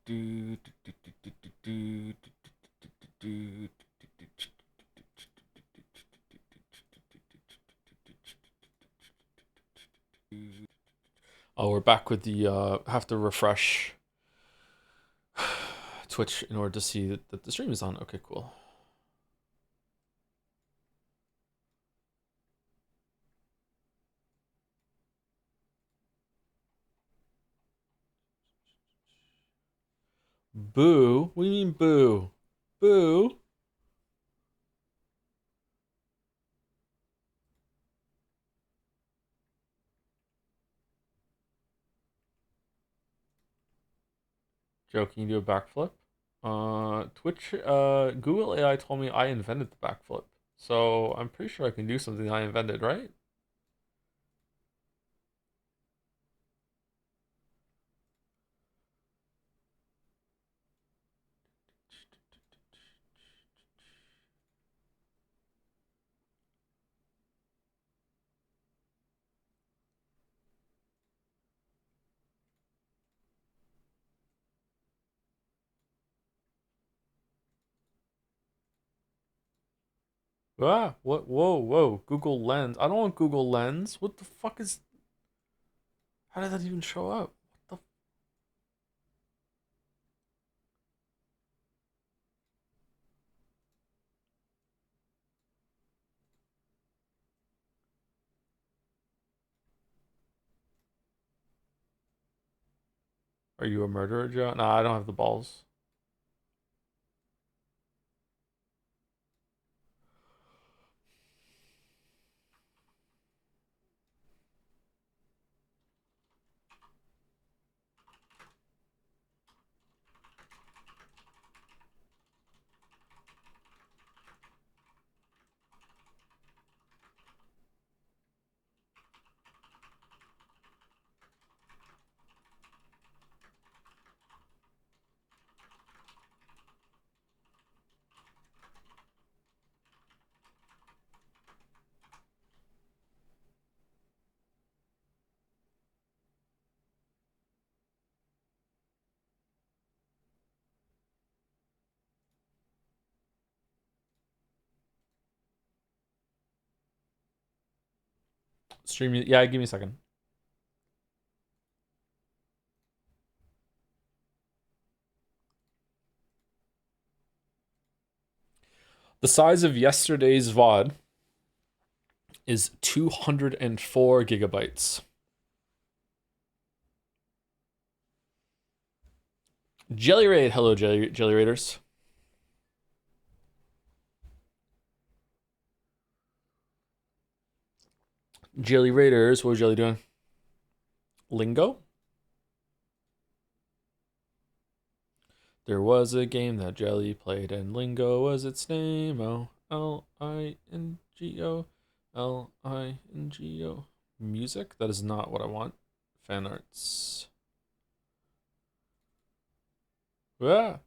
Oh, we're back with the have to refresh Twitch in order to see that the stream is on. Okay, cool. Boo? What do you mean boo? Boo? Joe, can you do a backflip? Twitch, Google AI told me I invented the backflip. So I'm pretty sure I can do something I invented, right? Ah, what? Whoa, whoa. Google Lens. I don't want Google Lens. What the fuck is... How did that even show up? What the... Are you a murderer, Joe? Nah, I don't have the balls. Stream... Yeah, give me a second. The size of yesterday's VOD is 204 gigabytes. Jelly Raid. Hello, Jelly Raiders. Jelly Raiders. What was Jelly doing? Lingo? There was a game that Jelly played, and Lingo was its name. Oh, Lingo. Lingo. Music? That is not what I want. Fan arts. Ah.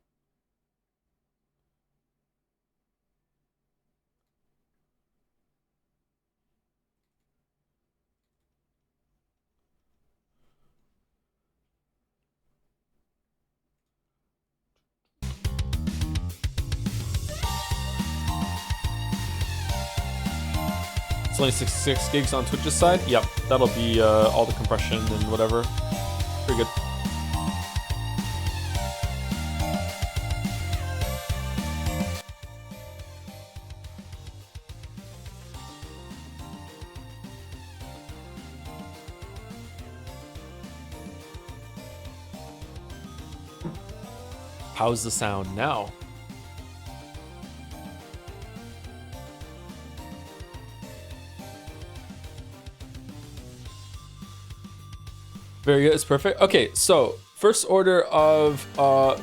It's only 66 gigs on Twitch's side. Yep, that'll be all the compression and whatever. Pretty good. How's the sound now? Very good. It's perfect. Okay, so first order of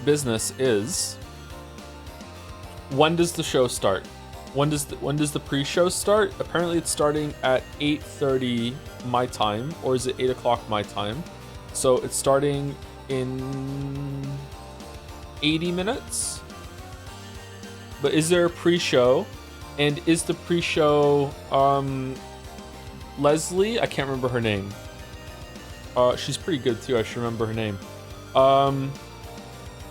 business is, when does the show start? When does the pre-show start? Apparently, it's starting at 8:30 my time, or is it 8 o'clock my time? So it's starting in 80 minutes. But is there a pre-show? And is the pre-show Leslie? I can't remember her name. She's pretty good too. I should remember her name.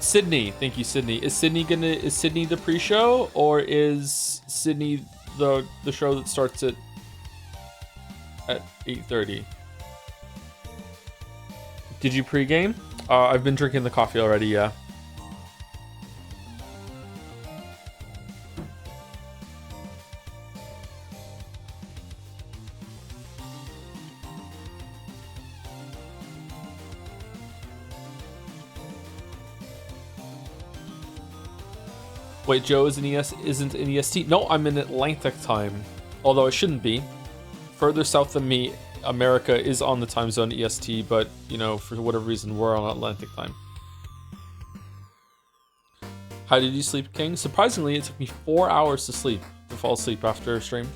Sydney. Thank you, Sydney. Is Sydney the pre-show, or is Sydney the show that starts at 8:30? Did you pre-game? I've been drinking the coffee already, yeah. Wait, Joe isn't in EST? No, I'm in Atlantic time. Although it shouldn't be. Further south than me, America is on the time zone EST, but, you know, for whatever reason, we're on Atlantic time. How did you sleep, King? Surprisingly, it took me 4 hours to fall asleep after a stream.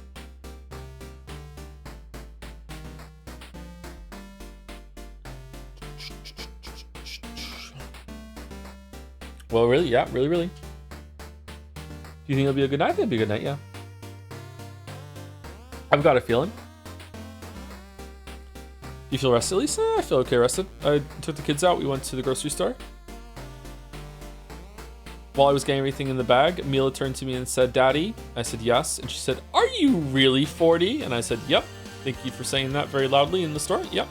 Well, really? Yeah, really. Do you think it'll be a good night? It'll be a good night, yeah. I've got a feeling. You feel rested, Lisa? I feel okay rested. I took the kids out. We went to the grocery store. While I was getting everything in the bag, Mila turned to me and said, "Daddy?" I said, "Yes." And she said, "Are you really 40?" And I said, "Yep." Thank you for saying that very loudly in the store. Yep.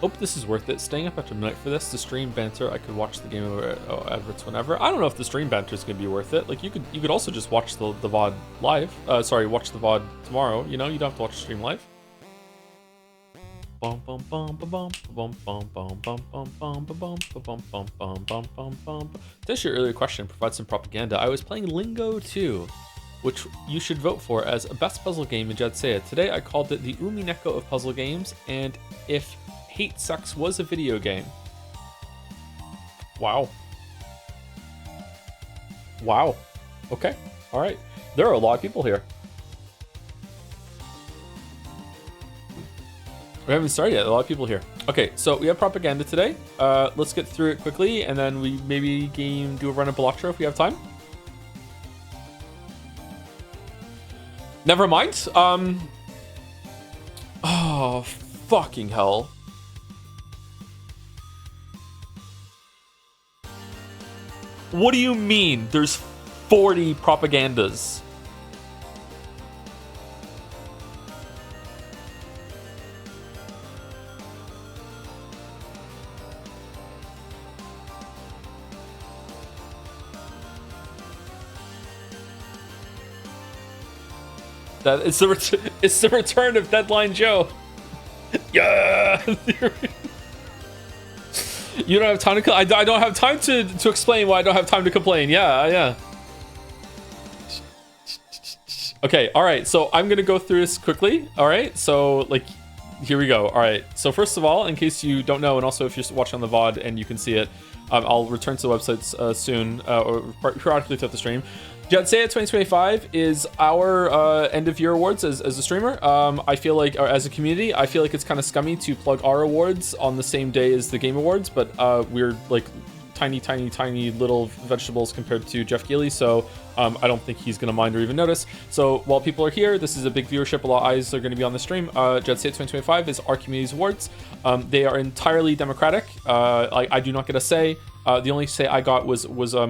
Hope this is worth it. Staying up after midnight for this. The stream banter. I could watch the game adverts whenever. I don't know if the stream banter is gonna be worth it. Like you could also just watch the VOD live. Sorry, watch the VOD tomorrow. You know, you don't have to watch the stream live. To answer your earlier question, provide some propaganda. I was playing Lingo 2. Which you should vote for as best puzzle game in Jadseya. Today I called it the Umineko of puzzle games, and if Hate Sex was a video game. Wow. Okay. All right. There are a lot of people here. We haven't started yet. A lot of people here. Okay, so we have propaganda today. Let's get through it quickly, and then we maybe do a run of Balatra if we have time. Never mind. Oh, fucking hell. What do you mean? There's 40 propagandas. That it's the return of Deadline Joe. Yeah. You don't have time to. I don't have time to explain why I don't have time to complain. Yeah. Okay. All right. So I'm gonna go through this quickly. All right. So like, here we go. All right. So first of all, in case you don't know, and also if you're watching on the VOD and you can see it, I'll return to the websites soon or periodically throughout the stream. Jadseya 2025 is our end of year awards as a streamer. I feel like, or as a community, I feel like it's kind of scummy to plug our awards on the same day as the game awards, but we're like tiny little vegetables compared to Jeff Keighley, so I don't think he's gonna mind or even notice. So while people are here, this is a big viewership, a lot of eyes are gonna be on the stream. Jadseya 2025 is our community's awards. They are entirely democratic. I do not get a say. The only say I got was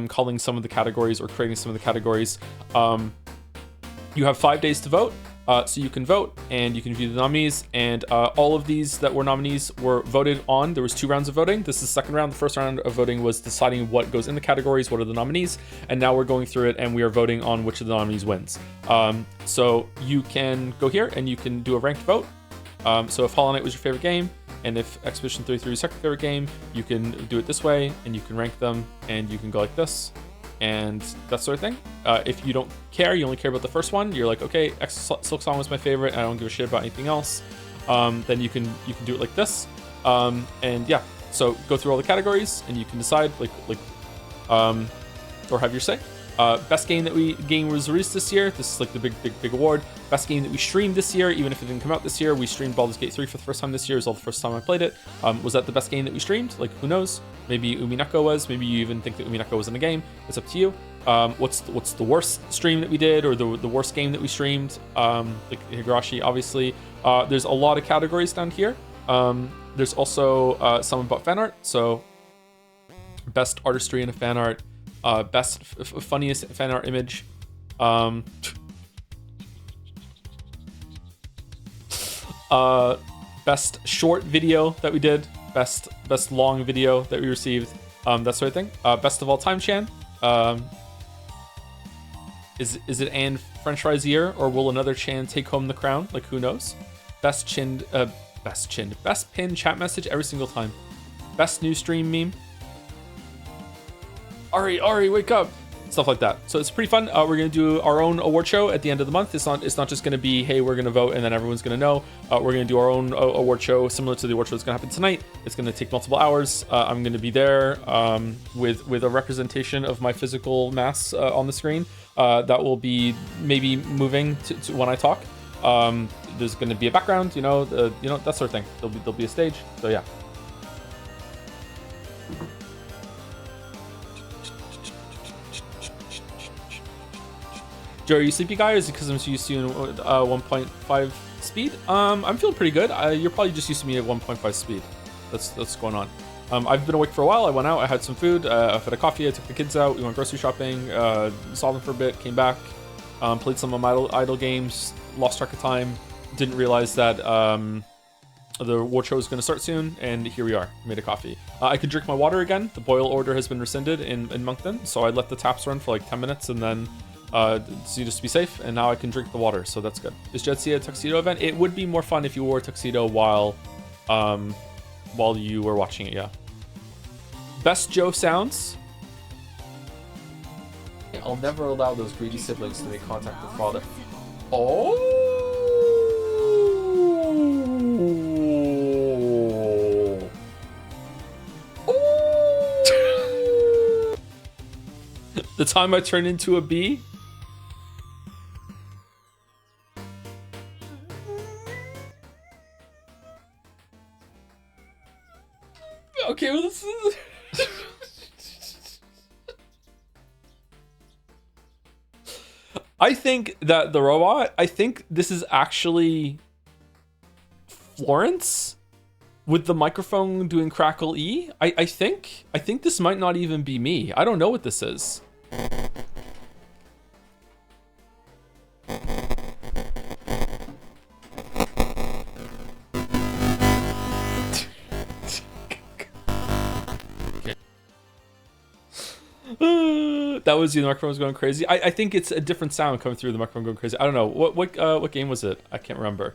calling some of the categories or creating some of the categories. You have 5 days to vote, so you can vote and you can view the nominees. And all of these that were nominees were voted on. There was 2 rounds of voting. This is the second round. The first round of voting was deciding what goes in the categories, what are the nominees, and now we're going through it and we are voting on which of the nominees wins. So you can go here and you can do a ranked vote. So if Hollow Knight was your favorite game, and if Expedition 33 is your second favorite game, you can do it this way, and you can rank them, and you can go like this, and that sort of thing. If you don't care, you only care about the first one, you're like, okay, Silk Song was my favorite, I don't give a shit about anything else, then you can do it like this. And yeah, so go through all the categories, and you can decide, or have your say. Best game was released this year. This is like the big award. Best game that we streamed this year, even if it didn't come out this year. We streamed Baldur's Gate 3 for the first time this year. It was all the first time I played it. Was that the best game that we streamed? Like, who knows? Maybe Umineko was. Maybe you even think that Umineko was in the game. It's up to you. What's the worst stream that we did, or the worst game that we streamed? Like Higurashi, obviously. There's a lot of categories down here. There's also some about fan art. So, best artistry in a fan art. Best funniest fan art image. Best short video that we did. Best long video that we received. That sort of thing. Best of all time, Chan. Is it Anne French fries year, or will another Chan take home the crown? Like, who knows? Best pinned chat message every single time. Best new stream meme. Ari, wake up! Stuff like that. So it's pretty fun. We're gonna do our own award show at the end of the month. It's not just gonna be, hey, we're gonna vote and then everyone's gonna know. We're gonna do our own award show similar to the award show that's gonna happen tonight. It's gonna take multiple hours. I'm gonna be there with a representation of my physical mass on the screen. That will be maybe moving to when I talk. There's gonna be a background, that sort of thing. There'll be a stage. So yeah. Joe, are you sleepy, guy? Or is it because I'm used to 1.5 speed? I'm feeling pretty good. You're probably just used to me at 1.5 speed. That's going on. I've been awake for a while. I went out. I had some food. I've had a coffee. I took the kids out. We went grocery shopping. Saw them for a bit. Came back. Played some of my idle games. Lost track of time. Didn't realize that the award show is going to start soon. And here we are. Made a coffee. I could drink my water again. The boil order has been rescinded in Moncton. So I let the taps run for like 10 minutes and then so just to be safe, and now I can drink the water, so that's good. Is jadseya a tuxedo event? It would be more fun if you wore a tuxedo while you were watching it, yeah. Best Joe sounds? I'll never allow those greedy siblings to make contact with father. Oh! Oh! The time I turned into a bee? Okay, well, this is... I think that the robot, I think this is actually Florence with the microphone doing crackle E. I think this might not even be me. I don't know what this is. That was the microphone was going crazy. I think it's a different sound coming through the microphone going crazy. I don't know. What game was it? I can't remember.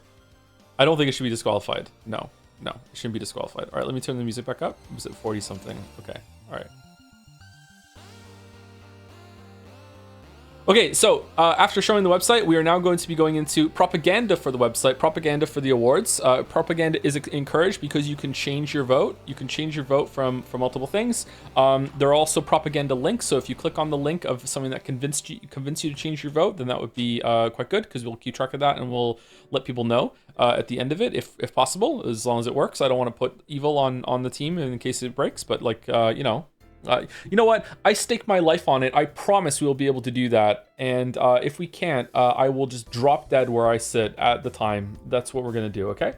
I don't think it should be disqualified. No, it shouldn't be disqualified. All right, let me turn the music back up. Was it 40 something? Okay. All right. Okay, so after showing the website, we are now going to be going into propaganda for the website, propaganda for the awards. Propaganda is encouraged because you can change your vote. You can change your vote from multiple things. There are also propaganda links, so if you click on the link of something that convinced you to change your vote, then that would be quite good because we'll keep track of that and we'll let people know at the end of it, if possible, as long as it works. I don't want to put evil on the team in case it breaks, but like, you know what? I stake my life on it. I promise we will be able to do that. And if we can't, I will just drop dead where I sit at the time. That's what we're gonna do. Okay.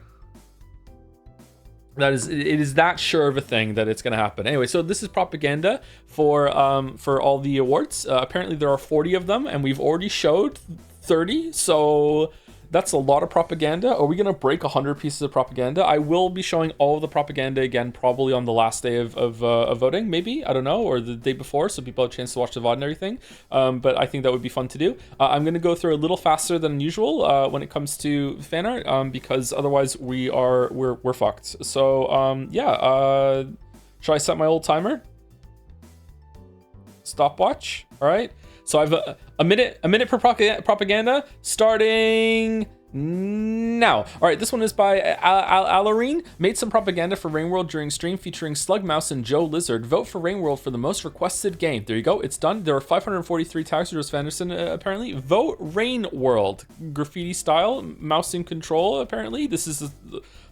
It is that sure of a thing that it's gonna happen. Anyway, so this is propaganda for all the awards. Apparently there are 40 of them, and we've already showed 30. So that's a lot of propaganda. Are we going to break 100 pieces of propaganda? I will be showing all of the propaganda again, probably on the last day of voting, maybe. I don't know, or the day before, so people have a chance to watch the VOD and everything. But I think that would be fun to do. I'm going to go through a little faster than usual when it comes to fan art, because otherwise we're fucked. So yeah, should I set my old timer? Stopwatch. All right. So I've a minute per propaganda starting Now, all right, this one is by Alarine. Made some propaganda for Rainworld during stream featuring Slugmouse and Joe Lizard. Vote for Rainworld for the most requested game. There you go. It's done. There are 543 tags for Joseph Anderson, apparently. Vote Rainworld. Graffiti style, mouse in control, apparently. This is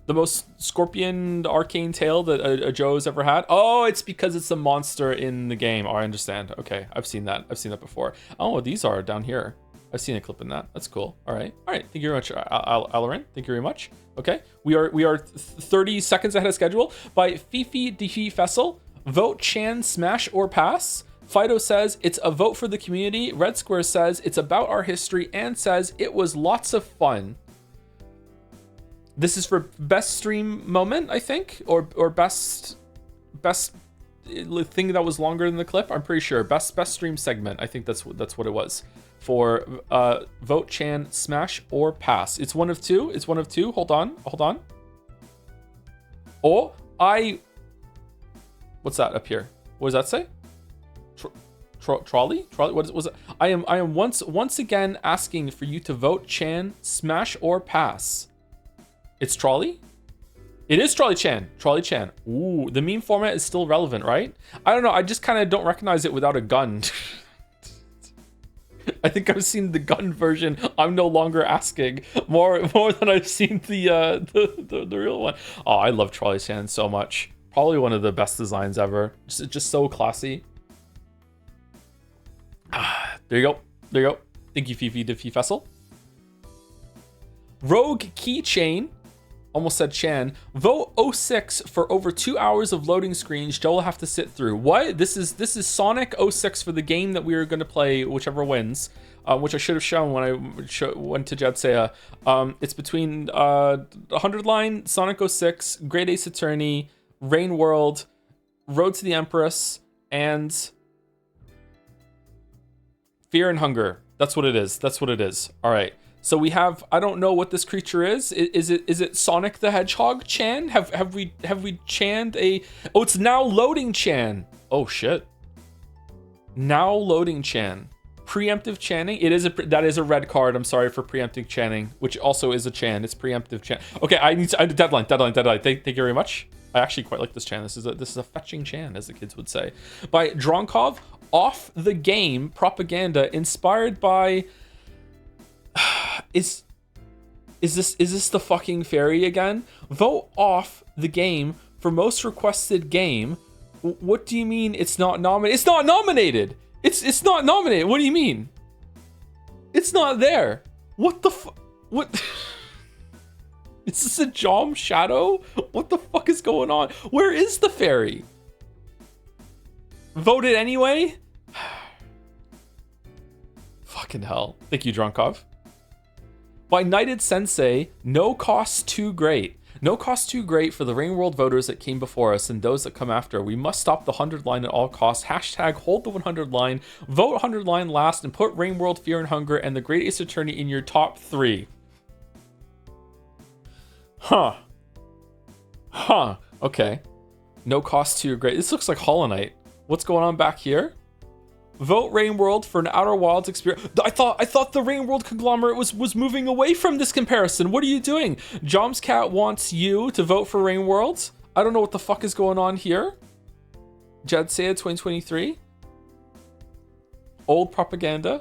the most scorpion arcane tail that a Joe has ever had. Oh, it's because it's a monster in the game. Oh, I understand. Okay, I've seen that. I've seen that before. Oh, these are down here. I've seen a clip in that. That's cool. All right. Thank you very much, Alarin. Thank you very much. Okay. We are 30 seconds ahead of schedule. By Fifi Defi Fessel. Vote Chan smash or pass. Fido says it's a vote for the community. Red Square says it's about our history and says it was lots of fun. This is for best stream moment, I think, or best thing that was longer than the clip. I'm pretty sure best stream segment. I think that's what it was. For vote Chan smash or pass. It's one of two. Hold on. Oh, what's that up here? What does that say? Trolley? What was it? I am once again asking for you to vote Chan smash or pass. It's Trolley? It is Trolley Chan. Ooh, the meme format is still relevant, right? I don't know. I just kind of don't recognize it without a gun. I think I've seen the gun version. I'm no longer asking more than I've seen the real one. Oh, I love Trolley Chan so much. Probably one of the best designs ever. Just so classy. There you go. Thank you, Fifi Diffie Fessel. Rogue Keychain. Almost said Chan. Vote 06 for over 2 hours of loading screens Joe will have to sit through. What? This is Sonic 06 for the game that we are going to play, whichever wins. Which I should have shown when I went to jadseya. It's between 100 Line, Sonic 06, Great Ace Attorney, Rain World, Road to the Empress, and Fear and Hunger. That's what it is. All right. So we have, I don't know what this creature is. Is it Sonic the Hedgehog Chan? Have we channed a? Oh, it's now loading Chan. Oh shit. Now loading Chan. Preemptive channing. That is a red card. I'm sorry for preemptive channing, which also is a Chan. It's preemptive Chan. Okay, I deadline. Thank you very much. I actually quite like this Chan. This is a fetching Chan, as the kids would say. By Dronkov, off the game propaganda inspired by. Is this the fucking fairy again? Vote off the game for most requested game. What do you mean it's not nominated? It's not nominated. It's not nominated. What do you mean? It's not there. What the what? Is this a Jom Shadow? What the fuck is going on? Where is the fairy? Voted anyway? Fucking hell. Thank you, Drunkov. By Knighted Sensei, no cost too great. No cost too great for the Rainworld voters that came before us and those that come after. We must stop the 100 line at all costs. Hashtag hold the 100 line. Vote 100 line last and put Rainworld, Fear and Hunger, and the Great Ace Attorney in your top 3. Huh. Okay. No cost too great. This looks like Hollow Knight. What's going on back here? Vote Rainworld for an Outer Wilds experience. I thought the Rainworld conglomerate was moving away from this comparison. What are you doing? Jom's Cat wants you to vote for Rainworld. I don't know what the fuck is going on here. jadseya 2023. Old propaganda.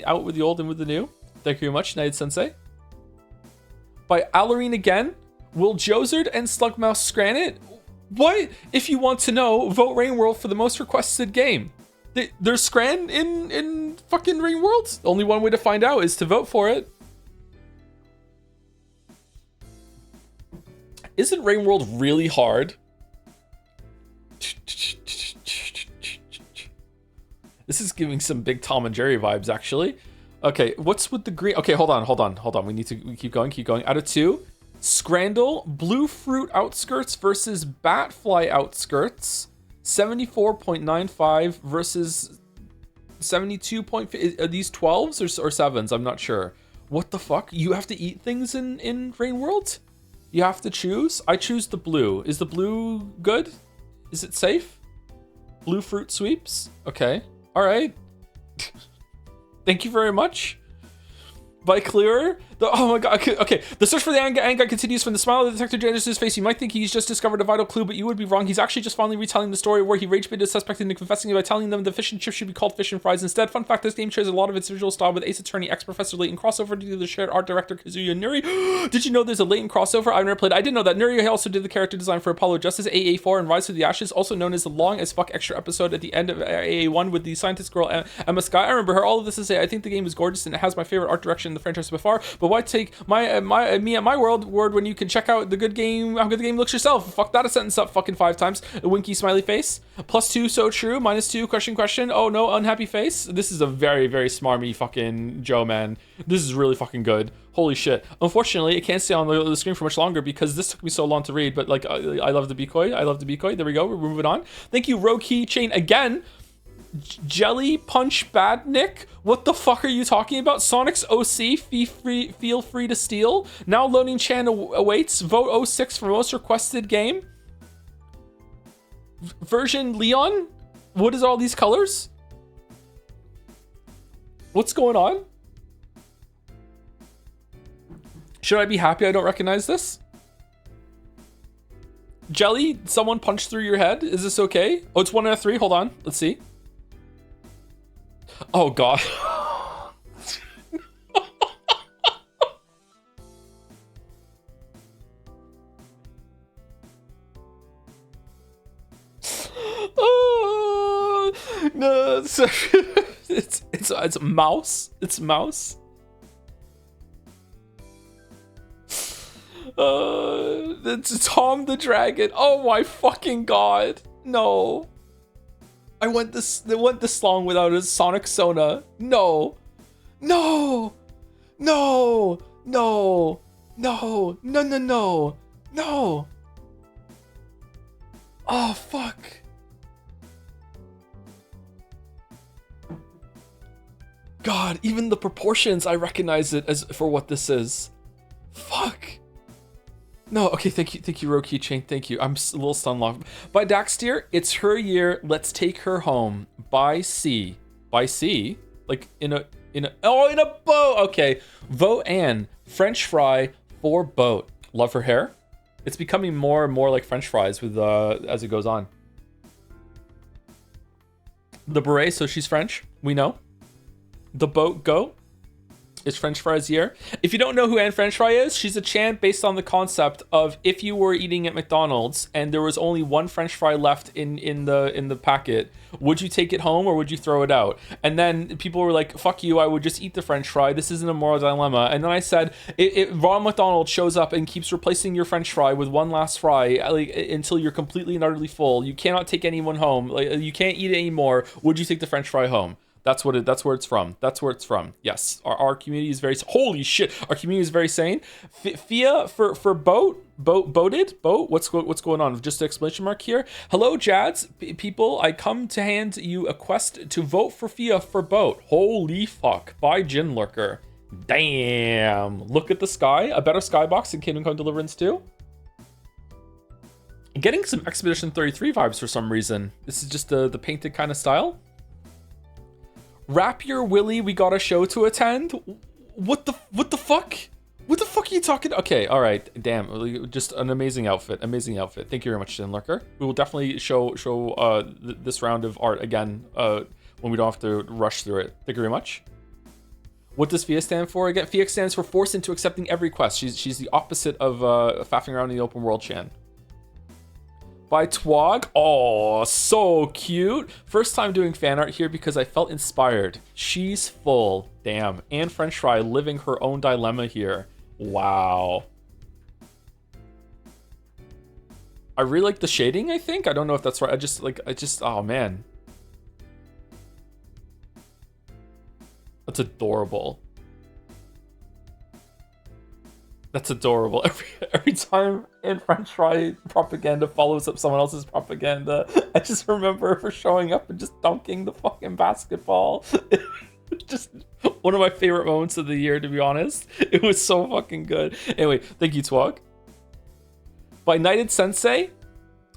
Out with the old and with the new. Thank you very much, Knighted Sensei. By Alarine again. Will Jozard and Slugmouse scran it? What? If you want to know, vote Rainworld for the most requested game. There's Scran in fucking Rainworld. Only one way to find out is to vote for it. Isn't Rainworld really hard? This is giving some big Tom and Jerry vibes, actually. Okay, what's with the green? Okay, hold on. We need to keep going. Out of 2, Scrandle, Blue Fruit Outskirts versus Batfly Outskirts. 74.95 versus 72. Are these 12s or 7s? I'm not sure. What the fuck? You have to eat things in Rainworld? You have to choose? I choose the blue. Is the blue good? Is it safe? Blue fruit sweeps? Okay. All right. Thank you very much. By Clearer, Oh my god. Okay. The search for the Anguy continues. From the smile of Detective Janderson's face, you might think he's just discovered a vital clue, but you would be wrong. He's actually just finally retelling the story where he rage baited a suspect into confessing by telling them the fish and chips should be called fish and fries instead. Fun fact, this game shares a lot of its visual style with Ace Attorney ex-Professor Layton crossover to the shared art director Kazuya Nuri. Did you know there's a Layton crossover? I've never played. I didn't know that. Nuri also did the character design for Apollo Justice AA4 and Rise to the Ashes, also known as the long as fuck extra episode at the end of AA1 with the scientist girl Emma Sky. I remember her. All of this to say, I think the game is gorgeous and it has my favorite art direction in the franchise by far. But why take me at my word when you can check out the good game, how good the game looks yourself? Fuck that, a sentence up fucking 5 times. A winky smiley face. +2, so true. -2, question. Oh no, unhappy face. This is a very, very smarmy fucking Joe, man. This is really fucking good. Holy shit. Unfortunately, it can't stay on the screen for much longer because this took me so long to read, but like, I love the decoy. There we go. We're moving on. Thank you, Rogue Keychain again. Jelly Punch Badnik, what the fuck are you talking about? Sonic's OC, feel free to steal. Now loading Chan awaits. Vote 06 for most requested game. Version Leon, what is all these colors? What's going on? Should I be happy I don't recognize this? Jelly, someone punched through your head. Is this okay? Oh, it's 1 out of 3. Hold on. Let's see. Oh, God. Oh, no, it's mouse. It's mouse. It's Tom the Dragon. Oh my fucking god. No. I went this long without a Sonic Sona. No. No. No. No. No. No, no, no. No. Oh, fuck. God, even the proportions, I recognize it as for what this is. Fuck. No, okay, thank you, Rogue Keychain, thank you. I'm a little stunlocked. By Daxtier, it's her year, let's take her home. By C. By C? Like, in a boat! Okay, vote Anne. French fry for boat. Love her hair. It's becoming more and more like French fries with as it goes on. The beret, so she's French, we know. The boat, go. It's French fries year. If you don't know who Anne French Fry is, she's a chant based on the concept of if you were eating at McDonald's and there was only one French fry left in the packet, would you take it home or would you throw it out? And then people were like, fuck you, I would just eat the French fry. This isn't a moral dilemma. And then I said, Ronald McDonald shows up and keeps replacing your French fry with one last fry like, until you're completely and utterly full. You cannot take anyone home. Like, you can't eat it anymore. Would you take the French fry home? That's where it's from. That's where it's from. Yes, our community is very. Holy shit, our community is very sane. Fia for boated. What's going on? Just an exclamation mark here. Hello, Jads people. I come to hand you a quest to vote for Fia for boat. Holy fuck. By Jin Lurker. Damn. Look at the sky. A better skybox in Kingdom Come Deliverance 2. Getting some Expedition 33 vibes for some reason. This is just the painted kind of style. Wrap your willy, we got a show to attend. What the fuck? What the fuck are you talking? Okay, all right, damn, just an amazing outfit. Thank you very much, Jin Lurker. We will definitely show this round of art again when we don't have to rush through it. Thank you very much. What does FIA stand for again? FIA stands for forced into accepting every quest. She's the opposite of faffing around in the open world, Chan. By Twog. Oh, so cute. First time doing fan art here because I felt inspired. She's full. Damn. And French Fry living her own dilemma here. Wow. I really like the shading, I think. I don't know if that's right. I just, oh man. That's adorable. That's adorable. Every time in French Fry propaganda follows up someone else's propaganda, I just remember her showing up and just dunking the fucking basketball. Just one of my favorite moments of the year, to be honest. It was so fucking good. Anyway, thank you, Twog. By Knighted Sensei.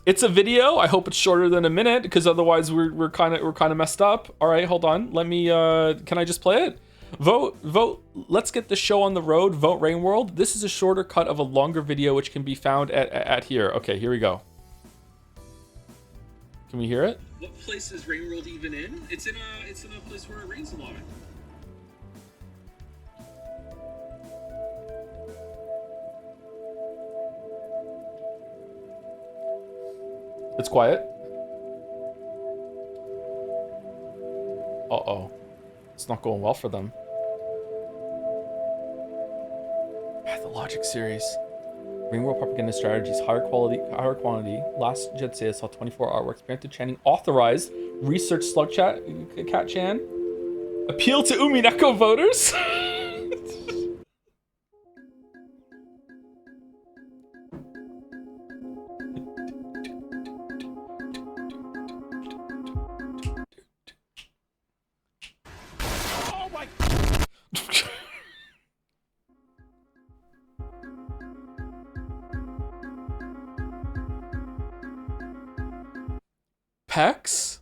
It's a video. I hope it's shorter than a minute because otherwise we're kind of messed up. All right, hold on. Let me. Can I just play it? Vote. Let's get the show on the road. Vote Rain World. This is a shorter cut of a longer video, which can be found at here. Okay, here we go. Can we hear it? What place is Rain World even in? It's in a place where it rains a lot. It's quiet. Uh-oh. It's not going well for them. The Logic series. Rain World propaganda strategies, higher quantity. Last jadseya saw 24 artworks. Preemptive chanting authorized. Research slug chat, cat chan. Appeal to Umineko voters. Oh my! PAX?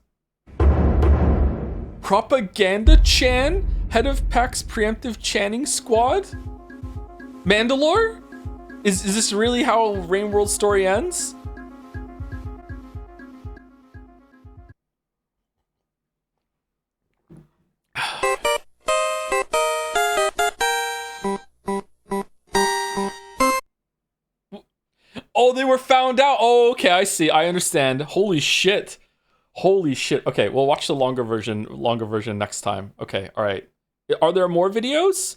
Propaganda Chan? Head of PAX preemptive chanting squad? Mandalore? Is this really how Rain World story ends? Oh, they were found out. Oh, okay, I see. I understand. Holy shit. Holy shit. Okay, we'll watch the longer version next time. Okay, all right. Are there more videos?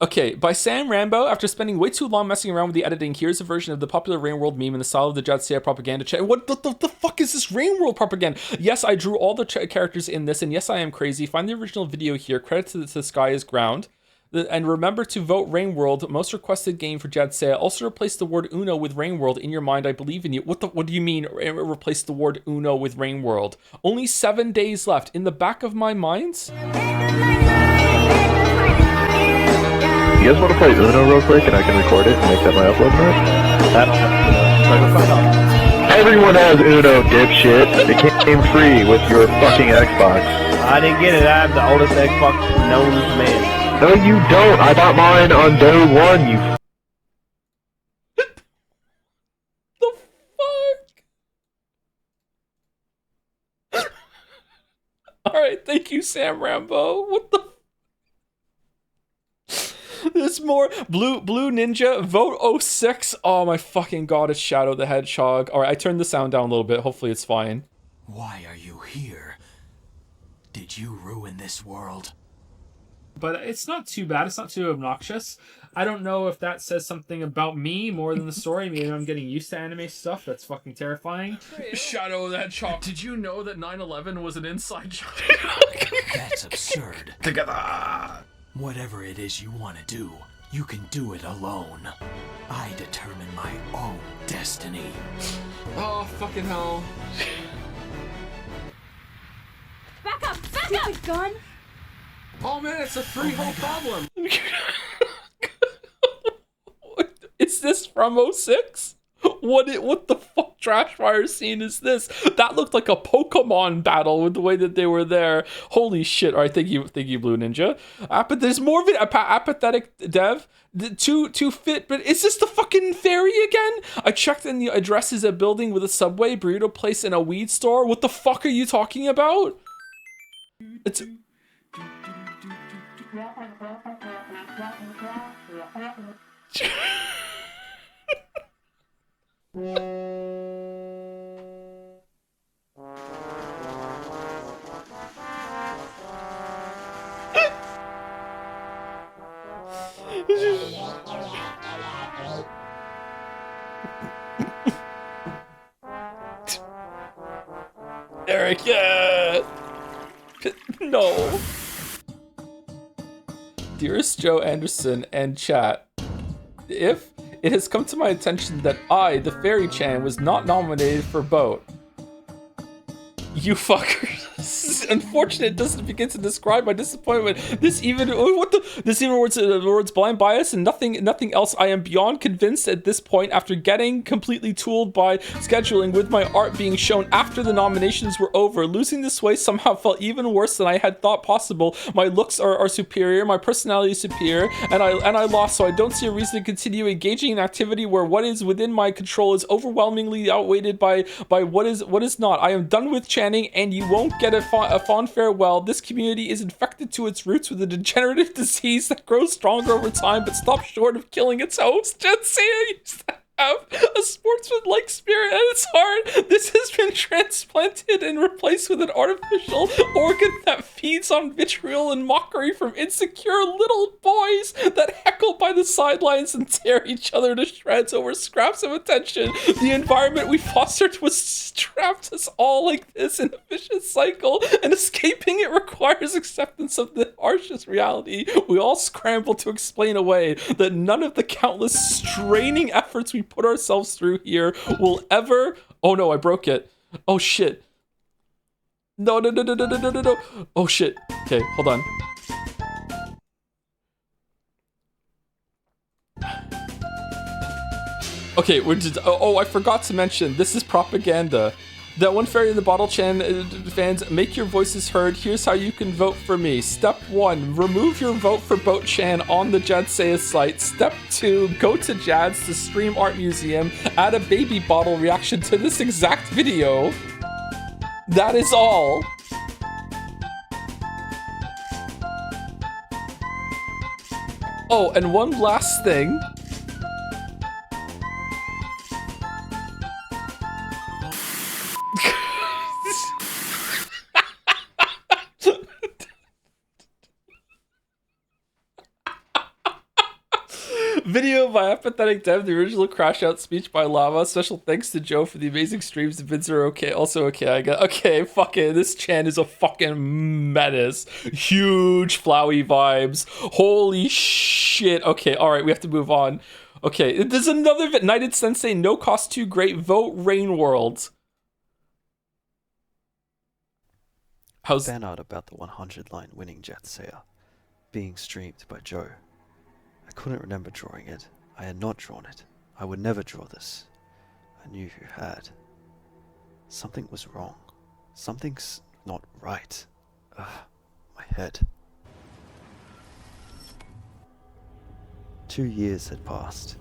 Okay, by Sam Rambo, after spending way too long messing around with the editing, here's a version of the popular Rain World meme in the style of the jadseya propaganda chat. What the fuck is this Rain World propaganda? Yes, I drew all the characters in this, and yes, I am crazy. Find the original video here. Credit to the Sky is Ground. And remember to vote Rain World, most requested game for jadseya. Also replace the word Uno with Rain World. In your mind, I believe in you. What do you mean, replace the word Uno with Rain World? Only 7 days left. In the back of my mind? You guys want to play Uno real quick and I can record it and make that my upload note? Everyone has Uno, dipshit. It came free with your fucking Xbox. I didn't get it. I'm the oldest Xbox known man. No, you don't. I bought mine on day one, you The fuck? Alright, thank you, Sam Rambo. What the? There's more. Blue Ninja, vote 06. Oh my fucking god, it's Shadow the Hedgehog. Alright, I turned the sound down a little bit. Hopefully it's fine. Why are you here? Did you ruin this world? But it's not too bad. It's not too obnoxious. I don't know if that says something about me more than the story. Maybe I'm getting used to anime stuff. That's fucking terrifying. Shadow that chalk. Did you know that 9/11 was an inside joke? That's absurd. Together. Whatever it is you want to do, you can do it alone. I determine my own destiny. Oh, fucking hell. Back up! Back up! Gun? Oh man, it's a three-hole problem. Is this from 06? What the fuck trash fire scene is this? That looked like a Pokemon battle with the way that they were there. Holy shit. All right, thank you, Blue Ninja. But there's more apathetic dev. Too fit, but is this the fucking fairy again? I checked and the address is a building with a Subway, burrito place, and a weed store. What the fuck are you talking about? It's... Eric, yeah. No. Dearest Joe Anderson and chat, if it has come to my attention that I, the Fairy Chan, was not nominated for BOAT. You fuckers. Unfortunate, it doesn't begin to describe my disappointment. This even words blind bias and nothing else. I am beyond convinced at this point, after getting completely tooled by scheduling, with my art being shown after the nominations were over. Losing this way somehow felt even worse than I had thought possible. My looks are superior, my personality is superior, and I lost, so I don't see a reason to continue engaging in activity where what is within my control is overwhelmingly outweighed by what is not. I am done with Channing, and you won't get a fond farewell. This community is infected to its roots with a degenerative disease that grows stronger over time, but stops short of killing its host. Jadseya used to have a sportsman-like spirit at its heart. This has been transplanted and replaced with an artificial organ that feeds on vitriol and mockery from insecure little boys that heckle by the sidelines and tear each other to shreds over scraps of attention. The environment we fostered was trapped us all like this in a vicious cycle, and escaping it requires acceptance of the harshest reality. We all scramble to explain away that none of the countless straining efforts we put ourselves through here will ever... Oh no, I broke it. Oh shit. No. Oh shit. Okay, hold on. Okay, we're just... Oh, I forgot to mention, this is propaganda. That one fairy in the bottle, Chan fans, make your voices heard. Here's how you can vote for me. Step 1, remove your vote for Boat Chan on the Jadseya site. Step 2, go to Jad's to Stream Art Museum, add a baby bottle reaction to this exact video. That is all. Oh, and one last thing. Video by Apathetic Dev, the original Crash Out speech by Lava. Special thanks to Joe for the amazing streams. The vids are okay. Also okay, I got... Okay, fuck it. This Chan is a fucking menace. Huge flowy vibes. Holy shit. Okay, alright, we have to move on. Okay, there's another Knighted Sensei, no cost too great. Vote Rain World. How's... Fanart about the 100-line winning Jadseya being streamed by Joe. I couldn't remember drawing it. I had not drawn it. I would never draw this. I knew who had. Something was wrong. Something's not right. Ugh, my head. 2 years had passed,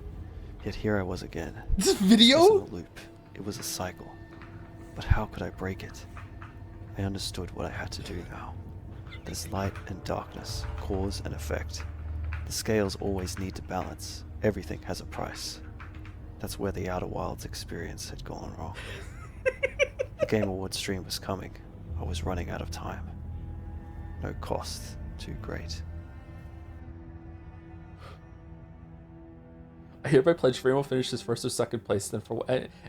yet here I was again. This video? It was a loop. It was a cycle. But how could I break it? I understood what I had to do now. There's light and darkness, cause and effect. The scales always need to balance. Everything has a price. That's where the Outer Wilds experience had gone wrong. The Game Awards stream was coming. I was running out of time. No cost too great. I hereby pledge Frame will finish his first or second place. Then for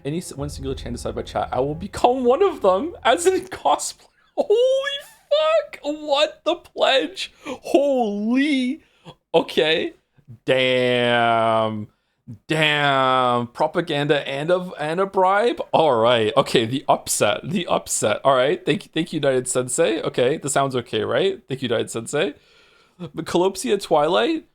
any one singular Chan decided by chat, I will become one of them as in cosplay. Holy fuck! What the pledge? Holy... Okay. Damn. Propaganda and a bribe. All right. Okay. The upset. All right. Thank you, United Sensei. Okay. The sound's okay, right? Thank you, United Sensei. But Calopsia Twilight.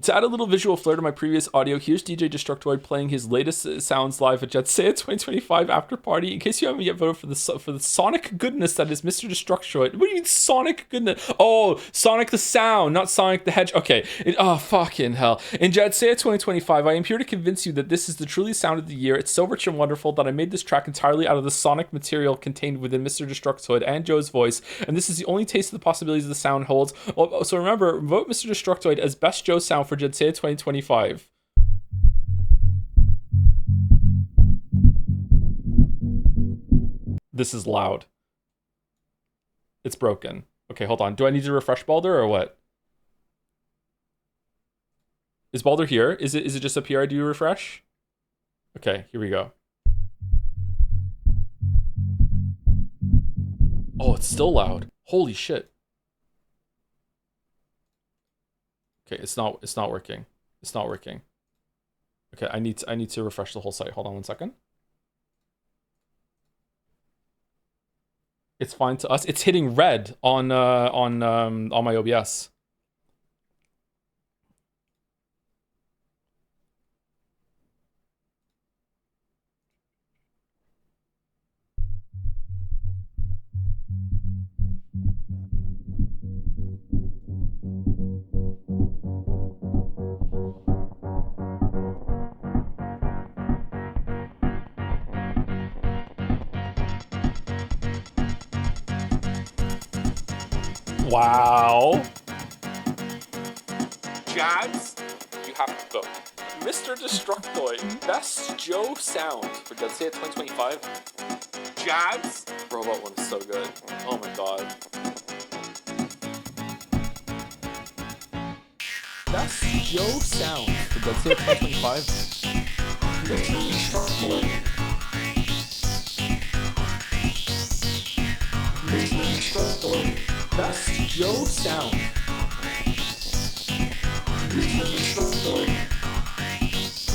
To add a little visual flair to my previous audio, here's DJ Destructoid playing his latest sounds live at Jadseya 2025 after party. In case you haven't yet voted for the sonic goodness that is Mr. Destructoid. What do you mean sonic goodness? Oh, Sonic the Sound, not Sonic the Hedge. Okay. Oh, fucking hell. In Jadseya 2025, I am here to convince you that this is the truly sound of the year. It's so rich and wonderful that I made this track entirely out of the sonic material contained within Mr. Destructoid and Joe's voice, and this is the only taste of the possibilities the sound holds. So remember, vote Mr. Destructoid as best Joe sound for Jadseya 2025. This is loud. It's broken. Okay, hold on. Do I need to refresh Baldur or what? Is Baldur here? Is it just up here I do refresh? Okay, here we go. Oh, it's still loud. Holy shit. Okay, it's not working. It's not working. Okay, I need to refresh the whole site. Hold on one second. It's fine to us. It's hitting red on my OBS. Wow. Jads, you have to vote. Mr. Destructoid, best Joe sound for jadseya 2025. Jads, robot one is so good. Oh my god. Best Joe sound for jadseya 2025. Mr. Destructoid. Best Joe sound.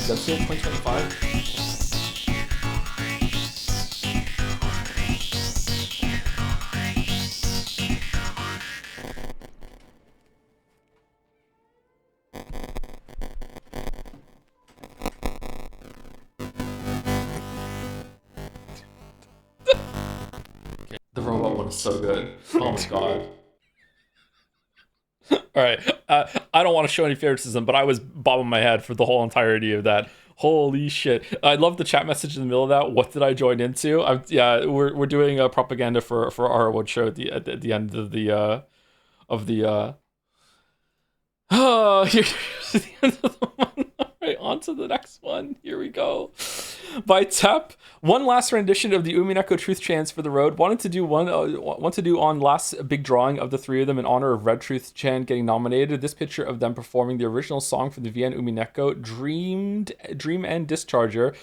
That's it, 2025. The robot one is so good. Oh my god. Alright, I don't want to show any favoritism, but I was bobbing my head for the whole entirety of that. Holy shit. I love the chat message in the middle of that. What did I join into? We're doing a propaganda for our award show at the end of the here's the end of the one. Alright, on to the next one. Here we go. By Tep, one last rendition of the Umineko Truth Chants for the road. Want to do on last big drawing of the three of them in honor of Red Truth Chan getting nominated. This picture of them performing the original song for the VN Umineko, Dream and Discharger.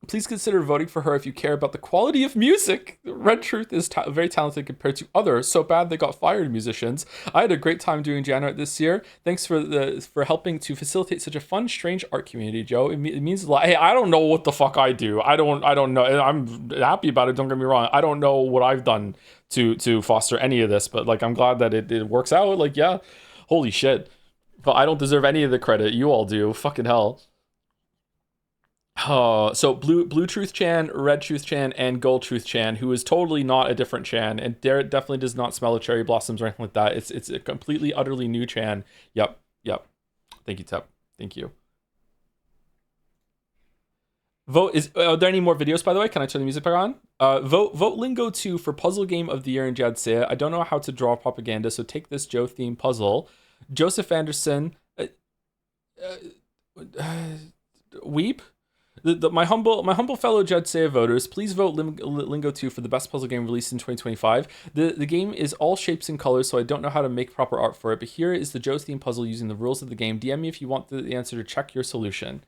Please consider voting for her if you care about the quality of music. Red Truth is very talented compared to other so bad they got fired musicians. I had a great time doing Jan art this year. Thanks for helping to facilitate such a fun, strange art community, Joe. It means a lot. Hey, I don't know what the fuck I do. I don't know. I'm happy about it. Don't get me wrong. I don't know what I've done to foster any of this, but like I'm glad that it works out. Like yeah, holy shit. But I don't deserve any of the credit. You all do. Fucking hell. So blue Truth Chan, red Truth Chan, and gold Truth Chan, who is totally not a different Chan, and there definitely does not smell of cherry blossoms or anything like that. It's a completely utterly new Chan. Yep. Thank you, Tep. Thank you. Vote is. Are there any more videos, by the way? Can I turn the music back on? Vote Lingo 2 for Puzzle Game of the Year in jadseya. I don't know how to draw propaganda, so take this Joe theme puzzle. Joseph Anderson. Weep. My humble fellow jadseya voters, please vote Lingo 2 for the best puzzle game released in 2025. The game is all shapes and colors, so I don't know how to make proper art for it, but here is the Joe's theme puzzle using the rules of the game. DM me if you want the answer to check your solution.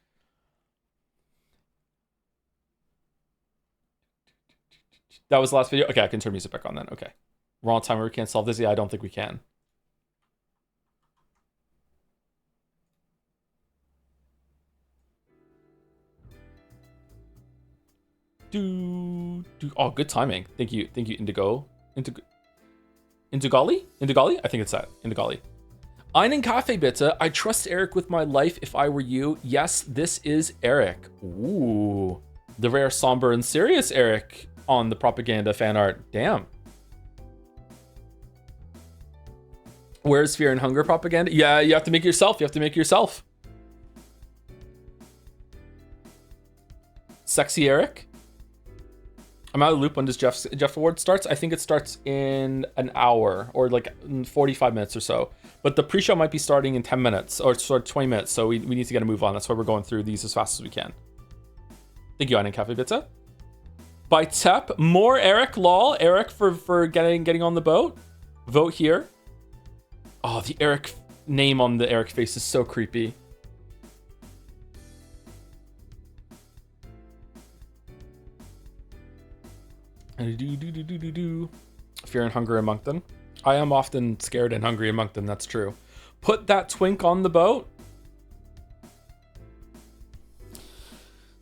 That was the last video? Okay, I can turn music back on then. Okay. We're on timer, we can't solve this. Yeah, I don't think we can. Oh, good timing. Thank you, Indigo. Indigali? I think it's that. Indigali. Einen Kaffee bitte. I trust Eric with my life if I were you. Yes, this is Eric. Ooh. The rare, somber, and serious Eric on the propaganda fan art. Damn. Where's Fear and Hunger propaganda? Yeah, you have to make it yourself. Sexy Eric. I'm out of the loop. When does Jeff Award starts? I think it starts in an hour or like 45 minutes or so. But the pre-show might be starting in 10 minutes or 20 minutes. So we need to get a move on. That's why we're going through these as fast as we can. Thank you, Einen Cafe Pizza. By Tep, more Eric, lol. Eric for getting on the boat. Vote here. Oh, the Eric name on the Eric face is so creepy. Fear and hunger among them. I am often scared and hungry among them, that's true. Put that twink on the boat.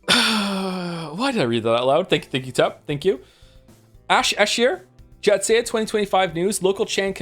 Why did I read that out loud? Thank you, Tep. Thank you. Ashir, jadseya 2025 news. Local Chan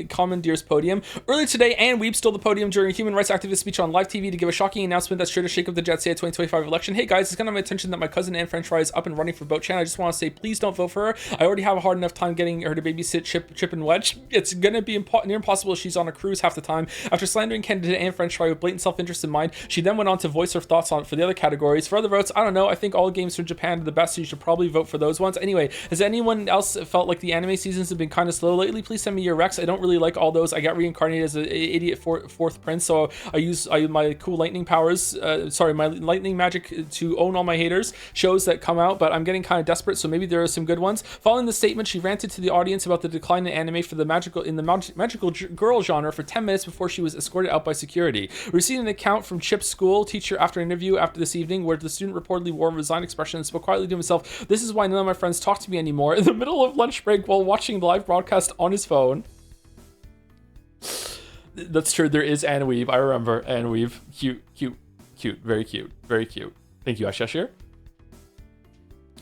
commandeers podium. Earlier today, Ann Weeb stole the podium during a human rights activist speech on live TV to give a shocking announcement that's sure to shake up the jadseya 2025 election. Hey guys, it's kind of my attention that my cousin Ann French Fry is up and running for vote Chan. I just want to say, please don't vote for her. I already have a hard enough time getting her to babysit Chip and Wedge. It's gonna be near impossible if she's on a cruise half the time. After slandering candidate Ann French Fry with blatant self-interest in mind, she then went on to voice her thoughts on for the other categories. For other votes, I don't know. I think all games from Japan are the best, so you should probably vote for those ones. Anyway, has anyone else felt like the anime seasons have been kind of slow lately? Please send me your recs. I don't really like all those. I got reincarnated as an idiot fourth prince, so I use my cool lightning powers, my lightning magic to own all my haters shows that come out, but I'm getting kind of desperate, so maybe there are some good ones. Following the statement, she ranted to the audience about the decline in anime for the magical girl genre for 10 minutes before she was escorted out by security. We received an account from Chip's school teacher after an interview after this evening where the student reportedly wore a resigned expression and spoke quietly to himself. This is why none of my friends talk to me anymore, in the middle of lunch break while watching the live broadcast on his phone. That's true, there is Anne Weave. I remember Anne Weave. Cute. Very cute. Thank you, Ashashir.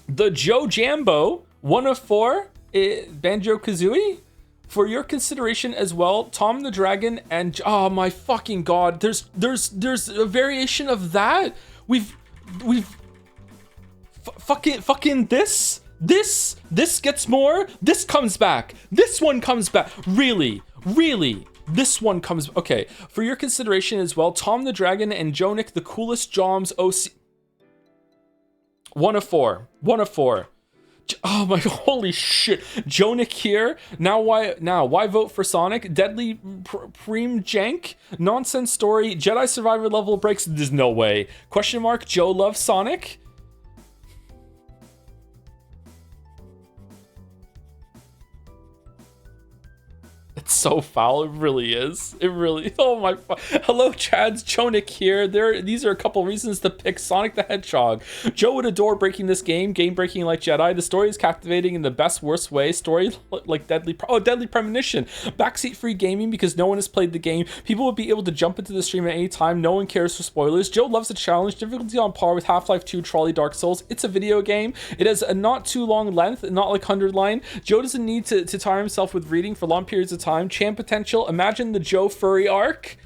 The Joe Jambo, 1 of 4, Banjo Kazooie. For your consideration as well, Tom the Dragon and oh my fucking god, there's a variation of that. We've fucking this gets more. This comes back. This one comes back. Really. This one comes. Okay. For your consideration as well, Tom the Dragon and Jonik the Coolest Joms OC. 1 of 4. Oh my, holy shit. Jonik here. Now why vote for Sonic? Deadly Preem Jank? Nonsense story. Jedi Survivor level breaks. There's no way. Question mark. Joe loves Sonic? It's so foul. It really is. It really. Oh my. Hello, Chad's Chonik here. These are a couple reasons to pick Sonic the Hedgehog. Joe would adore breaking this game breaking like Jedi. The story is captivating in the best, worst way. Story like Deadly Premonition. Backseat free gaming because no one has played the game. People would be able to jump into the stream at any time. No one cares for spoilers. Joe loves a challenge. Difficulty on par with Half-Life 2 Trolley Dark Souls. It's a video game. It has a not too long length, not like 100 line. Joe doesn't need to tire himself with reading for long periods of time. Champ potential. Imagine the Joe Furry arc.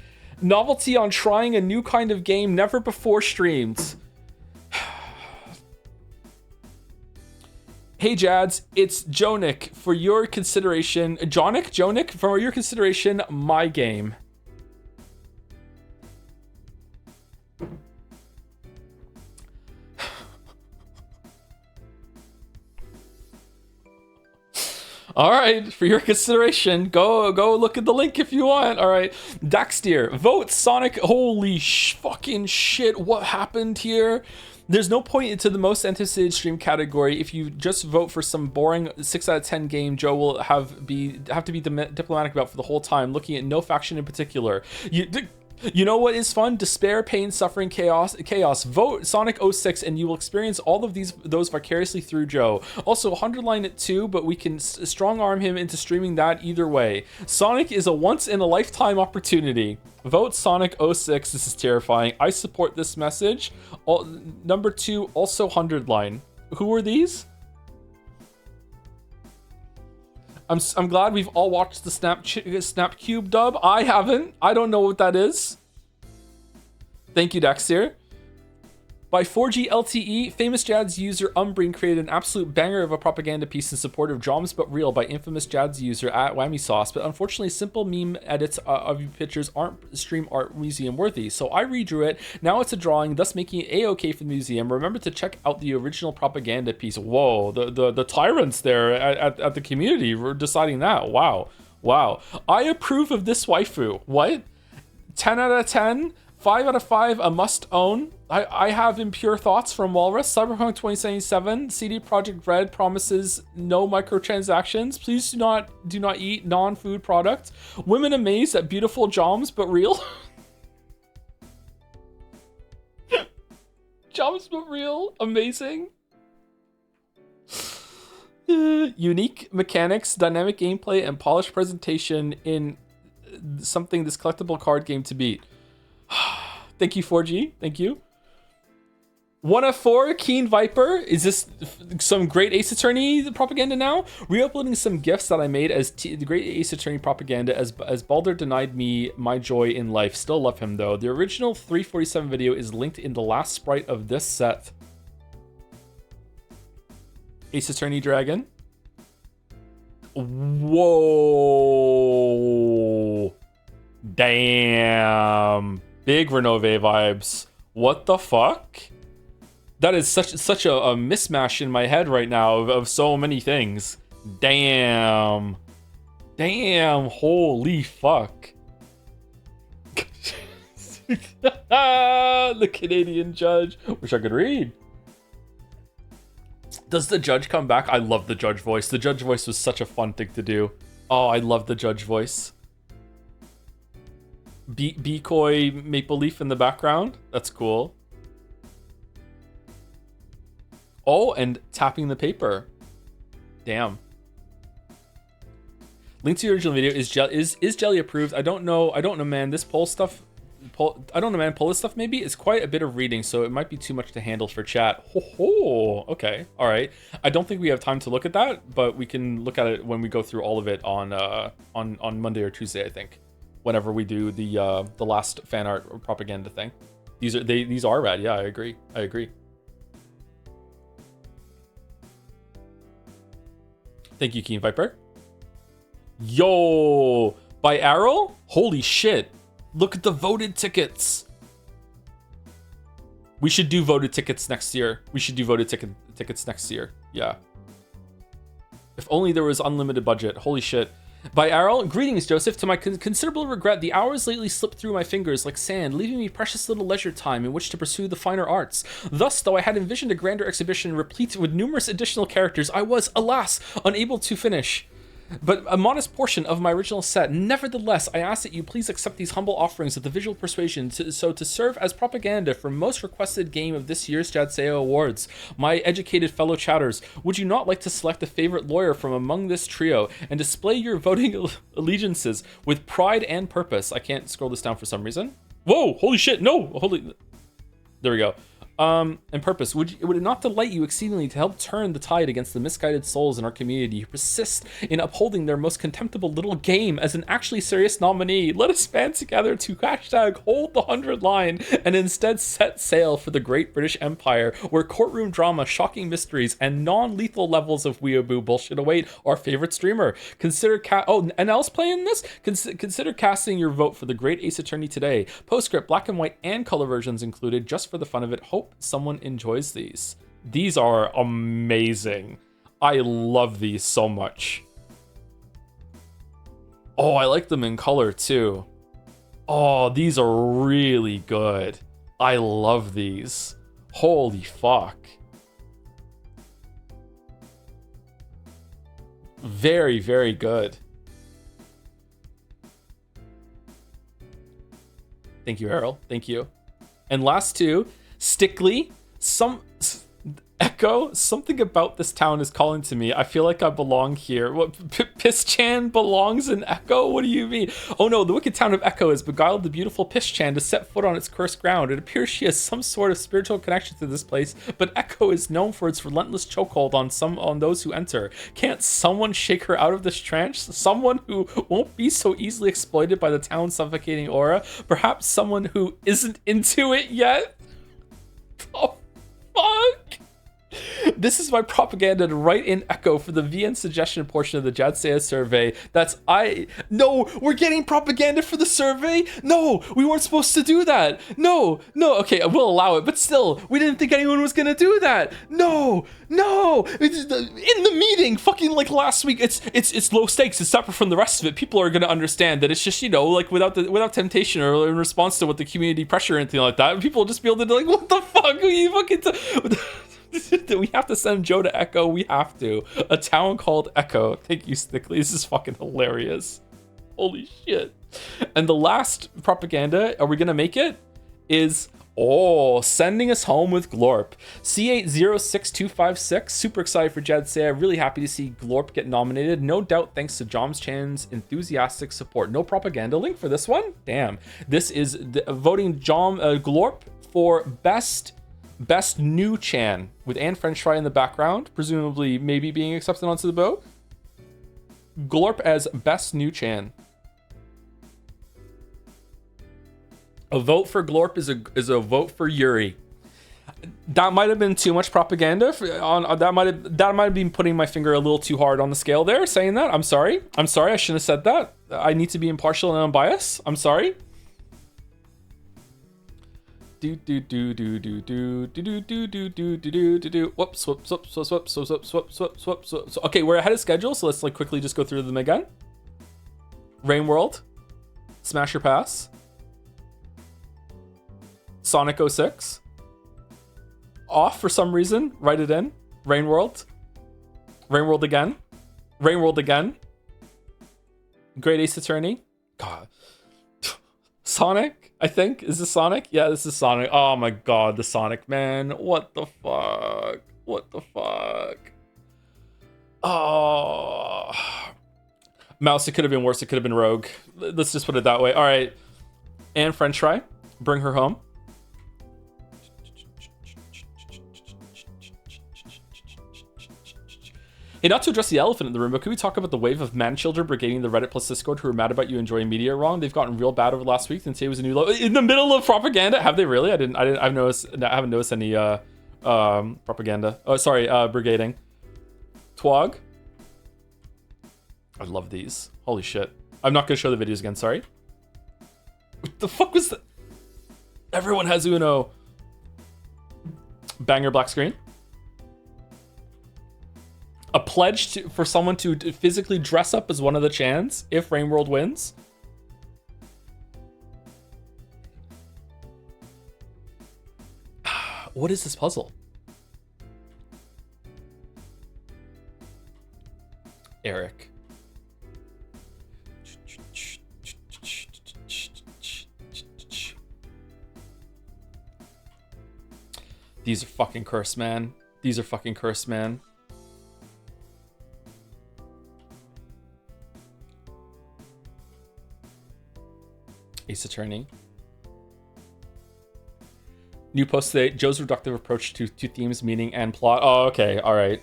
Novelty on trying a new kind of game never before streamed. Hey Jads, it's Jonik for your consideration. Jonik for your consideration. My game. All right, for your consideration, go look at the link if you want. All right, Daxtier, vote Sonic. Holy fucking shit, what happened here? There's no point into the most anticipated stream category. If you just vote for some boring 6 out of 10 game, Joe will have to be diplomatic about for the whole time, looking at no faction in particular. You know what is fun? Despair, pain, suffering, chaos. Vote Sonic 06 and you will experience all of those vicariously through Joe. Also, 100 line it too, but we can strong arm him into streaming that either way. Sonic is a once in a lifetime opportunity. Vote Sonic 06. This is terrifying. I support this message. Number 2, also 100 line. Who are these? I'm glad we've all watched the Snap Cube dub. I haven't. I don't know what that is. Thank you, Daxir. By 4G LTE, famous Jads user Umbreen created an absolute banger of a propaganda piece in support of Joms But Real by infamous Jads user at Whammy Sauce, but unfortunately simple meme edits of your pictures aren't stream art museum worthy, so I redrew it. Now it's a drawing, thus making it a-okay for the museum. Remember to check out the original propaganda piece. Whoa, the tyrants there at the community were deciding that. Wow. I approve of this waifu. What? 10 out of 10? 5 out of 5, a must own. I have impure thoughts from Walrus. Cyberpunk 2077. CD Projekt Red promises no microtransactions. Please do not eat non-food products. Women amazed at beautiful Joms But Real. Joms But Real. Amazing. Unique mechanics, dynamic gameplay, and polished presentation in something this collectible card game to beat. Thank you, 4G. Thank you. 1F4, Keen Viper. Is this some great Ace Attorney propaganda now? Re-uploading some gifts that I made as the great Ace Attorney propaganda as Baldur denied me my joy in life. Still love him though. The original 347 video is linked in the last sprite of this set. Ace Attorney Dragon. Whoa. Damn. Big Renove vibes. What the fuck? That is such a mismatch in my head right now of so many things. Damn. Damn. Holy fuck. The Canadian judge. Wish I could read. Does the judge come back? I love the judge voice. The judge voice was such a fun thing to do. Oh, I love the judge voice. Decoy Maple Leaf in the background. That's cool. Oh, and tapping the paper. Damn. Link to the original video is Jelly approved? I don't know, man. This poll stuff, I don't know, man. Poll stuff maybe it's quite a bit of reading, so it might be too much to handle for chat. Ho. Okay, all right. I don't think we have time to look at that, but we can look at it when we go through all of it on Monday or Tuesday, I think. Whenever we do the last fan art propaganda thing. These are rad. Yeah, I agree. Thank you, Keen Viper. Yo, by Arrow? Holy shit. Look at the voted tickets. We should do voted tickets next year. Tickets next year. Yeah. If only there was unlimited budget. Holy shit. By Arrow, greetings, Joseph. To my considerable regret, the hours lately slipped through my fingers like sand, leaving me precious little leisure time in which to pursue the finer arts. Thus, though I had envisioned a grander exhibition replete with numerous additional characters, I was, alas, unable to finish but a modest portion of my original set. Nevertheless, I ask that you please accept these humble offerings of the visual persuasion to serve as propaganda for most requested game of this year's jadseya Awards. My educated fellow chatters, would you not like to select a favorite lawyer from among this trio and display your voting allegiances with pride and purpose? I can't scroll this down for some reason. Whoa, holy shit, no, holy... There we go. And purpose. Would it not delight you exceedingly to help turn the tide against the misguided souls in our community who persist in upholding their most contemptible little game as an actually serious nominee? Let us band together to #hold the 100 line and instead set sail for the great British Empire, where courtroom drama, shocking mysteries, and non-lethal levels of weeaboo bullshit await our favorite streamer. Consider and else playing this? Consider casting your vote for the great Ace Attorney today. Postscript, black and white and color versions included, just for the fun of it. Hope someone enjoys these. These are amazing. I love these so much. Oh, I like them in color too. Oh, these are really good. I love these. Holy fuck. Very, very good. Thank you, Errol. Thank you. And last two, Stickly, Echo, something about this town is calling to me. I feel like I belong here. What, Piss-chan belongs in Echo? What do you mean? Oh no, the wicked town of Echo has beguiled the beautiful Piss-chan to set foot on its cursed ground. It appears she has some sort of spiritual connection to this place, but Echo is known for its relentless chokehold on those who enter. Can't someone shake her out of this trance? Someone who won't be so easily exploited by the town's suffocating aura? Perhaps someone who isn't into it yet? Oh, fuck. This is my propaganda to write in Echo for the VN suggestion portion of the jadseya survey. No, we're getting propaganda for the survey? No, we weren't supposed to do that. No, okay, we'll allow it, but still, we didn't think anyone was gonna do that. No, in the meeting, fucking like last week, it's low stakes, it's separate from the rest of it. People are gonna understand that it's just, like without temptation or in response to what the community pressure or anything like that, people will just be able to be like, what the fuck are you fucking we have to send Joe to Echo. We have to. A town called Echo. Thank you, Stickly. This is fucking hilarious. Holy shit. And the last propaganda, are we gonna make it? Is sending us home with Glorp. C806256. Super excited for jadseya. Really happy to see Glorp get nominated. No doubt thanks to Joms Chan's enthusiastic support. No propaganda link for this one? Damn. This is voting Glorp for best Best New Chan with Anne French Fry in the background, presumably maybe being accepted onto the boat. Glorp as Best New Chan. A vote for Glorp is a vote for Yuri. That might have been too much propaganda. That might have been putting my finger a little too hard on the scale there. Saying that, I'm sorry. I shouldn't have said that. I need to be impartial and unbiased. I'm sorry. Whoops. Okay, we're ahead of schedule, so let's like quickly just go through them again. Rain World, Smash or Pass, Sonic 06. Off for some reason. Write it in. Rain World. Rain World again. Rain World again. Great Ace Attorney. God. Sonic, I think. Is this Sonic? Yeah, this is Sonic. Oh my god, the Sonic, man. What the fuck? What the fuck? Oh. Mouse, it could have been worse. It could have been Rogue. Let's just put it that way. All right. And French Fry. Bring her home. Hey, not to address the elephant in the room, but could we talk about the wave of man-children brigading the Reddit plus Discord who are mad about you enjoying media wrong? They've gotten real bad over the last week, and today was a new low in the middle of propaganda. Have they really? I haven't noticed any propaganda. Oh, sorry, brigading. Twog. I love these. Holy shit. I'm not gonna show the videos again. Sorry. What the fuck was that? Everyone has Uno. Banger black screen. A pledge for someone to physically dress up as one of the Chans if Rain World wins. What is this puzzle? Eric. These are fucking cursed, man. These are fucking cursed, man. Ace Attorney. New post today. Joe's reductive approach to themes, meaning, and plot. Oh, okay. All right.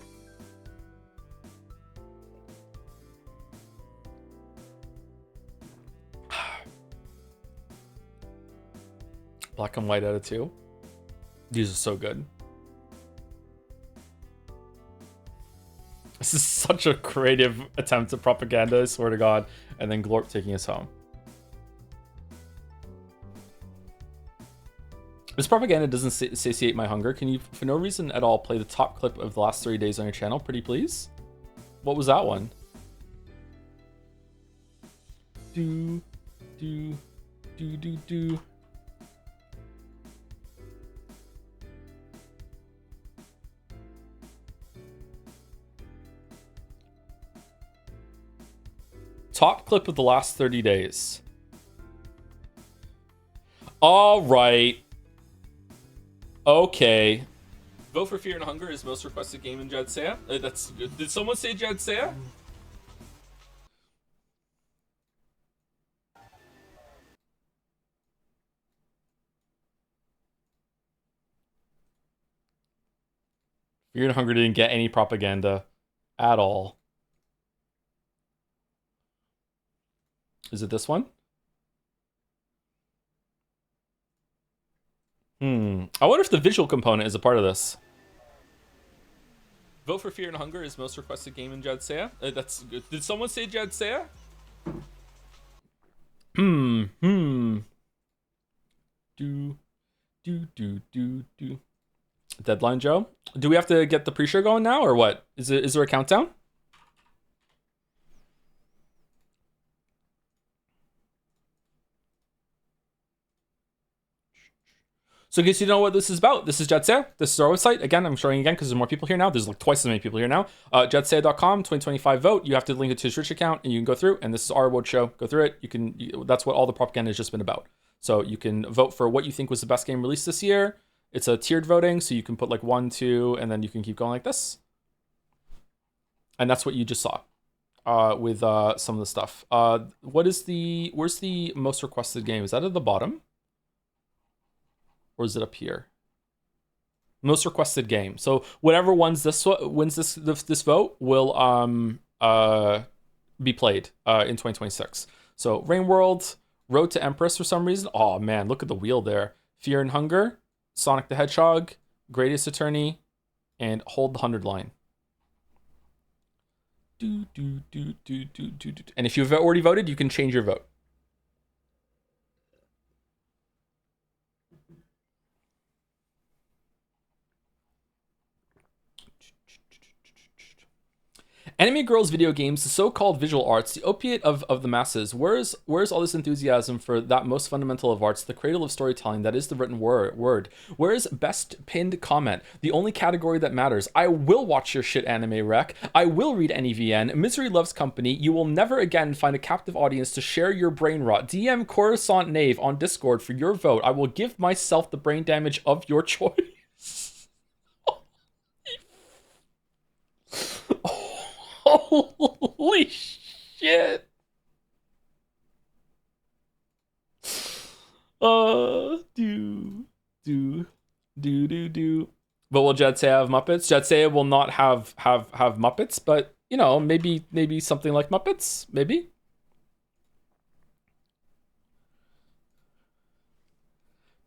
Black and white out of 2. These are so good. This is such a creative attempt at propaganda, I swear to God. And then Glorp taking us home. This propaganda doesn't satiate my hunger. Can you, for no reason at all, play the top clip of the last 3 days on your channel? Pretty please? What was that one? Do. Top clip of the last 30 days. All right. Okay. Vote for Fear and Hunger is most requested game in Jadseya. That's good. Did someone say Jadseya? Fear and Hunger didn't get any propaganda at all. Is it this one? I wonder if the visual component is a part of this. Vote for Fear and Hunger is most requested game in Jadseya. That's good. Did someone say Jadseya? Do. Deadline, Joe. Do we have to get the pre-show going now, or what? Is there a countdown? So in case you don't know what this is about, this is Jadseya. This is our website. Again, I'm showing again because there's more people here now. There's like twice as many people here now. Jadseya.com, 2025 vote. You have to link it to his Twitch account and you can go through. And this is our award show. Go through it. That's what all the propaganda has just been about. So you can vote for what you think was the best game released this year. It's a tiered voting, so you can put like 1, 2, and then you can keep going like this. And that's what you just saw with some of the stuff. Where's the most requested game? Is that at the bottom? Or is it up here? Most requested game. So whatever wins this vote will be played in 2026. So Rain World, Road to Empress for some reason. Oh man, look at the wheel there. Fear and Hunger, Sonic the Hedgehog, Greatest Attorney, and Hold the 100 line. And if you've already voted, you can change your vote. Anime girls, video games, the so-called visual arts, the opiate of the masses. Where's all this enthusiasm for that most fundamental of arts, the cradle of storytelling, that is the written word? Where's best pinned comment, the only category that matters? I will watch your shit anime rec. I will read NEVN. Misery loves company. You will never again find a captive audience to share your brain rot. DM Coruscant Knave on Discord for your vote. I will give myself the brain damage of your choice. Holy shit. But will jadseya have Muppets? Jadseya will not have Muppets, but you know, maybe something like Muppets, maybe.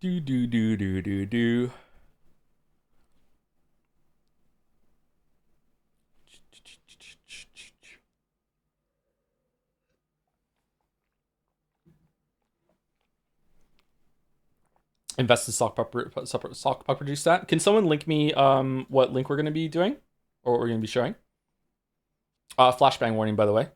Do. Invest in sock puppet juice stat. Can someone link me what link we're going to be doing or what we're going to be showing? Flashbang warning, by the way.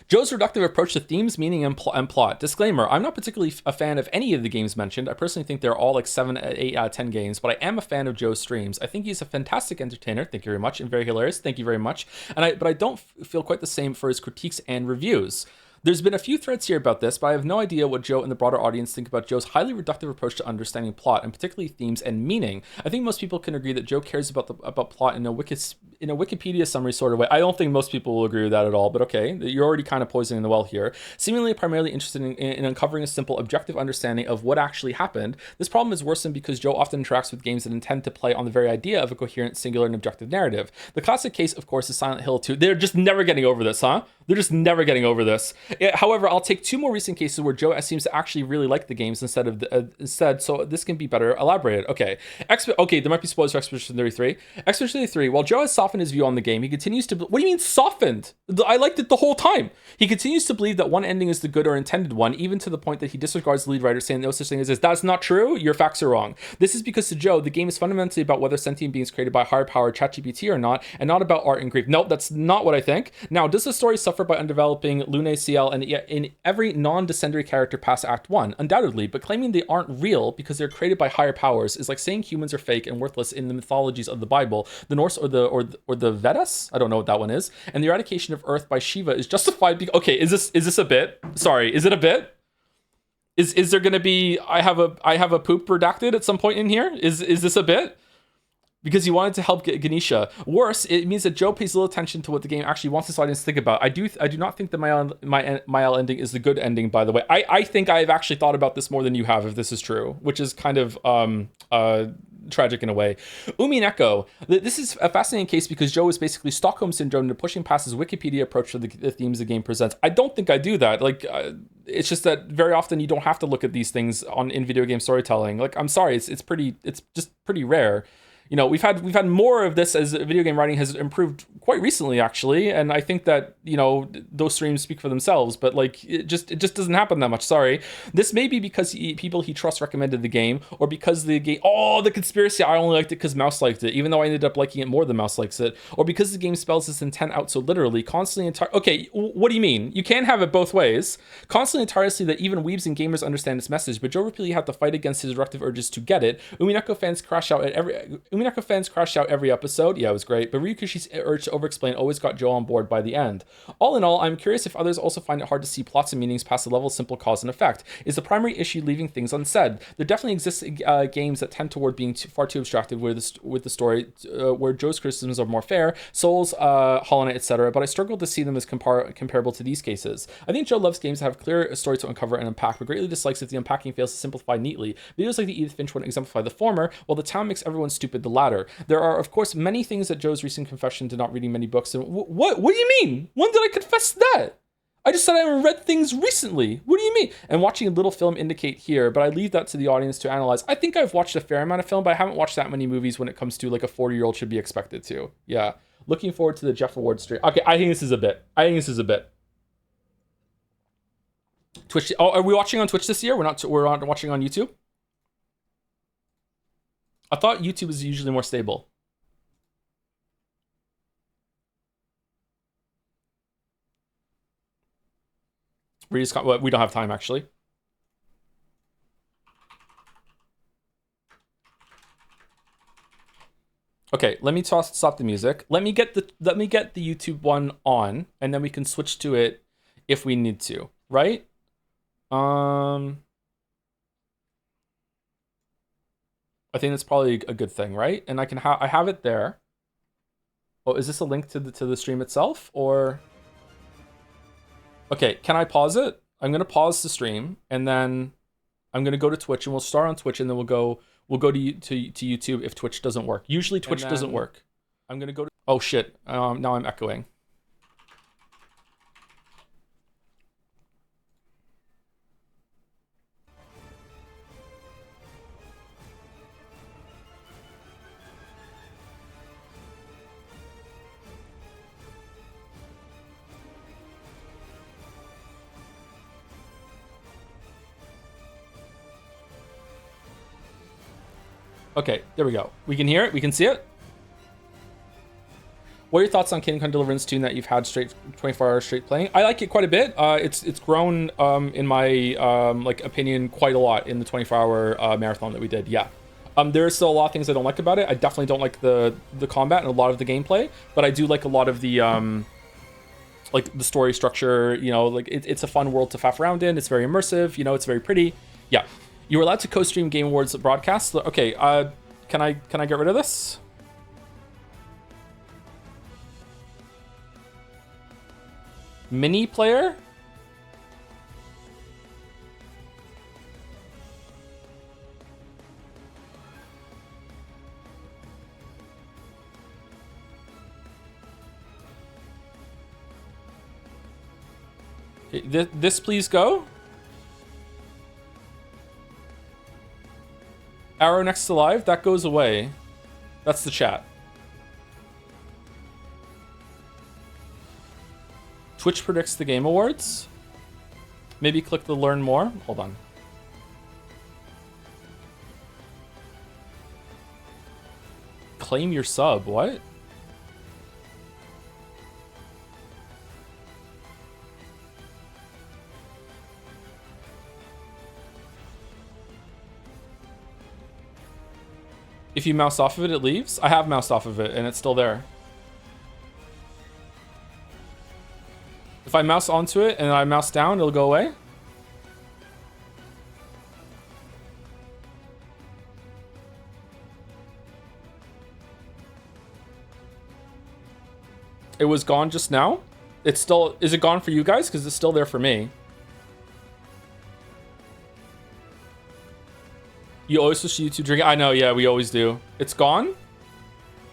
Joe's reductive approach to themes, meaning, and plot. Disclaimer, I'm not particularly a fan of any of the games mentioned. I personally think they're all like 7, 8 out of 10 games, but I am a fan of Joe's streams. I think he's a fantastic entertainer, thank you very much, and very hilarious, thank you very much. But I don't feel quite the same for his critiques and reviews. There's been a few threads here about this, but I have no idea what Joe and the broader audience think about Joe's highly reductive approach to understanding plot, and particularly themes and meaning. I think most people can agree that Joe cares about plot in a Wikipedia summary sort of way. I don't think most people will agree with that at all, but okay, you're already kind of poisoning the well here. Seemingly primarily interested in uncovering a simple objective understanding of what actually happened. This problem is worsened because Joe often interacts with games that intend to play on the very idea of a coherent, singular, and objective narrative. The classic case, of course, is Silent Hill 2. They're just never getting over this, huh? They're just never getting over this. However, I'll take 2 more recent cases where Joe seems to actually really like the games instead, so this can be better elaborated. Okay, there might be spoilers for Expedition 33. Expedition 33, while Joe has softened his view on the game, he continues to... What do you mean softened? I liked it the whole time. He continues to believe that one ending is the good or intended one, even to the point that he disregards the lead writer, saying no such thing as this. That's not true. Your facts are wrong. This is because to Joe, the game is fundamentally about whether sentient beings created by higher power ChatGPT or not, and not about art and grief. Nope, that's not what I think. Now, does the story suffer by undeveloping Lune, CL, and in every non-descendary character past Act 1? Undoubtedly, but claiming they aren't real because they're created by higher powers is like saying humans are fake and worthless in the mythologies of the Bible, the Norse or the Vedas? I don't know what that one is. And the eradication of Earth by Shiva is justified. Okay, is this a bit? Sorry, is it a bit? Is there going to be I have a poop redacted at some point in here? Is this a bit? Because he wanted to help Ganesha. Worse, it means that Joe pays little attention to what the game actually wants his audience to think about. I do not think the Mael ending is the good ending, by the way. I think I've actually thought about this more than you have, if this is true, which is kind of tragic in a way. Umi and Echo. This is a fascinating case because Joe is basically Stockholm Syndrome to pushing past his Wikipedia approach to the themes the game presents. I don't think I do that. It's just that very often you don't have to look at these things in video game storytelling. Like, I'm sorry, it's just pretty rare. You know, we've had more of this as video game writing has improved quite recently, actually, and I think that, you know, those streams speak for themselves. But like, it just doesn't happen that much. Sorry, this may be because people he trusts recommended the game, or because the game. Oh, the conspiracy! I only liked it because Mouse liked it, even though I ended up liking it more than Mouse likes it, or because the game spells its intent out so literally, constantly. Okay, what do you mean? You can't have it both ways. Constantly and tirelessly that even weebs and gamers understand its message, but Joe repeatedly had to fight against his erective urges to get it. Umineko fans crash out at every. Umineko fans crashed out every episode. Yeah, it was great. But Ryukishi's urge to over-explain always got Joe on board by the end. All in all, I'm curious if others also find it hard to see plots and meanings past the level of simple cause and effect. Is the primary issue leaving things unsaid? There definitely exist games that tend toward being far too abstracted with the story, where Joe's criticisms are more fair, Souls, Hollow Knight, etc., but I struggle to see them as comparable to these cases. I think Joe loves games that have clear story to uncover and unpack, but greatly dislikes if the unpacking fails to simplify neatly. Videos like the Edith Finch one exemplify the former, while the town makes everyone stupid the latter. There are, of course, many things that Joe's recent confession to not reading many books. And what do you mean? When did I confess that? I just said I haven't read things recently. What do you mean? And watching a little film indicate here, but I leave that to the audience to analyze. I think I've watched a fair amount of film, but I haven't watched that many movies when it comes to like a 40-year-old should be expected to. Yeah. Looking forward to the Jeff Award stream. Okay, I think this is a bit. Twitch. Oh, are we watching on Twitch this year? We're not watching on YouTube? I thought YouTube is usually more stable. We don't have time actually. Okay, let me stop the music. Let me get the YouTube one on, and then we can switch to it if we need to, right? I think that's probably a good thing, right? And I have it there. Oh, is this a link to the stream itself, or? Okay, can I pause it? I'm gonna pause the stream, and then I'm gonna go to Twitch, and we'll start on Twitch, and then we'll go to YouTube if Twitch doesn't work. Usually Twitch doesn't work. I'm gonna go to. Oh shit! Now I'm echoing. Okay, there we go. We can hear it. We can see it. What are your thoughts on Kingdom Come Deliverance 2 that you've had straight 24 hours straight playing? I like it quite a bit. It's grown in my opinion quite a lot in the 24-hour marathon that we did. Yeah. There are still a lot of things I don't like about it. I definitely don't like the combat and a lot of the gameplay, but I do like a lot of the like the story structure. You know, like it's a fun world to faff around in. It's very immersive. You know, it's very pretty. Yeah. You were allowed to co-stream Game Awards broadcasts. Okay, can I get rid of this? Mini player? This please go? Arrow next to live, that goes away. That's the chat. Twitch predicts the Game Awards. Maybe click the learn more. Hold on. Claim your sub, what? If you mouse off of it, it leaves? I have moused off of it, and it's still there. If I mouse onto it, and I mouse down, it'll go away? It was gone just now? It's still... Is it gone for you guys? Because it's still there for me. You always switch to YouTube drinking? I know, yeah, we always do. It's gone?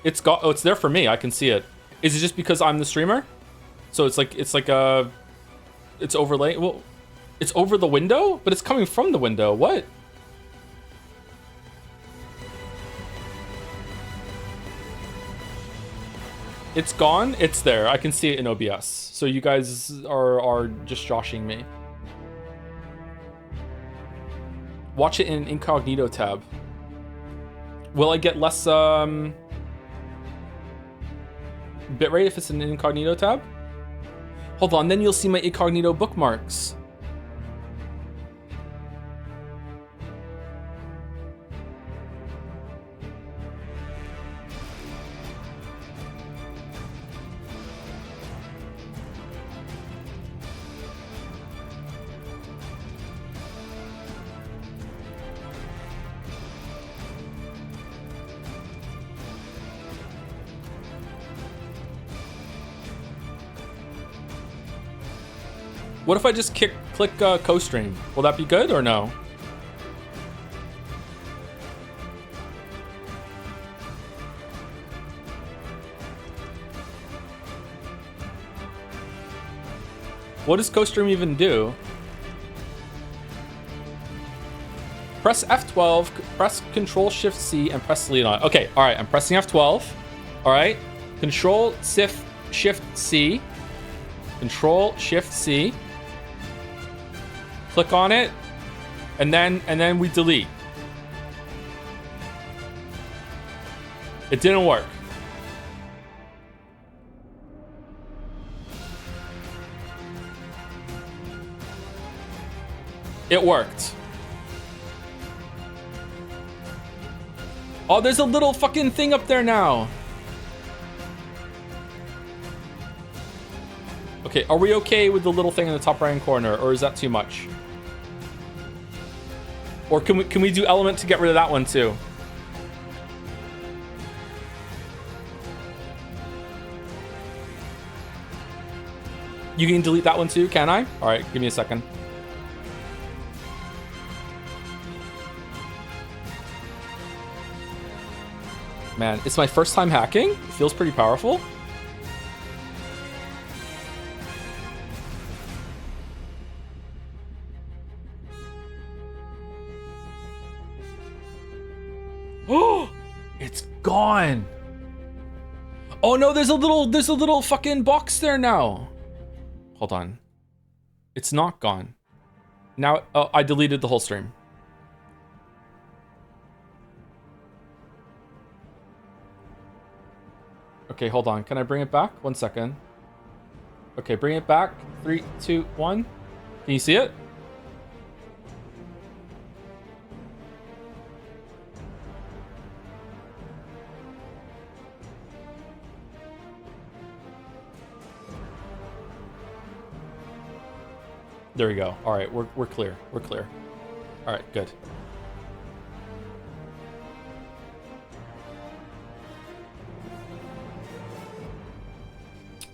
It's gone. Oh, it's there for me. I can see it. Is it just because I'm the streamer? So it's overlay. Well, it's over the window, but it's coming from the window. What? It's gone. It's there. I can see it in OBS. So you guys are just joshing me. Watch it in an incognito tab. Will I get less bitrate if it's in an incognito tab? Hold on, then you'll see my incognito bookmarks. What if I just click co-stream? Will that be good or no? What does co-stream even do? Press F12, press Control Shift C, and press delete on it. Okay, all right, I'm pressing F12. All right, Control Shift C, Control Shift C. Click on it, and then we delete. It didn't work. It worked. Oh, there's a little fucking thing up there now. Okay, are we okay with the little thing in the top right-hand corner, or is that too much? Or can we do element to get rid of that one too? You can delete that one too, can I? All right, give me a second. Man, it's my first time hacking. It feels pretty powerful. Oh, it's gone. Oh no, there's a little fucking box there now. Hold on. It's not gone. Now, oh, I deleted the whole stream. Okay, hold on. Can I bring it back? 1 second. Okay, bring it back. 3, 2, 1. Can you see it? There we go. All right, we're clear. We're clear. All right, good.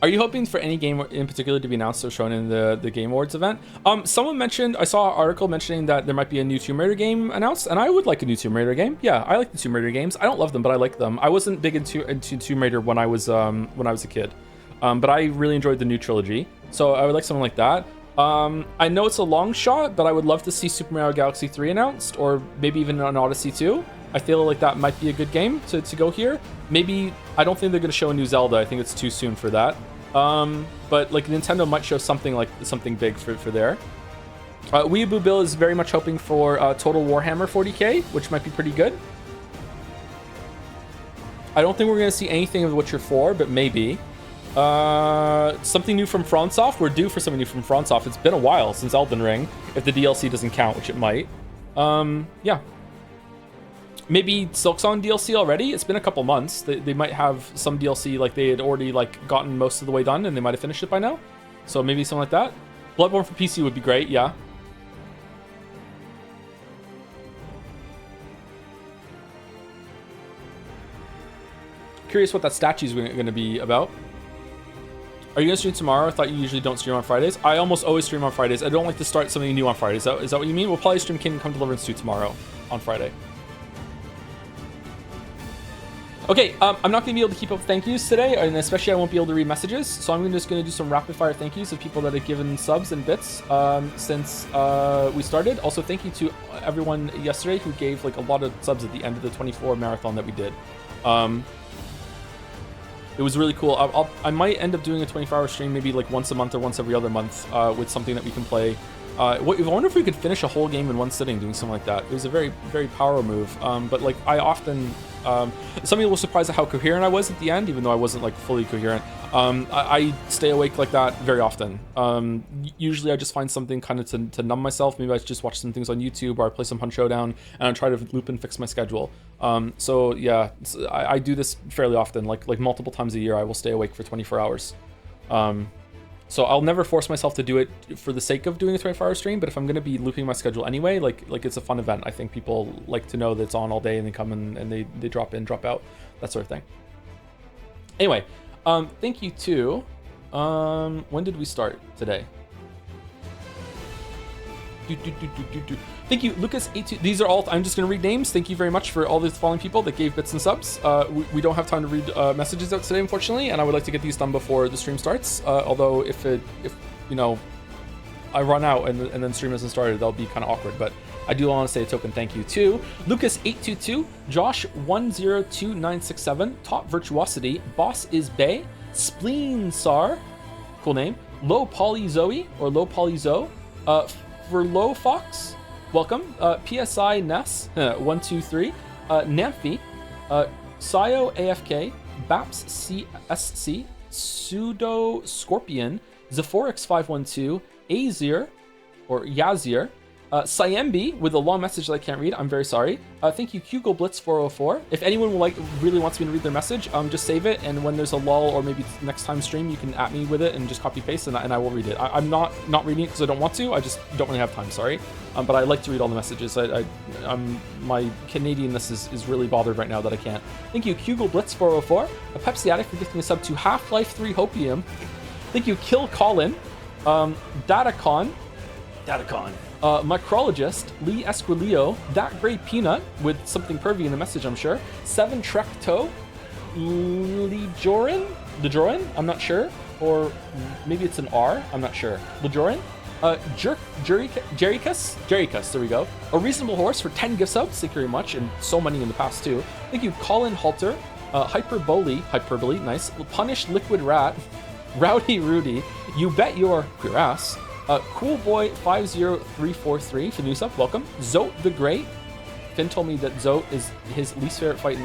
Are you hoping for any game in particular to be announced or shown in the Game Awards event? Someone mentioned, I saw an article mentioning that there might be a new Tomb Raider game announced, and I would like a new Tomb Raider game. Yeah, I like the Tomb Raider games. I don't love them, but I like them. I wasn't big into Tomb Raider when I was a kid, but I really enjoyed the new trilogy. So I would like something like that. I know it's a long shot, but I would love to see Super Mario Galaxy 3 announced, or maybe even an Odyssey 2. I feel like that might be a good game to go here. Maybe, I don't think they're going to show a new Zelda. I think it's too soon for that. But like Nintendo might show something big for there. Weeaboo Bill is very much hoping for Total Warhammer 40k, which might be pretty good. I don't think we're going to see anything of Witcher 4, but maybe. Something new from FromSoft. We're due for something new from FromSoft. It's been a while since Elden Ring, if the DLC doesn't count, which it might. Yeah. Maybe Silksong DLC already. It's been a couple months. They might have some DLC, like they had already like gotten most of the way done, and they might have finished it by now. So maybe something like that. Bloodborne for PC would be great. Yeah. Curious what that statue is going to be about. Are you going to stream tomorrow? I thought you usually don't stream on Fridays. I almost always stream on Fridays. I don't like to start something new on Fridays. Is that what you mean? We'll probably stream Kingdom Come Deliverance 2 tomorrow on Friday. Okay, I'm not going to be able to keep up with thank yous today, and especially I won't be able to read messages, so I'm just going to do some rapid-fire thank yous of people that have given subs and bits since we started. Also, thank you to everyone yesterday who gave like a lot of subs at the end of the 24 marathon that we did. It was really cool. I might end up doing a 24-hour stream maybe like once a month or once every other month with something that we can play. I wonder if we could finish a whole game in one sitting doing something like that. It was a very, very power move. But like I often, some people were surprised at how coherent I was at the end, even though I wasn't like fully coherent. I stay awake like that very often. Usually I just find something kind of to numb myself. Maybe I just watch some things on YouTube, or I play some Punch Showdown, and I try to loop and fix my schedule. So yeah, I do this fairly often, like multiple times a year. I will stay awake for 24 hours. So I'll never force myself to do it for the sake of doing a 24-hour stream, but if I'm going to be looping my schedule anyway, like it's a fun event. I think people like to know that it's on all day and they come in and they drop in, drop out, that sort of thing. Anyway, thank you to, when did we start today? Thank you, Lucas82. These are all, I'm just going to read names. Thank you very much for all the following people that gave bits and subs. We don't have time to read messages out today, unfortunately, and I would like to get these done before the stream starts. Although if you know, I run out and then stream hasn't started, that'll be kind of awkward. But I do want to say a token thank you to Lucas822, Josh102967, Top Virtuosity, Boss is Bay, Spleen Sar, cool name, Low Poly Zoe or Low Poly Zoe, for Low Fox, welcome, PSI Ness 123, Namphy, Sio AFK, Baps CSC, Pseudo Scorpion, Zephorix 512, Azir or Yazir, Syembi with a long message that I can't read. I'm very sorry. Thank you, Hugo Blitz 404. If anyone really wants me to read their message, just save it, and when there's a lull or maybe next time stream, you can at me with it and just copy paste, and I will read it. I'm not reading it because I don't want to. I just don't really have time. Sorry, but I like to read all the messages. My Canadianness is really bothered right now that I can't. Thank you, Hugo Blitz 404. A Pepsi Addict for gifting a sub to Half-Life 3 Hopium. Thank you, Kill Colin. Datacon. Micrologist, Lee Esquilio, That Grey Peanut, with something pervy in the message, I'm sure. 7 Trek Toe, Lejorin, I'm not sure. Or maybe it's an R, I'm not sure. Lejorin, Jericus, there we go. A Reasonable Horse for 10 gift subs, thank you very much, and so many in the past too. Thank you, Colin Halter, Hyperbole, nice. Punish Liquid Rat, Rowdy Rudy, You Bet Your Queer Ass, Cool Boy 50343 for the new sub, welcome. Zote the Great. Finn told me that Zote is his least favorite fight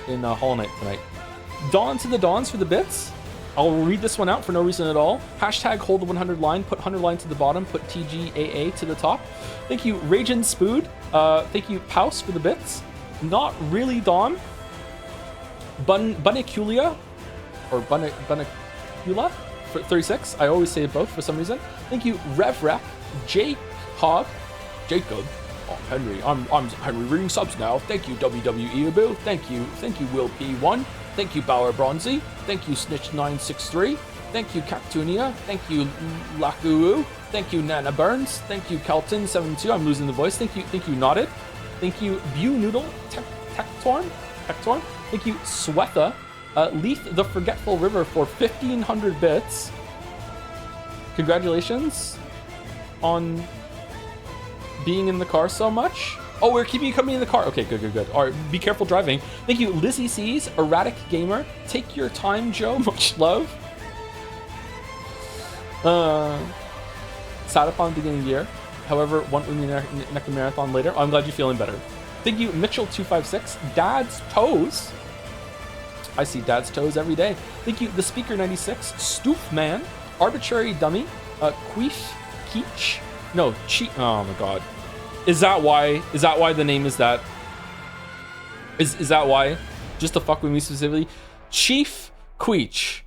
in Hollow Knight tonight. Dawn to the Dawns for the bits. I'll read this one out for no reason at all. Hashtag hold the 100 line, put 100 line to the bottom, put TGAA to the top. Thank you, Ragin Spood. Thank you, Paus for the bits. Not Really Dawn. Buniculia, or Bunicula for 36. I always say it both for some reason. Thank you, Revrep, Jacob. Oh, Henry, I'm Henry reading subs now. Thank you, WWE Abu. Thank you, Will P1. Thank you, Bauer Bronzy. Thank you, Snitch963. Thank you, Cactunia. Thank you, Lakuu. Thank you, Nana Burns. Thank you, Kelton72. I'm losing the voice. Thank you, Nodded. Thank you, Bew Noodle, Tectorn. Thank you, Swetha. Leith the Forgetful River for 1,500 bits. Congratulations on being in the car so much. Oh, we're keeping you company in the car. Okay, good. All right, be careful driving. Thank you, Lizzie C's, Erratic Gamer. Take your time, Joe. Much love. Sad upon the beginning of the year. However, won't win the next marathon later. Oh, I'm glad you're feeling better. Thank you, Mitchell256. Dad's Toes. I see Dad's Toes every day. Thank you, The Speaker 96. Stoof Man. Arbitrary Dummy. Queef Keech. No, Cheat. Oh my god. Is that why the name is that? Is that why? Just to fuck with me specifically? Chief Queech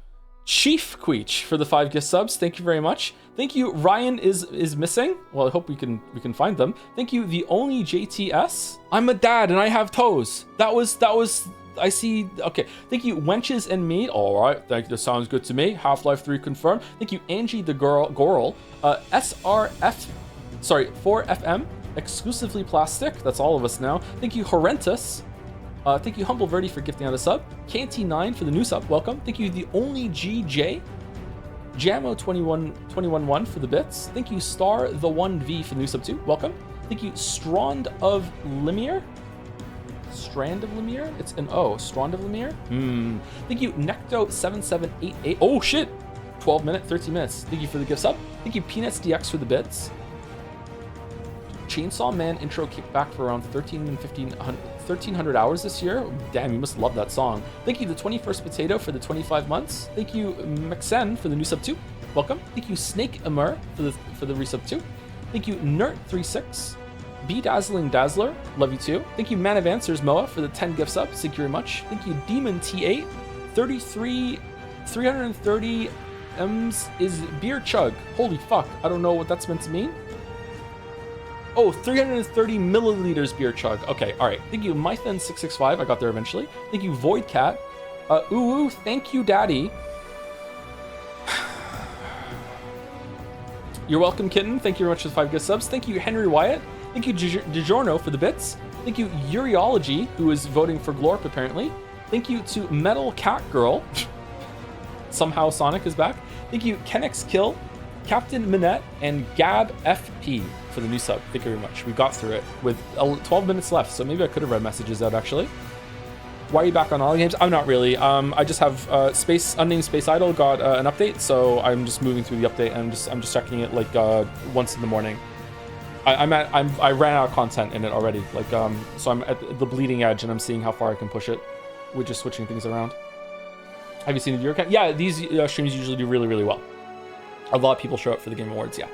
for the 5 gift subs. Thank you very much. Thank you, Ryan is missing. Well, I hope we can find them. Thank you, The Only JTS. I'm a dad and I have toes. That was I see. Okay. Thank you, Wenches and Mead. All right. Thank you. That sounds good to me. Half-Life 3 confirmed. Thank you, Angie the Goral. SRF. Sorry, 4FM. Exclusively plastic. That's all of us now. Thank you, Horrentus. Thank you, Humble Verdi, for gifting out a sub. KT9 for the new sub. Welcome. Thank you, The Only GJ. Jamo211 for the bits. Thank you, Star the 1V for the new sub too. Welcome. Thank you, Strand of Lemire. It's an O. Strand of Lemire. Thank you, Necto7788. Oh shit. 12 minutes, 13 minutes. Thank you for the gift sub. Thank you, Peanuts DX for the bits. Chainsaw Man intro kickback for around 1,300 hours this year. Damn, you must love that song. Thank you, The 21st Potato, for the 25 months. Thank you, Maxen, for the new sub 2. Welcome. Thank you, Snake Amur, for the resub 2. Thank you, Nert36. Bedazzling Dazzler, love you too. Thank you, Man of Answers Moa, for the 10 gift subs. Thank you very much. Thank you, Demon T8. 330 M's is beer chug. Holy fuck, I don't know what that's meant to mean. Oh, 330 milliliters beer chug. Okay, all right. Thank you, Mythen665. I got there eventually. Thank you, Void Cat. Thank you, Daddy. You're welcome, Kitten. Thank you very much for the 5 gift subs. Thank you, Henry Wyatt. Thank you, DiGiorno, for the bits. Thank you, Uriology, who is voting for Glorp, apparently. Thank you to Metal Cat Girl. Somehow Sonic is back. Thank you, Kenix Kill, Captain Minette, and Gab FP for the new sub. Thank you very much. We got through it with 12 minutes left, so maybe I could have read messages out, actually. Why are you back on all games? I'm not really. I just have Unnamed Space Idol got an update, so I'm just moving through the update, and I'm just checking it like once in the morning. I ran out of content in it already, like so I'm at the bleeding edge, and I'm seeing how far I can push it with just switching things around. Have you seen the viewer count? Yeah, these streams usually do really, really well. A lot of people show up for the Game Awards. Yeah.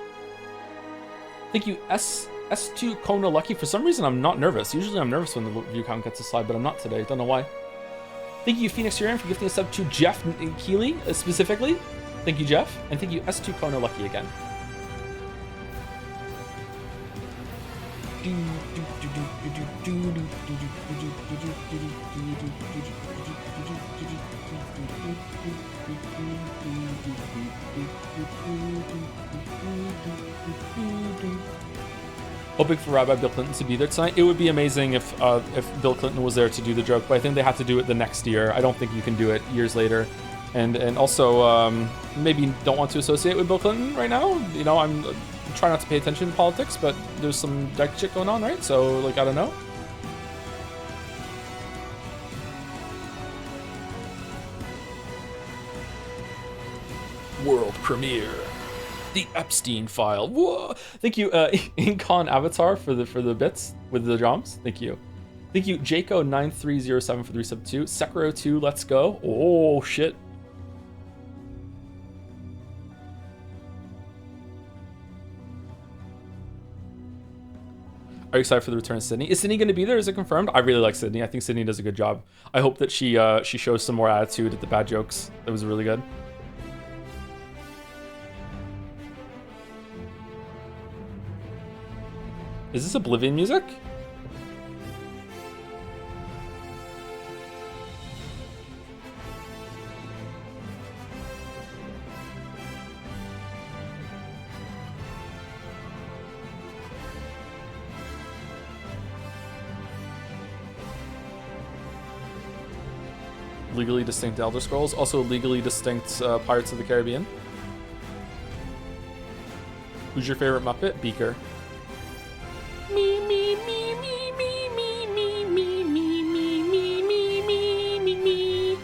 Thank you, S2 Kona Lucky. For some reason, I'm not nervous. Usually, I'm nervous when the view count gets a slide, but I'm not today. Don't know why. Thank you, Phoenix Urian, for gifting a sub to Jeff Keeley specifically. Thank you, Jeff, and thank you, S2 Kona Lucky again. Hoping for Rabbi Bill Clinton to be there tonight. It would be amazing if Bill Clinton was there to do the joke, but I think they have to do it the next year. I don't think you can do it years later. And also maybe don't want to associate with Bill Clinton right now. You know, I'm trying not to pay attention to politics, but there's some dark shit going on, right? So like, I don't know. World premiere. The Epstein file. Whoa! Thank you, Incon Avatar for the bits with the drums. Thank you. Thank you, Jaco9307 for the resub 2. Sekiro 2, let's go. Oh shit. Are you excited for the return of Sydney? Is Sydney going to be there? Is it confirmed? I really like Sydney. I think Sydney does a good job. I hope that she shows some more attitude at the bad jokes. That was really good. Is this Oblivion music? Legally distinct Elder Scrolls, also legally distinct Pirates of the Caribbean. Who's your favorite Muppet? Beaker. Me, me, me, me, me, me, me, me, me, me, me, me, me, me.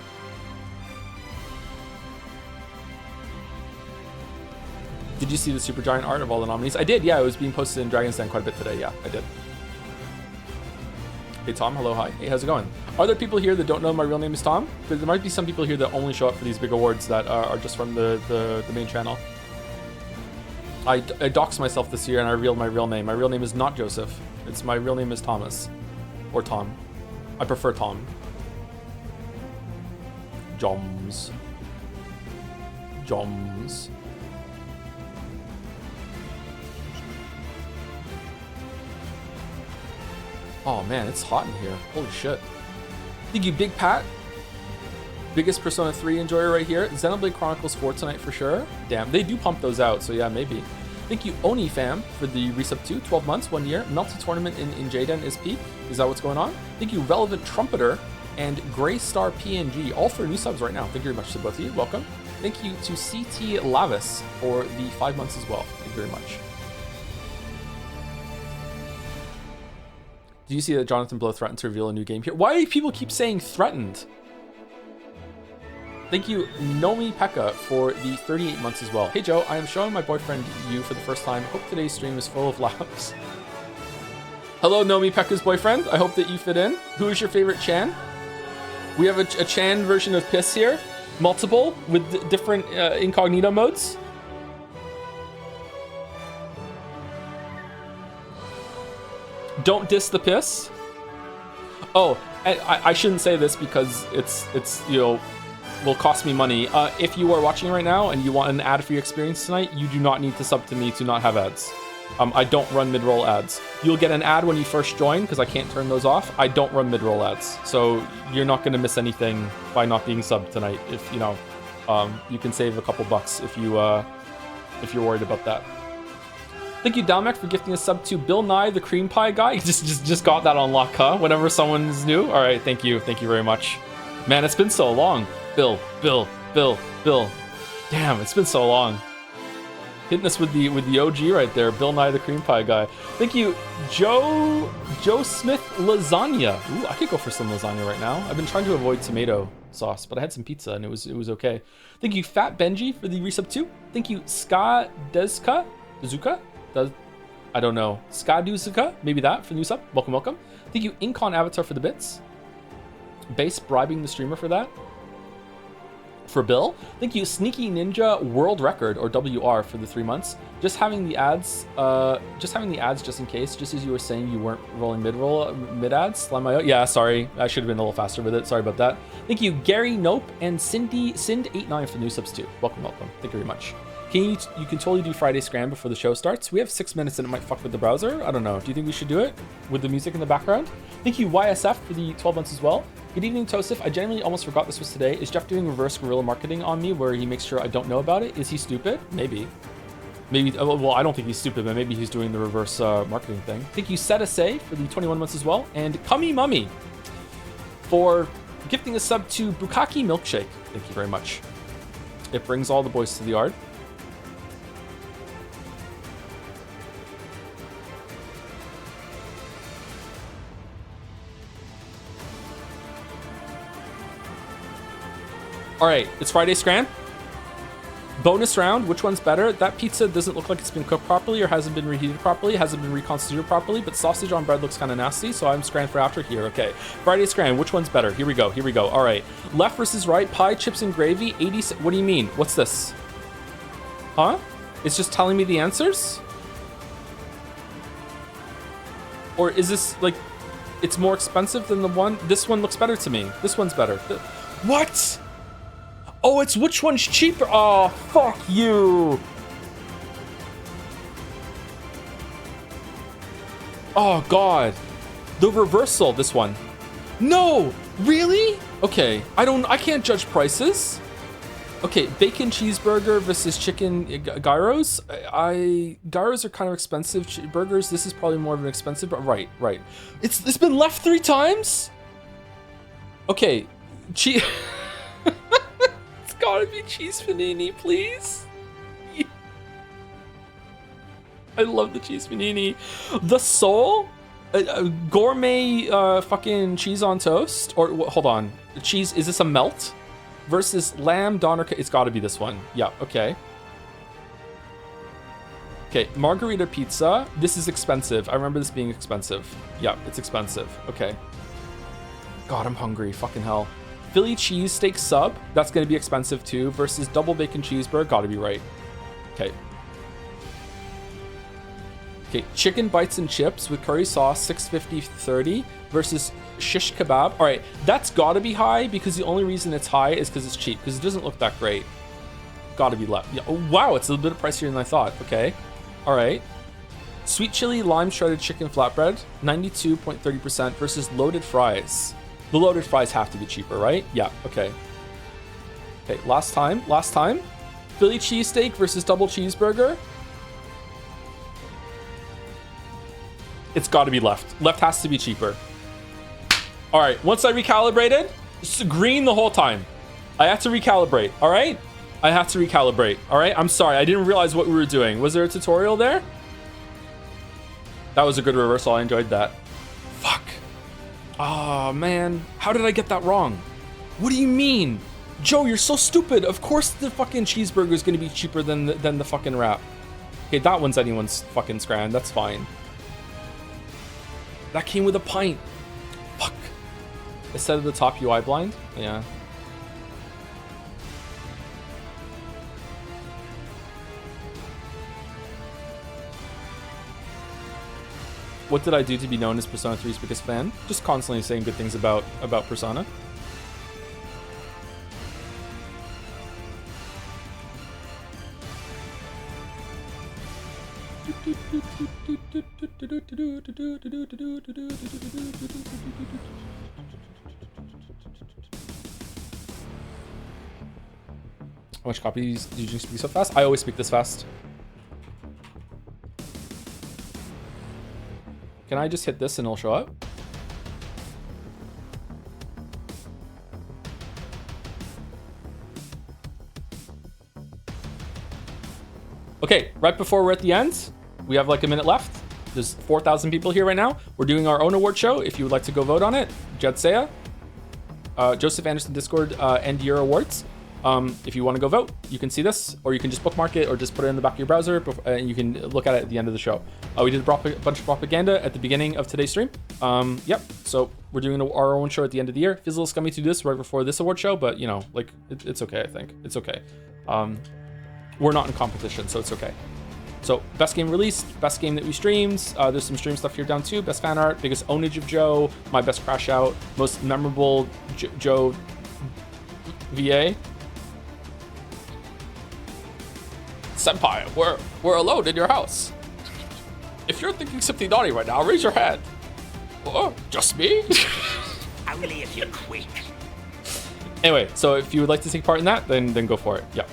Did you see the Supergiant art of all the nominees? I did, yeah. It was being posted in Dragon's Den quite a bit today. Yeah, I did. Hey Tom, hello, hi. Hey, how's it going? Are there people here that don't know my real name is Tom? There might be some people here that only show up for these big awards that are just from the main channel. I doxed myself this year and I revealed my real name. My real name is not Joseph. My real name is Thomas. Or Tom. I prefer Tom. Joms. Joms. Oh man, it's hot in here. Holy shit. Thank you, Big Pat. Biggest Persona 3 enjoyer right here. Xenoblade Chronicles 4 tonight for sure. Damn, they do pump those out, so yeah, maybe. Thank you, Oni fam, for the resub 2. 12 months, 1 year. Melty Tournament in Jaden is peak. Is that what's going on? Thank you, Relevant Trumpeter and Gray Star PNG, all for new subs right now. Thank you very much to both of you. Welcome. Thank you to CT Lavis for the 5 months as well. Thank you very much. Do you see that Jonathan Blow threatened to reveal a new game here? Why do people keep saying threatened? Thank you, Nomi Pekka, for the 38 months as well. Hey Joe, I am showing my boyfriend you for the first time. Hope today's stream is full of laughs. Hello, Nomi Pekka's boyfriend. I hope that you fit in. Who is your favorite Chan? We have a Chan version of Piss here. Multiple, with different incognito modes. Don't diss the Piss. Oh, I shouldn't say this because it's you know, will cost me money. If you are watching right now and you want an ad-free experience tonight, you do not need to sub to me to not have ads. I don't run mid-roll ads. You'll get an ad when you first join because I can't turn those off. I don't run mid-roll ads, so you're not going to miss anything by not being subbed tonight. If you know, you can save a couple bucks if you're worried about that. Thank you, Dalmac, for gifting a sub to Bill Nye, the cream pie guy. You just got that on lock, huh? Whenever someone's new. All right, thank you very much. Man, it's been so long. Bill. Damn, it's been so long. Hitting us with the OG right there, Bill Nye, the cream pie guy. Thank you, Joe Smith lasagna. Ooh, I could go for some lasagna right now. I've been trying to avoid tomato sauce, but I had some pizza and it was okay. Thank you, Fat Benji, for the resub too. Thank you, Ska Dezuka. I don't know. Ska Dezuka, maybe that for the new sub. Welcome. Thank you, Incon Avatar, for the bits. Base bribing the streamer for that. For Bill, thank you, Sneaky Ninja World Record, or WR, for the 3 months. Just having the ads just in case, just as you were saying you weren't rolling mid ads. Yeah, sorry, I should have been a little faster with it. Sorry about that. Thank you, Gary Nope and Sind89 for the new subs too. Welcome. Thank you very much. You can totally do Friday Scram before the show starts. We have 6 minutes and it might fuck with the browser. I don't know. Do you think we should do it with the music in the background? Thank you, YSF, for the 12 months as well. Good evening, Tosif. I genuinely almost forgot this was today. Is Jeff doing reverse guerrilla marketing on me where he makes sure I don't know about it? Is he stupid? Maybe. Well, I don't think he's stupid, but maybe he's doing the reverse marketing thing. Thank you, Jadseya, for the 21 months as well. And Kami Mummy for gifting a sub to Bukaki Milkshake. Thank you very much. It brings all the boys to the yard. All right, it's Friday Scram. Bonus round, which one's better? That pizza doesn't look like it's been cooked properly or hasn't been reheated properly, hasn't been reconstituted properly, but sausage on bread looks kind of nasty, so I'm Scram for after here. Okay, Friday Scram, which one's better? Here we go. All right, left versus right, pie, chips, and gravy, 80, what do you mean? What's this? Huh? It's just telling me the answers? Or is this, like, it's more expensive than the one? This one looks better to me. This one's better. What? Oh, it's which one's cheaper? Oh, fuck you. Oh, God. The reversal, this one. No, really? Okay, I can't judge prices. Okay, bacon cheeseburger versus chicken gyros. Gyros are kind of expensive burgers. This is probably more of an expensive, but right. It's been left 3 times? Okay, gotta be cheese panini, please. I love the cheese panini. The soul, gourmet fucking cheese on toast, or hold on, cheese. Is this a melt versus lamb doner? It's got to be this one. Yeah. Okay. Okay. Margarita pizza. This is expensive. I remember this being expensive. Yeah, it's expensive. Okay. God, I'm hungry. Fucking hell. Philly cheesesteak sub, that's going to be expensive too, versus double bacon cheeseburger, got to be right. Okay. Okay, chicken bites and chips with curry sauce, 650/30 versus shish kebab. All right, that's got to be high because the only reason it's high is because it's cheap, because it doesn't look that great. Got to be left. Yeah. Oh, wow, it's a little bit pricier than I thought. Okay. All right. Sweet chili lime shredded chicken flatbread, 92.30% versus loaded fries. The loaded fries have to be cheaper, right? Yeah, okay. Okay, last time. Philly cheesesteak versus double cheeseburger. It's got to be left. Left has to be cheaper. All right, once I recalibrated, it's green the whole time. I had to recalibrate, all right? I had to recalibrate, all right? I'm sorry, I didn't realize what we were doing. Was there a tutorial there? That was a good reversal, I enjoyed that. Fuck. Oh, man. How did I get that wrong? What do you mean? Joe, you're so stupid. Of course the fucking cheeseburger is going to be cheaper than the fucking wrap. Okay, that one's anyone's fucking scram. That's fine. That came with a pint. Fuck. Instead of the top UI blind? Yeah. What did I do to be known as Persona 3's biggest fan? Just constantly saying good things about Persona. How much copies did you speak so fast? I always speak this fast. Can I just hit this and it'll show up? Okay, right before we're at the end, we have like a minute left. There's 4,000 people here right now. We're doing our own award show. If you would like to go vote on it, jadseya, Joseph Anderson Discord, end year awards. If you want to go vote, you can see this, or you can just bookmark it, or just put it in the back of your browser, and you can look at it at the end of the show. We did a bunch of propaganda at the beginning of today's stream. Yep. So we're doing our own show at the end of the year. Feels a little scummy to do this right before this award show, but you know, like it's okay. I think it's okay. We're not in competition, so it's okay. So best game released, best game that we streamed. There's some stream stuff here down too. Best fan art, biggest ownage of Joe, my best crash out, most memorable Joe VA. Senpai, we're alone in your house. If you're thinking something naughty right now, raise your hand. Oh, just me? Only if you're quick. Anyway, so if you would like to take part in that, then go for it. Yeah.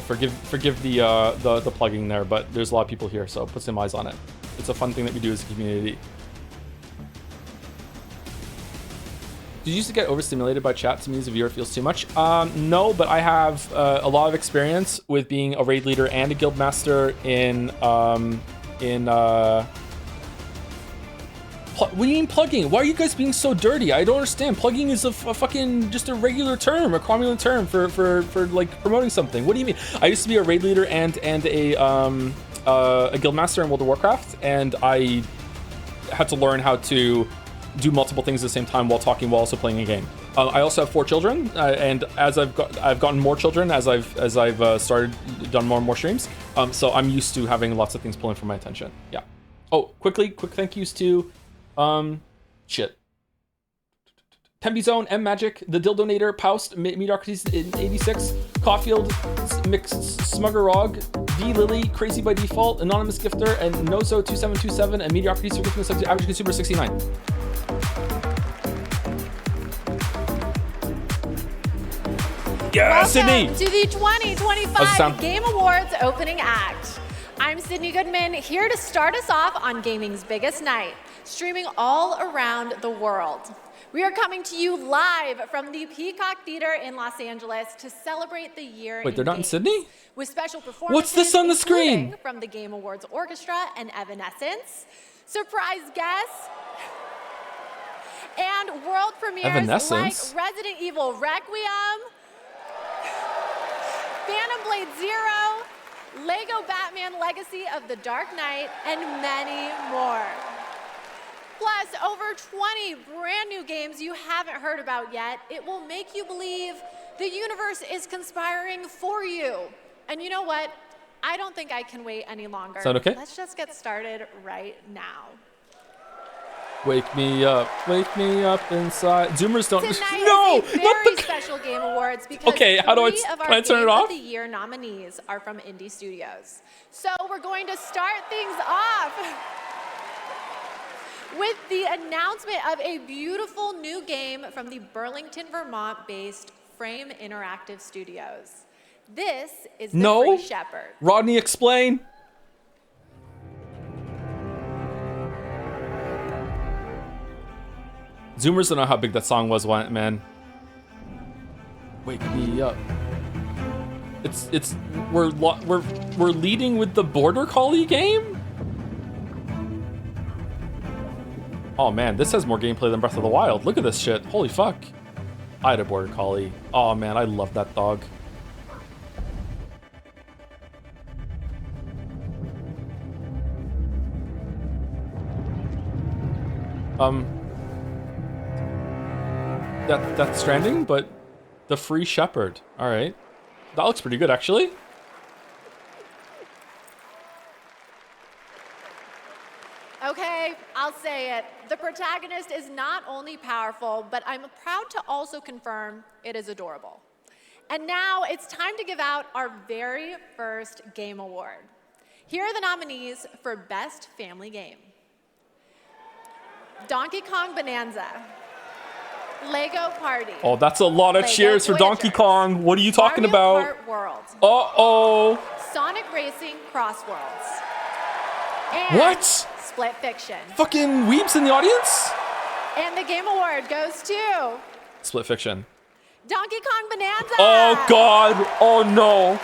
Forgive the plugging there, but there's a lot of people here, so put some eyes on it. It's a fun thing that we do as a community. Did you used to get overstimulated by chat? To me, as a viewer, it feels too much. No, but I have a lot of experience with being a raid leader and a guild master in what do you mean plugging? Why are you guys being so dirty? I don't understand. Plugging is a fucking just a regular term, a cromulent term for like promoting something. What do you mean? I used to be a raid leader and a guild master in World of Warcraft, and I had to learn how to do multiple things at the same time while talking while also playing a game. I also have 4 children, and as I've gotten more children as I've done more and more streams. So I'm used to having lots of things pulling for my attention. Yeah. Oh, quick thank yous to shit. Tembi Zone, M Magic, The Dildonator, Paust, Mediocrities in 86, Caulfield, Mixed Smuggerog, D Lily, Crazy by Default, Anonymous Gifter, and Nozo2727, and Mediocrities for gifting us to Average Consumer 69. Yeah, Sydney! To the 2025 Game Awards opening act. I'm Sydney Goodman, here to start us off on gaming's biggest night, streaming all around the world. We are coming to you live from the Peacock Theater in Los Angeles to celebrate the year. Wait, they're not in Sydney? With special performances. What's this on the screen? From the Game Awards Orchestra and Evanescence, surprise guests, and world premieres like Resident Evil Requiem, Phantom Blade Zero, Lego Batman Legacy of the Dark Knight, and many more. Plus, over 20 brand new games you haven't heard about yet. It will make you believe the universe is conspiring for you. And you know what? I don't think I can wait any longer. Sound okay? Let's just get started right now. Wake me up inside. Zoomers don't. Tonight No, is a not very the. special Game Awards because Okay, how do I? Can I turn it off? The Year nominees are from indie studios. So we're going to start things off with the announcement of a beautiful new game from the Burlington, Vermont-based Frame Interactive Studios. This is the Free Shepherd. Rodney, explain. Zoomers don't know how big that song was, man. Wake me up. We're leading with the Border Collie game. Oh man, this has more gameplay than Breath of the Wild. Look at this shit. Holy fuck. I had a Border Collie. Oh man, I love that dog. Death Stranding, but the Free Shepherd. All right, that looks pretty good actually. Okay, I'll say it. The protagonist is not only powerful, but I'm proud to also confirm it is adorable. And now it's time to give out our very first Game Award. Here are the nominees for Best Family Game. Donkey Kong Bonanza. Lego Party. Oh, that's a lot of Lego cheers for Donkey Kong. What are you talking Mario about? Kart World. Uh-oh. Sonic Racing Crossworlds. And What? Split Fiction. Fucking weebs in the audience? And the game award goes to Split Fiction. Donkey Kong Bonanza. Oh, God. Oh, no.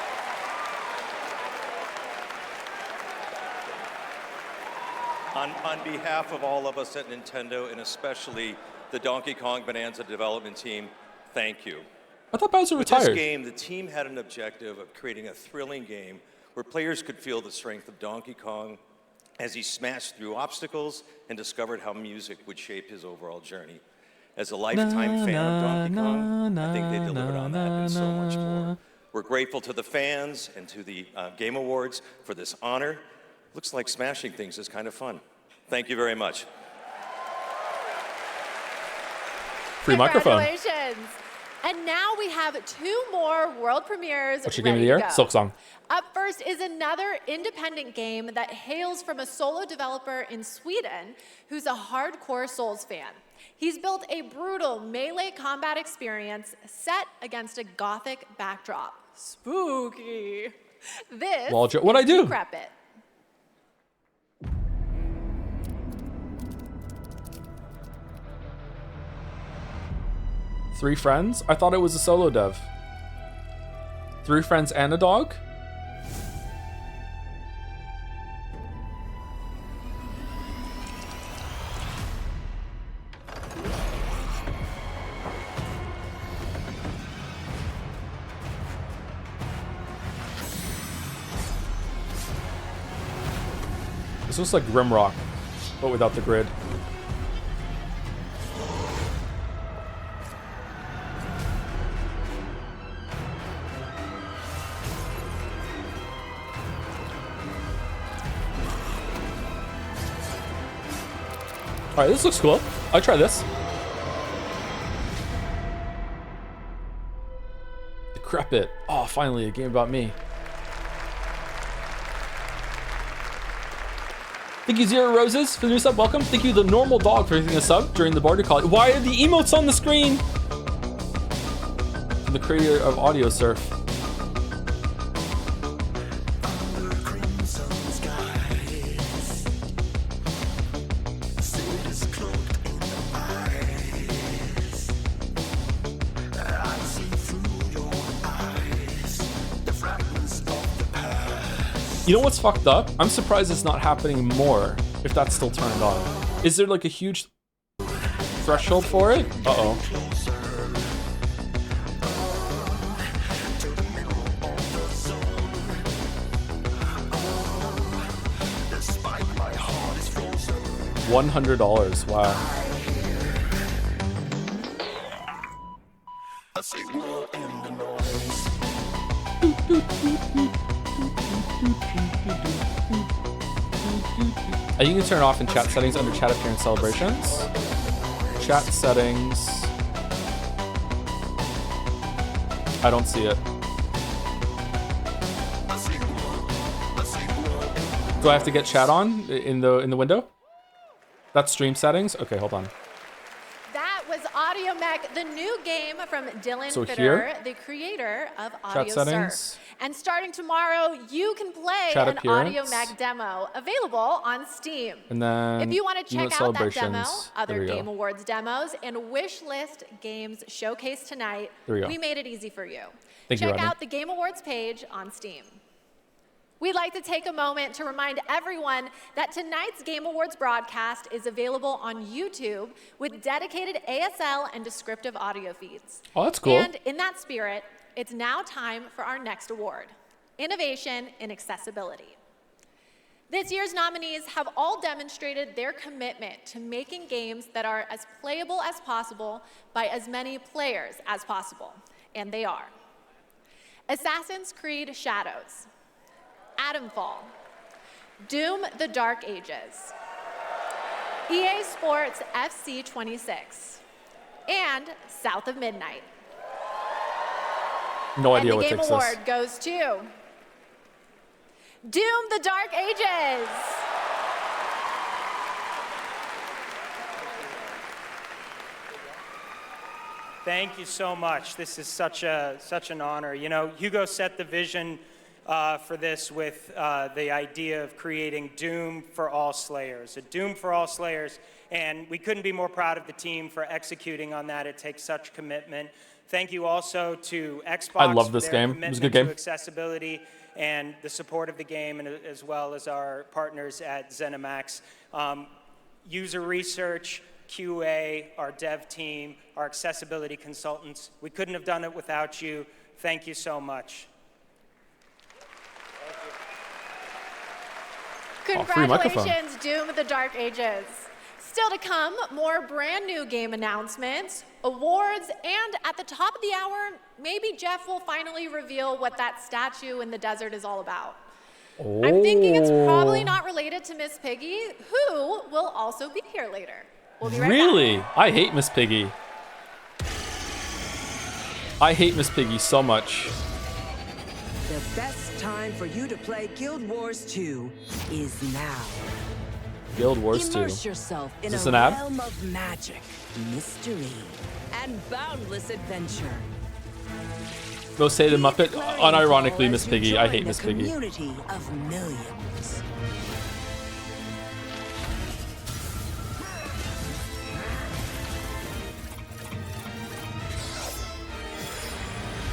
On behalf of all of us at Nintendo, and especially the Donkey Kong Bonanza development team, thank you. I thought Bowser With retired. this game, the team had an objective of creating a thrilling game where players could feel the strength of Donkey Kong as he smashed through obstacles and discovered how music would shape his overall journey. As a lifetime fan of Donkey Kong, I think they delivered on that and so much more. We're grateful to the fans and to the Game Awards for this honor. Looks like smashing things is kind of fun. Thank you very much. Free microphone. Congratulations. And now we have 2 more world premieres. What's your game of the ready year? to go. Silksong. Up first is another independent game that hails from a solo developer in Sweden who's a hardcore Souls fan. He's built a brutal melee combat experience set against a gothic backdrop. Spooky. This What'd I do? Decrepit. Three friends? I thought it was a solo dev. 3 friends and a dog? This looks like Grimrock, but without the grid. All right, this looks cool. I'll try this. Decrepit. Oh, finally, a game about me. Thank you, Zero Roses, for the new sub. Welcome. Thank you, the normal dog, for hitting a sub during the border collie. Why are the emotes on the screen? From the creator of Audio Surf. You know what's fucked up? I'm surprised it's not happening more if that's still turned on. Is there like a huge threshold for it? Uh-oh. $100, wow. You can turn it off in chat settings under chat appearance celebrations. Chat settings. I don't see it. Do I have to get chat on in the window? That's stream settings? Okay, hold on. That was Audio Mech, the new game from Dylan So Fitter, here, the creator of chat Audio settings. Surf. And starting tomorrow, you can play Chat an appearance. Audio Mech demo available on Steam. And then If you want to emote check out that demo, celebrations. other There we go. Game Awards demos, and wish list games showcased tonight, There we go. we made it easy for you. Thank you, Check Rodney. out the Game Awards page on Steam. We'd like to take a moment to remind everyone that tonight's Game Awards broadcast is available on YouTube with dedicated ASL and descriptive audio feeds. Oh, that's cool. And in that spirit, it's now time for our next award, Innovation in Accessibility. This year's nominees have all demonstrated their commitment to making games that are as playable as possible by as many players as possible, and they are. Assassin's Creed Shadows, Atomfall, Doom: The Dark Ages, EA Sports FC 26, and South of Midnight. No idea and what the Game takes Award this. goes to Doom: The Dark Ages. Thank you so much. This is such an honor. You know, Hugo set the vision for this with the idea of creating Doom for all Slayers, a Doom for all Slayers, and we couldn't be more proud of the team for executing on that. It takes such commitment. Thank you also to Xbox. I love this for their game. It was a good commitment game. to accessibility and the support of the game, and as well as our partners at ZeniMax. User research, QA, our dev team, our accessibility consultants. We couldn't have done it without you. Thank you so much. Congratulations, Doom of the Dark Ages. Still to come, more brand new game announcements, awards, and at the top of the hour, maybe Jeff will finally reveal what that statue in the desert is all about. Oh. I'm thinking it's probably not related to Miss Piggy, who will also be here later. We'll be right Really? back. I hate Miss Piggy. I hate Miss Piggy so much. The best time for you to play Guild Wars 2 is now. Guild Wars 2. Immerse yourself in Is this a an ad? realm of magic, mystery, and boundless adventure. Go say the Muppet. Unironically, Miss Piggy. I hate Miss Piggy. Community of millions.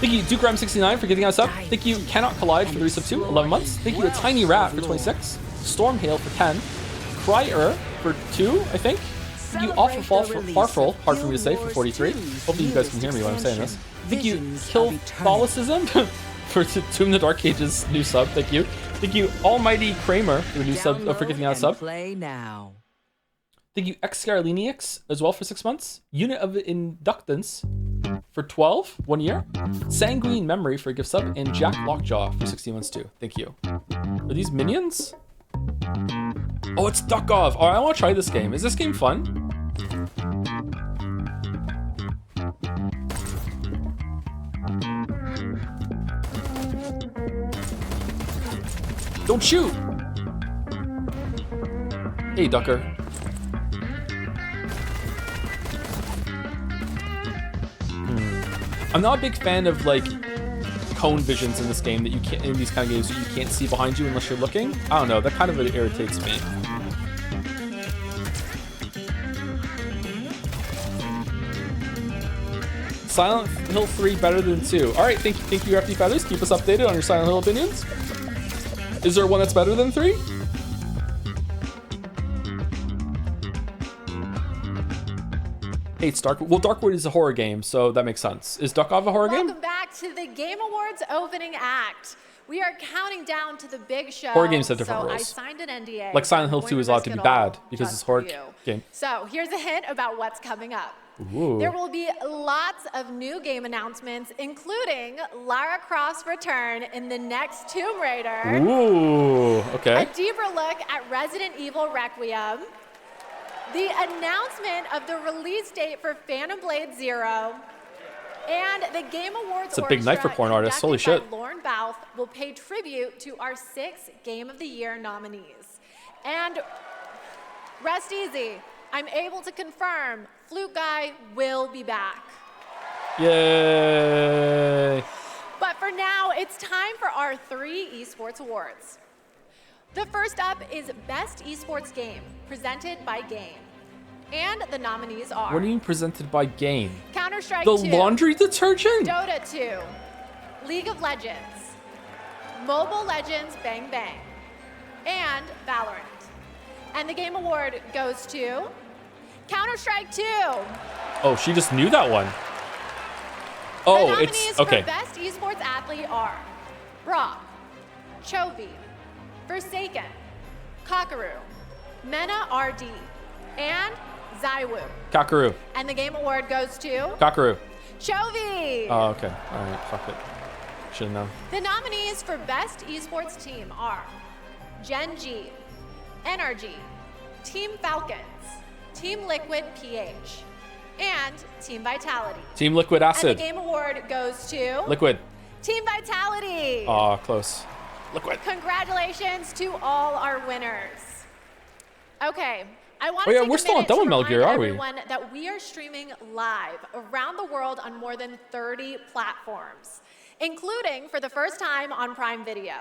Thank you, DukeRhyme69 for giving us up. Thank you, Cannot Collide for the resub 2, 11 months. Thank you, A Tiny Rat for 26. Stormhail for 10. Cryer for 2, I think. Thank you, Awful Farful, hard for me to say, for 43. Hopefully you guys can hear me while I'm saying this. Thank you, Kill Catholicism for Tomb the Dark Ages new sub. Thank you. Thank you, Almighty Kramer for the new sub, for giving out a sub. Play now. Thank you, Excarlinix as well for 6 months. Unit of Inductance for 12, 1 year. Sanguine Memory for a gift sub. And Jack Lockjaw for 16 months too. Thank you. Are these minions? Oh, it's Duckov. Oh, I want to try this game. Is this game fun? Don't shoot! Hey, Ducker. I'm not a big fan of like cone visions in this game that you can't in these kind of games that you can't see behind you unless you're looking. I don't know, that kind of irritates me. Silent Hill 3 better than 2. All right, thank you, FD Feathers. Keep us updated on your Silent Hill opinions. Is there one that's better than 3? Hates Darkwood. Well, Darkwood is a horror game, so that makes sense. Is Duckov a horror game? Welcome back to the Game Awards opening act. We are counting down to the big show. Horror games have different so rules. I signed an NDA. Like Silent Hill 2 is allowed to be bad because it's a horror game. So here's a hint about what's coming up. Ooh. There will be lots of new game announcements, including Lara Croft's return in the next Tomb Raider. Ooh, okay. A deeper look at Resident Evil Requiem. The announcement of the release date for Phantom Blade Zero. And the Game Awards It's a big night for porn artists. Holy shit. Lauren Bouth will pay tribute to our 6 Game of the Year nominees. And rest easy. I'm able to confirm Flute Guy will be back. Yay! But for now, it's time for our 3 esports awards. The first up is Best Esports Game, presented by Game. And the nominees are... What do you mean presented by Game? Counter-Strike The 2. laundry detergent? Dota 2. League of Legends. Mobile Legends Bang Bang. And Valorant. And the Game Award goes to Counter-Strike 2. Oh, she just knew that one. The Oh, nominees it's okay. for Best Esports Athlete are Brock, Chovy, Forsaken, Kakaru, Mena RD, and Zaiwu. Kakaru. And the Game Award goes to Kakaru. Chovy. Oh, okay. All right. Fuck it. Should've known. The nominees for Best Esports Team are Gen G, NRG, Team Falcons, Team Liquid PH, and Team Vitality. Team Liquid Acid. And the Game Award goes to Liquid. Team Vitality. Aw, close. Liquid. Congratulations to all our winners. Okay, I want Oh, to yeah, take we're a still not minute done to with Metal remind Gear, are we? everyone that we are streaming live around the world on more than 30 platforms. including for the first time on Prime Video.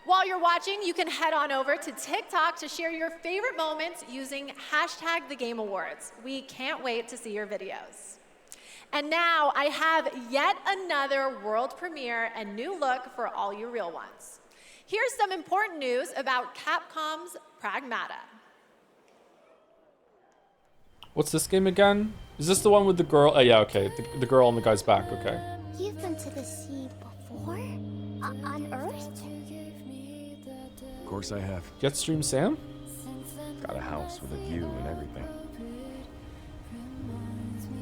While you're watching, you can head on over to TikTok to share your favorite moments using #TheGameAwards. We can't wait to see your videos. And now I have yet another world premiere and new look for all you real ones. Here's some important news about Capcom's Pragmata. What's this game again? Is this the one with the girl? Oh yeah, okay. The girl on the guy's back, okay. You've been to the sea before? On Earth? Of course I have. Jetstream Sam? Got a house with a view and everything.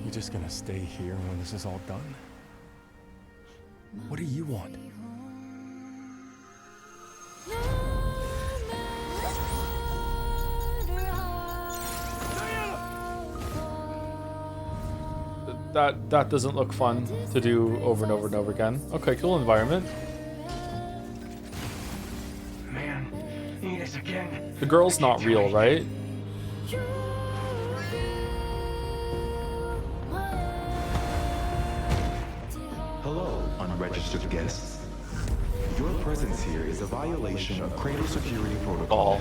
You just gonna stay here when this is all done? What do you want? That doesn't look fun to do over and over and over again. Okay, cool environment. Man, eat us again. The girl's not real, right? Hello, unregistered guests. Your presence here is a violation of cradle security protocol.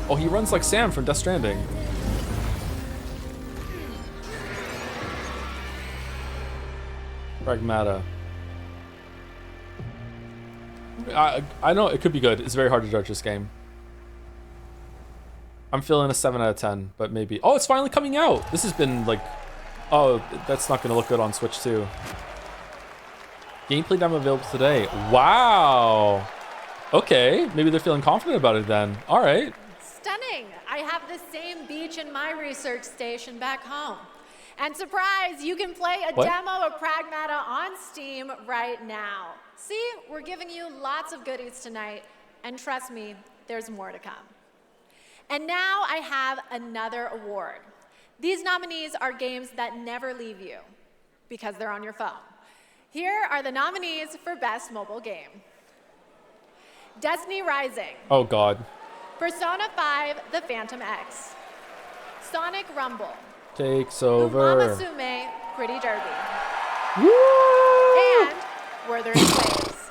Oh, he runs like Sam from Death Stranding. Pragmata. I know it could be good. It's very hard to judge this game. I'm feeling a 7 out of 10, but maybe. Oh, it's finally coming out. This has been like, oh, that's not going to look good on Switch too. Gameplay demo available today. Wow. Okay, maybe they're feeling confident about it then. All right. Stunning. I have the same beach in my research station back home. And surprise, you can play a demo of Pragmata on Steam right now. See, we're giving you lots of goodies tonight, and trust me, there's more to come. And now I have another award. These nominees are games that never leave you because they're on your phone. Here are the nominees for Best Mobile Game. Destiny Rising. Oh, God. Persona 5, The Phantom X. Sonic Rumble. Takes over. Umamasume, Pretty Derby. Woo! And Wuthering Waves.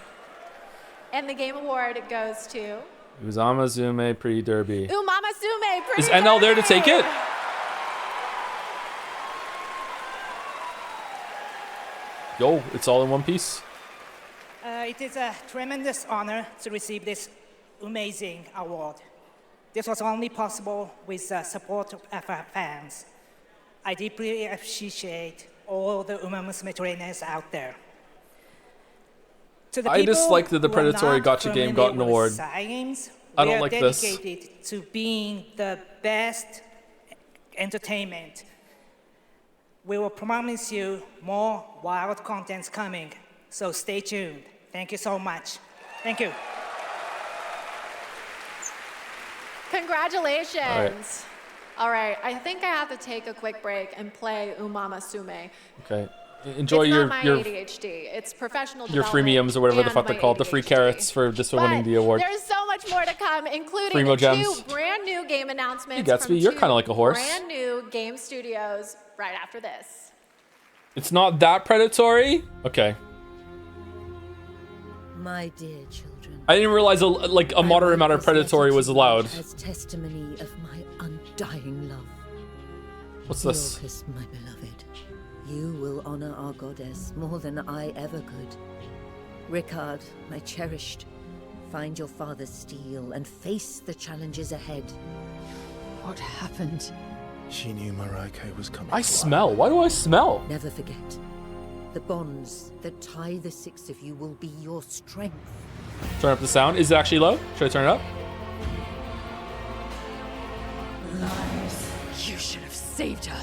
And the game award goes to... Uzamazume Pretty Derby. Umamasume, Pretty Is NL there to take it? Yo, it's all in one piece. It is a tremendous honor to receive this amazing award. This was only possible with the support of our fans. I deeply appreciate all the Umamusume trainers out there. To the I just like that the people who are Predatory not Gacha game familiar got an with award. Games, I don't we are like this. dedicated to being the best entertainment. We will promise you more wild contents coming, so stay tuned. Thank you so much. Thank you. Congratulations. All right, I think I have to take a quick break and play Umamasume. Okay. Enjoy it's your not my ADHD. It's professional your development freemiums or whatever the and fuck they're my called. The free ADHD. carrots for just for winning the award. There's so much more to come, including Primo 2 gems. brand new game announcements Hey, Gatsby, from you're 2 kinda like a horse. brand new game studios right after this. It's not that predatory? Okay. My dear children, I didn't realize a moderate amount of predatory was allowed. as testimony of my undying love. What's this? Glaucus, my beloved, you will honor our goddess more than I ever could. Ricard, my cherished, find your father's steel and face the challenges ahead. What happened? She knew Maraike was coming. I smell. Why do I smell? Never forget. The bonds that tie the 6 of you will be your strength. Turn up the sound. Is it actually low? Should I turn it up? Lies. You should have saved her.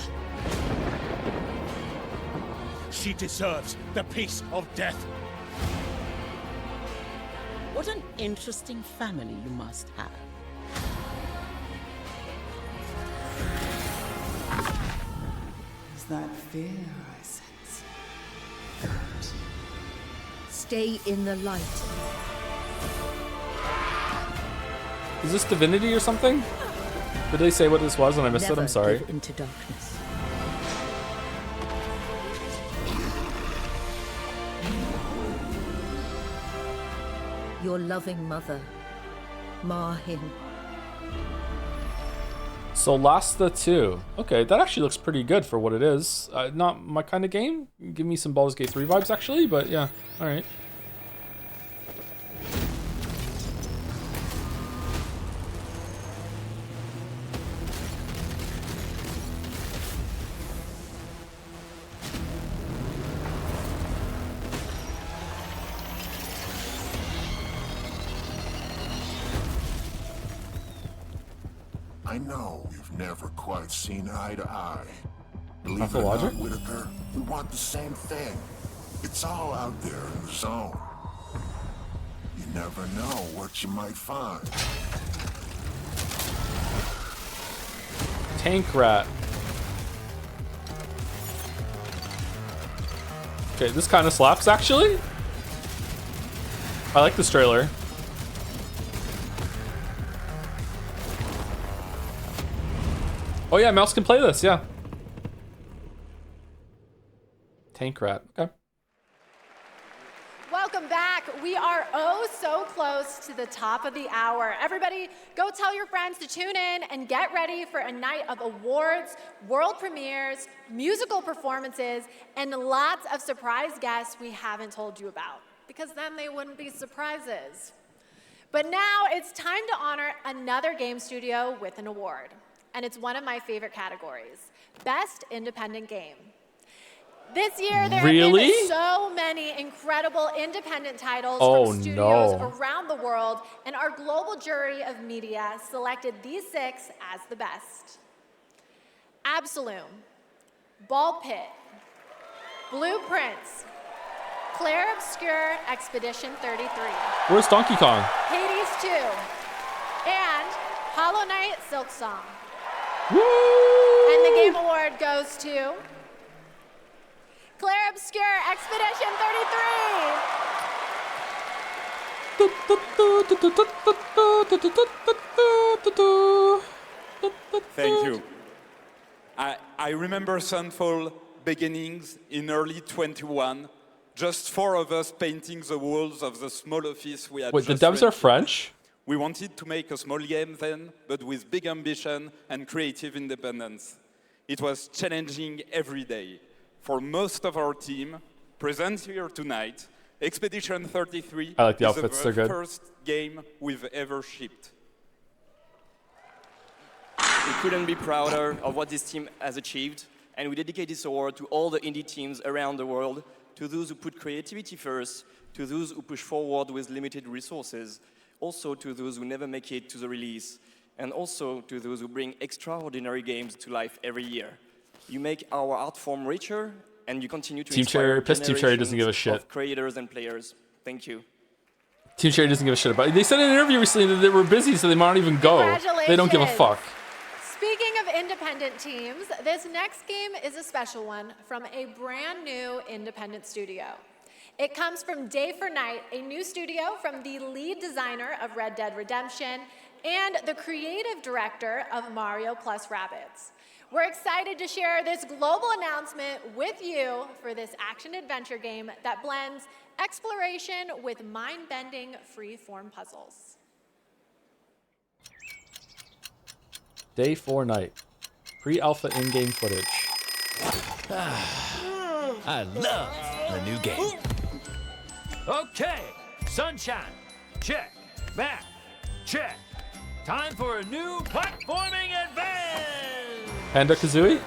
She deserves the peace of death. What an interesting family you must have. Is that fear I sense? Stay in the light. Is this Divinity or something? Did they say what this was and I missed it? I'm sorry. Give into darkness. your loving mother. Mahin. So Lasta 2. Okay, that actually looks pretty good for what it is. Not my kind of game. Give me some Baldur's Gate 3 vibes actually, but yeah. All right. I know we've never quite seen eye to eye. Believe it or Pathologic? not, Whitaker, we want the same thing. It's all out there in the zone. You never know what you might find. Tank Rat. Okay, this kind of slaps actually. I like this trailer. Oh yeah, mouse can play this, yeah. Tank Rat, okay. Welcome back. We are oh so close to the top of the hour. Everybody, go tell your friends to tune in and get ready for a night of awards, world premieres, musical performances, and lots of surprise guests we haven't told you about, because then they wouldn't be surprises. But now it's time to honor another game studio with an award. And it's one of my favorite categories, Best Independent Game. This year, there have been so many incredible independent titles from studios around the world, and our global jury of media selected these 6 as the best. Absolum, Ball Pit, Blueprints, Claire Obscure Expedition 33. Where's Donkey Kong? Hades 2, and Hollow Knight Silk Song. Woo! And the game award goes to Claire Obscure Expedition 33. Thank you. I remember Sunfall beginnings in early 21. Just 4 of us painting the walls of the small office we had. Wait, the just devs are rented. French? We wanted to make a small game then, but with big ambition and creative independence. It was challenging every day. For most of our team, present here tonight, Expedition 33 I like the is outfits, the they're good. first game we've ever shipped. We couldn't be prouder of what this team has achieved, and we dedicate this award to all the indie teams around the world, to those who put creativity first, to those who push forward with limited resources, also to those who never make it to the release, and also to those who bring extraordinary games to life every year. You make our art form richer, and you continue to Team inspire Cherry, Piss Team Cherry doesn't give a generations shit. of creators and players. Thank you. Team Cherry doesn't give a shit about it. They said in an interview recently that they were busy, so they might not even go. They don't give a fuck. Speaking of independent teams, this next game is a special one from a brand new independent studio. It comes from Day for Night, a new studio from the lead designer of Red Dead Redemption and the creative director of Mario plus Rabbids. We're excited to share this global announcement with you for this action-adventure game that blends exploration with mind-bending free-form puzzles. Day 4 Night. Pre-alpha in-game footage. I love the new game. Okay, sunshine, check. Map, check. Time for a new platforming advance. Panda Kazooie?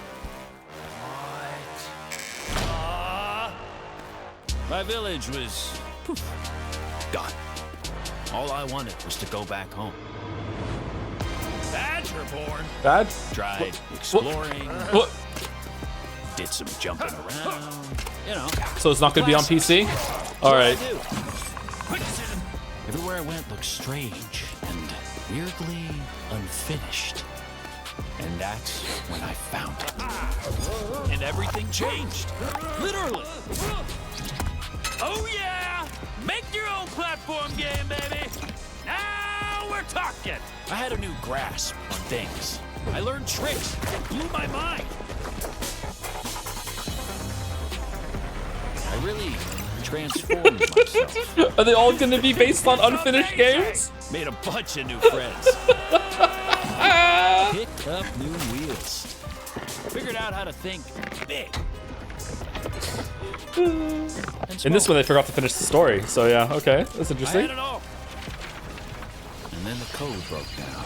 My village was gone. All I wanted was to go back home. Badgerborn. Bad? Tried exploring. What? Did some jumping around. You know. So it's not going to be on PC? Alright. Everywhere I went looked strange and weirdly unfinished. And that's when I found it. And everything changed. Literally. Oh yeah! Make your own platform game, baby! Now we're talking! I had a new grasp on things. I learned tricks that blew my mind. I really transformed myself. Are they all going to be based on unfinished games? Made a bunch of new friends. Picked up new wheels. Figured out how to think big. In this one, they forgot to finish the story. So yeah, okay, that's I interesting. had it all. And then the code broke down.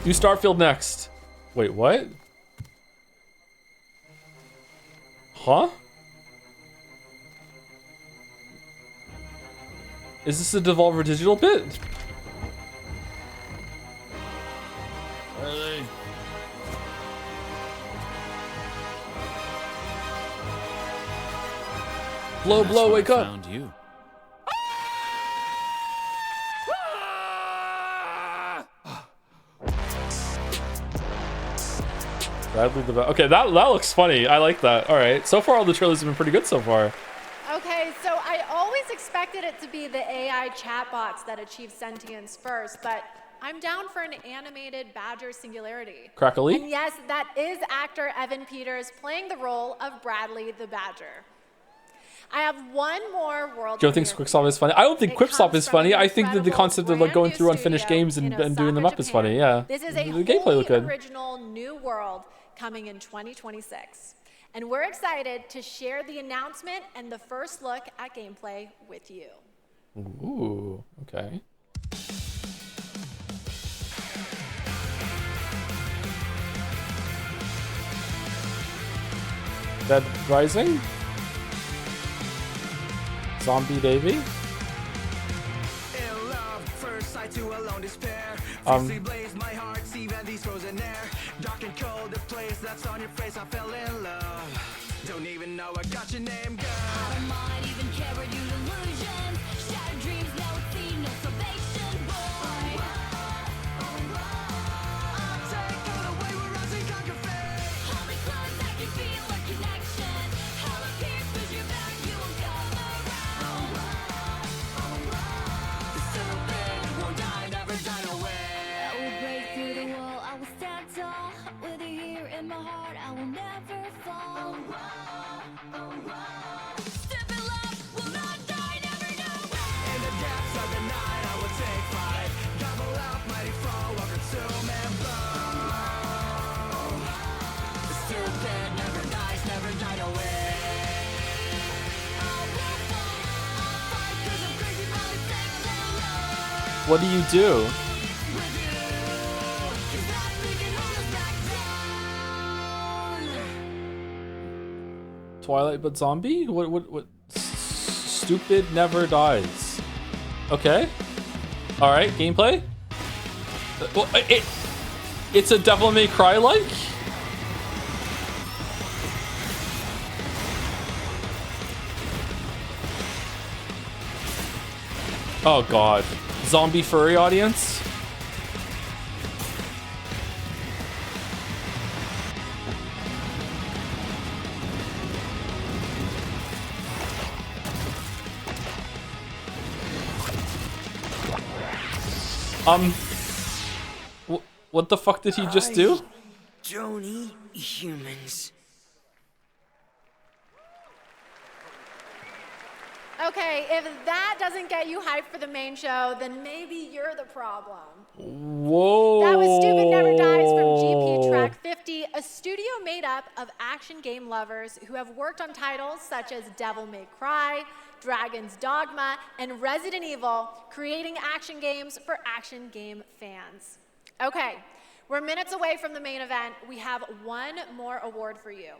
Do Starfield next. Wait, what? Huh? Is this a Devolver Digital bit? Where are they? Blow, blow, wake up. Found you. Bradley the okay, that looks funny. I like that. All right. So far, all the trailers have been pretty good so far. Okay, so I always expected it to be the AI chatbots that achieve sentience first, but I'm down for an animated Badger Singularity. Crackly? And yes, that is actor Evan Peters playing the role of Bradley the Badger. I have one more world. Joe thinks Quickstop is funny. I don't think Quickstop is funny. I think that the concept of like going through unfinished games and doing them up is funny. Yeah. This is a the gameplay looked good. original new world coming in 2026. And we're excited to share the announcement and the first look at gameplay with you. Ooh, okay. Dead Rising? Zombie Davy? Dark and cold, the place that's on your face, I fell in love. Don't even know I got your name, girl. I don't mind even carried you illusions. Shattered dreams, now it's seen, no salvation, boy. I'll take all the way we're rising, conquer fate. Hold me close, I can feel a connection. Hell appears, push your back, you won't come around. The stupid won't die, never die away. I will break through the wall, I will stand tall. With you here in my heart, I will never fall. Step in love, will not die, never know. In the depths of the night, I will take flight. Gobble up, mighty fall, will consume and blow. The stupid never dies, never died away. I will fall, I'll fight, 'cause I'm crazy about it, thanks and love. What do you do? Twilight but zombie? What? Stupid never dies. Okay. All right. Gameplay. Well, it's a Devil May Cry like. Oh God. Zombie furry audience. What the fuck did he just do? Don't eat humans. Okay, if that doesn't get you hyped for the main show, then maybe you're the problem. Whoa. That was Stupid Never Dies from GP Track 50, a studio made up of action game lovers who have worked on titles such as Devil May Cry, Dragon's Dogma, and Resident Evil, creating action games for action game fans. Okay, we're minutes away from the main event. We have one more award for you.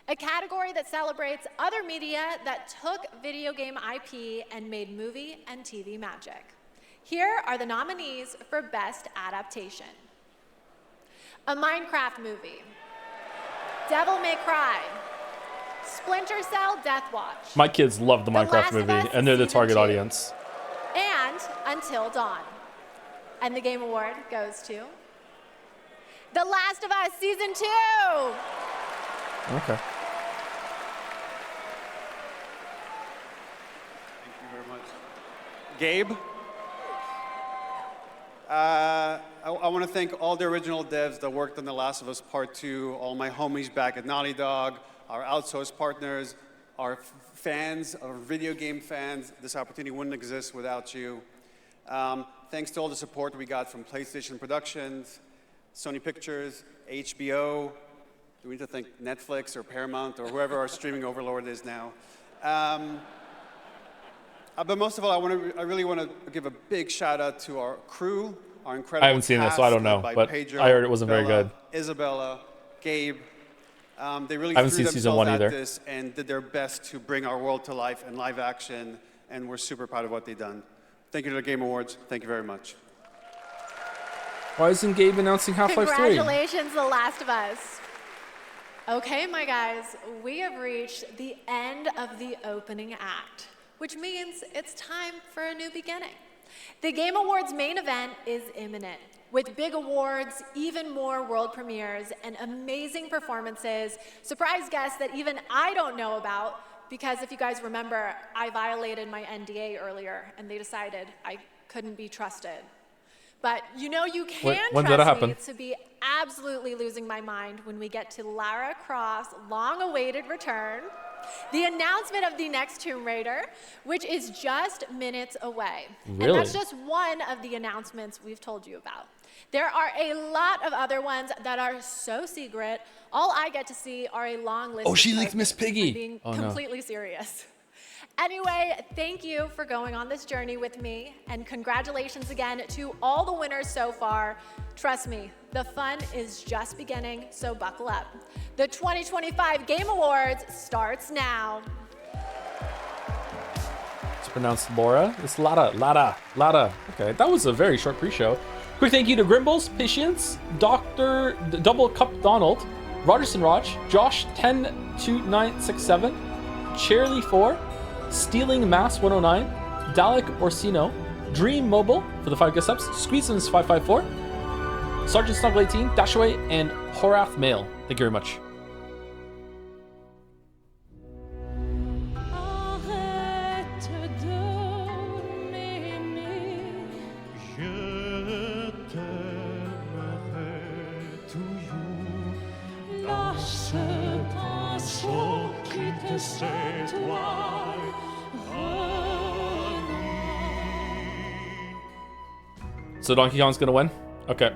A category that celebrates other media that took video game IP and made movie and TV magic. Here are the nominees for Best Adaptation. A Minecraft movie, Devil May Cry, Splinter Cell Death Watch, My kids love the Minecraft Last of movie, Us and they're the Season target 2. audience. and Until Dawn. And the Game Award goes to The Last of Us Season 2. Okay. Thank you very much. Gabe? I want to thank all the original devs that worked on The Last of Us Part 2, all my homies back at Naughty Dog, our outsourced partners, our fans, our video game fans. This opportunity wouldn't exist without you. Thanks to all the support we got from PlayStation Productions, Sony Pictures, HBO. Do we need to thank Netflix or Paramount or whoever our streaming overlord is now? But most of all, I really want to give a big shout out to our crew, our incredible I haven't seen this, so I don't know, by but Pedro, I heard it wasn't very Bella, good. Isabella, Gabe. They really I haven't threw seen season themselves 1 at either. this and did their best to bring our world to life in live action, and we're super proud of what they've done. Thank you to the Game Awards. Thank you very much. Why isn't Gabe announcing Half-Life 3? Congratulations, The Last of Us. Okay, my guys, we have reached the end of the opening act, which means it's time for a new beginning. The Game Awards main event is imminent, with big awards, even more world premieres, and amazing performances, surprise guests that even I don't know about, because if you guys remember, I violated my NDA earlier, and they decided I couldn't be trusted. But you know you can When did that trust me happen? to be absolutely losing my mind when we get to Lara Croft's long-awaited return, the announcement of the next Tomb Raider, which is just minutes away. Really? And that's just one of the announcements we've told you about. There are a lot of other ones that are so secret, all I get to see are a long list Oh, of she leaked posters. Miss Piggy. I'm being Oh, no. completely serious. Anyway, thank you for going on this journey with me, and congratulations again to all the winners so far. Trust me, the fun is just beginning, so buckle up. The 2025 Game Awards starts now. It's pronounced Laura. It's Lada. Okay, that was a very short pre-show. Quick thank you to Grimbles, Patience, Dr. Double Cup Donald, Rogerson Raj, Josh 102967, Charlie 4, Stealing Mass 109, Dalek Orsino, Dream Mobile for the 5 guest subs, Squeezins 554, Sergeant Snuggle 18, Dashaway, and Horath Mail. Thank you very much. So Donkey Kong's gonna win? Okay.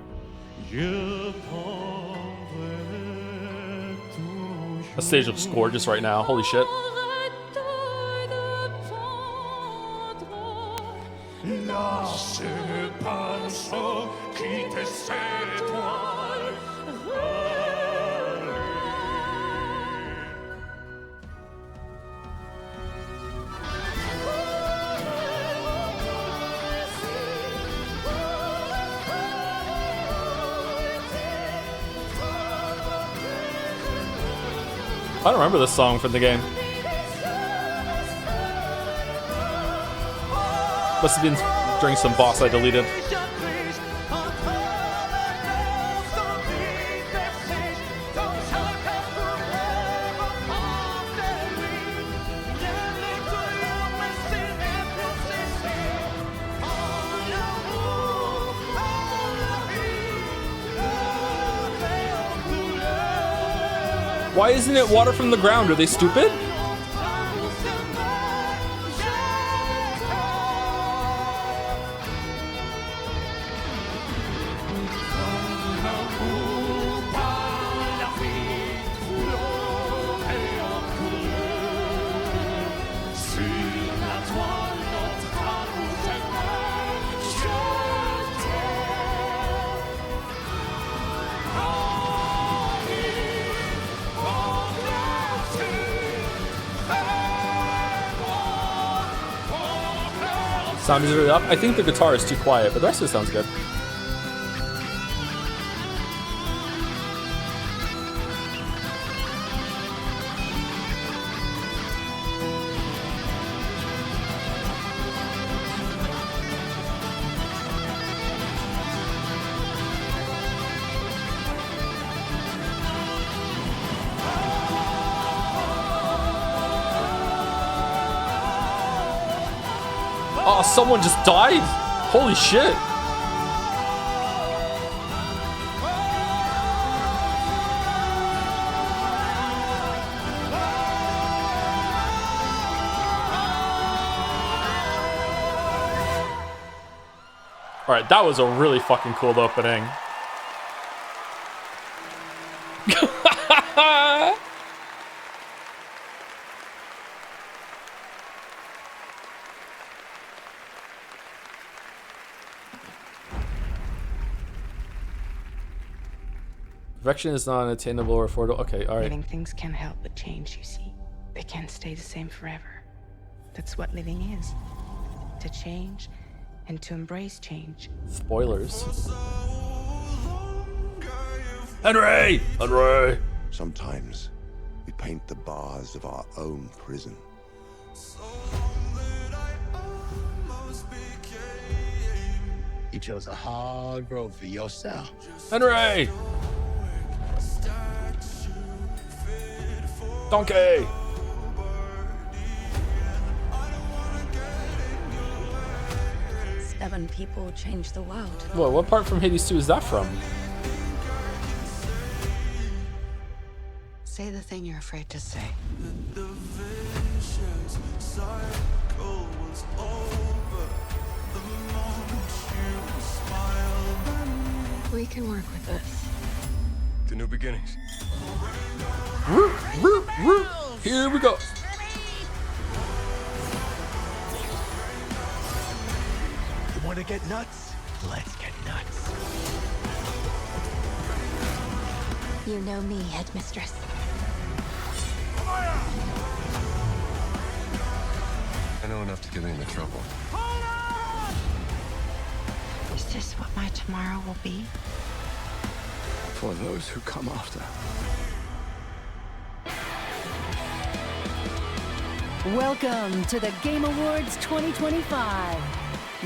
The stage looks gorgeous right now. Holy shit. I don't remember this song from the game. Must have been during some boss I deleted. Why isn't it water from the ground? Are they stupid? Sound is really up. I think the guitar is too quiet, but the rest of it sounds good. Oh, someone just died? Holy shit. All right, that was a really fucking cool opening. Perfection is not unattainable or affordable. Okay, all right. Living things can't help but change, you see. They can't stay the same forever. That's what living is. To change and to embrace change. Spoilers. Henry! Henry! Sometimes we paint the bars of our own prison. You chose a hard road for yourself. Henry! Donkey! 7 people changed the world. Whoa, what part from Hades 2 is that from? Say the thing you're afraid to say. We can work with this. The new beginnings. Here we go. You want to get nuts? Let's get nuts. You know me, headmistress. I know enough to get me into trouble. Is this what my tomorrow will be? For those who come after. Welcome to the Game Awards 2025.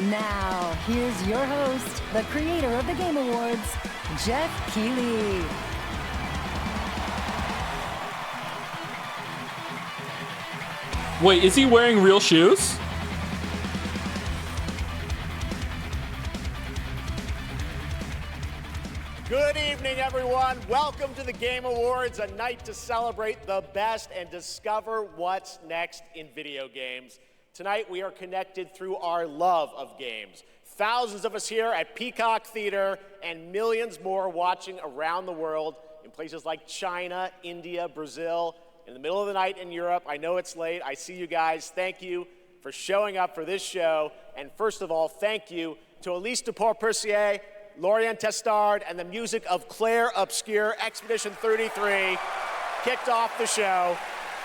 Now, here's your host, the creator of the Game Awards, Jeff Keighley. Wait, is he wearing real shoes? Good evening, everyone. Welcome to the Game Awards, a night to celebrate the best and discover what's next in video games. Tonight, we are connected through our love of games. Thousands of us here at Peacock Theater and millions more watching around the world in places like China, India, Brazil, in the middle of the night in Europe. I know it's late. I see you guys. Thank you for showing up for this show. And first of all, thank you to Elise Duport-Percier, Lorient Testard, and the music of Claire Obscure. Expedition 33 kicked off the show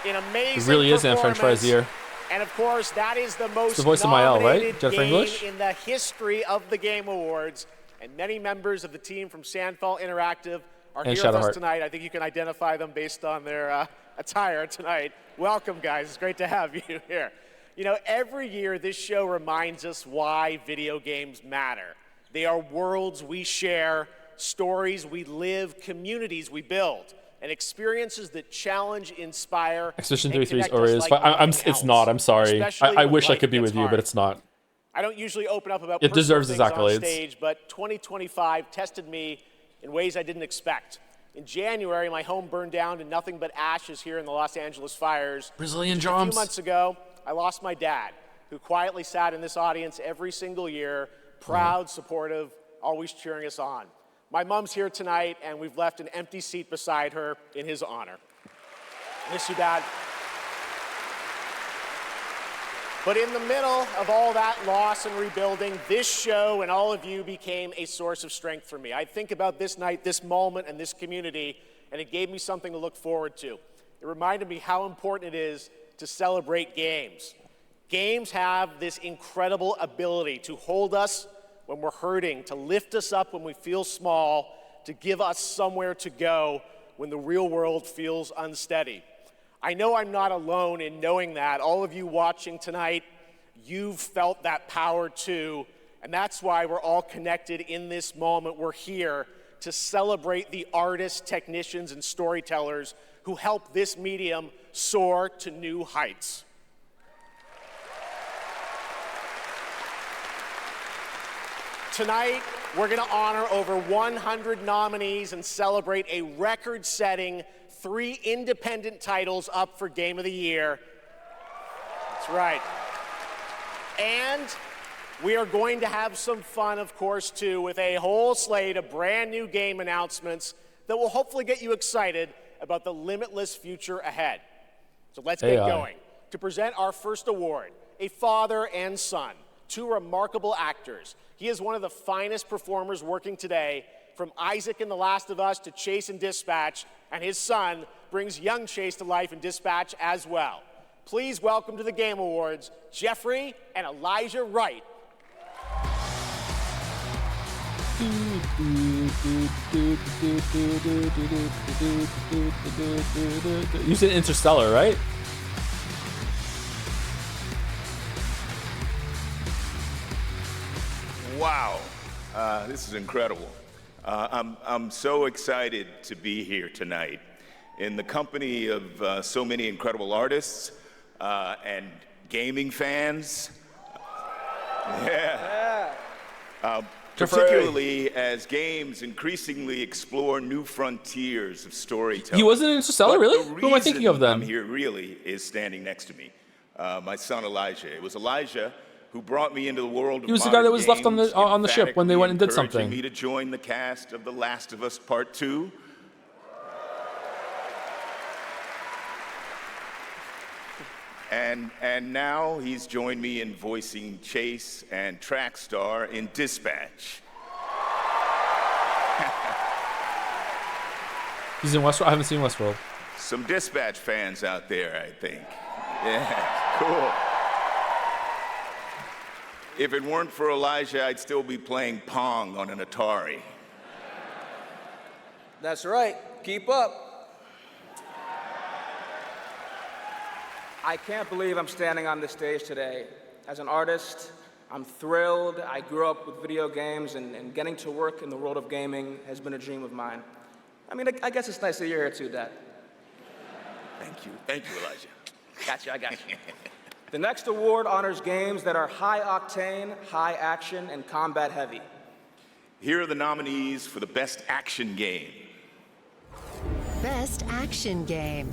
in amazing It really is Anne performance. French fries here. And of course, that is the most the voice of Mael, right? nominated Jennifer game English? in the history of the Game Awards. And many members of the team from Sandfall Interactive are And here with us Shadowheart. tonight. I think you can identify them based on their attire tonight. Welcome, guys. It's great to have you here. You know, every year this show reminds us why video games matter. They are worlds we share, stories we live, communities we build, and experiences that challenge, inspire, Expedition and 33 is connect us Ori. like It's nothing not. else, I'm sorry. especially I when wish I life could be gets with you, hard. but it's not. I don't usually open up about It personal deserves its things on accolades. stage, but 2025 tested me in ways I didn't expect. In January, my home burned down to nothing but ashes here in the Los Angeles fires. Brazilian Just a drums. few months ago, I lost my dad, who quietly sat in this audience every single year, proud, supportive, always cheering us on. My mom's here tonight, and we've left an empty seat beside her in his honor. Miss you, Dad. But in the middle of all that loss and rebuilding, this show and all of you became a source of strength for me. I think about this night, this moment, and this community, and it gave me something to look forward to. It reminded me how important it is to celebrate games. Games have this incredible ability to hold us when we're hurting, to lift us up when we feel small, to give us somewhere to go when the real world feels unsteady. I know I'm not alone in knowing that. All of you watching tonight, you've felt that power too, and that's why we're all connected in this moment. We're here to celebrate the artists, technicians, and storytellers who help this medium soar to new heights. Tonight, we're going to honor over 100 nominees and celebrate a record-setting 3 independent titles up for Game of the Year. That's right. And We are going to have some fun, of course, too, with a whole slate of brand new game announcements that will hopefully get you excited about the limitless future ahead. So let's get going. To present our first award, a father and son, two remarkable actors. He is one of the finest performers working today, from Isaac in The Last of Us to Chase in Dispatch, and his son brings young Chase to life in Dispatch as well. Please welcome to the Game Awards, Jeffrey and Elijah Wright. You said Interstellar, right? Wow, this is incredible. I'm so excited to be here tonight in the company of so many incredible artists and gaming fans. Particularly as games increasingly explore new frontiers of storytelling. He wasn't in Interstellar, really? Who am I thinking of then? I'm here really is standing next to me, my son Elijah. It was Elijah who brought me into the world of He was the guy that was left on the ship when they went and did encouraging something. me to join the cast of The Last of Us Part 2. And now he's joined me in voicing Chase and Trackstar in Dispatch. He's in Westworld? I haven't seen Westworld. Some Dispatch fans out there, I think. Yeah, cool. If it weren't for Elijah, I'd still be playing Pong on an Atari. That's right. Keep up. I can't believe I'm standing on this stage today. As an artist, I'm thrilled. I grew up with video games, and getting to work in the world of gaming has been a dream of mine. I mean, I guess it's nice that you're here too, Dad. Thank you. Thank you, Elijah. Got you, I got you. The next award honors games that are high octane, high action, and combat heavy. Here are the nominees for the Best Action Game. Best Action Game.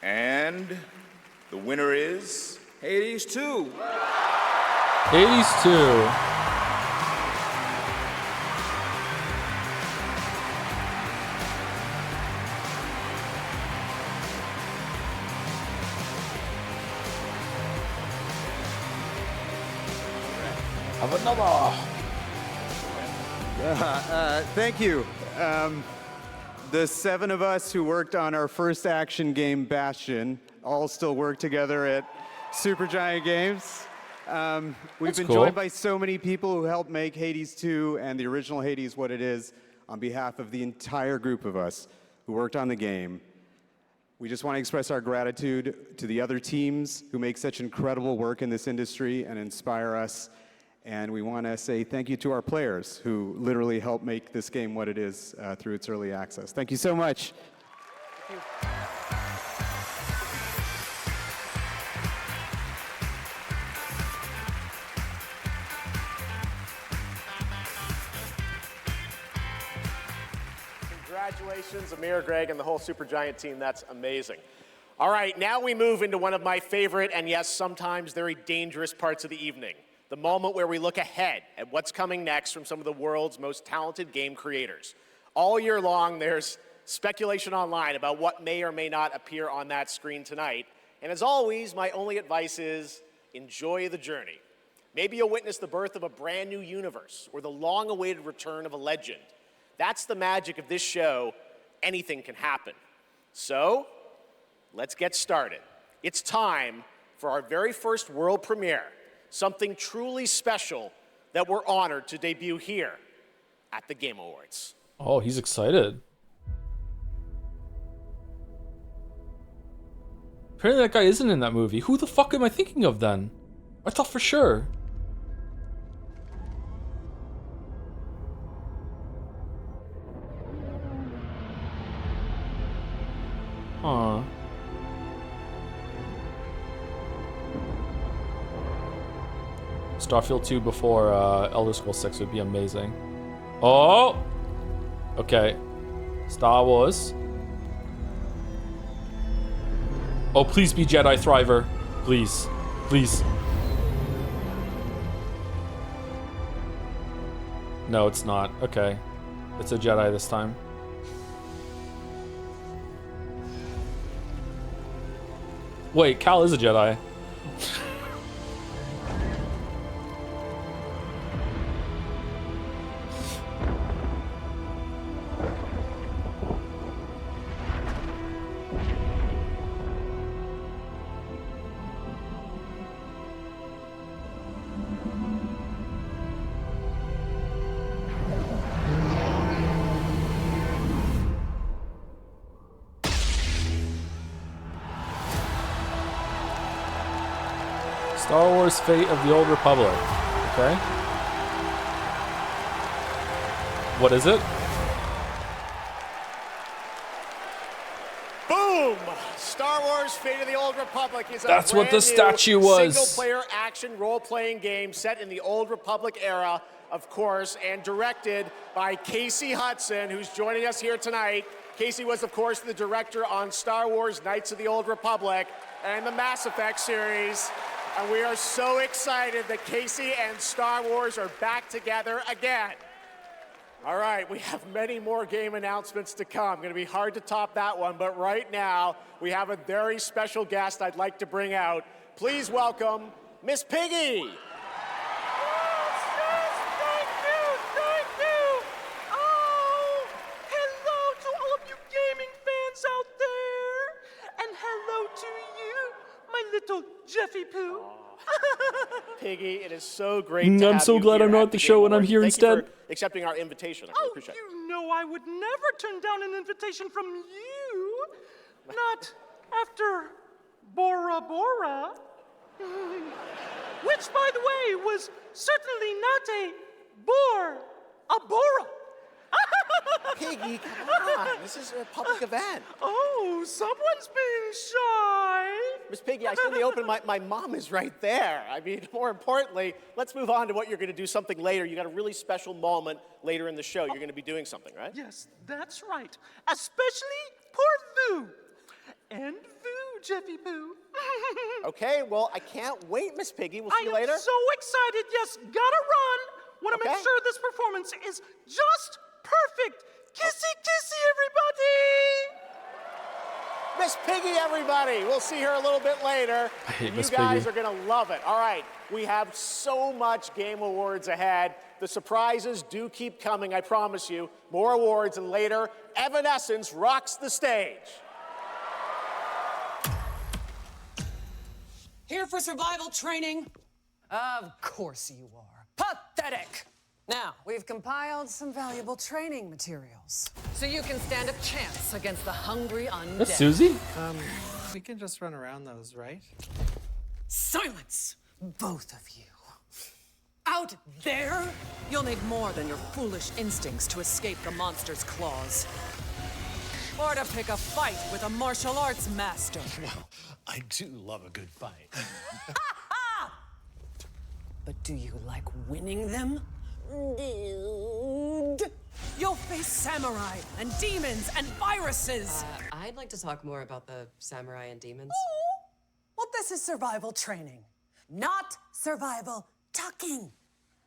And the winner is... Hades 2. Hades 2. Have another. Thank you. The 7 of us who worked on our first action game, Bastion, all still work together at Supergiant Games. We've That's been cool. joined by so many people who helped make Hades 2 and the original Hades what it is. On behalf of the entire group of us who worked on the game, we just want to express our gratitude to the other teams who make such incredible work in this industry and inspire us. And we want to say thank you to our players who literally helped make this game what it is through its early access. Thank you so much. Thank you. Congratulations, Amir, Greg, and the whole Supergiant team. That's amazing. All right, now we move into one of my favorite and, yes, sometimes very dangerous parts of the evening. The moment where we look ahead at what's coming next from some of the world's most talented game creators. All year long, there's speculation online about what may or may not appear on that screen tonight. And as always, my only advice is enjoy the journey. Maybe you'll witness the birth of a brand new universe or the long-awaited return of a legend. That's the magic of this show. Anything can happen. So, let's get started. It's time for our very first world premiere. Something truly special that we're honored to debut here at the Game Awards. Oh, he's excited. Apparently that guy isn't in that movie. Who the fuck am I thinking of then? I thought for sure. Starfield 2 before Elder Scrolls 6 would be amazing. Oh! Okay. Star Wars. Oh, please be Jedi Thriver. Please. Please. No, it's not. Okay. It's a Jedi this time. Wait, Cal is a Jedi. Star Wars Fate of the Old Republic. Okay. What is it? Boom! Star Wars Fate of the Old Republic is a That's what the brand new statue was. single-player action role-playing game set in the Old Republic era, of course, and directed by Casey Hudson, who's joining us here tonight. Casey was, of course, the director on Star Wars Knights of the Old Republic and the Mass Effect series. And we are so excited that Casey and Star Wars are back together again. All right, we have many more game announcements to come. Going to be hard to top that one, but right now we have a very special guest I'd like to bring out. Please welcome Miss Piggy. Thank you. Oh, hello to all of you gaming fans out there. And hello to you, my little Jeffy Poo. Piggy, it is so great to have I'm so you glad here I'm not at at the the show Game when I'm Awards. here Thank you instead. for accepting our invitation. I really appreciate it. You know I would never turn down an invitation from you. Not after Bora Bora. Which, by the way, was certainly not a bore, a Bora. Piggy, come on. This is a public event. Oh, someone's being shy. Miss Piggy, I said in the open, my mom is right there. I mean, more importantly, let's move on to what you're going to do something later. You got a really special moment later in the show. You're going to be doing something, right? Yes, that's right. Especially poor Vu. And Vu, Jeffy Poo. Okay, well, I can't wait, Miss Piggy. We'll see you later. I am so excited. Yes, gotta run. Want to make Okay. sure this performance is just perfect. Kissy, kissy, everybody. Miss Piggy, everybody. We'll see her a little bit later. I hate You Miss guys Piggy. are going to love it. All right, we have so much Game Awards ahead. The surprises do keep coming, I promise you. More awards, and later, Evanescence rocks the stage. Here for survival training? Of course you are. Pathetic! Now, we've compiled some valuable training materials, so you can stand a chance against the hungry undead. That's Susie? We can just run around those, right? Silence, both of you. Out there, you'll need more than your foolish instincts to escape the monster's claws. Or to pick a fight with a martial arts master. Well, I do love a good fight. But do you like winning them? Dude. You'll face samurai and demons and viruses. I'd like to talk more about the samurai and demons. Well, this is survival training, not survival talking.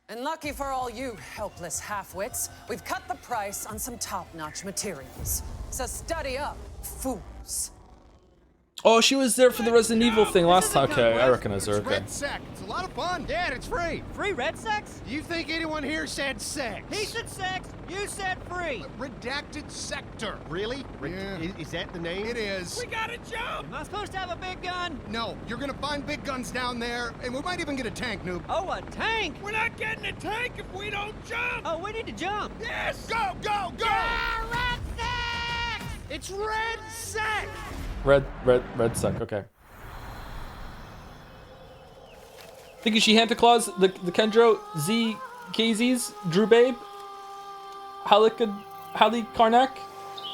And lucky for all you helpless half-wits, we've cut the price on some top-notch materials. So study up, fools. Oh, she was there for the Resident Evil thing last time. Okay, I recognize her. It's Okay. Red Sec. It's a lot of fun. Yeah, and it's free. Free red sex? Do you think anyone here said sex? He said sex, you said free. Redacted Sector. Really? Is that the name? It is. We gotta jump! Am I supposed to have a big gun? No, you're gonna find big guns down there, and we might even get a tank, noob. Oh, a tank? We're not getting a tank if we don't jump! Oh, we need to jump. Yes! Go, go, go! Yeah, red sex! It's Red Sec! Red Sec, okay. Think is she Santa Claus, the Kendro, Z, KZ's, Drew Babe, Hallie Karnak,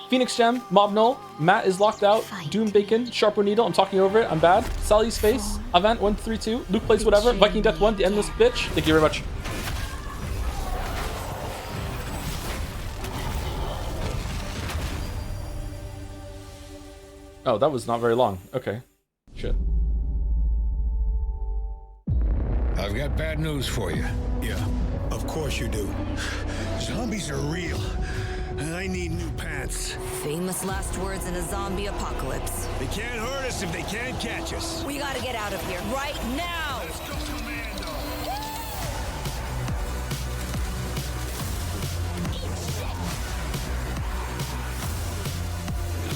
Phoenix Gem, Mob Null, Matt is locked out, Doom Bacon, Sharper Needle, I'm talking over it, I'm bad. Sally's Face, Avant 132, Luke plays whatever, Viking Death 1, The Endless Bitch. Thank you very much. Oh, that was not very long. Okay. Shit. I've got bad news for you. Yeah, of course you do. Zombies are real. And I need new pants. Famous last words in a zombie apocalypse. They can't hurt us if they can't catch us. We gotta get out of here right now! Let's go, Commando!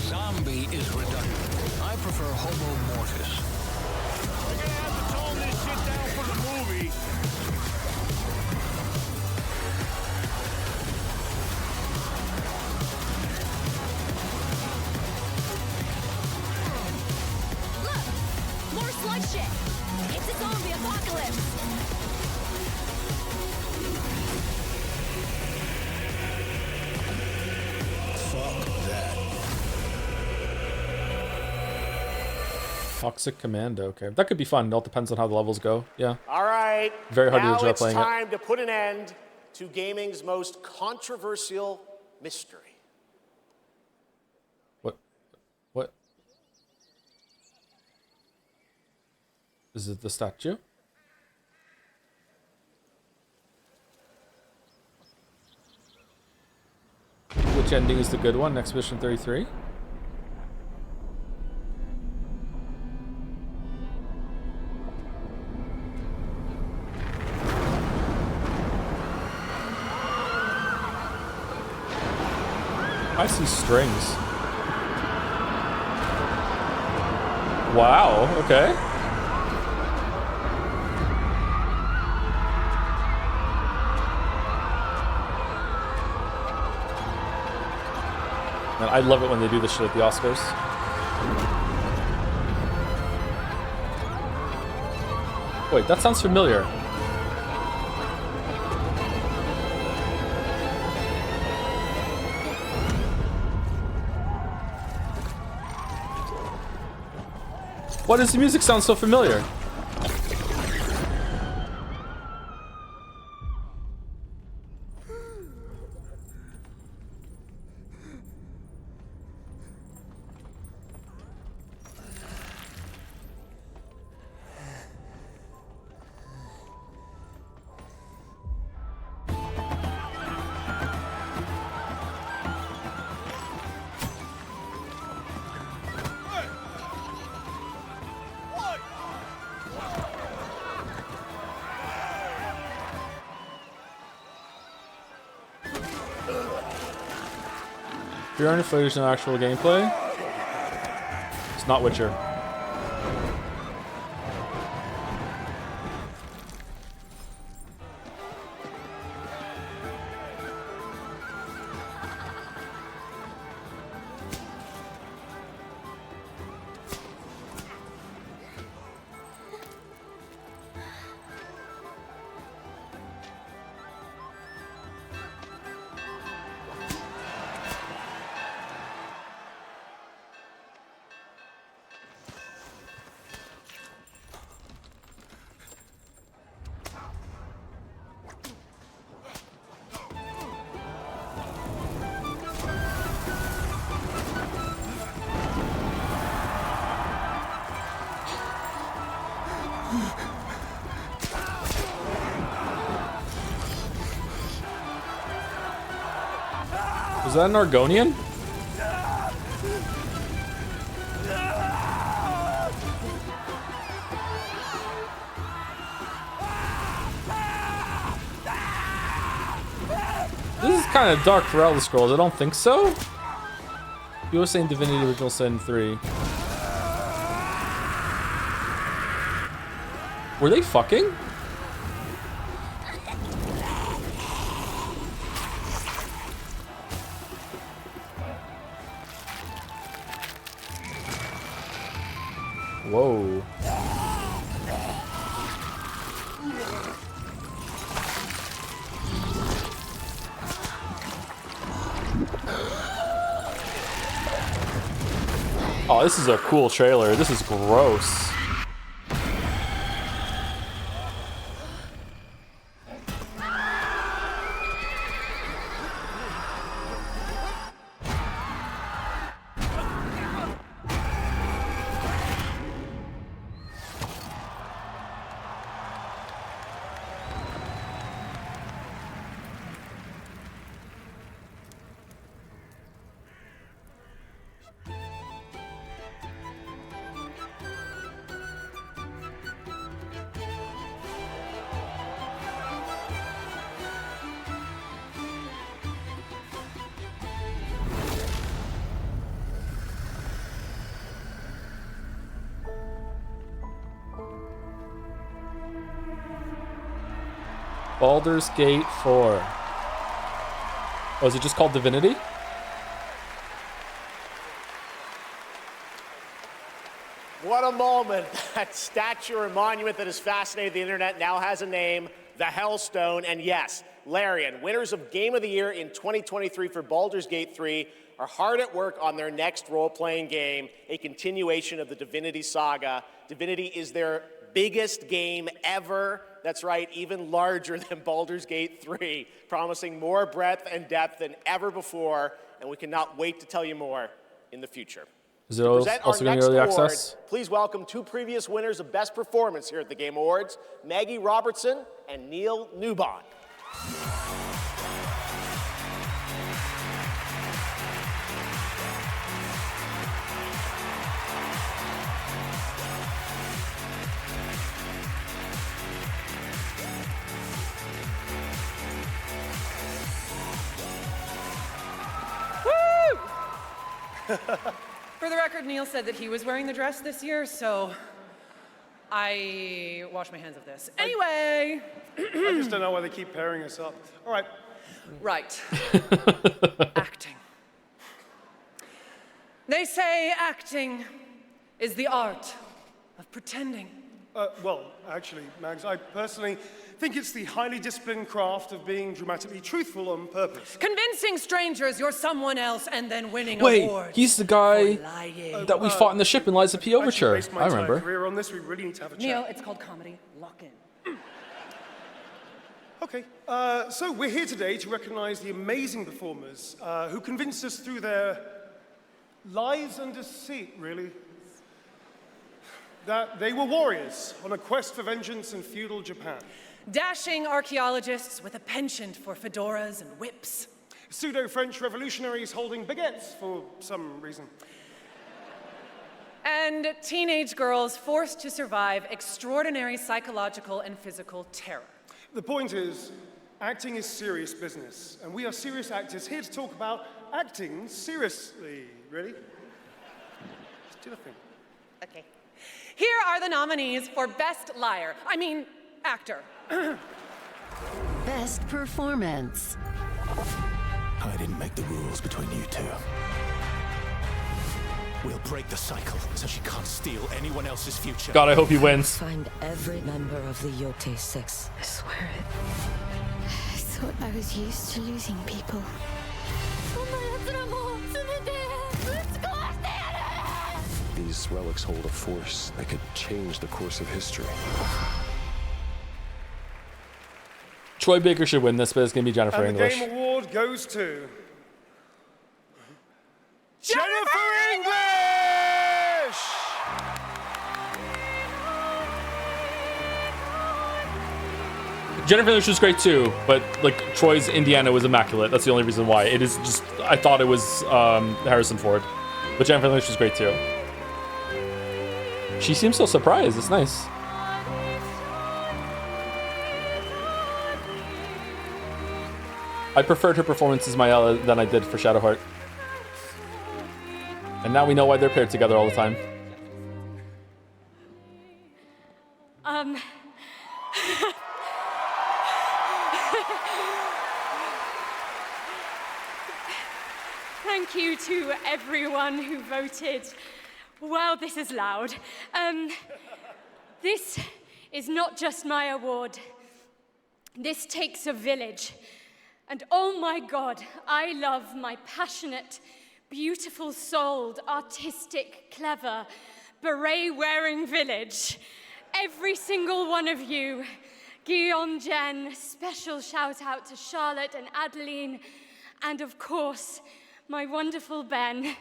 Zombie is redundant. I prefer Homo Mortis. We're gonna have to tone this shit down for the movie. More sludge shit! It's a zombie apocalypse! Fuck that. Toxic Commando, okay. That could be fun. It all depends on how the levels go. Yeah. All right. Very hard to now enjoy playing it. it's time to put an end to gaming's most controversial mystery. What? Is it the statue? Which ending is the good one? Expedition 33? I see strings. Wow, okay. Man, I love it when they do this shit at the Oscars. Wait, that sounds familiar. Why does the music sound so familiar? Fear and footage, no actual gameplay. It's not Witcher. Is that an Argonian? This is kind of dark for Elder Scrolls. I don't think so. You were saying Divinity Original Sin 3. Were they fucking? Whoa. Oh, this is a cool trailer. This is gross. Baldur's Gate 4. Oh, is it just called Divinity? What a moment. That statue or monument that has fascinated the internet now has a name, the Hellstone. And yes, Larian, winners of Game of the Year in 2023 for Baldur's Gate 3, are hard at work on their next role-playing game, a continuation of the Divinity saga. Divinity is their biggest game ever. That's right, even larger than Baldur's Gate 3, promising more breadth and depth than ever before, and we cannot wait to tell you more in the future. Is it also going to early access? Please welcome two previous winners of Best Performance here at the Game Awards, Maggie Robertson and Neil Newbon. For the record, Neil said that he was wearing the dress this year, so I wash my hands of this. Anyway. I just don't know why they keep pairing us up. All right. Right. Acting. They say acting is the art of pretending. Well, actually, Mags, I personally think it's the highly disciplined craft of being dramatically truthful on purpose. Convincing strangers you're someone else and then winning Wait, awards. he's the guy that we fought in the ship in Lies of P Overture. I remember. Career on this, we really need to have a chat. Neil, it's called comedy. Lock in. Okay, so we're here today to recognize the amazing performers who convinced us through their lies and deceit, really, that they were warriors on a quest for vengeance in feudal Japan. Dashing archaeologists with a penchant for fedoras and whips. Pseudo-French revolutionaries holding baguettes for some reason. And teenage girls forced to survive extraordinary psychological and physical terror. The point is, acting is serious business, and we are serious actors here to talk about acting seriously, really. Just do the thing. Okay. Here are the nominees for Best Actor. Best Performance. I didn't make the rules between you two. We'll break the cycle so she can't steal anyone else's future. God, I hope he wins. Find every member of the Yote Six. I swear it. I thought I was used to losing people. These relics hold a force that could change the course of history. Troy Baker should win this, but it's going to be Jennifer And the English. Game Award goes to... Jennifer English! Jennifer English was great too, but like Troy's Indiana was immaculate. That's the only reason why. It is just, I thought it was Harrison Ford, but Jennifer English was great too. She seems so surprised. It's nice. I preferred her performance as Mayella than I did for Shadowheart. And now we know why they're paired together all the time. Thank you to everyone who voted. Wow, this is loud. This is not just my award. This takes a village. And oh my God, I love my passionate, beautiful souled, artistic, clever, beret-wearing village. Every single one of you. Guillaume, Jen, special shout out to Charlotte and Adeline, and of course, my wonderful Ben,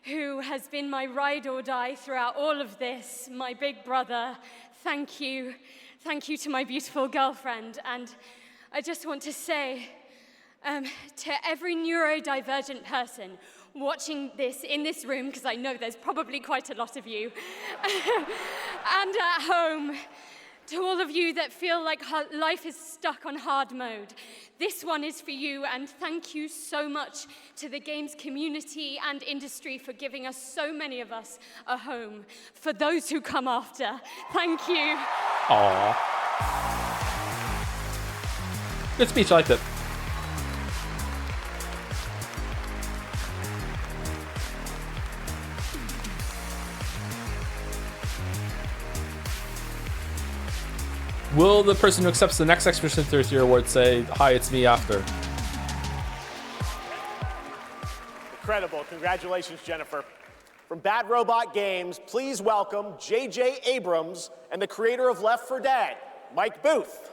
who has been my ride or die throughout all of this, my big brother. Thank you. Thank you to my beautiful girlfriend. And I just want to say to every neurodivergent person watching this in this room, because I know there's probably quite a lot of you, and at home, to all of you that feel like life is stuck on hard mode, this one is for you, and thank you so much to the games community and industry for giving us, so many of us, a home. For those who come after, thank you. Aww. Good speech, I liked it. Will the person who accepts the next Expedition 33 award say, "Hi, it's me" after? Incredible. Congratulations, Jennifer. From Bad Robot Games, please welcome J.J. Abrams and the creator of Left 4 Dead, Mike Booth.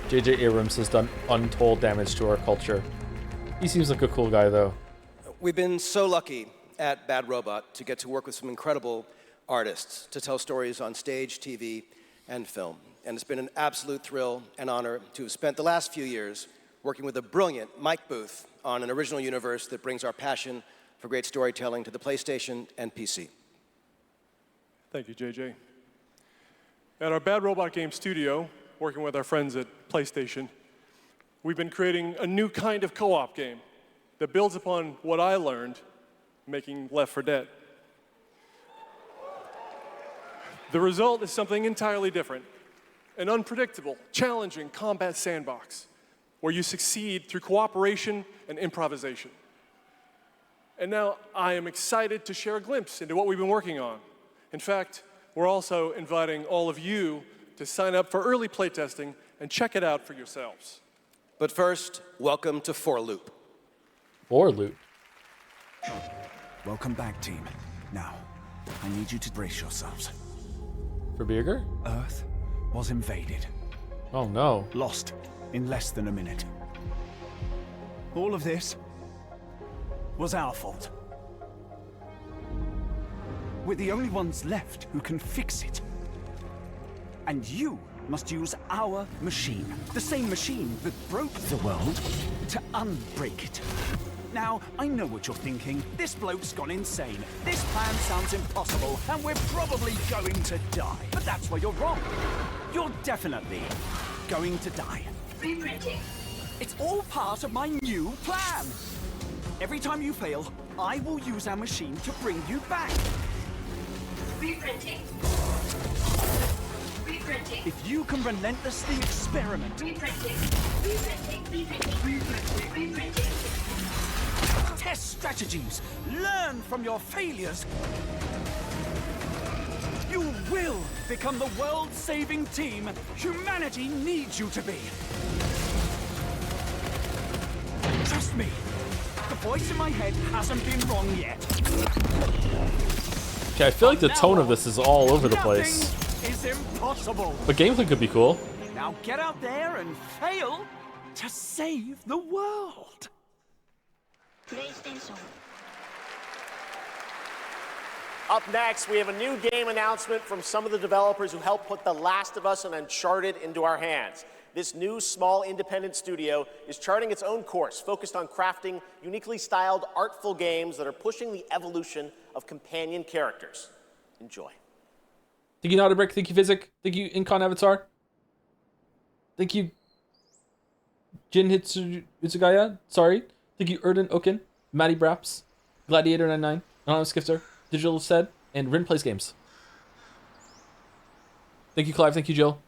J.J. Abrams has done untold damage to our culture. He seems like a cool guy, though. We've been so lucky at Bad Robot to get to work with some incredible artists to tell stories on stage, TV, and film. And it's been an absolute thrill and honor to have spent the last few years working with a brilliant Mike Booth on an original universe that brings our passion for great storytelling to the PlayStation and PC. Thank you, JJ. At our Bad Robot Game studio, working with our friends at PlayStation, we've been creating a new kind of co-op game that builds upon what I learned making Left 4 Dead. The result is something entirely different, an unpredictable, challenging combat sandbox where you succeed through cooperation and improvisation. And now I am excited to share a glimpse into what we've been working on. In fact, we're also inviting all of you to sign up for early playtesting and check it out for yourselves. But first, welcome to 4 Loop. 4 Loop. Welcome back, team. Now, I need you to brace yourselves. For Birger? Earth was invaded. Oh no. Lost in less than a minute. All of this was our fault. We're the only ones left who can fix it. And you must use our machine, the same machine that broke the world, to unbreak it. Now, I know what you're thinking. This bloke's gone insane. This plan sounds impossible, and we're probably going to die. But that's where you're wrong. You're definitely going to die. Reprinting. It's all part of my new plan. Every time you fail, I will use our machine to bring you back. Reprinting. Reprinting. If you can relentlessly experiment. Reprinting. Reprinting. Reprinting. Reprinting. Test strategies. Learn from your failures. You will become the world-saving team humanity needs you to be. Trust me. The voice in my head hasn't been wrong yet. Okay, I feel like the tone of this is all over the place. Is impossible. But gameplay could be cool. Now get out there and fail to save the world. Up next, we have a new game announcement from some of the developers who helped put The Last of Us and Uncharted into our hands. This new, small, independent studio is charting its own course, focused on crafting uniquely styled, artful games that are pushing the evolution of companion characters. Enjoy. Thank you, Naughty Thank you, Physic. Thank you, Incon Avatar. Thank you, Jin Hitsugaya. Sorry. Thank you, Erden Oken, Matty Braps, Gladiator99, Anonymous Gifter, Digital Said, and Rin Plays Games. Thank you, Clive. Thank you, Jill.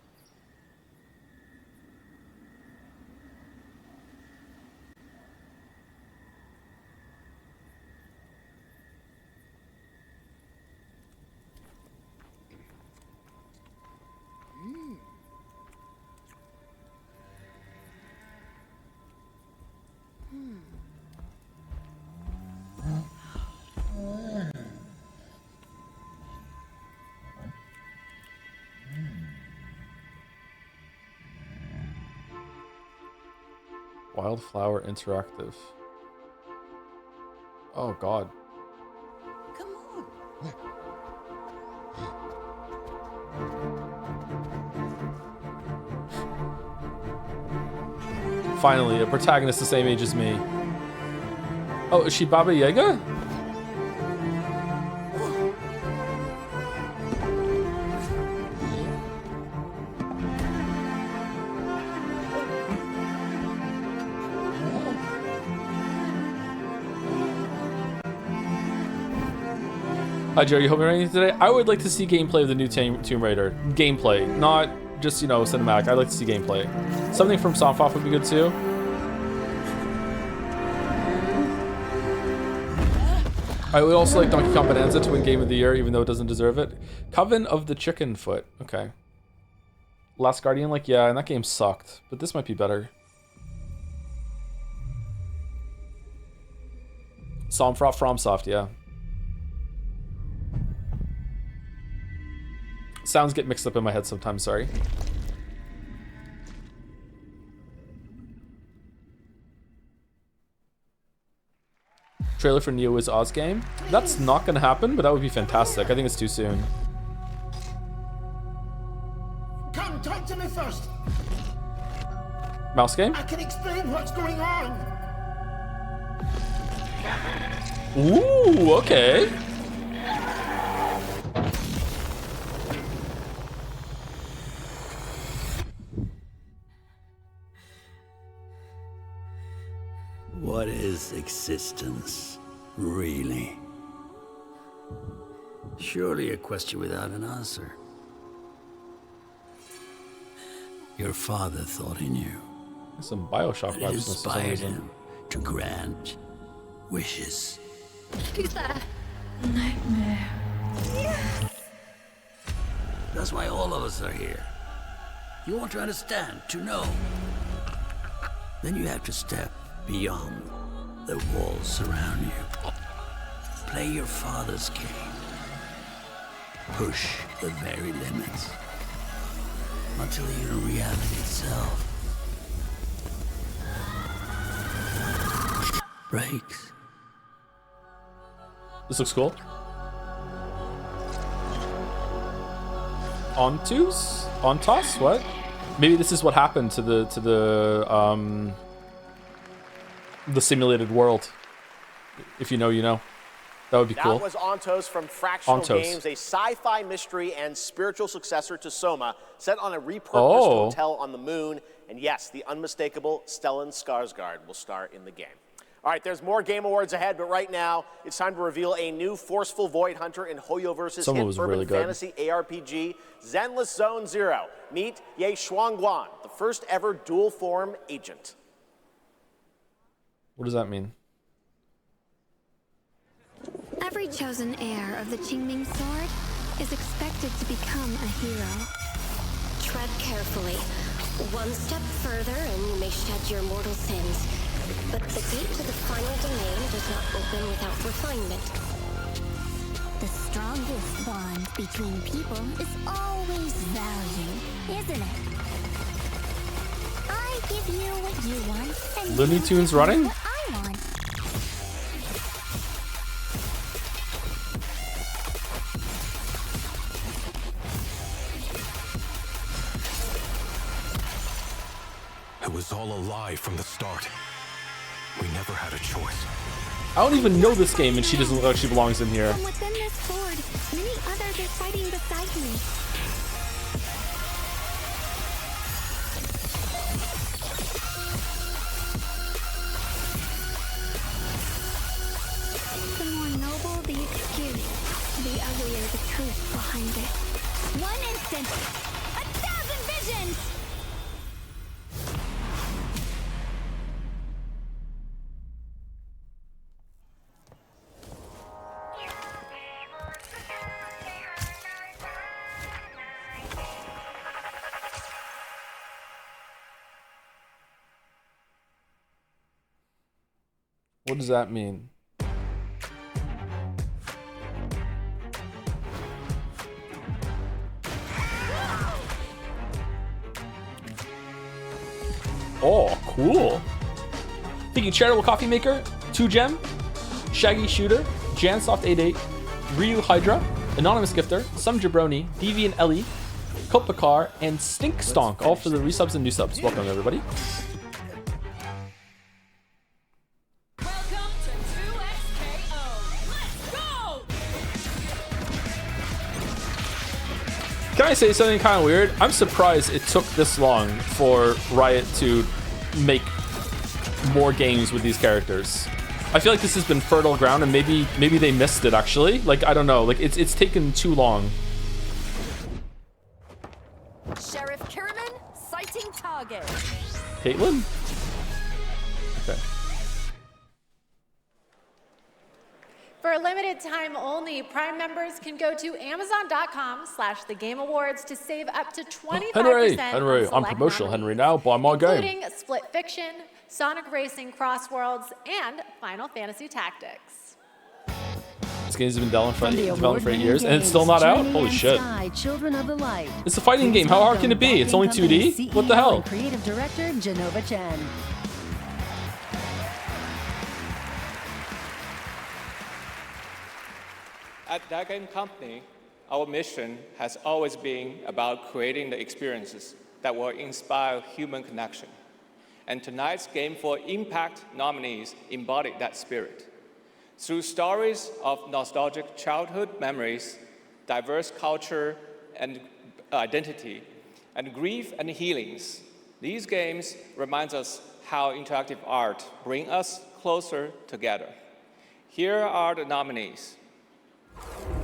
Wildflower Interactive. Oh god. Come on. Finally, a protagonist the same age as me. Oh, is she Baba Yaga? Hi Joe, you hoping for anything today? I would like to see gameplay of the new Tomb Raider. Gameplay, not just, you know, cinematic. I'd like to see gameplay. Something from Software would be good too. I would also like Donkey Kong Bonanza to win Game of the Year, even though it doesn't deserve it. Coven of the Chicken Foot. Okay. Last Guardian, like, yeah, and that game sucked, but this might be better. FromSoft, yeah. Sounds get mixed up in my head sometimes, sorry. Trailer for Neo is Oz game? That's not gonna happen, but that would be fantastic. I think it's too soon. Come, talk to me first. Mouse game? I can explain what's going on. Ooh, okay. What is existence, really? Surely a question without an answer. Your father thought he knew. Some Bioshock But it vibes for some inspired reason. him to grant wishes. Who's there? Nightmare. That's why all of us are here. You want to understand, to know. Then you have to step beyond the walls around you. Play your father's game. Push the very limits. Until even reality itself breaks. This looks cool. Ontos? Ontos? What? Maybe this is what happened to the simulated world. If you know, you know. That would be cool. That was Ontos from Fractional Ontos. Games, a sci-fi mystery and spiritual successor to Soma, set on a repurposed hotel on the moon. And yes, the unmistakable Stellan Skarsgård will star in the game. All right, there's more Game Awards ahead, but right now it's time to reveal a new forceful Void Hunter in Hoyoverse's Someone hit was urban really good. fantasy ARPG, Zenless Zone Zero. Meet Ye Shuangguan, the first ever dual form agent. What does that mean? Every chosen heir of the Qingming sword is expected to become a hero. Tread carefully. One step further and you may shed your mortal sins. But the gate to the final domain does not open without refinement. The strongest bond between people is always value, isn't it? I give you what you want, and Looney you Tunes give me running? what I want. It was all a lie from the start. We never had a choice. I don't even know this game, and she doesn't look like she belongs in here. From within this sword, many others are fighting beside me. The more noble the excuse, the uglier the truth behind it. One instant, 1,000 visions! What does that mean? Oh, cool. Thank you, Charitable Coffee Maker, 2Gem, Shaggy Shooter, Jansoft88, Ryu Hydra, Anonymous Gifter, Some Jabroni, DV and Ellie, Kopakar, and Stink Stonk, all for the resubs and new subs. Welcome, everybody. Can I say something kind of weird? I'm surprised it took this long for Riot to make more games with these characters. I feel like this has been fertile ground, and maybe they missed it actually. Like, I don't know. Like, it's taken too long. Sheriff Kierman, sighting target. Caitlin? Okay. For a limited time only, Prime members can go to Amazon.com/thegameawards to save up to 25% Henry, on I'm select promotional. nominees, Henry, now buy my game. including Split Fiction, Sonic Racing Crossworlds, and Final Fantasy Tactics. This game's been developed for From the 8 award-winning years, and it's still not out? Journey Holy and shit. Sky, Children of the Light. It's a fighting game. How hard can it be? It's only 2D? What the hell? Creative director Genova Chen. At that game company, our mission has always been about creating the experiences that will inspire human connection. And tonight's Game for Impact nominees embody that spirit. Through stories of nostalgic childhood memories, diverse culture and identity, and grief and healings, these games remind us how interactive art brings us closer together. Here are the nominees.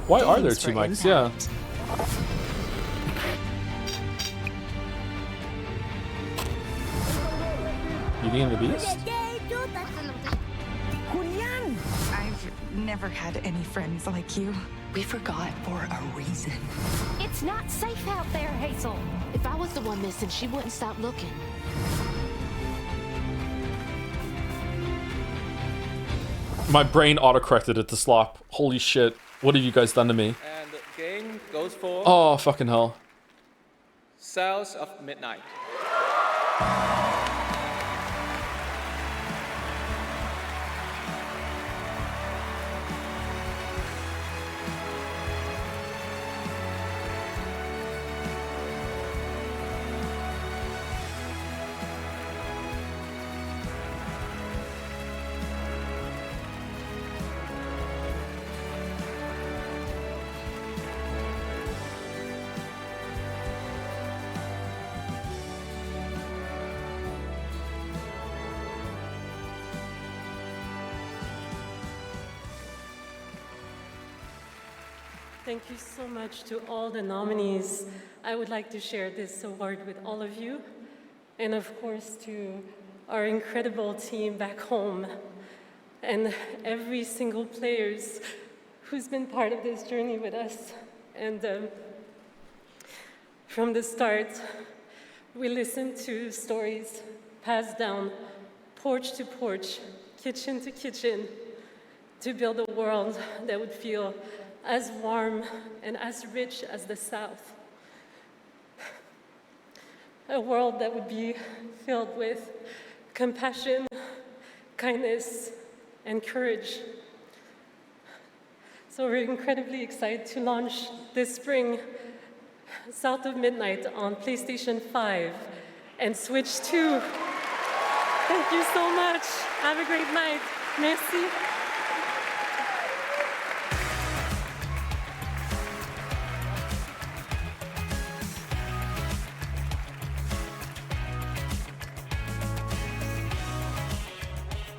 Why are there two mics? Yeah. Beauty and the Beast? Julian! I've never had any friends like you. We forgot for a reason. It's not safe out there, Hazel. If I was the one missing, she wouldn't stop looking. My brain autocorrected it to slop. Holy shit. What have you guys done to me? And the game goes for Oh, fucking hell. Cells of Midnight. Thank you so much to all the nominees. I would like to share this award with all of you, and of course to our incredible team back home, and every single players who's been part of this journey with us. And from the start, we listened to stories passed down porch to porch, kitchen to kitchen, to build a world that would feel as warm and as rich as the South. A world that would be filled with compassion, kindness, and courage. So we're incredibly excited to launch this spring South of Midnight on PlayStation 5 and Switch 2. Thank you so much. Have a great night. Merci.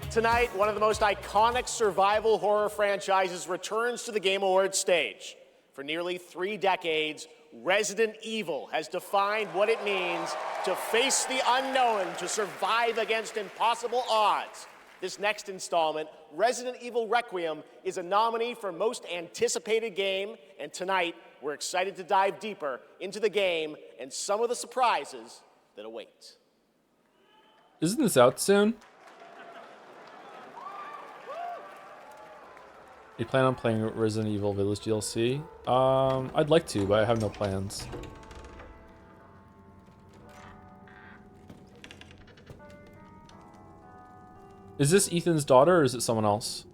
Tonight, one of the most iconic survival horror franchises returns to the Game Awards stage. For nearly 3 decades, Resident Evil has defined what it means to face the unknown, to survive against impossible odds. This next installment, Resident Evil Requiem, is a nominee for Most Anticipated Game, and tonight, we're excited to dive deeper into the game and some of the surprises that await. Isn't this out soon? You plan on playing Resident Evil Village DLC? I'd like to, but I have no plans. Is this Ethan's daughter or is it someone else?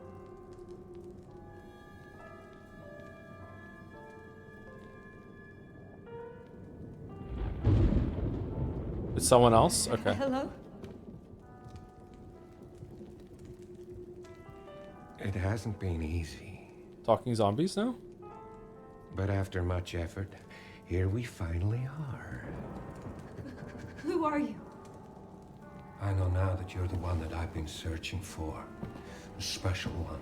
It's someone else? Okay. Hello? It hasn't been easy. Talking zombies now? But after much effort, here we finally are. Who are you? I know now that you're the one that I've been searching for. The special one.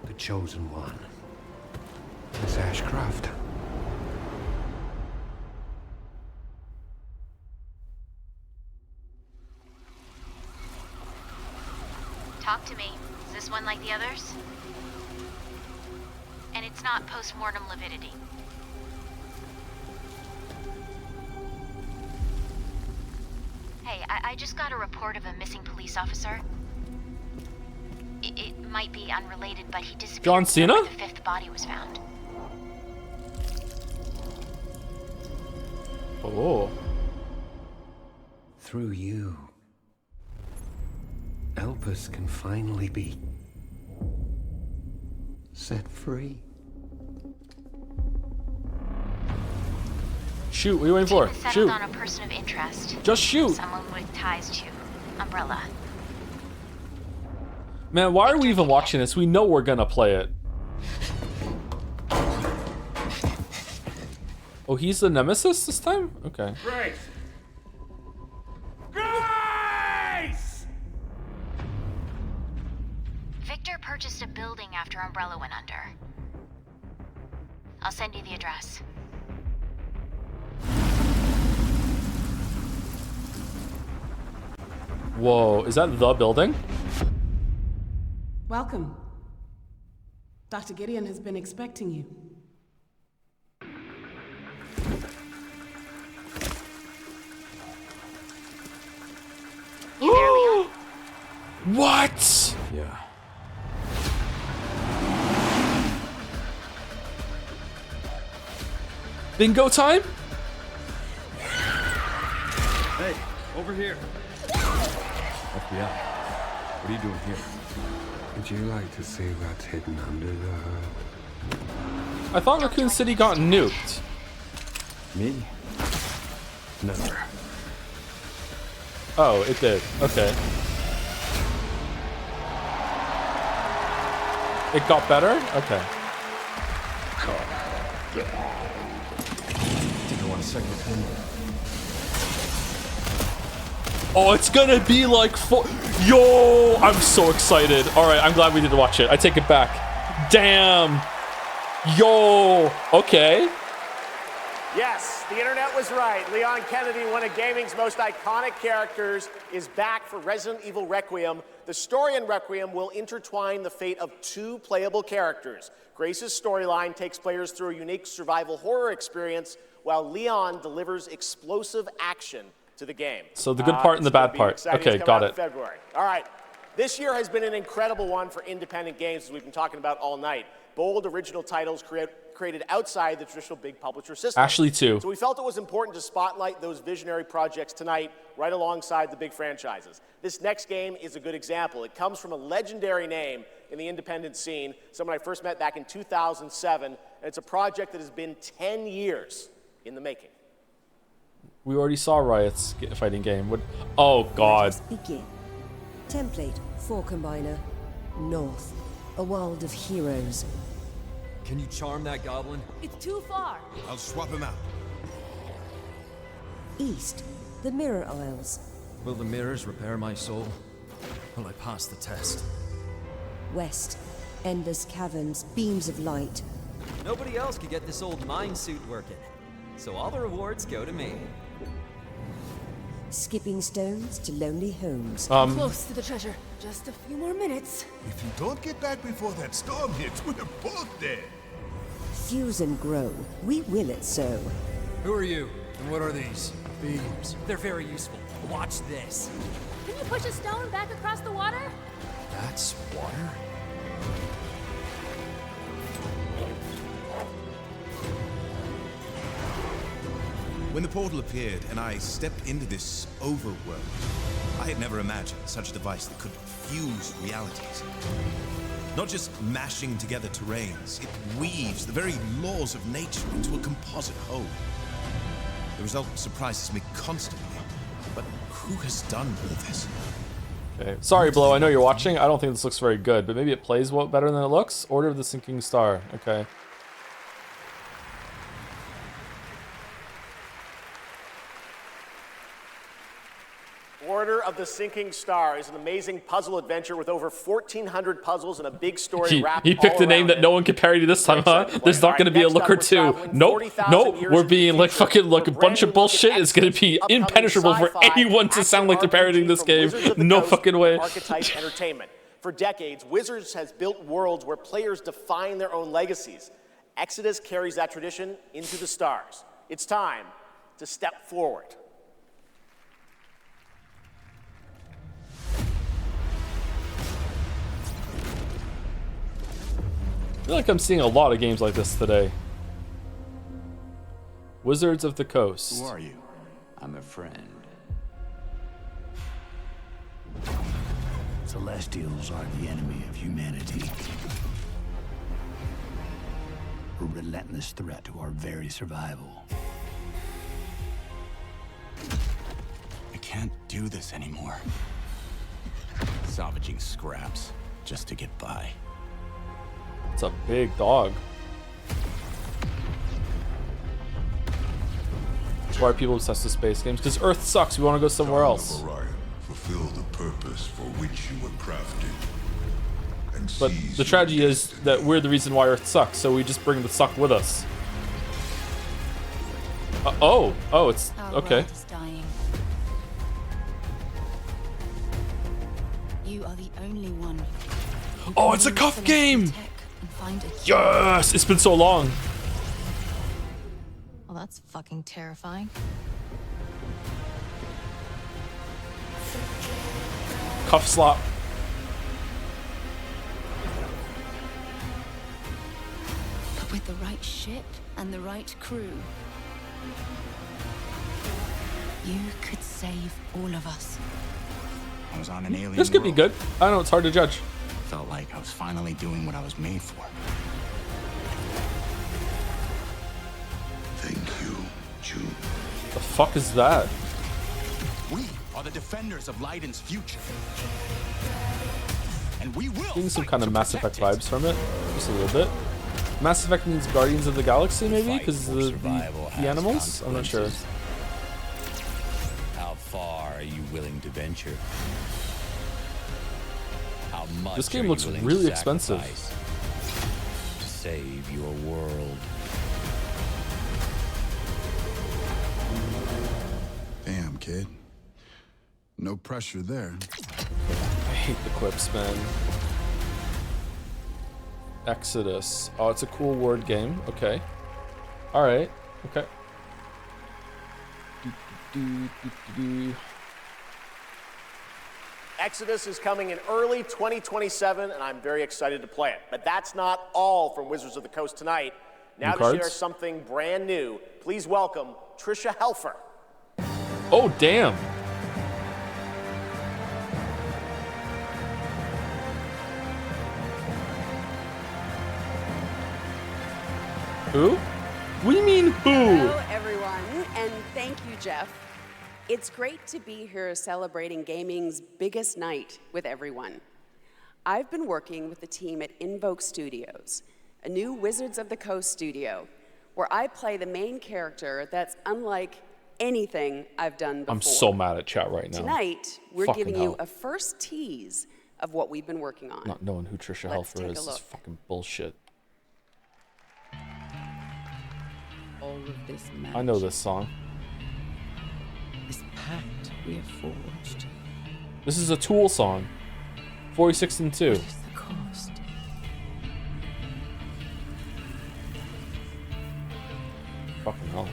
The chosen one. Miss Ashcroft. Talk to me. Is this one like the others? And it's not post-mortem lividity. Hey, I just got a report of a missing police officer. It might be unrelated, but he disappeared. John Cena? Where the fifth body was found. Oh. Through you, Elpis can finally be set free. Shoot, what are you waiting for? Settled Shoot. on a person of interest. Just shoot. Someone with ties to Umbrella. Man, why are we even watching this? We know we're gonna play it. Oh, he's the nemesis this time? Okay. Grace! Grace! Victor purchased a building after Umbrella went under. I'll send you the address. Whoa, is that the building? Welcome. Dr. Gideon has been expecting you. You there, Leon? What? Yeah. Bingo time? Hey, over here. FBI. What are you doing here? Would you like to see what's hidden under the hood? I thought Raccoon City got nuked. Me? Never. Oh, it did. Okay. It got better? Okay. Think I want a second opinion. Oh, it's gonna be like Yo, I'm so excited. All right, I'm glad we did watch it. I take it back. Damn. Yo. Okay. Yes, the internet was right. Leon Kennedy, one of gaming's most iconic characters, is back for Resident Evil Requiem. The story in Requiem will intertwine the fate of two playable characters. Grace's storyline takes players through a unique survival horror experience, while Leon delivers explosive action to the game. So the good part and the bad part. Okay, got it. February. All right. This year has been an incredible one for independent games, as we've been talking about all night. Bold, original titles created outside the traditional big publisher system. Ashley too. So we felt it was important to spotlight those visionary projects tonight, right alongside the big franchises. This next game is a good example. It comes from a legendary name in the independent scene, someone I first met back in 2007, and it's a project that has been 10 years in the making. We already saw Riot's fighting game. What? Oh God. Begin. Template 4 Combiner. North. A world of heroes. Can you charm that goblin? It's too far. I'll swap him out. East. The Mirror Isles. Will the mirrors repair my soul? Will I pass the test? West. Endless caverns. Beams of light. Nobody else could get this old mine suit working, so all the rewards go to me. Skipping stones to lonely homes. Close to the treasure. Just a few more minutes. If you don't get back before that storm hits, we're both dead. Fuse and grow. We will it so. Who are you, and what are these? Beams. They're very useful. Watch this. Can you push a stone back across the water? That's water? When the portal appeared and I stepped into this overworld, I had never imagined such a device that could fuse realities. Not just mashing together terrains, it weaves the very laws of nature into a composite whole. The result surprises me constantly, but who has done all this? Okay. Sorry, Blow, I know you're watching. I don't think this looks very good, but maybe it plays better than it looks. Order of the Sinking Star. Okay. Order of the Sinking Star is an amazing puzzle adventure with over 1,400 puzzles and a big story wrapped He picked all a name around that it. no one can parody this time, huh? There's not going to be a look or two. Nope. Nope. We're being like fucking like a bunch of bullshit. It's going to be impenetrable for anyone to sound like they're parodying this game. No fucking way. Archetype entertainment. For decades, Wizards has built worlds where players define their own legacies. Exodus carries that tradition into the stars. It's time to step forward. I feel like I'm seeing a lot of games like this today. Wizards of the Coast. Who are you? I'm a friend. Celestials are the enemy of humanity. A relentless threat to our very survival. I can't do this anymore. Salvaging scraps just to get by. It's a big dog. Why are people obsessed with space games? Because Earth sucks. We want to go somewhere else. Fulfill the purpose for which you were crafted. And But the tragedy is that we're the reason why Earth sucks, so we just bring the suck with us. Oh, it's okay. World is dying. You are the only one. Oh, it's a cuff game. Find a Yes, it's been so long. Well, that's fucking terrifying. Cuff slap. But with the right ship and the right crew, you could save all of us. I was on an alien This could be world. good. I know it's hard to judge. Felt like I was finally doing what I was made for. Thank you, June. The fuck is that? We are the defenders of Leiden's future. And we will Getting some kind of Mass Effect vibes from it, just a little bit. Mass Effect means Guardians of the Galaxy, maybe, because the animals. I'm not sure. How far are you willing to venture? How much This game are looks you willing really to expensive. sacrifice to save your world? Damn, kid. No pressure there. I hate the quips, man. Exodus. Oh, it's a cool word game. Okay. All right. Okay. Exodus is coming in early 2027, and I'm very excited to play it. But that's not all from Wizards of the Coast tonight. Now New to share cards? something brand new, please welcome Trisha Helfer. Oh, damn. Who? What do you mean, who? Hello, everyone, and thank you, Jeff. It's great to be here celebrating gaming's biggest night with everyone. I've been working with the team at Invoke Studios, a new Wizards of the Coast studio, where I play the main character that's unlike anything I've done before. I'm so mad at chat right now. Tonight, we're Fucking giving hell. you a first tease of what we've been working on. Not knowing who Trisha Let's Helfer take a is is look. fucking bullshit. All of this I know this song. This pact we have forged. This is a Tool song. 46 and 2. The cost. Fucking hell.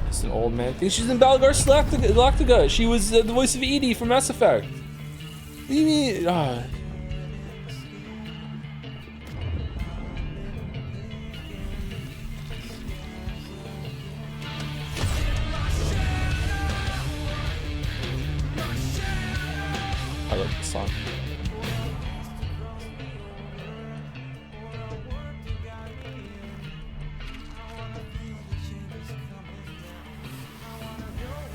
It's an old man thing. She's in Balgar Galactica. She was the voice of Edie from Mass Effect. What do you mean?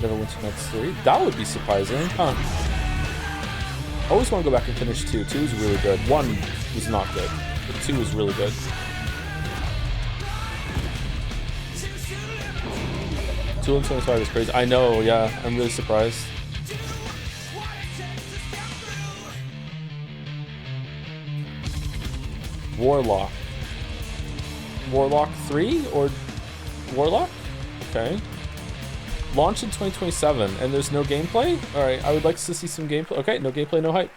Neverwinter Nights 3. That would be surprising, huh? I always want to go back and finish 2. 2 is really good. 1 was not good, but 2 was really good. 2 and 25 is crazy. I know, yeah. I'm really surprised. Warlock. Warlock 3 or Warlock? Okay. Launch in 2027 and there's no gameplay? Alright, I would like to see some gameplay. Okay, no gameplay, no hype.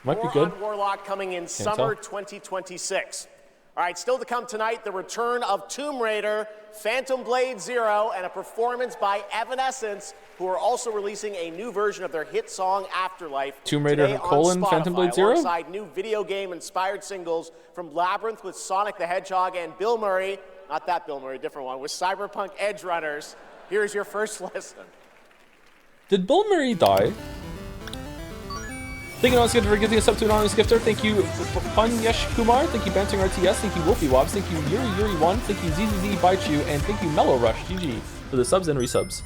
Might be good. More on Warlock coming in summer 2026. All right, still to come tonight, the return of Tomb Raider, Phantom Blade Zero, and a performance by Evanescence, who are also releasing a new version of their hit song Afterlife. Tomb Raider today on colon Spotify, Phantom Blade Zero? Alongside new video game inspired singles from Labyrinth with Sonic the Hedgehog and Bill Murray, not that Bill Murray, different one, with Cyberpunk Edge Runners. Here's your first listen. Did Bill Murray die? Thank you, Anonymous Gifter, for giving us up to Anonymous Gifter. Thank you, Punyesh Kumar. Thank you, Bantering RTS. Thank you, Wolfie Wobbs. Thank you, Yuri1. Thank you, ZZZ Bite You. And thank you, Mellow Rush GG for the subs and resubs.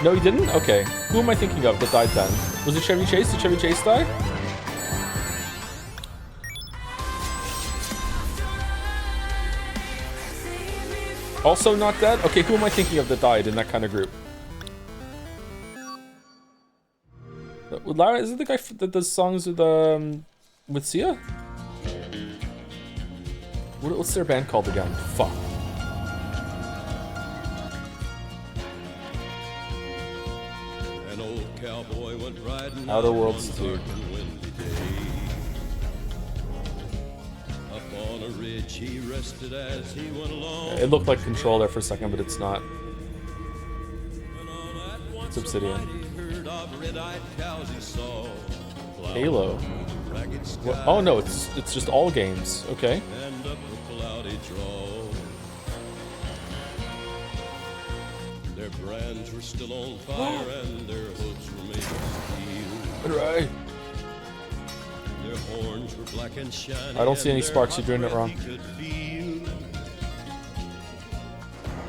No, he didn't? Okay. Who am I thinking of that died then? Was it Chevy Chase? Did Chevy Chase die? Also not dead? Okay, who am I thinking of that died in that kind of group? Lara, is it the guy that does songs with Sia? What's their band called again? Fuck. An old cowboy went riding Outer Worlds 2. Up on a ridge he rested as he went along. It looked like Control there for a second, but it's not. It's Obsidian. Halo. What? Oh no, it's just all games. Okay. And up a cloudy draw. Their brands were still on fire and their hoods were made of steel. Right. Their horns were black and shiny. I don't see any sparks. You're doing it wrong.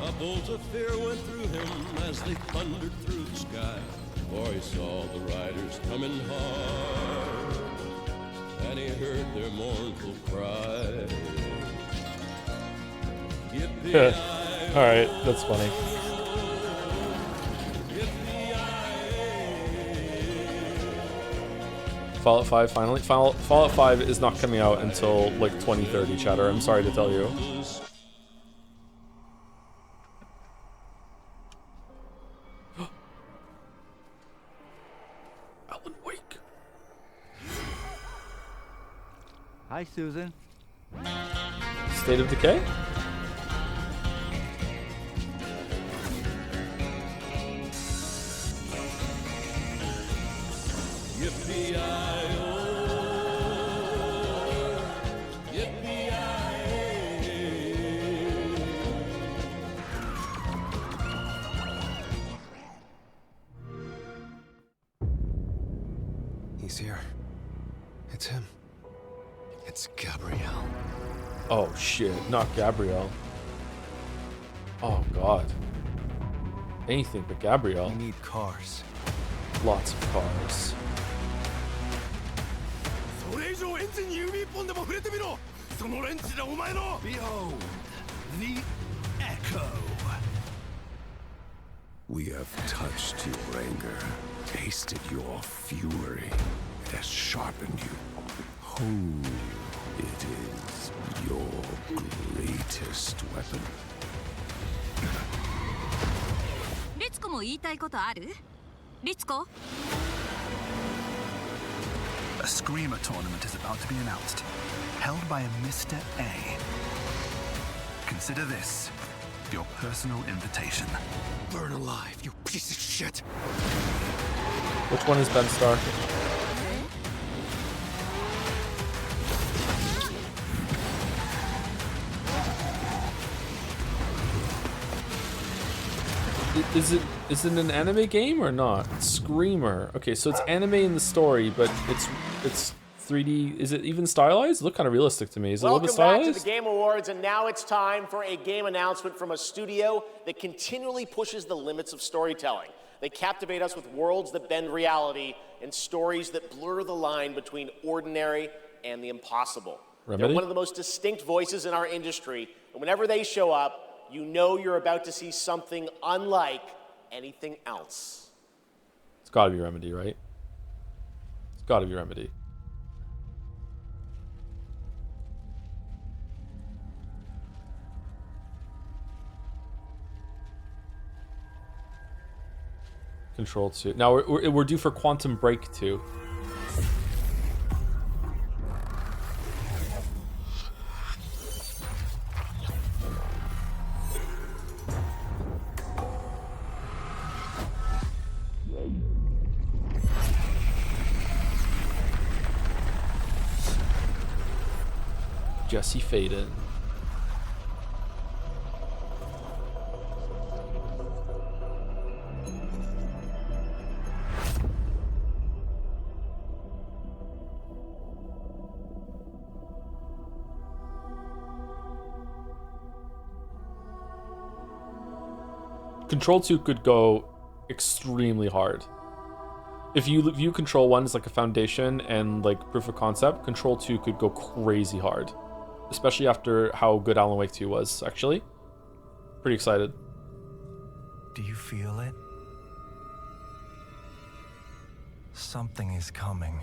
A bolt of fear went through him as they thundered through the sky. For he saw the riders coming hard, and he heard their mournful cry. Alright, that's funny. Fallout 5 finally. Fallout 5 is not coming out until like 2030, chatter. I'm sorry to tell you. Hi, Susan. State of Decay? He's here. It's him. It's Gabrielle. Oh shit, not Gabrielle. Oh god. Anything but Gabrielle. We need cars. Lots of cars. Behold, the echo. We have touched your anger, tasted your fury. It has sharpened you, honed you. It is your greatest weapon. リツコも言いたいことある？リツコ？ A Screamer tournament is about to be announced, held by a Mr. A. Consider this your personal invitation. Burn alive, you piece of shit! Which one is Ben Starr? Is it an anime game or not? Screamer. Okay, so it's anime in the story, but it's 3D. Is it even stylized? It looked kind of realistic to me. Is it a little bit stylized? Welcome back to the Game Awards, and now it's time for a game announcement from a studio that continually pushes the limits of storytelling. They captivate us with worlds that bend reality and stories that blur the line between ordinary and the impossible. Remedy? They're one of the most distinct voices in our industry, and whenever they show up, you know you're about to see something unlike anything else. It's gotta be Remedy, right? It's gotta be Remedy. Control 2. Now we're due for Quantum Break 2. Jesse Faden. Control 2 could go extremely hard. If you view Control 1 as like a foundation and like proof of concept, Control 2 could go crazy hard. Especially after how good Alan Wake 2 was, actually. Pretty excited. Do you feel it? Something is coming.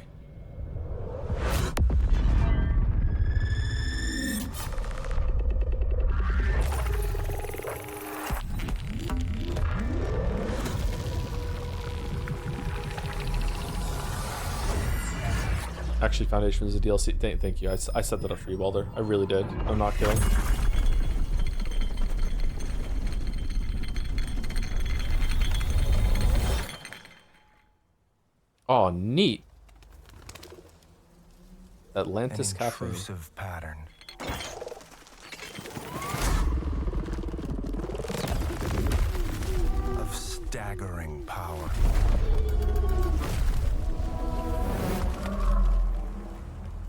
Actually, Foundation is a DLC. Thank you. I set that up for you, Balder. I really did. I'm not kidding. Oh, neat. Atlantis Cafe. An intrusive pattern. Of staggering power.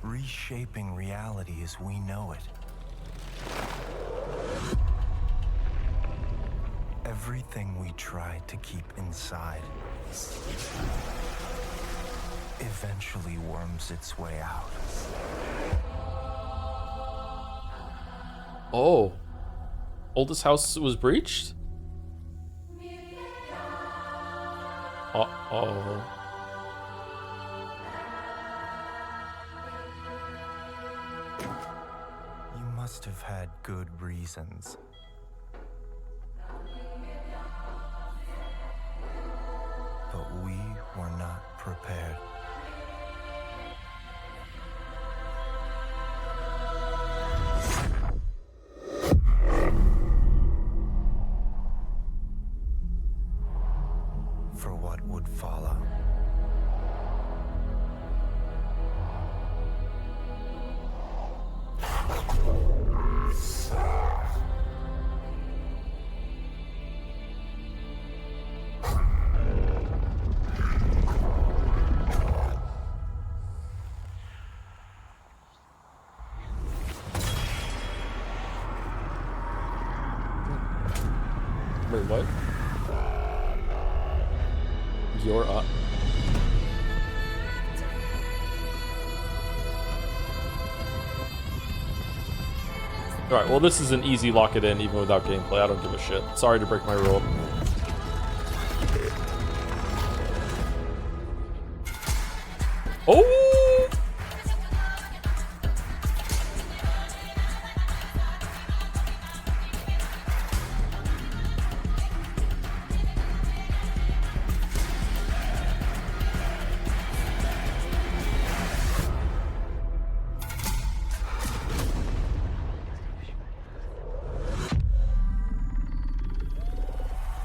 Reshaping reality as we know it. Everything we tried to keep inside eventually worms its way out. Oh. Oldest house was breached? Uh-oh. You must have had good reasons. But we were not prepared. For what would follow. Wait, what? You're up. Alright, well this is an easy lock it in even without gameplay. I don't give a shit. Sorry to break my rule. Oh!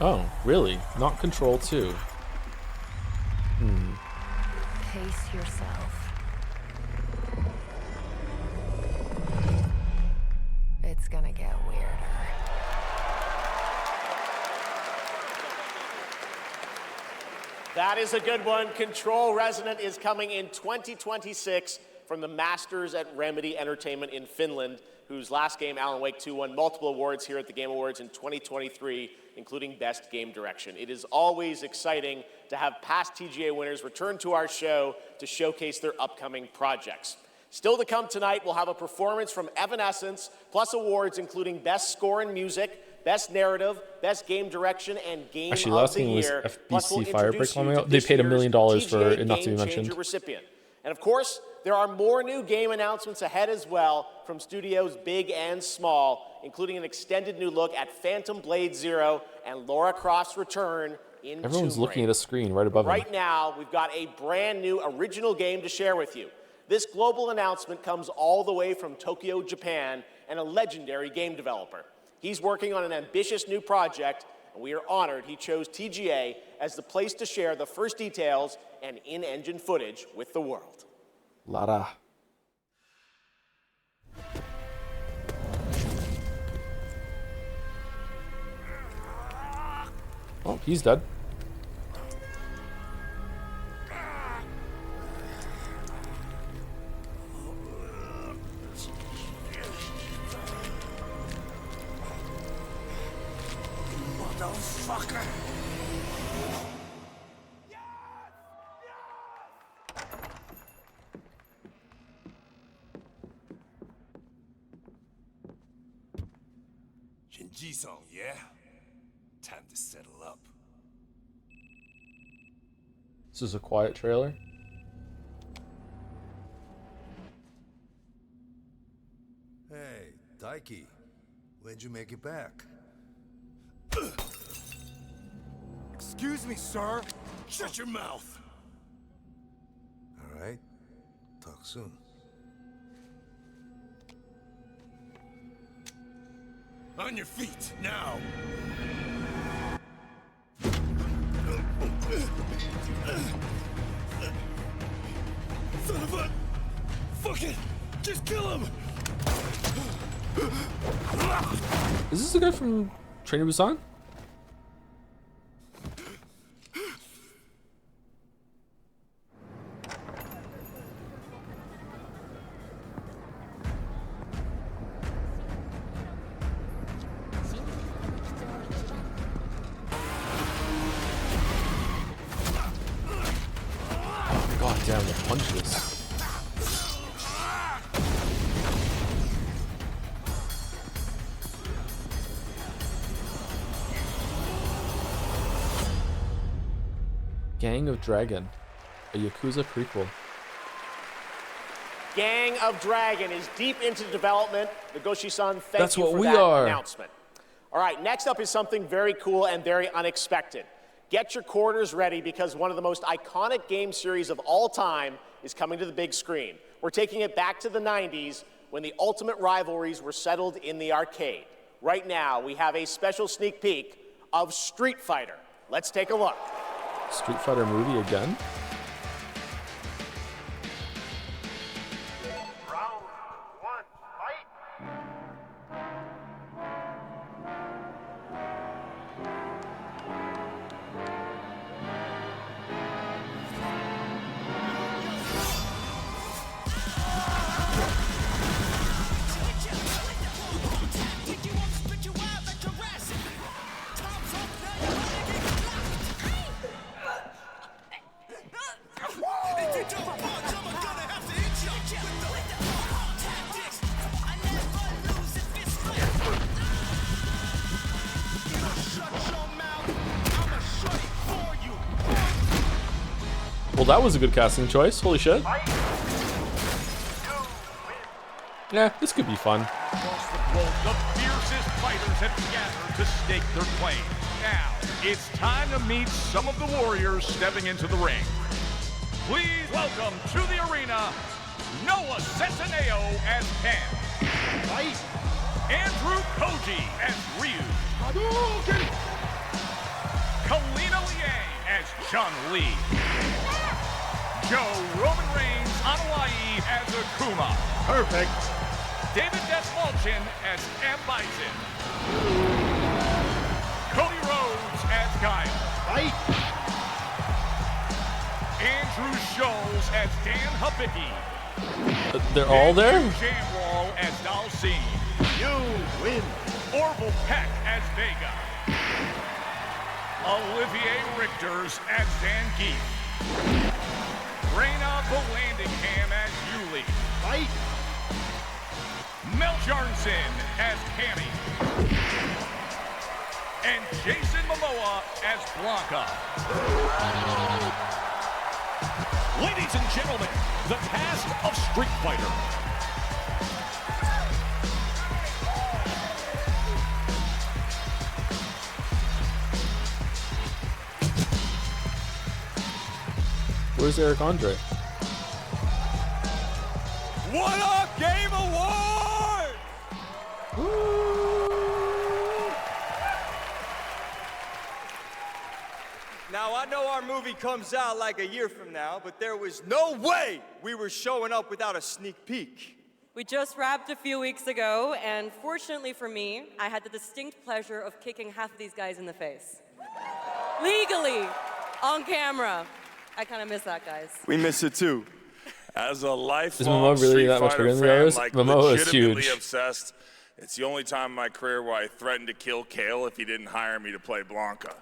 Oh, really? Not Control 2. Pace yourself. It's gonna get weirder. That is a good one. Control Resonant is coming in 2026 from the masters at Remedy Entertainment in Finland, whose last game, Alan Wake 2, won multiple awards here at the Game Awards in 2023, including Best Game Direction. It is always exciting to have past TGA winners return to our show to showcase their upcoming projects. Still to come tonight, we'll have a performance from Evanescence, plus awards including Best Score in Music, Best Narrative, Best Game Direction, and Game Actually, of last the game was Year. FBC Firebreak coming out. They paid $1 million for it not to be mentioned. Recipient. And of course, there are more new game announcements ahead as well from studios big and small, including an extended new look at Phantom Blade Zero and Lara Croft's return in Everyone's Tomb looking at Raider. a screen right above Right them. now, we've got a brand new original game to share with you. This global announcement comes all the way from Tokyo, Japan, and a legendary game developer. He's working on an ambitious new project, and we are honored he chose TGA as the place to share the first details and in-engine footage with the world. Lara. Oh, he's dead. Motherfucker! Shinji-san, yeah? Time to settle up. This is a quiet trailer. Hey, Daiki, when'd you make it back? Excuse me, sir. Shut your mouth. All right, talk soon. On your feet, now. Son of a... Fuck it! Just kill him! Is this the guy from Train to Busan? God damn, the punches. Gang of Dragon, a Yakuza prequel. Gang of Dragon is deep into development. Nagoshi-san, thank That's you what for we that are. announcement. All right, next up is something very cool and very unexpected. Get your quarters ready because one of the most iconic game series of all time is coming to the big screen. We're taking it back to the 90s when the ultimate rivalries were settled in the arcade. Right now, we have a special sneak peek of Street Fighter. Let's take a look. Street Fighter movie again? Well, that was a good casting choice. Holy shit. Yeah, this could be fun. Across the globe, the fiercest fighters have gathered to stake their claim. Now, it's time to meet some of the warriors stepping into the ring. Please welcome to the arena, Noah Centineo as Ken. Fight. Andrew Koji as Ryu. Hadouken! Kalina Liang as Chun-Li. Joe Roman Reigns on Hawaii as Akuma. Perfect. David Desmalchin as M. Bison. Cody Rhodes as Guile. Fight. Andrew Scholes as Dan Habicki. They're all there? Jamwall as Dalsine. You win. Orville Peck as Vega. Olivier Richters as Zangief. Reyna Volandingham as Yuli. Fight. Mel Jarnson as Cammy. And Jason Momoa as Blanca. Ladies and gentlemen, the cast of Street Fighter. Where's Eric Andre? What a game award! Now, I know our movie comes out like a year from now, but there was no way we were showing up without a sneak peek. We just wrapped a few weeks ago, and fortunately for me, I had the distinct pleasure of kicking half of these guys in the face. Legally, on camera. I kind of miss that, guys. We miss it too. As a lifelong Momoa really Street that much Fighter bigger than the fan, others? like Momoa is legitimately huge. obsessed. It's the only time in my career where I threatened to kill Kale if he didn't hire me to play Blanca.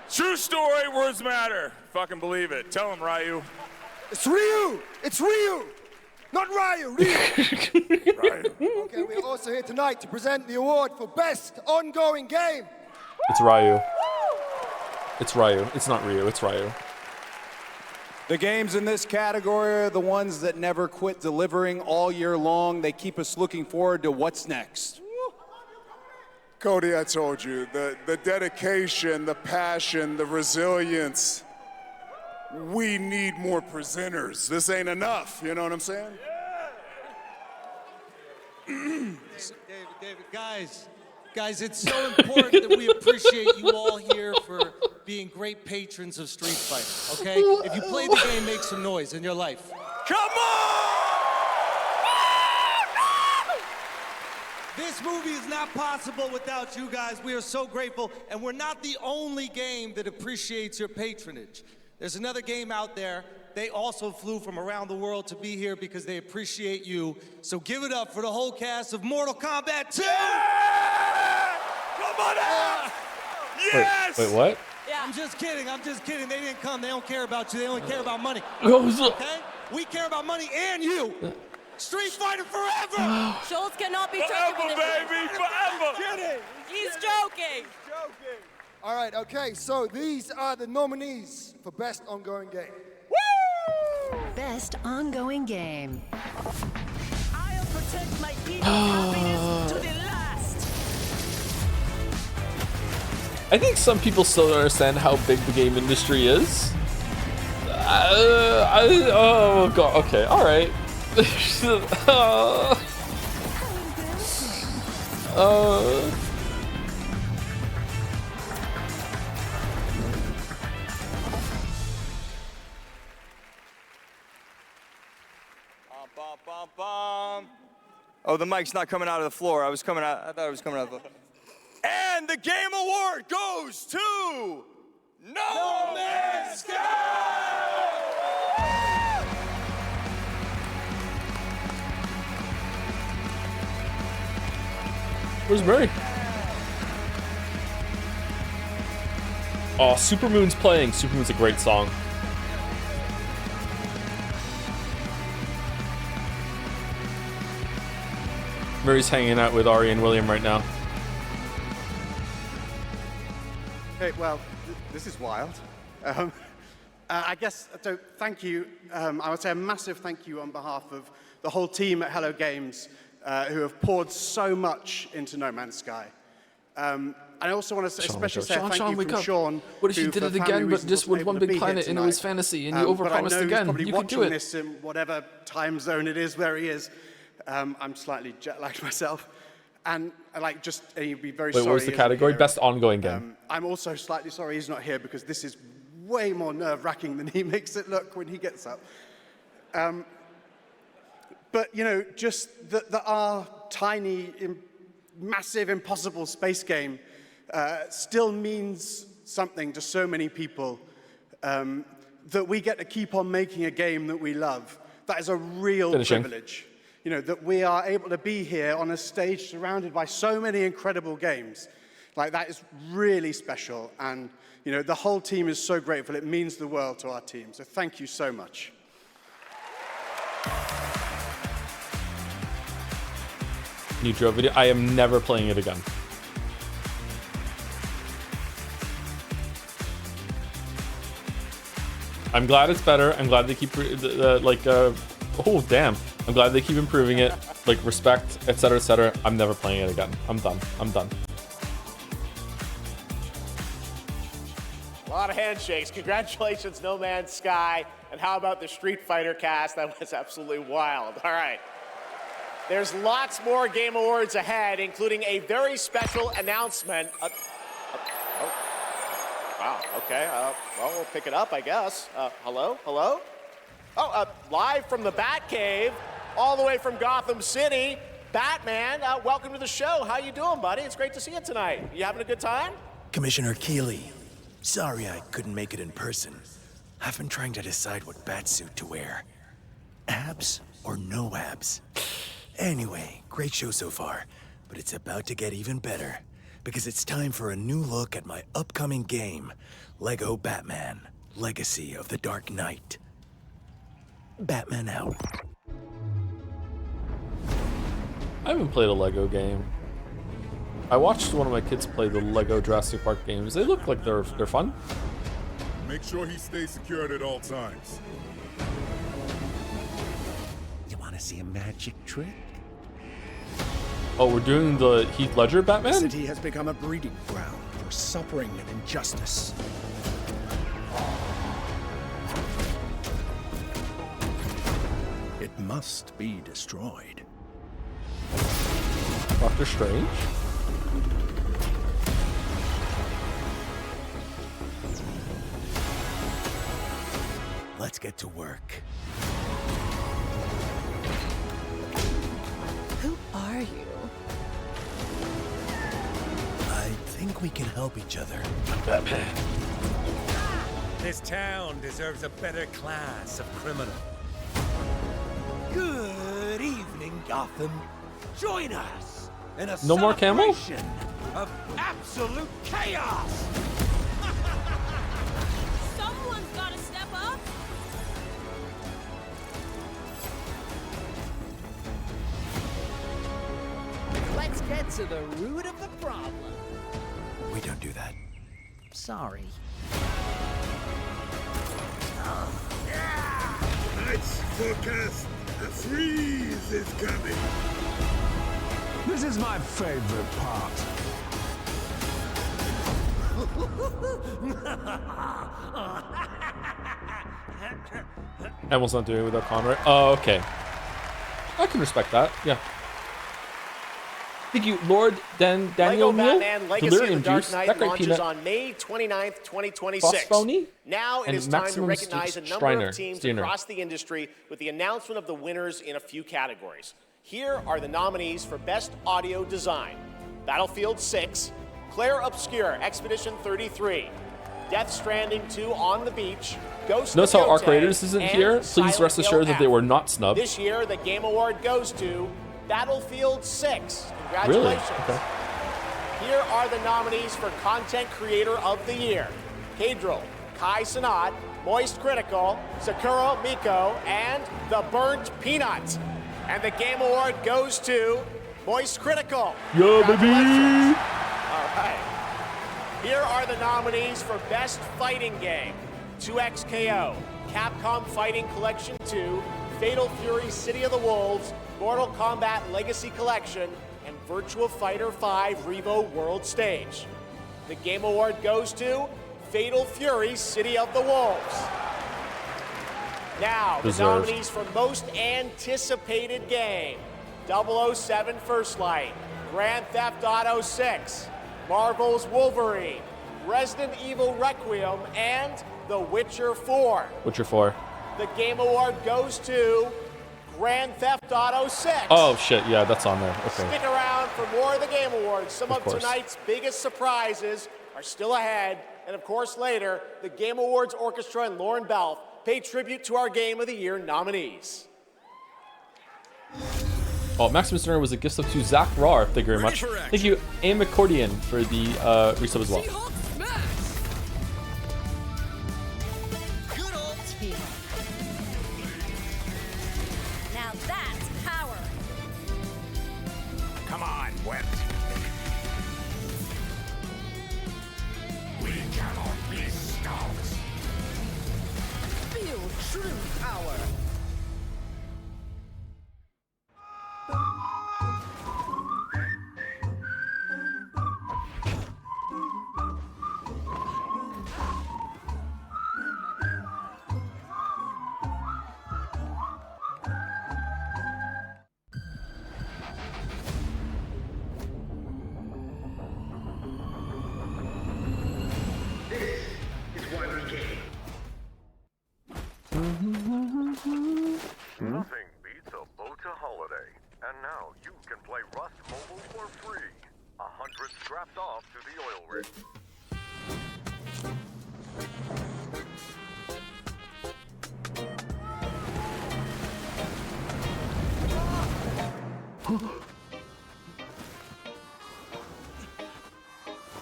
True story, words matter. Fucking believe it. Tell him, Ryu. It's Ryu! It's Ryu! Not Ryu, Ryu! Ryu. Okay, we're also here tonight to present the award for Best Ongoing Game. It's Ryu. It's Ryu. It's not Ryu. It's Ryu. The games in this category are the ones that never quit delivering all year long. They keep us looking forward to what's next. Cody, I told you, the dedication, the passion, the resilience. We need more presenters. This ain't enough, you know what I'm saying? David, guys, it's so important that we appreciate you all here for being great patrons of Street Fighter, okay? If you play the game, make some noise in your life. Come on! This movie is not possible without you guys. We are so grateful, and we're not the only game that appreciates your patronage. There's another game out there. They also flew from around the world to be here because they appreciate you. So give it up for the whole cast of Mortal Kombat 2! Yeah! Come on out! Yes! Wait, what? Yeah. I'm just kidding. They didn't come. They don't care about you. They only care about money. Okay? We care about money and you. Street Fighter forever! Schultz cannot be Forever, joking with baby, forever! Kidding. He's joking. All right, okay, so these are the nominees for Best Ongoing Game. Best Ongoing Game. I'll protect my people's happiness to the last. I think some people still don't understand how big the game industry is. Oh god. Okay. All right. Oh, the mic's not coming out of the floor. I thought it was coming out of the floor. And the game award goes to No Man's Sky! Where's Murray? Oh, Supermoon's playing. Supermoon's a great song. Murray's hanging out with Ari and William right now. Hey, well, this is wild. I guess, so thank you. I would say a massive thank you on behalf of the whole team at Hello Games who have poured so much into No Man's Sky. I also want to especially say thank you from Sean. What if you did it again, but just with one big planet and it was fantasy and you overpromised again? You could do it. This in whatever time zone it is where he is. I'm slightly jet-lagged myself. And you'd be very sorry. Wait, what was the category? Best ongoing game. I'm also slightly sorry he's not here because this is way more nerve-wracking than he makes it look when he gets up. But, you know, just that our tiny, massive, impossible space game still means something to so many people, that we get to keep on making a game that we love, That is a real Finishing. privilege. You know, that we are able to be here on a stage surrounded by so many incredible games. Like, that is really special. And, you know, the whole team is so grateful. It means the world to our team. So thank you so much. New Joe video. I am never playing it again. I'm glad it's better. I'm glad they keep oh damn. I'm glad they keep improving it. Like, respect, etc., etc. I'm never playing it again. I'm done. I'm done. A lot of handshakes. Congratulations, No Man's Sky. And how about the Street Fighter cast? That was absolutely wild. All right. There's lots more Game Awards ahead, including a very special announcement. Wow, okay. Well, we'll pick it up, I guess. Hello? Hello? Oh, live from the Batcave, all the way from Gotham City, Batman, welcome to the show. How you doing, buddy? It's great to see you tonight. You having a good time? Commissioner Keeley, sorry I couldn't make it in person. I've been trying to decide what batsuit to wear. Abs or no abs? Anyway, great show so far, but it's about to get even better, because it's time for a new look at my upcoming game, Lego Batman, Legacy of the Dark Knight. Batman out. I haven't played a Lego game. I watched one of my kids play the Lego Jurassic Park games. They look like they're fun. Make sure he stays secured at all times. You want to see a magic trick? Oh, we're doing the Heath Ledger Batman? The city has become a breeding ground for suffering and injustice. It must be destroyed. Doctor Strange? Let's get to work. Who are you? I think we can help each other. Batman. This town deserves a better class of criminal. Good evening, Gotham. Join us in a No more camel? celebration of absolute chaos. Someone's gotta step up. Let's get to the root of the problem. We don't do that. Sorry. Tonight's forecast, a freeze is coming. This is my favorite part. Hamill's not doing it without Conrad. Oh, okay. I can respect that. Yeah. Thank you, Lord Daniel Lego Neal. Batman Legacy of the Dark Knight That great launches peanut. on May 29th, 2026. Phosphony Now it and is time to Maximum recognize a number Steiner. of teams Steiner. across the industry with the announcement of the winners in a few categories. Here are the nominees for Best Audio Design: Battlefield 6, Claire Obscure, Expedition 33, Death Stranding 2 On the Beach, Ghost Notice of how Arc Yotei, Raiders isn't and here? Please Silent rest Hill assured that they F. were not snubbed. This year, the Game Award goes to Battlefield 6. Really? Congratulations. Okay. Here are the nominees for Content Creator of the Year: Cadril, Kai Sanat, Moist Critical, Sakura Miko, and The Burnt Peanut. And the Game Award goes to Moist Critical. Yo, baby! All right. Here are the nominees for Best Fighting Game: 2XKO, Capcom Fighting Collection 2, Fatal Fury City of the Wolves, Mortal Kombat Legacy Collection, and Virtua Fighter 5 Revo World Stage. The Game Award goes to Fatal Fury City of the Wolves. Now, the Deserved. nominees for Most Anticipated Game: 007 First Light, Grand Theft Auto 6, Marvel's Wolverine, Resident Evil Requiem, and The Witcher 4. Witcher 4. The Game Award goes to Grand Theft Auto 6. Oh shit, yeah, that's on there. Okay. Stick around for more of the Game Awards. Some Of of course. tonight's biggest surprises are still ahead. And of course, later, the Game Awards Orchestra and Lauren Belf pay tribute to our Game of the Year nominees. Oh, Maximus Turner was a gift sub to Zach Rar. Thank you very much. Thank you, Aim Accordion, for the resub as well. Good old team. Now that's power. Come on, Wet. We cannot be stopped. Feel true power. Nothing beats a Bota holiday. And now you can play Rust Mobile for free. 100 strapped off to the oil rig.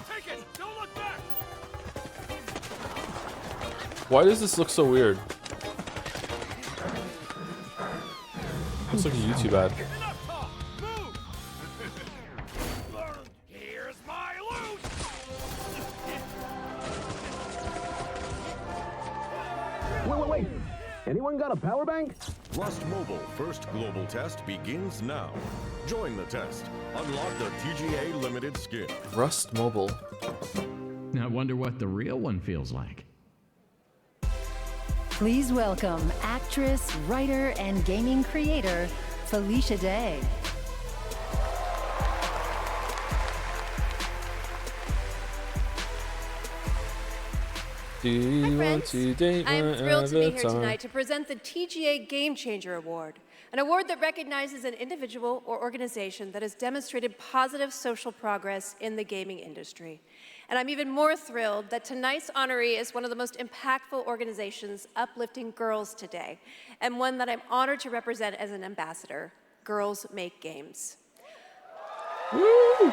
Take it! Don't look back! Why does this look so weird? Looks like a YouTube ad. Here's my loot! Wait. Anyone got a power bank? Rust Mobile first global test begins now. Join the test. Unlock the TGA limited skin. Rust Mobile. I wonder what the real one feels like. Please welcome actress, writer, and gaming creator, Felicia Day. Hi friends. I'm thrilled to be here tonight to present the TGA Game Changer Award, an award that recognizes an individual or organization that has demonstrated positive social progress in the gaming industry. And I'm even more thrilled that tonight's honoree is one of the most impactful organizations uplifting girls today, and one that I'm honored to represent as an ambassador, Girls Make Games. Woo!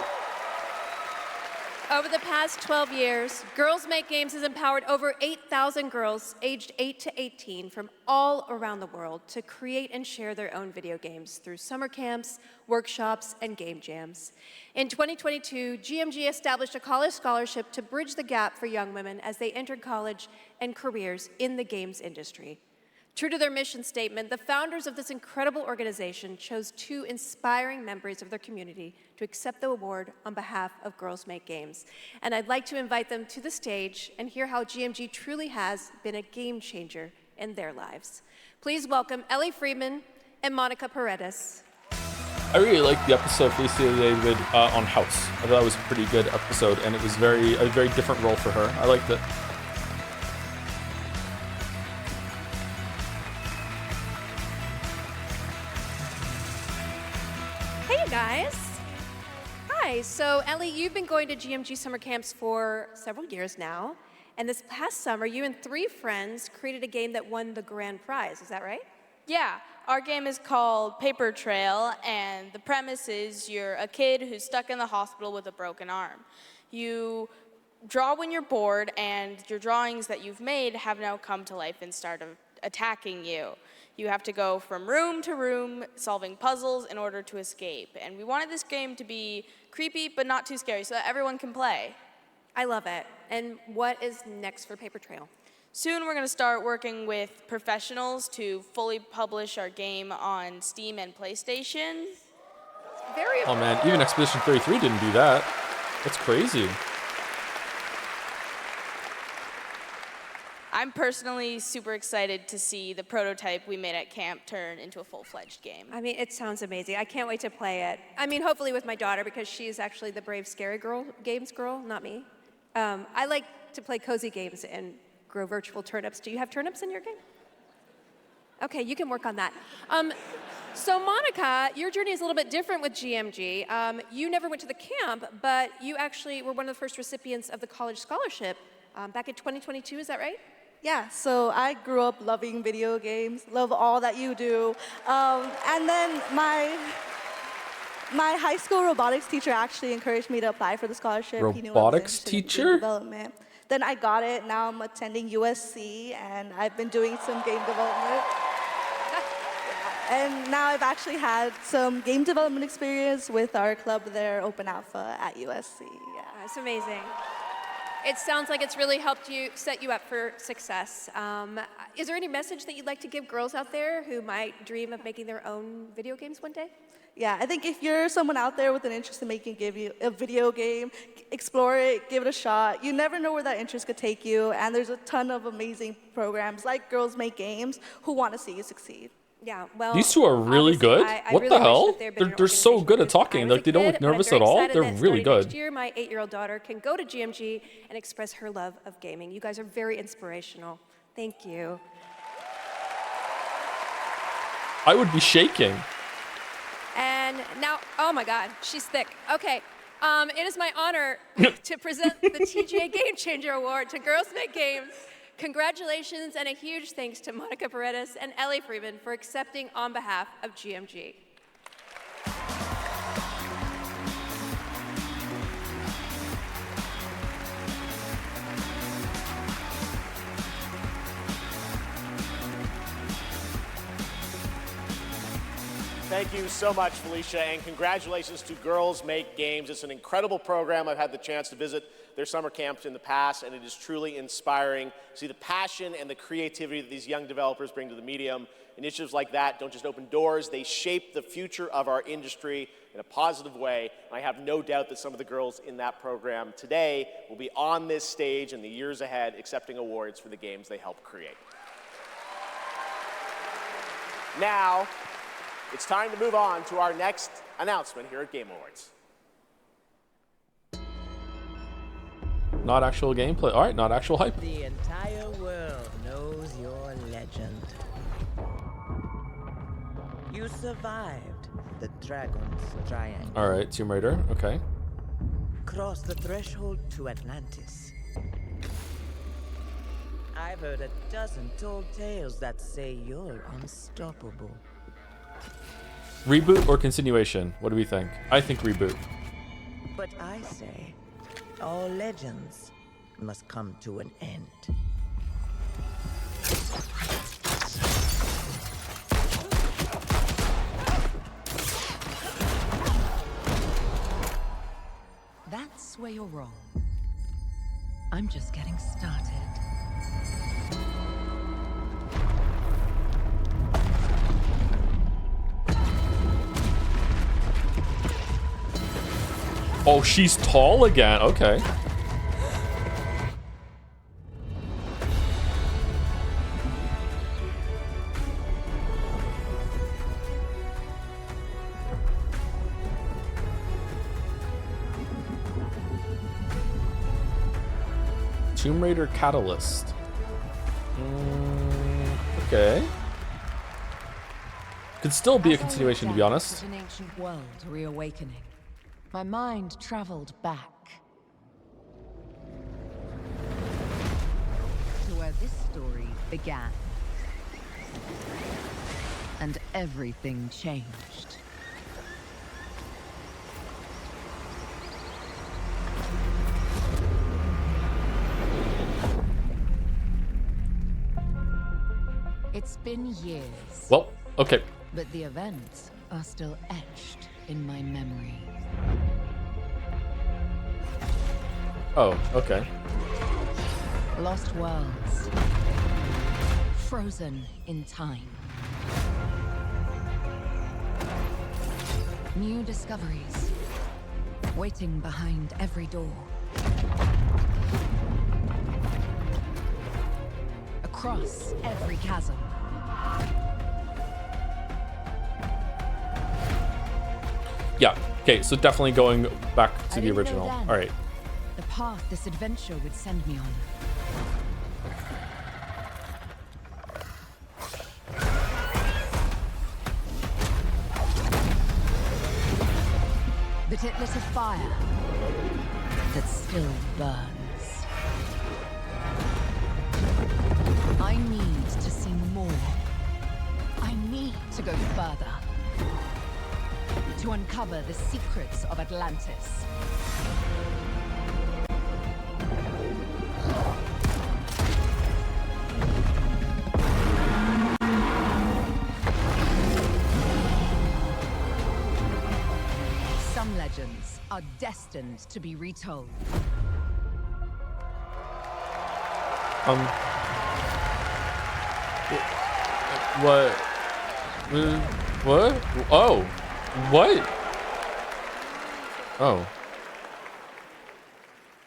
Over the past 12 years, Girls Make Games has empowered over 8,000 girls aged 8 to 18 from all around the world to create and share their own video games through summer camps, workshops, and game jams. In 2022, GMG established a college scholarship to bridge the gap for young women as they entered college and careers in the games industry. True to their mission statement, the founders of this incredible organization chose 2 inspiring members of their community to accept the award on behalf of Girls Make Games. And I'd like to invite them to the stage and hear how GMG truly has been a game changer in their lives. Please welcome Ellie Freeman and Monica Paredes. I really liked the episode Felicia Day on House. I thought that was a pretty good episode, and it was a very different role for her. I liked it. Hey guys. Hi, so Ellie, you've been going to GMG summer camps for several years now, and this past summer you and 3 friends created a game that won the grand prize, is that right? Yeah, our game is called Paper Trail, and the premise is you're a kid who's stuck in the hospital with a broken arm. You draw when you're bored, and your drawings that you've made have now come to life and start attacking you. You have to go from room to room, solving puzzles in order to escape. And we wanted this game to be creepy, but not too scary, so that everyone can play. I love it. And what is next for Paper Trail? Soon we're going to start working with professionals to fully publish our game on Steam and PlayStation. Oh man, even Expedition 33 didn't do that. That's crazy. I'm personally super excited to see the prototype we made at camp turn into a full-fledged game. I mean, it sounds amazing. I can't wait to play it. I mean, hopefully with my daughter, because she's actually the brave, scary games girl, not me. I like to play cozy games and grow virtual turnips. Do you have turnips in your game? Okay, you can work on that. So Monica, your journey is a little bit different with GMG. You never went to the camp, but you actually were one of the first recipients of the college scholarship back in 2022, is that right? Yeah, so I grew up loving video games, love all that you do. And then My high school robotics teacher actually encouraged me to apply for the scholarship. He knew I was Robotics interested in game teacher? development. Then I got it. Now I'm attending USC, and I've been doing some game development. And now I've actually had some game development experience with our club there, Open Alpha at USC. Yeah. That's amazing. It sounds like it's really helped you set you up for success. Is there any message that you'd like to give girls out there who might dream of making their own video games one day? Yeah, I think if you're someone out there with an interest in making a video game, explore it, give it a shot. You never know where that interest could take you, and there's a ton of amazing programs like Girls Make Games who want to see you succeed. Yeah, well, These two are really good. What really the wish hell? that there had been an They're so good at talking. Like they don't look nervous at all. They're really good. Next year, my 8-year-old daughter can go to GMG and express her love of gaming. You guys are very inspirational. Thank you. I would be shaking. And now, oh my God, she's thick. Okay, it is my honor to present the TGA Game Changer Award to Girls Make Games. Congratulations and a huge thanks to Monica Paredes and Ellie Freeman for accepting on behalf of GMG. Thank you so much, Felicia, and congratulations to Girls Make Games. It's an incredible program. I've had the chance to visit their summer camps in the past, and it is truly inspiring to see the passion and the creativity that these young developers bring to the medium. Initiatives like that don't just open doors, they shape the future of our industry in a positive way. And I have no doubt that some of the girls in that program today will be on this stage in the years ahead accepting awards for the games they helped create. Now, it's time to move on to our next announcement here at Game Awards. Not actual gameplay. All right, not actual hype. The entire world knows your legend. You survived the Dragon's Triangle. All right, Tomb Raider. Okay. Crossed the threshold to Atlantis. I've heard a dozen tall tales that say you're unstoppable. Reboot or continuation? What do we think? I think reboot. But I say, all legends must come to an end. That's where you're wrong. I'm just getting started. Oh, she's tall again. Okay. Tomb Raider Catalyst. Okay. Could still be a continuation, to be honest. An ancient world reawakening. My mind traveled back to where this story began. And everything changed. It's been years. Well, okay. But the events are still etched in my memory. Oh, okay. Lost worlds. Frozen in time. New discoveries. Waiting behind every door. Across every chasm. Yeah. Okay, so definitely going back to the original. All right. The path this adventure would send me on. That it lit a fire that still burns. I need to see more. I need to go further. to uncover the secrets of Atlantis. Some legends are destined to be retold. What? What? Oh. What? Oh.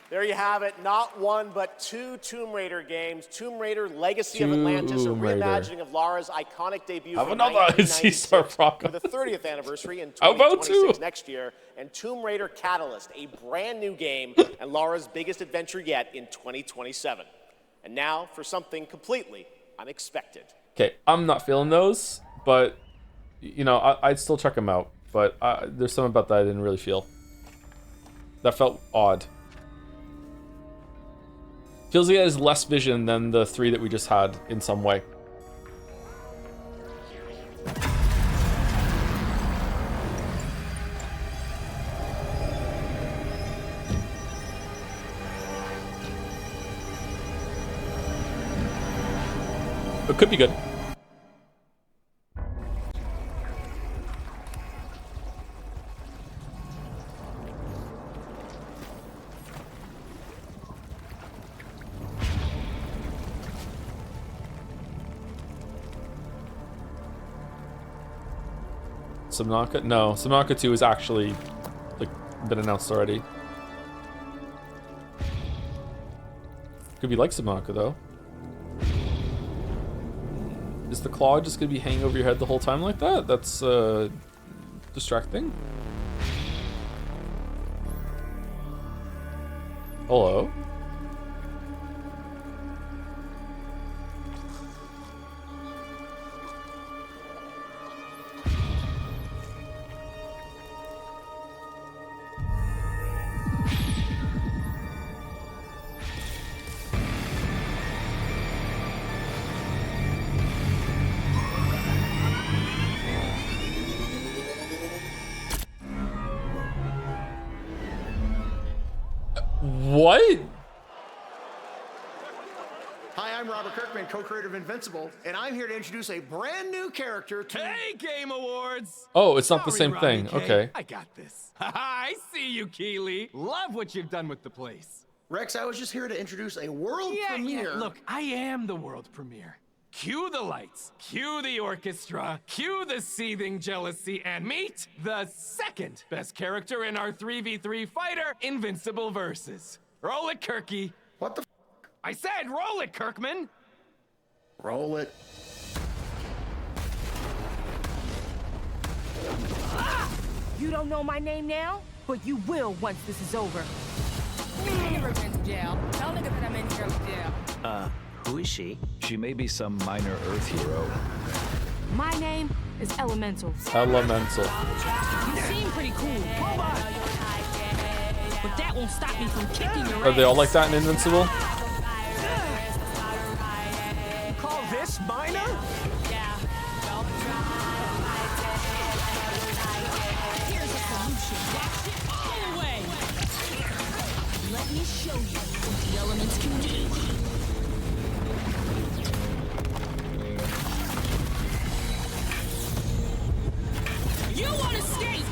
There you have it. Not one, but two Tomb Raider games. Tomb Raider Legacy of Atlantis, a Tomb Raider. reimagining of Lara's iconic debut Have from another 1996 Caesar Rock. for the 30th anniversary in How about 2026 two? next year. And Tomb Raider Catalyst, a brand new game and Lara's biggest adventure yet in 2027. And now for something completely unexpected. Okay, I'm not feeling those, but you know, I'd still check them out. But there's something about that I didn't really feel. That felt odd. Feels like it has less vision than the 3 that we just had in some way. It could be good. Subnautica? No, Subnautica 2 is actually like been announced already. Could be like Subnautica though. Is the claw just gonna be hanging over your head the whole time like that? That's distracting. Hello? What? Hi, I'm Robert Kirkman, co-creator of Invincible, and I'm here to introduce a brand new character to... Hey, Game Awards! Oh, it's not the Sorry, same Robbie thing. K. Okay. I got this. I see you, Keeley. Love what you've done with the place. Rex, I was just here to introduce a world premiere. Look, I am the world premiere. Cue the lights, cue the orchestra, cue the seething jealousy, and meet the second best character in our 3v3 fighter, Invincible Versus. Roll it, Kirky. What the f? I said roll it, Kirkman. Roll it. You don't know my name now, but you will once this is over. I never been to jail. Tell niggas that I'm in here with jail. Who is she? She may be some minor Earth hero. My name is Elemental. Elemental. You seem pretty cool. Hold on. But that won't stop me from kicking your Are they all like that in Invincible? You call this minor? Here's a solution. That's it. Go away. Let me show you what the elements can do. You want to escape?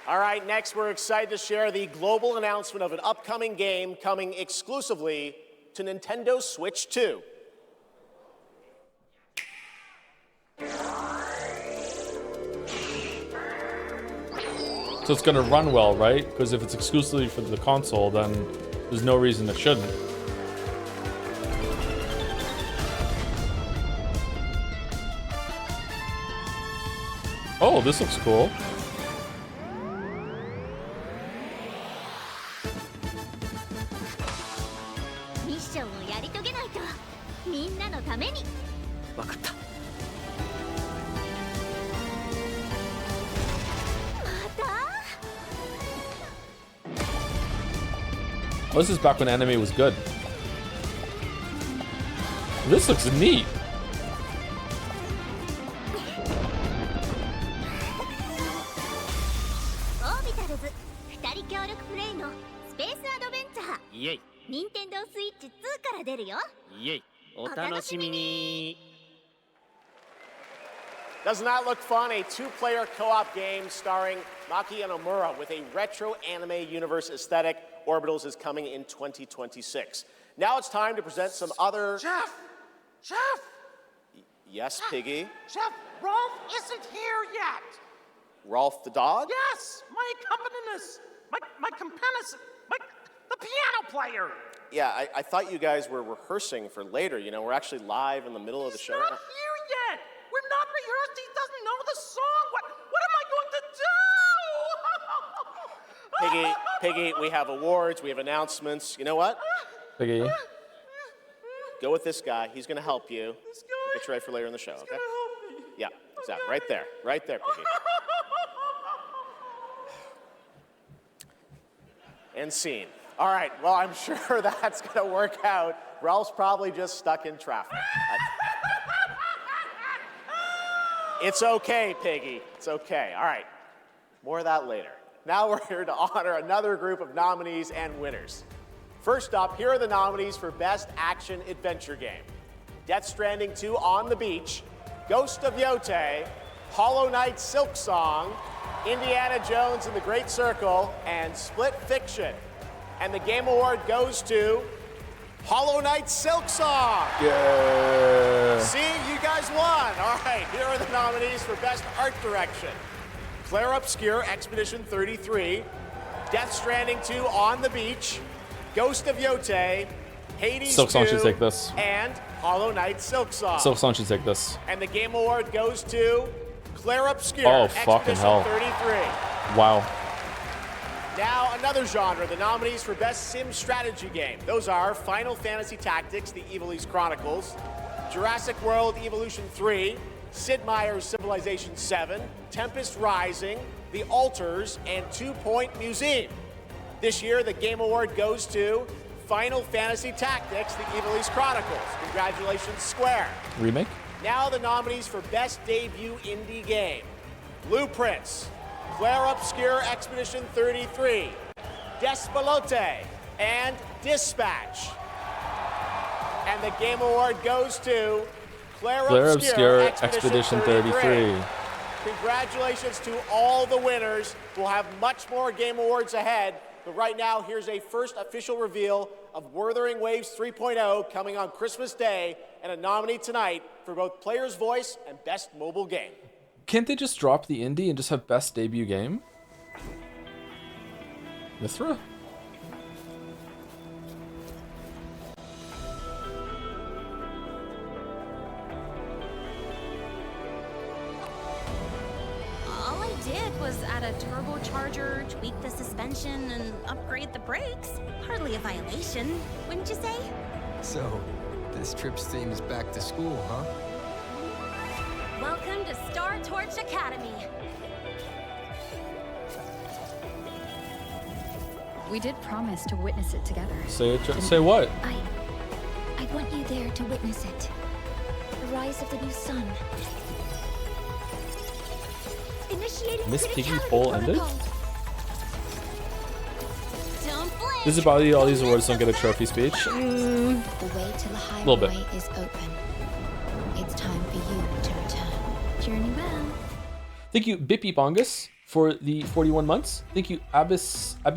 All right, next we're excited to share the global announcement of an upcoming game coming exclusively to Nintendo Switch 2. So it's gonna run well, right? Because if it's exclusively for the console, then there's no reason it shouldn't. Oh, this looks cool. Oh, this is back when anime was good. This looks neat. Doesn't that look fun? A two-player co-op game starring Maki and Omura with a retro anime universe aesthetic. Orbitals is coming in 2026. Now it's time to present some other... Chef! Yes, Piggy? Chef, Rolf isn't here yet! Rolf the dog? Yes, my accompanist, the piano player! Yeah, I thought you guys were rehearsing for later. You know, we're actually live in the middle of the show. He's not here yet! We're not rehearsed, he doesn't know the song! What am I going to do? Piggy, we have awards, we have announcements. You know what? Piggy. Go with this guy. He's going to help you. Get you ready for later in the show, okay? Yeah, exactly. Right there, Piggy. And scene. All right, well, I'm sure that's going to work out. Ralph's probably just stuck in traffic. It's okay, Piggy. It's okay. All right, more of that later. Now we're here to honor another group of nominees and winners. First up, here are the nominees for Best Action Adventure Game. Death Stranding 2 On the Beach, Ghost of Yote, Hollow Knight Silk Song, Indiana Jones and the Great Circle, and Split Fiction. And the Game Award goes to Hollow Knight Silk Song. Yeah. See, you guys won. All right, here are the nominees for Best Art Direction. Claire Obscure, Expedition 33, Death Stranding 2 On the Beach, Ghost of Yote, Hades Silk 2, Song should take this. and Hollow Knight Silk Song. Silk Song should take this. And the Game Award goes to Claire Obscure, Oh, fucking Expedition hell. 33. Wow. Now, another genre, the nominees for Best Sim Strategy Game. Those are Final Fantasy Tactics, The Evilise Chronicles, Jurassic World Evolution 3, Sid Meier's Civilization 7, Tempest Rising, The Alters, and 2 Point Museum. This year, the Game Award goes to Final Fantasy Tactics, The Evilise Chronicles. Congratulations, Square. Remake? Now the nominees for Best Debut Indie Game. Blueprints, Claire Obscure Expedition 33, Despalote, and Dispatch. And the Game Award goes to Claire Obscure Expedition 33. Congratulations to all the winners. We'll have much more Game Awards ahead, but right now, here's a first official reveal of Wuthering Waves 3.0 coming on Christmas Day, and a nominee tonight for both Player's Voice and Best Mobile Game. Can't they just drop the indie and just have Best Debut Game? Mithra? All I did was add a turbocharger, tweak the suspension, and upgrade the brakes. Hardly a violation, wouldn't you say? So, this trip's theme is back to school, huh? Welcome to Star Torch Academy. We did promise to witness it together. Say what? I want you there to witness it. The rise of the new sun. Initiating Miss Piggy criticality poll ended? protocol. Don't blink. This is about all these awards don't get a trophy speech. The way to the Little bit. highway is open. It's time for you to return. Journey well. Thank you, Bippy Bongus, for the 41 months. Thank you, Abby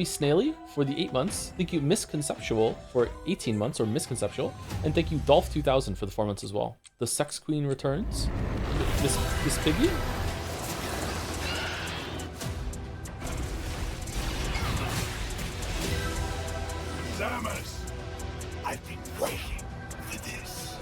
Snaley, for the 8 months. Thank you, Misconceptual, for 18 months, or Misconceptual. And thank you, Dolph 2000, for the 4 months as well. The Sex Queen returns. Miss Piggy? Samus, I've been waiting for this.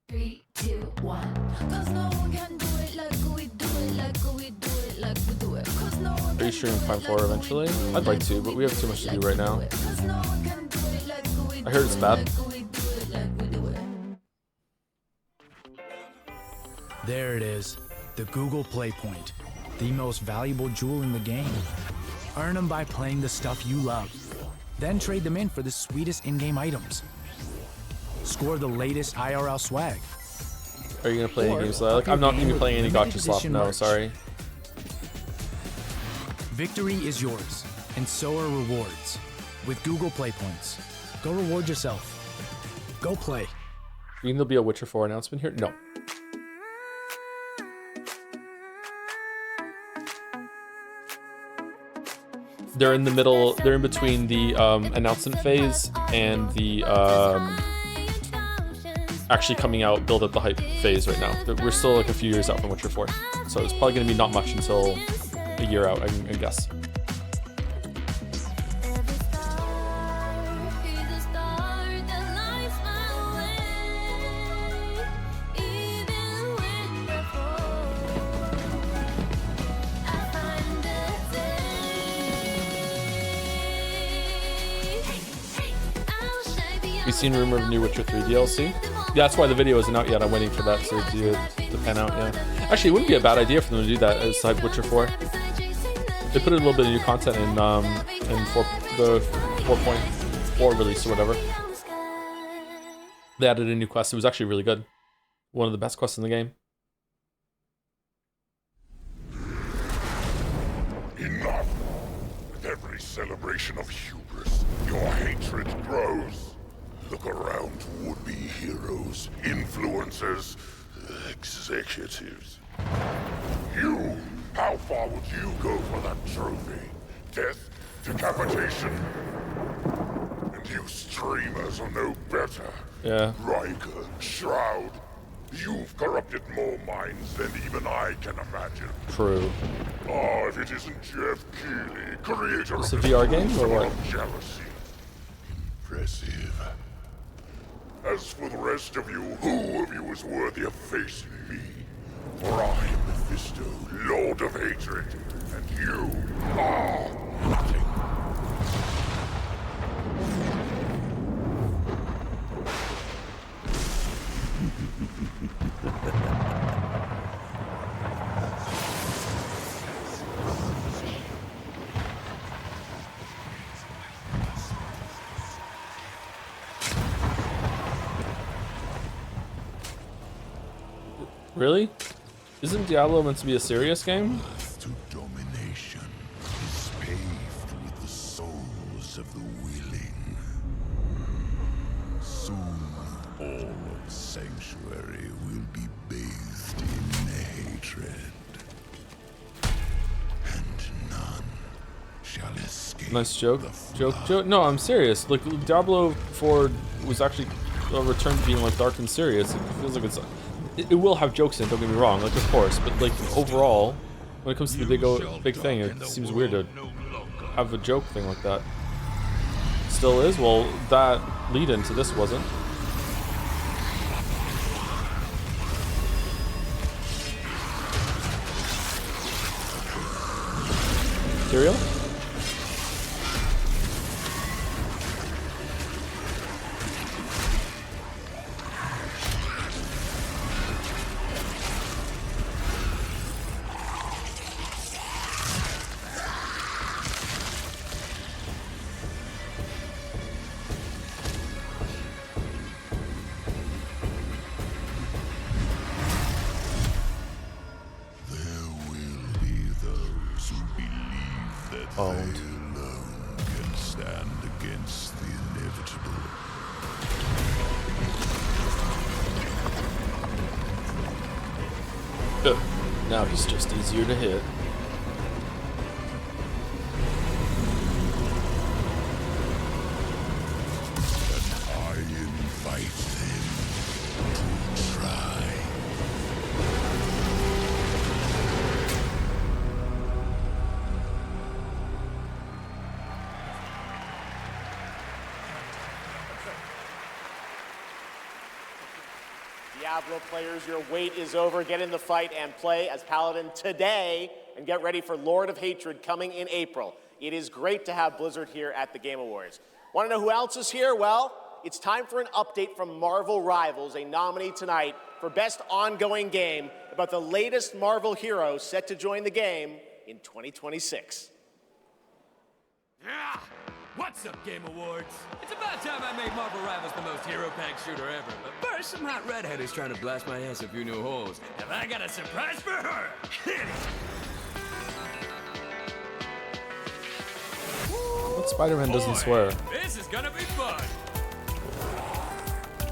Three, two, one. 'Cause no one can do it like we do it, like we do it, like we do it. 'Cause no one Are you streaming Prime 4 eventually? I'd like to, but we have too much to do right now. I heard it's bad. There it is, the Google Play Point. the most valuable jewel in the game. Earn them by playing the stuff you love. Then trade them in for the sweetest in-game items. Score the latest IRL swag. Are you gonna play any games? Like, I'm not gonna be playing any Gotcha Slop. No, sorry. Victory is yours, and so are rewards. With Google Play Points. Go reward yourself. Go play. You think there'll be a Witcher 4 announcement here? No. They're in the middle, they're in between the announcement phase and the actually coming out, build up the hype phase right now. We're still like a few years out from Witcher 4. So it's probably gonna be not much until a year out, I guess. We've seen rumor of new Witcher 3 DLC. Yeah, that's why the video isn't out yet. I'm waiting for that to pan out, yeah. Actually, it wouldn't be a bad idea for them to do that aside Witcher 4. They put a little bit of new content in the 4.4 release or whatever. They added a new quest. It was actually really good. One of the best quests in the game. Enough! With every celebration of hubris, your hatred grows. Look around to would-be heroes, influencers, executives. You! How far would you go for that trophy? Death? Decapitation? And you streamers are no better. Yeah. Riker, Shroud, you've corrupted more minds than even I can imagine. True. Oh, if it isn't Jeff Keighley, creator It's of a VR game or what? jealousy. Impressive. As for the rest of you, who of you is worthy of facing me? For I am Mephisto, Lord of Hatred, and you are nothing. Really? Isn't Diablo meant to be a serious game? To domination is paved with the souls of the willing. Soon, all of Sanctuary will be bathed in hatred. And none shall escape. Nice joke. Joke. No, I'm serious. Like, Diablo 4 was actually a return to being like dark and serious. It feels like it will have jokes in it, don't get me wrong, like, of course, but like overall, when it comes to the big thing, it seems weird to have a joke thing like that. Still is? Well, that lead into this wasn't. Material? Owned. They alone can stand against the inevitable. Now he's just easier to hit. And I invite them to try. Diablo players, your wait is over. Get in the fight and play as Paladin today, and get ready for Lord of Hatred coming in April. It is great to have Blizzard here at the Game Awards. Want to know who else is here? Well, it's time for an update from Marvel Rivals, a nominee tonight for Best Ongoing Game about the latest Marvel hero set to join the game in 2026. Yeah! What's up, Game Awards? It's about time I made Marvel Rivals the most hero-packed shooter ever. But first, some hot redhead is trying to blast my ass a few new holes. Have I got a surprise for her? Hit it! What Spider-Man doesn't swear? This is gonna be fun!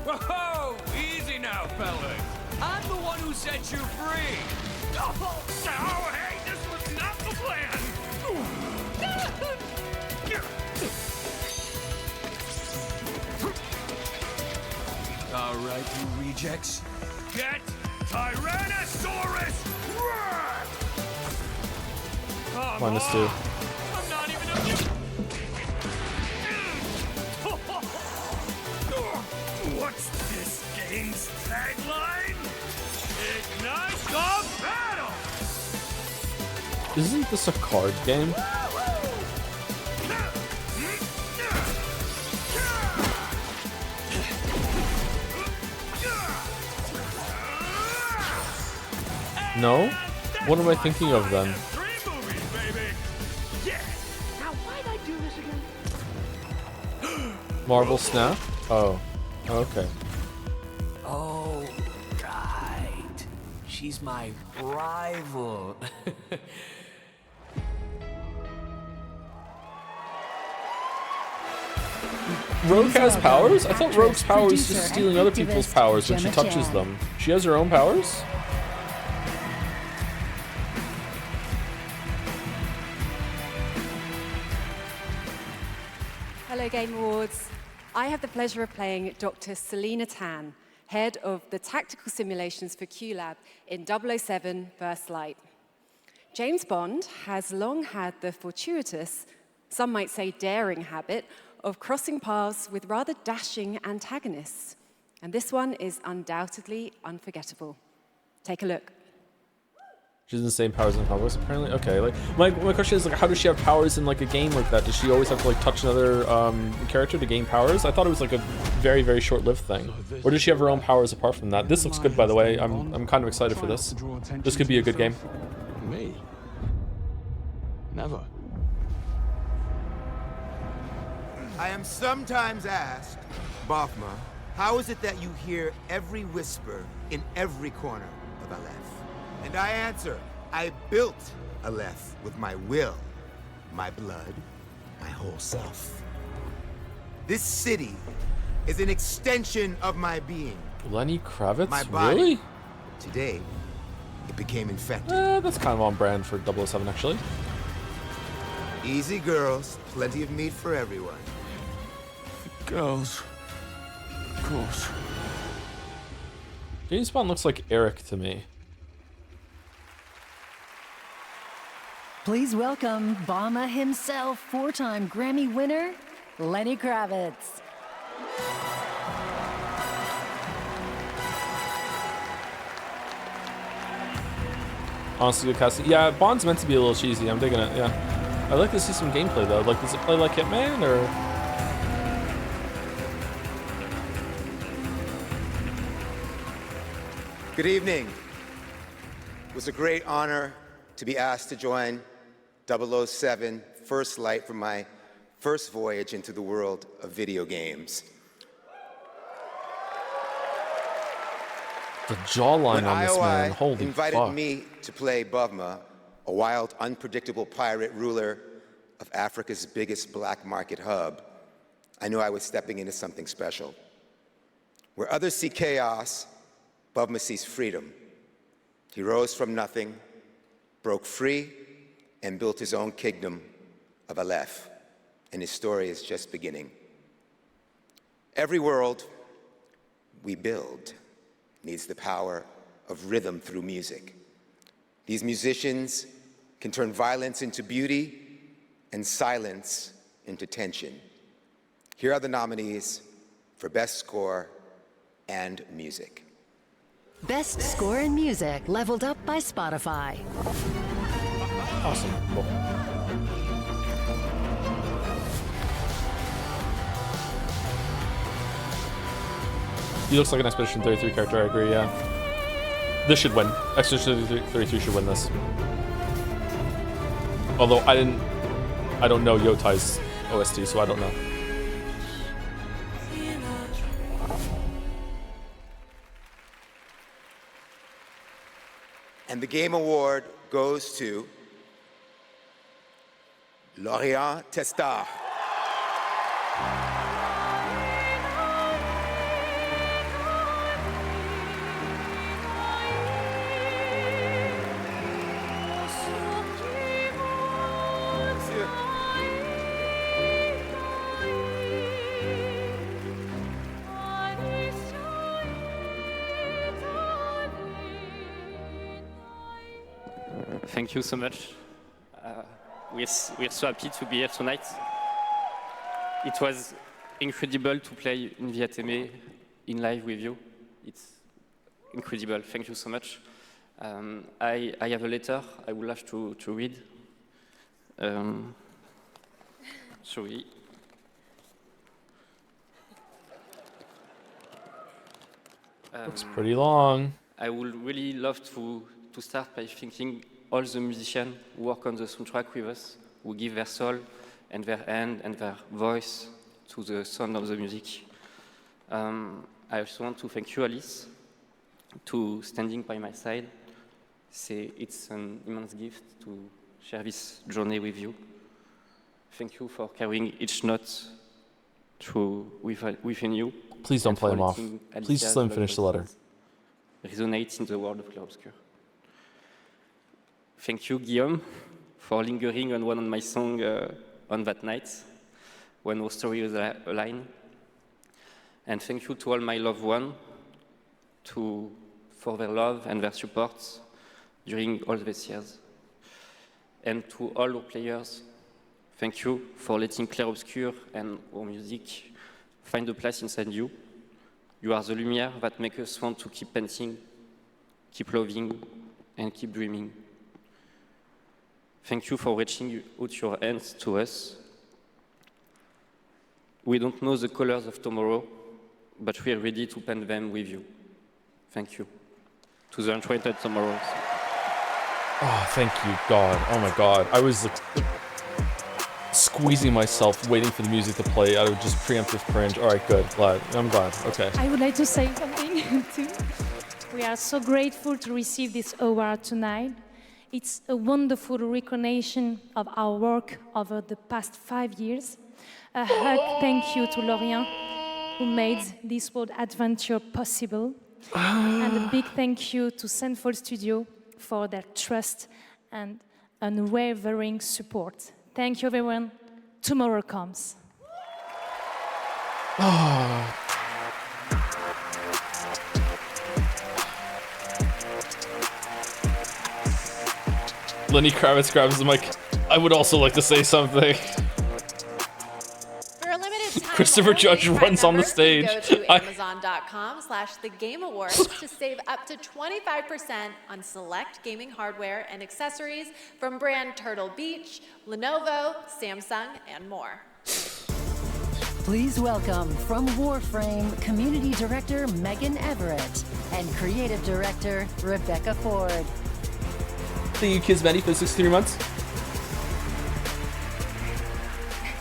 Whoa! Easy now, fellas! I'm the one who set you free! Oh, hey, this was not the plan! All right, you rejects. Get Tyrannosaurus Roar! -2. I'm not even a... What's this game's tagline? Ignite the battle! Isn't this a card game? No? What am I thinking of then? Now, why'd I do this again? Marvel Snap? Oh. Okay. Oh, right. She's my rival. Rogue has powers? I thought Rogue's powers is just stealing other people's powers when she touches them. She has her own powers? Hello, Game Awards. I have the pleasure of playing Dr. Selena Tan, head of the tactical simulations for QLab in 007 First Light. James Bond has long had the fortuitous, some might say daring habit, of crossing paths with rather dashing antagonists. And this one is undoubtedly unforgettable. Take a look. She has the same powers in comics, apparently. Okay, like my question is, like, how does she have powers in like a game like that? Does she always have to like touch another character to gain powers? I thought it was like a very, very short-lived thing. Or does she have her own powers apart from that? This looks good, by the way. I'm kind of excited for this. This could be a good game. Me? Never. I am sometimes asked, Bafma, how is it that you hear every whisper in every corner of Aleph? And I answer, I built Aleph with my will, my blood, my whole self. This city is an extension of my being. Lenny Kravitz? My body. Really? Today, it became infected. That's kind of on brand for 007, actually. Easy, girls. Plenty of meat for everyone. Girls. Of course. James Bond looks like Eric to me. Please welcome Obama himself, 4-time Grammy winner, Lenny Kravitz. Honestly, good casting. Yeah, Bond's meant to be a little cheesy. I'm digging it, yeah. I'd like to see some gameplay, though. Like, does it play like Hitman, or...? Good evening. It was a great honor to be asked to join 007 First Light for my first voyage into the world of video games. The jawline on this man, holy fuck. Invited me to play Bavma, a wild, unpredictable pirate ruler of Africa's biggest black market hub, I knew I was stepping into something special. Where others see chaos, Bavma sees freedom. He rose from nothing, broke free, and built his own kingdom of Aleph, and his story is just beginning. Every world we build needs the power of rhythm through music. These musicians can turn violence into beauty and silence into tension. Here are the nominees for Best Score and Music. Best Score in Music, leveled up by Spotify. Awesome. Cool. He looks like an Expedition 33 character, I agree, yeah. This should win. Expedition 33 should win this. Although I don't know Yotai's OST, so I don't know. And the Game Award goes to Lorient Testar. Thank you so much. We're so happy to be here tonight. It was incredible to play in Viateme in live with you. It's incredible. Thank you so much. I have a letter I would like to read. Sorry. Looks pretty long. I would really love to start by thanking all the musicians who work on the soundtrack with us, who give their soul and their hand and their voice to the sound of the music. I also want to thank you, Alice, to standing by my side. It's an immense gift to share this journey with you. Thank you for carrying each note within you. Please don't play him off. Please just let him finish the letter. Resonate in the world of Clarobscur. Thank you, Guillaume, for lingering on one of my songs on that night, when our story was aligned. And thank you to all my loved ones for their love and their support during all these years. And to all our players, thank you for letting Clarobscur and our music find a place inside you. You are the lumière that makes us want to keep painting, keep loving, and keep dreaming. Thank you for reaching out your hands to us. We don't know the colors of tomorrow, but we are ready to paint them with you. Thank you. To the Enchanted Tomorrows. Oh, thank you, God. Oh my God. I was like, squeezing myself, waiting for the music to play out of just preemptive cringe. All right, good. Glad. I'm glad. Okay. I would like to say something too. We are so grateful to receive this award tonight. It's a wonderful recognition of our work over the past 5 years. A hug thank you to Lorient, who made this world adventure possible. And a big thank you to Central Studio for their trust and unwavering support. Thank you, everyone. Tomorrow comes. Lenny Kravitz grabs the mic. I would also like to say something. For a limited time, Christopher Judge runs on the stage. Go to Amazon.com/thegameawards to save up to 25% on select gaming hardware and accessories from brand Turtle Beach, Lenovo, Samsung, and more. Please welcome from Warframe, Community Director Megan Everett and Creative Director Rebecca Ford. Thank you, Kismeti, for 63 months.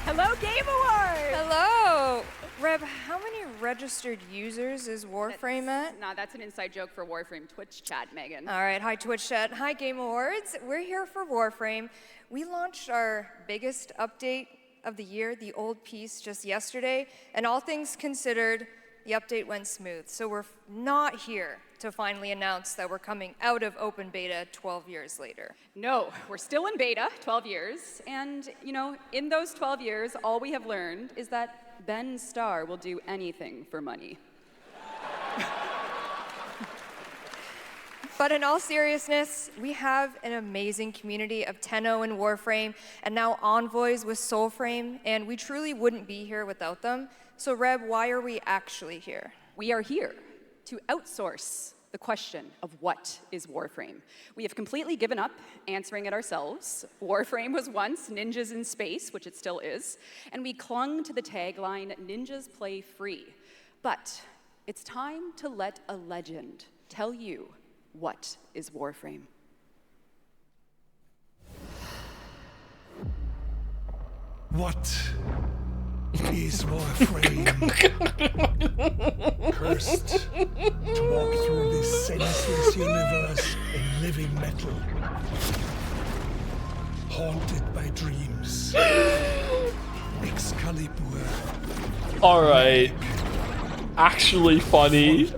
Hello, Game Awards! Hello! Reb, how many registered users is Warframe at? No, that's an inside joke for Warframe Twitch chat, Megan. All right, hi Twitch chat, hi Game Awards. We're here for Warframe. We launched our biggest update of the year, the old piece, just yesterday, and all things considered, the update went smooth. So we're not here to finally announce that we're coming out of open beta 12 years later. No, we're still in beta, 12 years, and you know, in those 12 years, all we have learned is that Ben Starr will do anything for money. But in all seriousness, we have an amazing community of Tenno and Warframe, and now Envoys with Soulframe, and we truly wouldn't be here without them. So Reb, why are we actually here? We are here to outsource the question of what is Warframe. We have completely given up answering it ourselves. Warframe was once ninjas in space, which it still is, and we clung to the tagline, ninjas play free. But it's time to let a legend tell you What is Warframe? What is Warframe? Cursed to walk through this senseless universe in living metal. Haunted by dreams. Excalibur. Alright. Actually funny.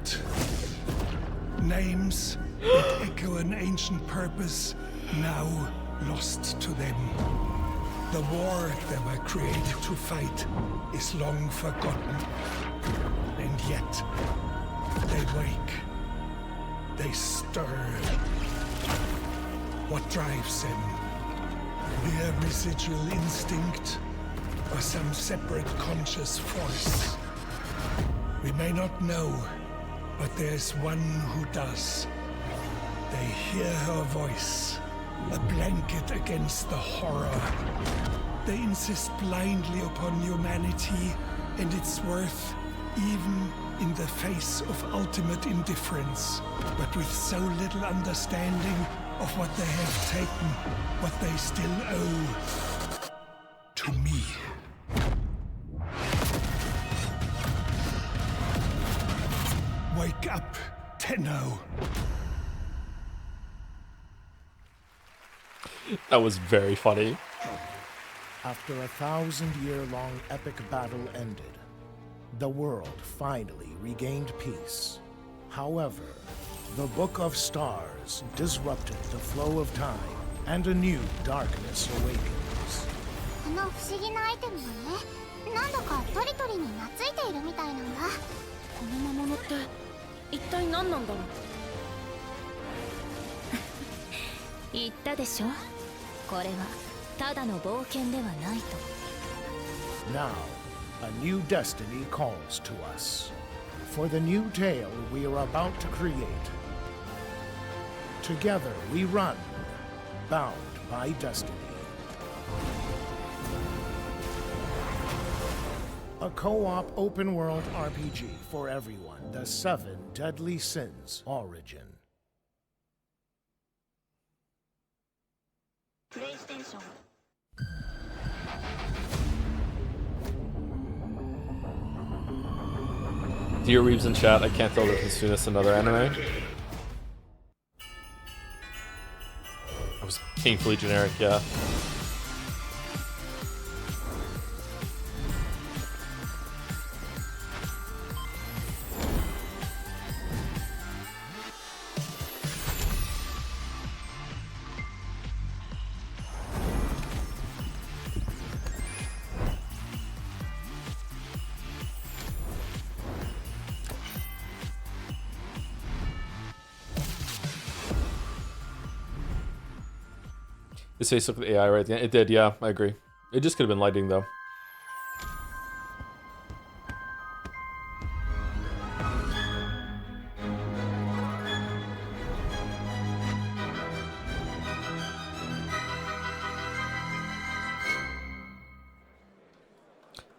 Names that echo an ancient purpose, now lost to them. The war they were created to fight is long forgotten. And yet, they wake. They stir. What drives them? Their residual instinct or some separate conscious force? We may not know, but there's one who does. They hear her voice, a blanket against the horror. They insist blindly upon humanity and its worth, even in the face of ultimate indifference, but with so little understanding of what they have taken, what they still owe to me. Wake up, Tenno. That was very funny. After a 1,000-year-long epic battle ended, the world finally regained peace. However, the Book of Stars disrupted the flow of time, and a new darkness awakens. この不思議なアイテムがね、なんだかトリトリに懐いているみたいなんだ。この魔物って一体何なんだろう。言ったでしょ。これはただの冒険ではないと。Now, a new destiny calls to us. For the new tale we are about to create. Together we run, bound by destiny. A co-op open-world RPG for everyone. The 7 Deadly Sins Origin. PlayStation. Dear Reeves in chat, I can't tell if this is just another anime. It was painfully generic, yeah. His face looked at AI right at the end. It did, yeah, I agree. It just could have been lighting, though.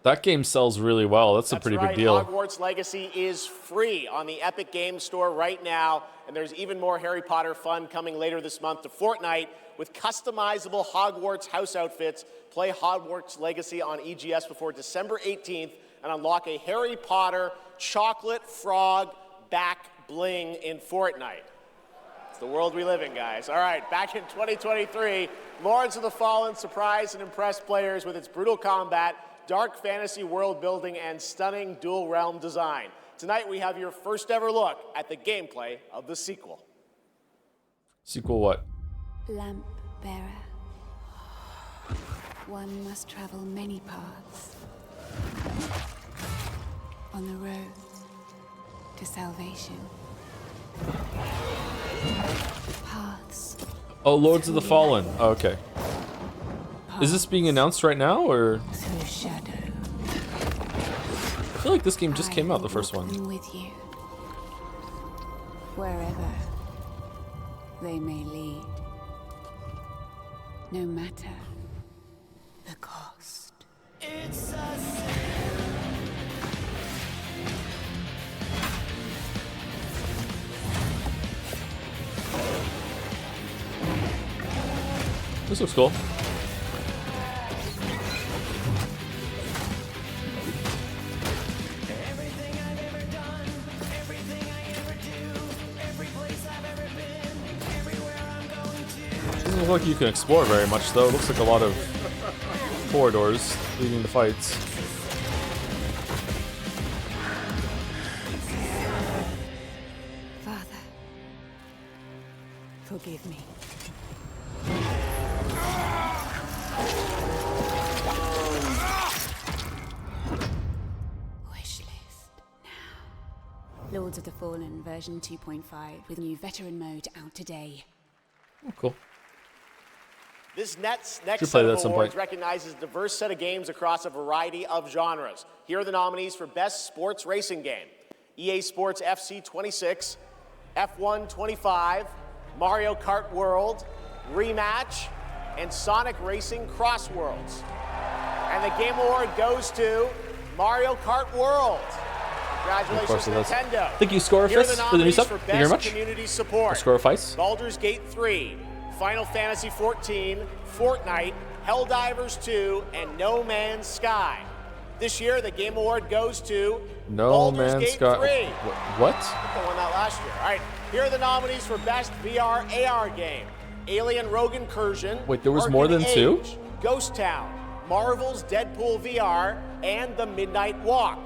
That game sells really well. That's a pretty big deal. Hogwarts Legacy is free on the Epic Games Store right now, and there's even more Harry Potter fun coming later this month to Fortnite with customizable Hogwarts house outfits. Play Hogwarts Legacy on EGS before December 18th and unlock a Harry Potter chocolate frog back bling in Fortnite. It's the world we live in, guys. All right, back in 2023, Lords of the Fallen surprised and impressed players with its brutal combat, dark fantasy world building, and stunning dual realm design. Tonight we have your first ever look at the gameplay of the sequel. Sequel what? Lamp bearer. One must travel many paths on the road to salvation. Paths. Oh, Lords of the Fallen. Oh, okay. Is this being announced right now, or? Through shadow. I feel like this game just came out, the first one. With you, wherever they may lead, no matter the cost. It's a This looks cool. Doesn't look like you can explore very much, though. It looks like a lot of corridors leading to fights. Father, forgive me. Lords of the Fallen version 2.5 with new veteran mode out today. Oh, cool. This next Should set play that of at some awards point. recognizes a diverse set of games across a variety of genres. Here are the nominees for Best Sports Racing Game: EA Sports FC 26, F1 25, Mario Kart World, Rematch, and Sonic Racing Cross Worlds. And the Game Award goes to Mario Kart World. Congratulations, Nintendo. Thank you, Scoreface, for the new sub. Thank you very much. Community support. Scoreface. Baldur's Gate 3, Final Fantasy XIV, Fortnite, Helldivers 2, and No Man's Sky. This year, the Game Award goes to No Baldur's Man's Gate Sky. 3. What? They won that last year. All right, here are the nominees for Best VR AR Game: Alien Rogue Incursion. Wait, there was more than Arcane two? Age, Ghost Town, Marvel's Deadpool VR, and The Midnight Walk.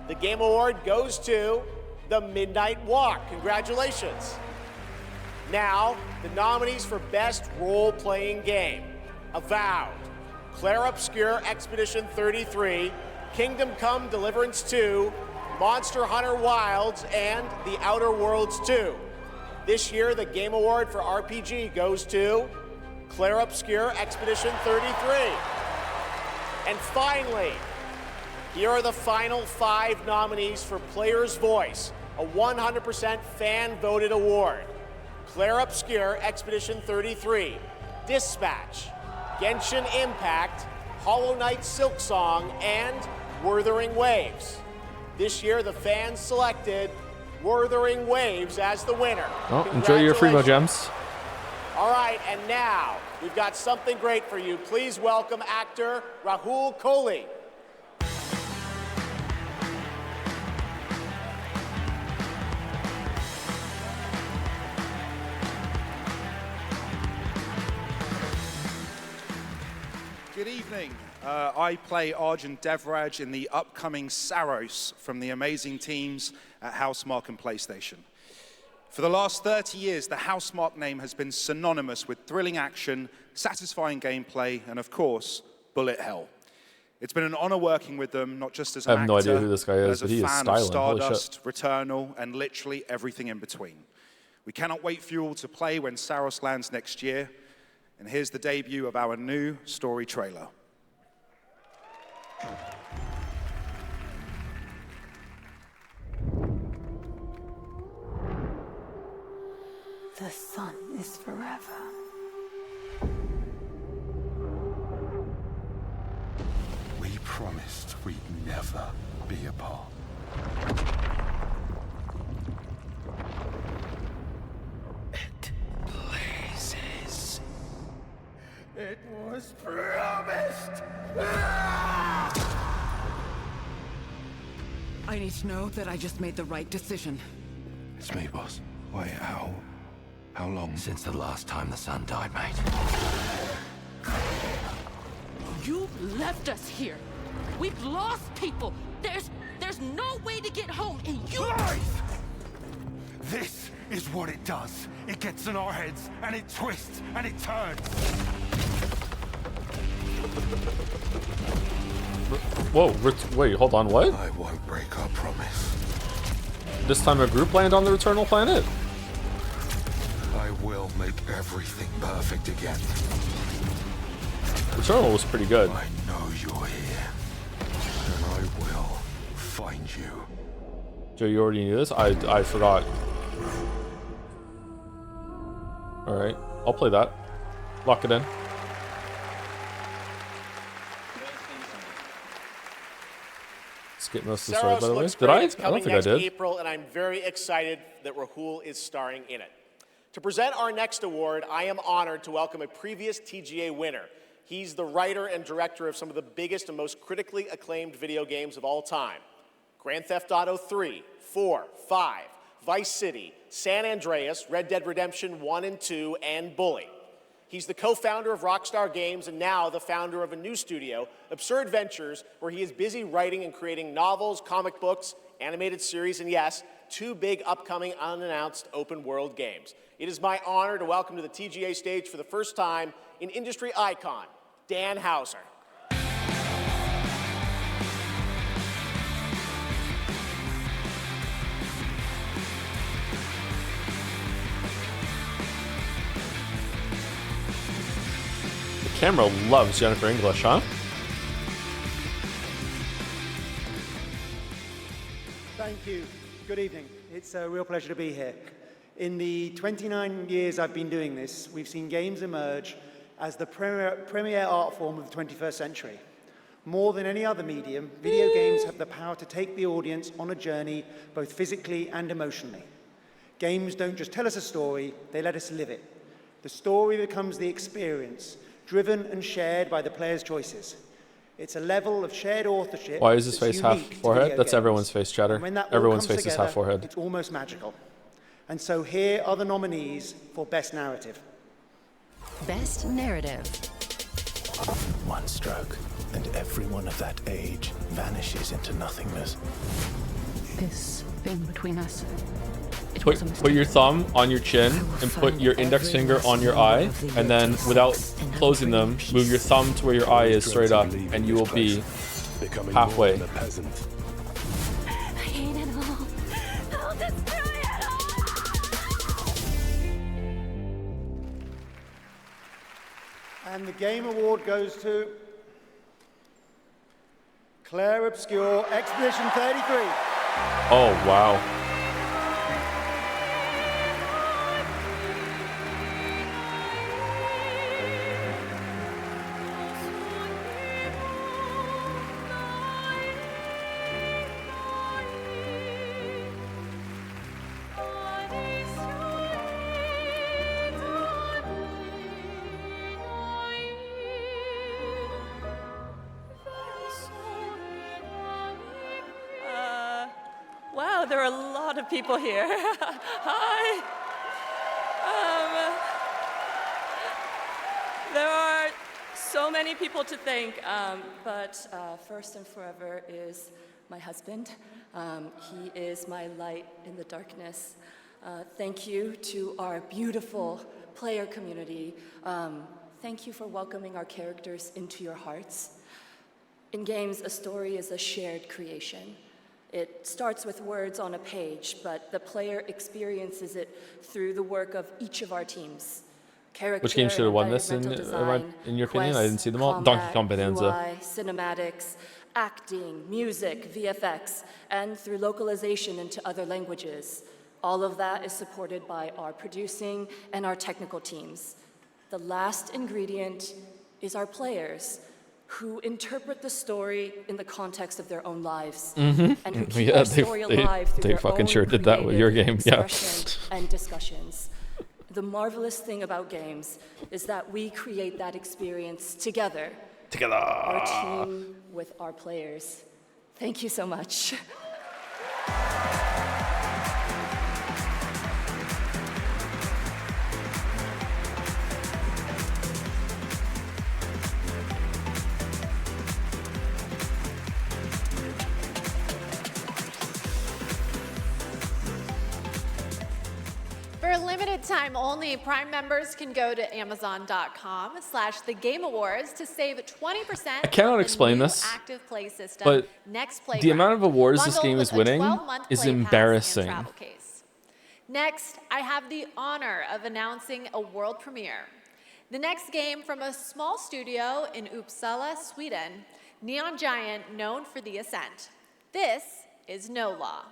The Game Award goes to The Midnight Walk. Congratulations. Now, the nominees for Best Role-Playing Game: Avowed, Claire Obscure Expedition 33, Kingdom Come Deliverance 2, Monster Hunter Wilds, and The Outer Worlds 2. This year, the Game Award for RPG goes to Claire Obscure Expedition 33. And finally, here are the final 5 nominees for Player's Voice, a 100% fan-voted award: Claire Obscure Expedition 33, Dispatch, Genshin Impact, Hollow Knight Silksong, and Wuthering Waves. This year, the fans selected Wuthering Waves as the winner. Oh, enjoy your Freemo gems. All right, and now we've got something great for you. Please welcome actor Rahul Kohli. Good evening. I play Arjun Devraj in the upcoming Saros from the amazing teams at Housemarque and PlayStation. For the last 30 years, the Housemarque name has been synonymous with thrilling action, satisfying gameplay, and of course, bullet hell. It's been an honor working with them, not just as an I have no actor, idea who this guy is, as but a he is fan of styling. Holy shit. Stardust, Returnal, and literally everything in between. We cannot wait for you all to play when Saros lands next year. And here's the debut of our new story trailer. The sun is forever. We promised we'd never be apart. It blazes. It was promised. I need to know that I just made the right decision. It's me, boss. Wait, how long? Since the last time the sun died, mate. You left us here. We've lost people. There's no way to get home, and you... Lies! This is what it does. It gets in our heads, and it twists, and it turns. Whoa, wait, hold on, what? I won't break our promise. This time a group land on the Returnal planet? I will make everything perfect again. Returnal was pretty good. I know you're here, and I will find you. Joe, you already knew this? I forgot. Alright, I'll play that. Lock it in. Skip most of the story, by the way. Did I? I don't think I did. April, and I'm very excited that Rahul is starring in it. To present our next award, I am honored to welcome a previous TGA winner. He's the writer and director of some of the biggest and most critically acclaimed video games of all time. Grand Theft Auto 3, 4, 5, Vice City, San Andreas, Red Dead Redemption 1 and 2, and Bully. He's the co-founder of Rockstar Games and now the founder of a new studio, Absurd Ventures, where he is busy writing and creating novels, comic books, animated series, and yes, 2 big upcoming unannounced open world games. It is my honor to welcome to the TGA stage for the first time an industry icon, Dan Houser. The camera loves Jennifer English, huh? Thank you. Good evening. It's a real pleasure to be here. In the 29 years I've been doing this, we've seen games emerge as the premier art form of the 21st century. More than any other medium, video games have the power to take the audience on a journey, both physically and emotionally. Games don't just tell us a story, they let us live it. The story becomes the experience, driven and shared by the player's choices. It's a level of shared authorship. Why is his face half forehead? That's everyone's face, Chatter. Everyone's face is half forehead. It's almost magical. And so here are the nominees for Best Narrative. Best Narrative. One stroke, and everyone of that age vanishes into nothingness. This thing between us. Put your thumb on your chin and put your index finger on your eye, and then without closing them, move your thumb to where your eye is straight up, and you will be halfway. I hate it all. I'll destroy it all. And the Game Award goes to Claire Obscure, Expedition 33. Oh, wow. Wow, there are a lot of people here. Hi. There are so many people to thank, but first and forever is my husband. He is my light in the darkness. Thank you to our beautiful player community. Thank you for welcoming our characters into your hearts. In games, a story is a shared creation. It starts with words on a page, but the player experiences it through the work of each of our teams. Which game should have won this in your opinion? I didn't see them all. Donkey Kong Bonanza. UI, cinematics, acting, music, VFX, and through localization into other languages. All of that is supported by our producing and our technical teams. The last ingredient is our players, who interpret the story in the context of their own lives, and who keep our story alive through their fucking own sure did that with your game, yeah. and discussions. The marvelous thing about games is that we create that experience together. Together. Our team with our players. Thank you so much. For a limited time only, Prime members can go to Amazon.com/The Game Awards to save 20%. I cannot explain this, active play system. but Next the amount of awards this game is winning is embarrassing. Next, I have the honor of announcing a world premiere. The next game from a small studio in Uppsala, Sweden, Neon Giant, known for The Ascent. This is No Law.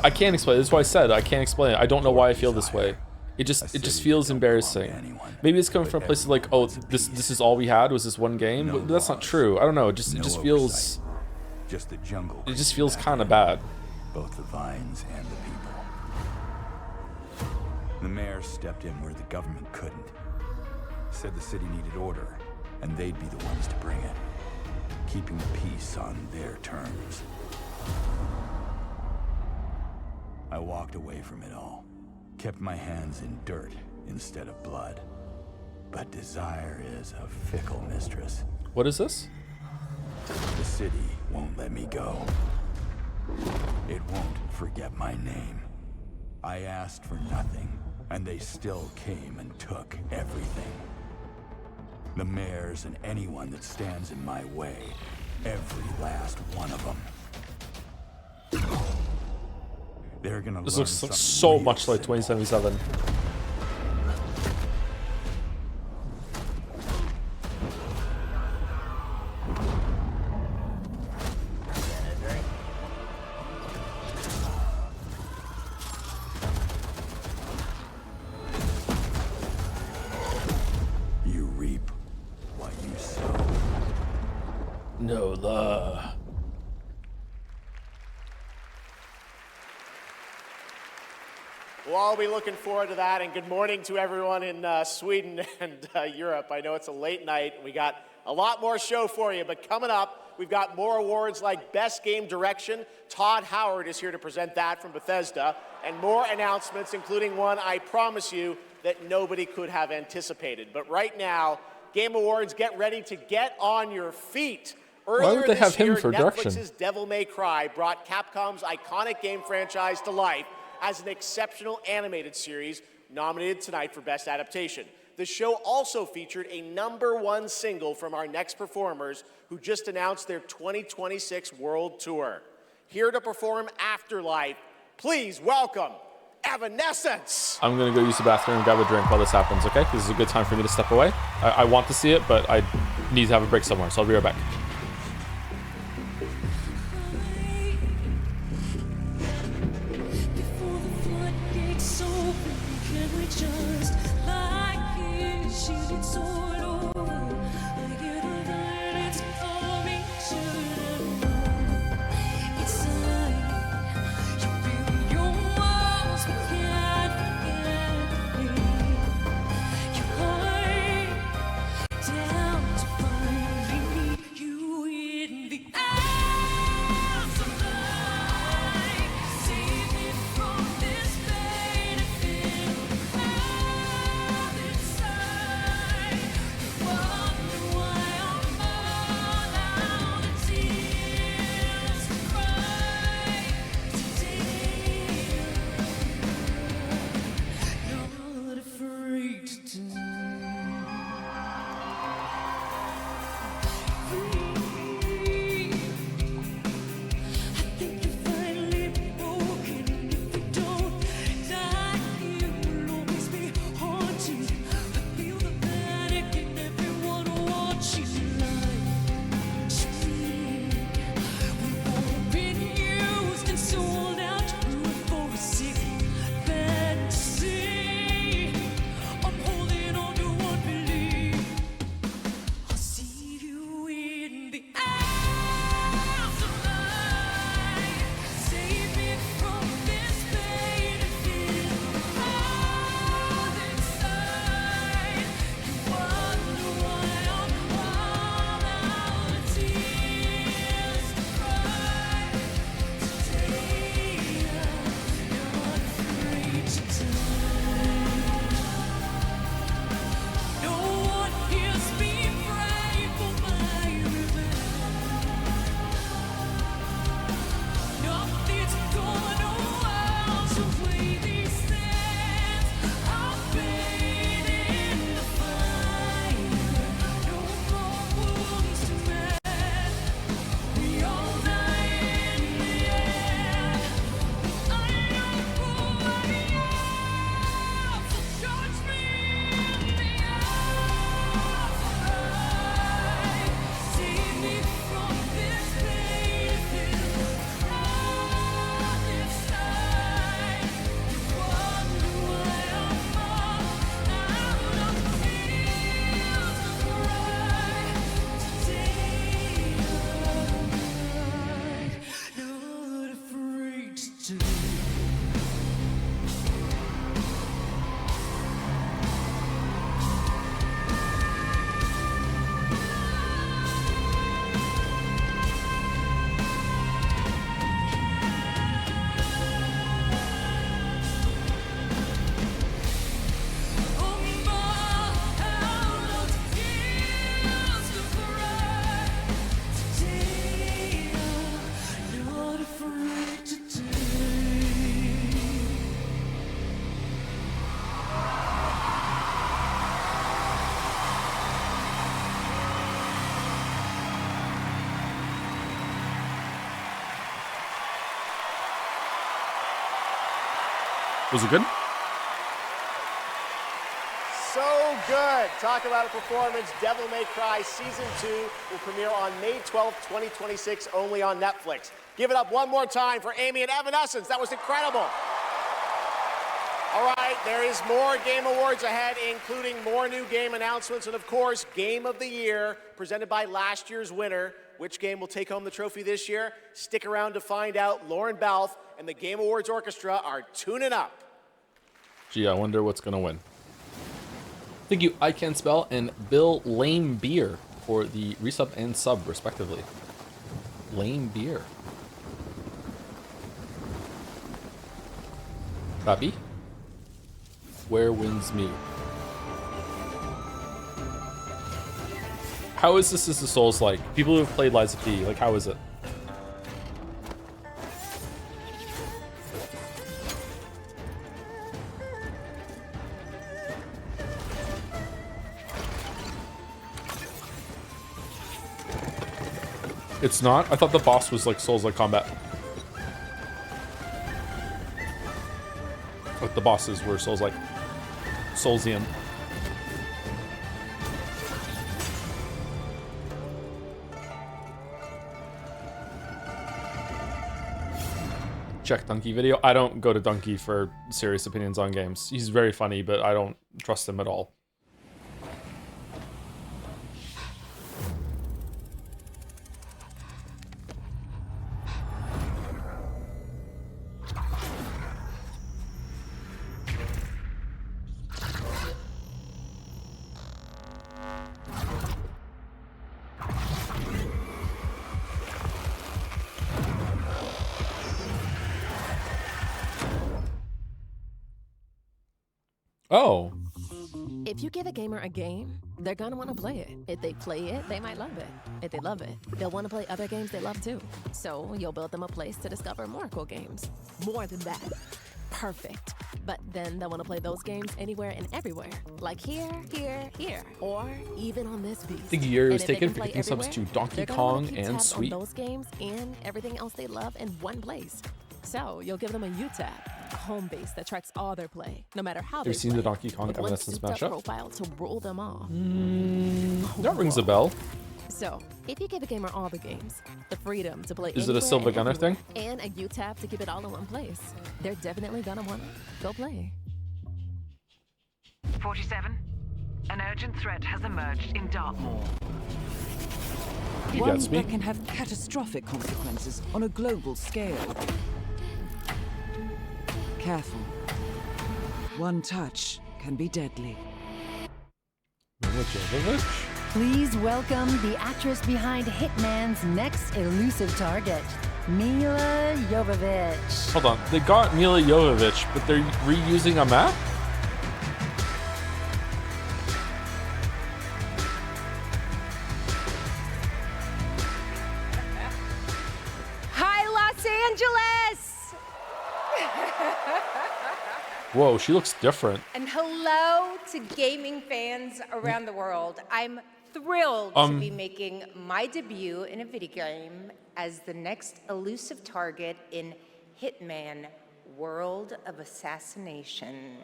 I can't explain it. That's what I said. I can't explain it. I don't know why I feel this way. It just feels embarrassing. Maybe it's coming from places like, oh, this is all we had was this one game, but that's not true. I don't know. It just feels. Just the jungle. It just feels kind of bad. Both the vines and the people. The mayor stepped in where the government couldn't. Said the city needed order, and they'd be the ones to bring it. Keeping the peace on their terms. I walked away from it all. Kept my hands in dirt instead of blood. But desire is a fickle mistress. What is this? The city won't let me go. It won't forget my name. I asked for nothing, and they still came and took everything. The mayors and anyone that stands in my way. Every last one of them. They're gonna This learn looks like something so real much like simple. 2077. You reap what you sow. Nola. We'll all be looking forward to that, and good morning to everyone in Sweden and Europe. I know it's a late night. We got a lot more show for you, but coming up, we've got more awards like Best Game Direction. Todd Howard is here to present that from Bethesda, and more announcements, including one I promise you that nobody could have anticipated. But right now, Game Awards, get ready to get on your feet. Why would they have him for direction? Netflix's Devil May Cry brought Capcom's iconic game franchise to life as an exceptional animated series nominated tonight for Best Adaptation. The show also featured a #1 single from our next performers who just announced their 2026 World Tour. Here to perform Afterlife, please welcome Evanescence. I'm gonna go use the bathroom and grab a drink while this happens, okay? This is a good time for me to step away. I want to see it, but I need to have a break somewhere, so I'll be right back. Was it good? So good. Talk about a performance. Devil May Cry Season 2 will premiere on May 12th, 2026, only on Netflix. Give it up one more time for Amy and Evanescence. That was incredible. All right, there is more Game Awards ahead, including more new game announcements and, of course, Game of the Year, presented by last year's winner. Which game will take home the trophy this year? Stick around to find out. Lauren Balfe and the Game Awards Orchestra are tuning up. Gee, I wonder what's going to win. Thank you, I Can Spell and Bill Lame Beer for the resub and sub, respectively. Lame Beer. Copy. Where wins me? How is this as the Souls like? People who have played Lies of P, like how is it? It's not? I thought the boss was like Souls-like combat. Like the bosses were Souls-like. Soulsian. Check Donkey video. I don't go to Donkey for serious opinions on games. He's very funny, but I don't trust him at all. Oh. If you give a gamer a game, they're gonna want to play it. If they play it, they might love it. If they love it, they'll want to play other games they love too. So you'll build them a place to discover more cool games. More than that. Perfect. But then they'll want to play those games anywhere and everywhere. Like here, here, here. Or even on this beast. The year And was if they taken can for play giving subs to everywhere, Donkey they're gonna wanna Kong keep and tabs Sweet. on those games and everything else they love in one place. So you'll give them a U-tab, a home base that tracks all their play, no matter how Have they you seen play, the Donkey Kong with one Evanescence souped-up mashup? profile to rule them all. That rings a bell. So, if you give a gamer all the games, the freedom to play Is it a anywhere Silva and Gunner everywhere, thing? and a U-tab to keep it all in one place, they're definitely gonna want to go play. 47. An urgent threat has emerged in Dartmoor. He One gets me. that can have catastrophic consequences on a global scale. Careful. One touch can be deadly. Please welcome the actress behind Hitman's next elusive target, Mila Jovovich. Hold on, they got Mila Jovovich, but they're reusing a map? Hi, Los Angeles! Whoa, she looks different. And hello to gaming fans around the world. I'm thrilled to be making my debut in a video game as the next elusive target in Hitman World of Assassination.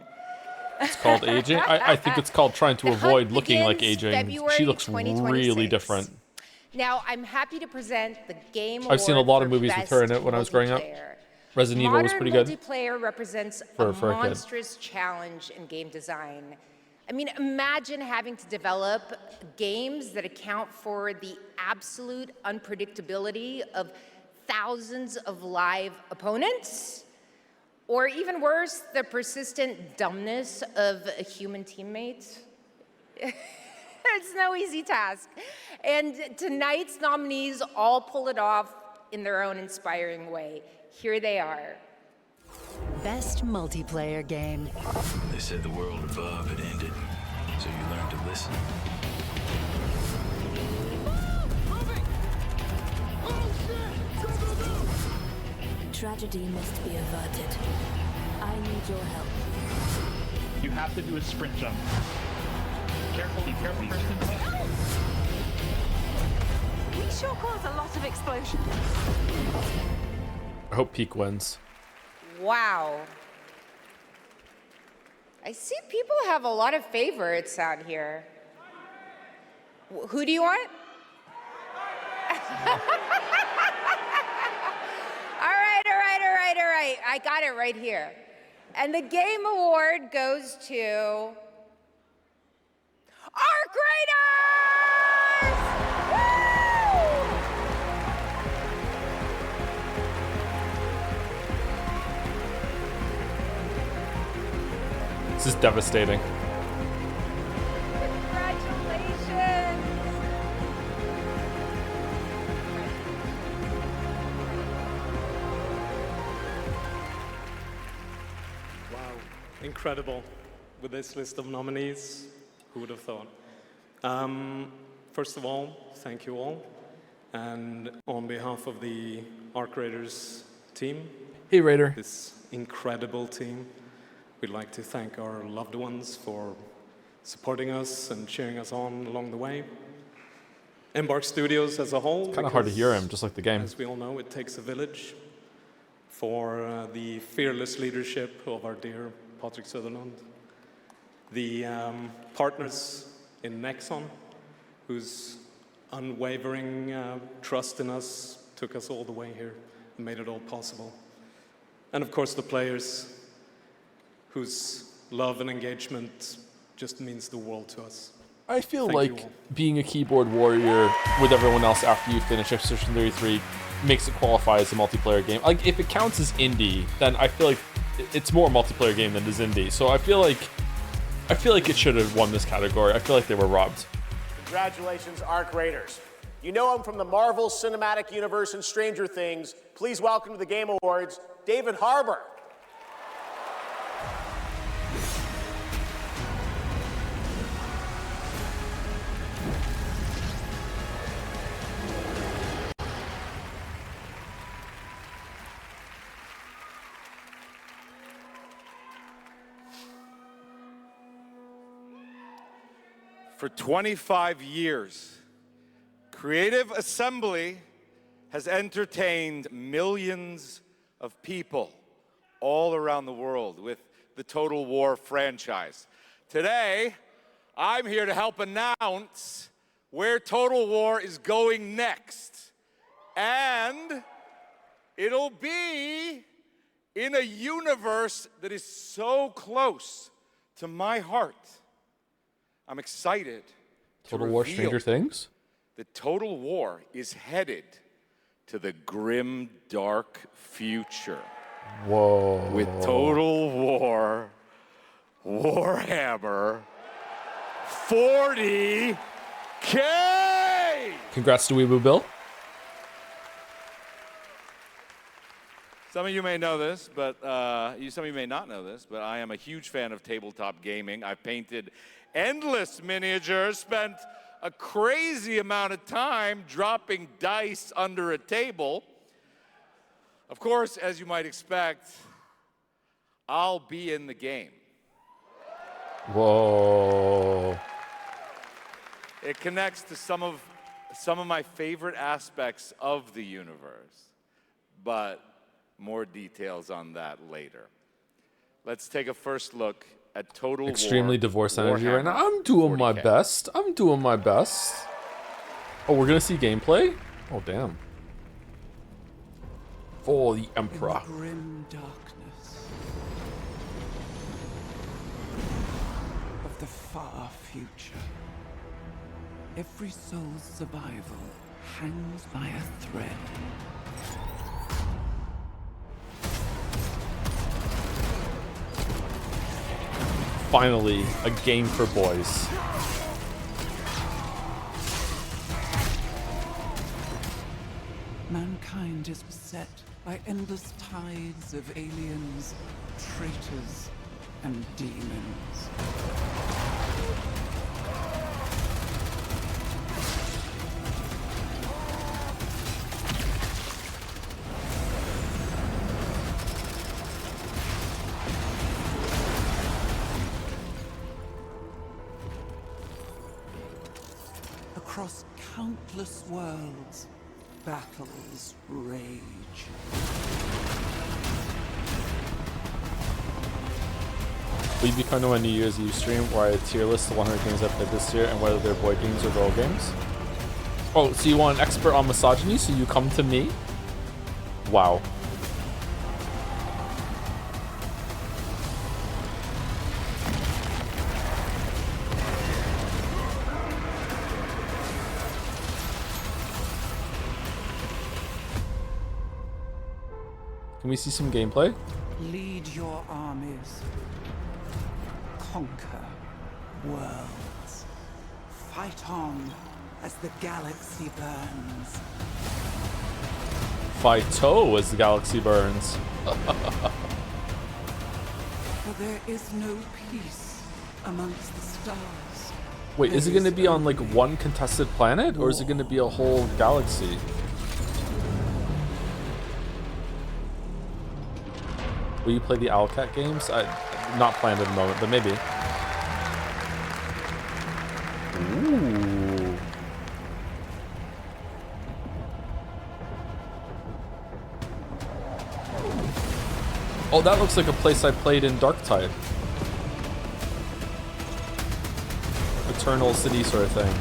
It's called aging. I think it's called trying to The avoid hunt looking like begins aging. February She looks really 2026. different. Now, I'm happy to present the Game I've seen a Award lot of for movies with her in Best it when I was growing up. Multiplayer. Resident Evil was pretty good. Modern multiplayer represents For a a kid. monstrous challenge in game design. I mean, imagine having to develop games that account for the absolute unpredictability of thousands of live opponents, or even worse, the persistent dumbness of a human teammate. It's no easy task. And tonight's nominees all pull it off in their own inspiring way. Here they are. Best multiplayer game. They said the world above had ended, so you learned to listen. Tragedy must be averted. I need your help. You have to do a sprint jump. Careful, be careful, Kirsten. We sure cause a lot of explosions. I hope Peak wins. Wow. I see people have a lot of favorites out here. Who do you want? All right. I got it right here. And the game award goes to Arc Raiders! Woo! This is devastating. Congratulations! Wow, incredible. With this list of nominees, who would have thought? First of all, thank you all. And on behalf of the Arc Raiders team, hey Raider, this incredible team, we'd like to thank our loved ones for supporting us and cheering us on along the way. Embark Studios as a whole. Kind of hard to hear him, just like the game. As we all know, it takes a village. For the fearless leadership of our dear Patrick Sutherland. The partners in Nexon, whose unwavering trust in us took us all the way here and made it all possible. And of course the players, whose love and engagement just means the world to us. I feel Thank you like all. being a keyboard warrior with everyone else after you finish Expedition 33 makes it qualify as a multiplayer game. Like, if it counts as indie, then I feel like it's more a multiplayer game than it is indie. So I feel like it should have won this category. I feel like they were robbed. Congratulations, Arc Raiders. You know him from the Marvel Cinematic Universe and Stranger Things. Please welcome to the Game Awards, David Harbour. For 25 years, Creative Assembly has entertained millions of people all around the world with the Total War franchise. Today, I'm here to help announce where Total War is going next. And it'll be in a universe that is so close to my heart. I'm excited Total War Stranger Things? that Total War is headed to the grim, dark future. Whoa. With Total War Warhammer 40K! Congrats to Weeaboo Bill. Some of you may know this, but some of you may not know this, but I am a huge fan of tabletop gaming. I've painted endless miniatures, spent a crazy amount of time dropping dice under a table. Of course, as you might expect, I'll be in the game. Whoa. It connects to some of my favorite aspects of the universe, but more details on that later. Let's take a first look at Total Extremely War divorced energy right now. Warhammer I'm doing my 40K. best. I'm doing my best. Oh, we're gonna see gameplay? Oh, damn. For the Emperor. Grim darkness of the far future, every soul's survival hangs by a thread. Finally, a game for boys. Mankind is beset by endless tides of aliens, traitors, and demons. Across countless worlds, battles rage. Will you be coming to my New Year's Eve stream where I tier list the 100 games I played this year and whether they're boy games or girl games? Oh, so you want an expert on misogyny, so you come to me? Wow. Can we see some gameplay? Lead your armies. Conquer worlds. Fight on as the galaxy burns. Fight-o as the galaxy burns. For there is no peace amongst the stars. Wait, is it going to be on like one contested planet or is it going to be a whole galaxy? Will you play the Owlcat games? Not planned at the moment, but maybe. Ooh. Oh, that looks like a place I played in Darktide. Eternal City sort of thing.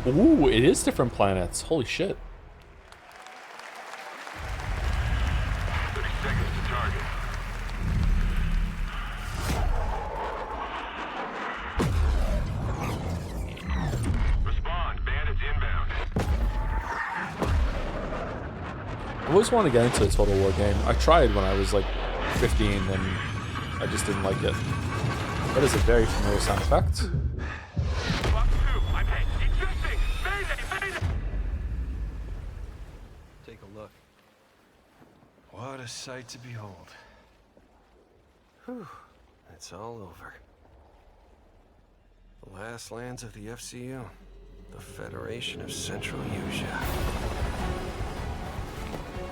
Ooh, it is different planets. Holy shit. 30 seconds to target. Respond, bandits inbound. I always want to get into a Total War game. I tried when I was like 15 and I just didn't like it. That is a very familiar sound effect. Take a look. What a sight to behold. Whew, it's all over. The last lands of the FCU, the Federation of Central Asia.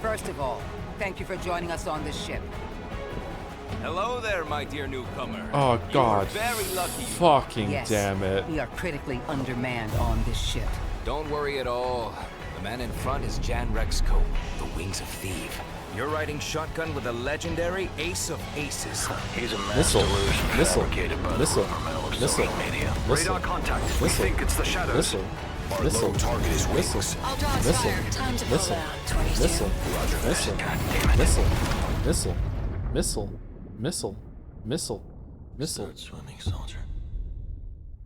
First of all, thank you for joining us on this ship. Hello there, my dear newcomer. Oh god. You are very lucky. Fucking Yes, damn it. we are critically undermanned on this ship. Don't worry at all. The man in front is Jan Rexco, the Wings of Thief. You're riding shotgun with a legendary ace of aces. He's a Missile. Missile. fabricated by the Missile. governmental Missile. social media. Missile. Radar contact. We Missile. think it's the shadows. Missile. Our Missile. low target is Missile. Wings. I'll draw a Missile. fire. Time to pull Missile. out. 22. Missile. Missile. Missile. Missile. Missile. Missile. Missile. Missile. Start swimming, soldier.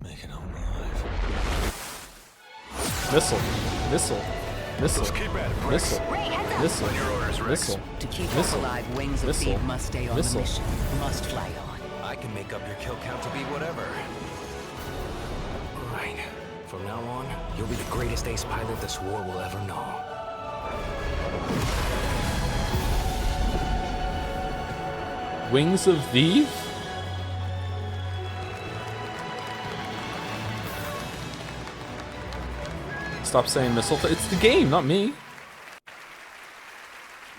Make it home alive. Missile. Missile. Missile. Just keep at it, Rex. Missile. Missile. When your orders, Rex. Missile. To keep us Missile. alive, Wings of Missile. Thief must stay on Missile. the mission. Must fly on. I can make up your kill count to be whatever. Right. From now on, you'll be the greatest ace pilot this war will ever know. Wings of Thief? Stop saying missile. It's the game, not me.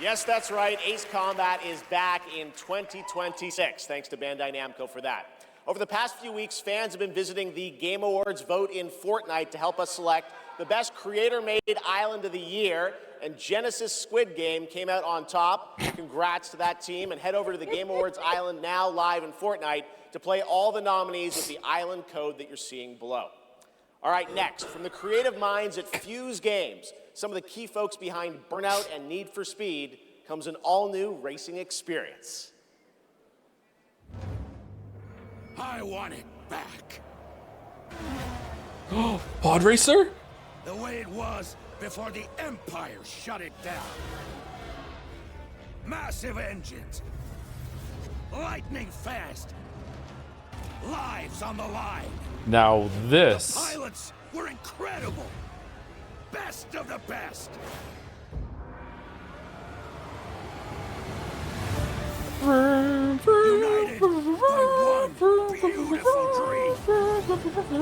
Yes, that's right. Ace Combat is back in 2026. Thanks to Bandai Namco for that. Over the past few weeks, fans have been visiting the Game Awards vote in Fortnite to help us select the best creator-made island of the year, and Genesis Squid Game came out on top. Congrats to that team, and head over to the Game Awards island now live in Fortnite to play all the nominees with the island code that you're seeing below. All right, next, from the creative minds at Fuse Games, some of the key folks behind Burnout and Need for Speed, comes an all-new racing experience. I want it back. Pod Racer? The way it was before the Empire shut it down. Massive engines. Lightning fast. Lives on the line. Now this. Pilots were incredible. Best of the best. United by one beautiful dream.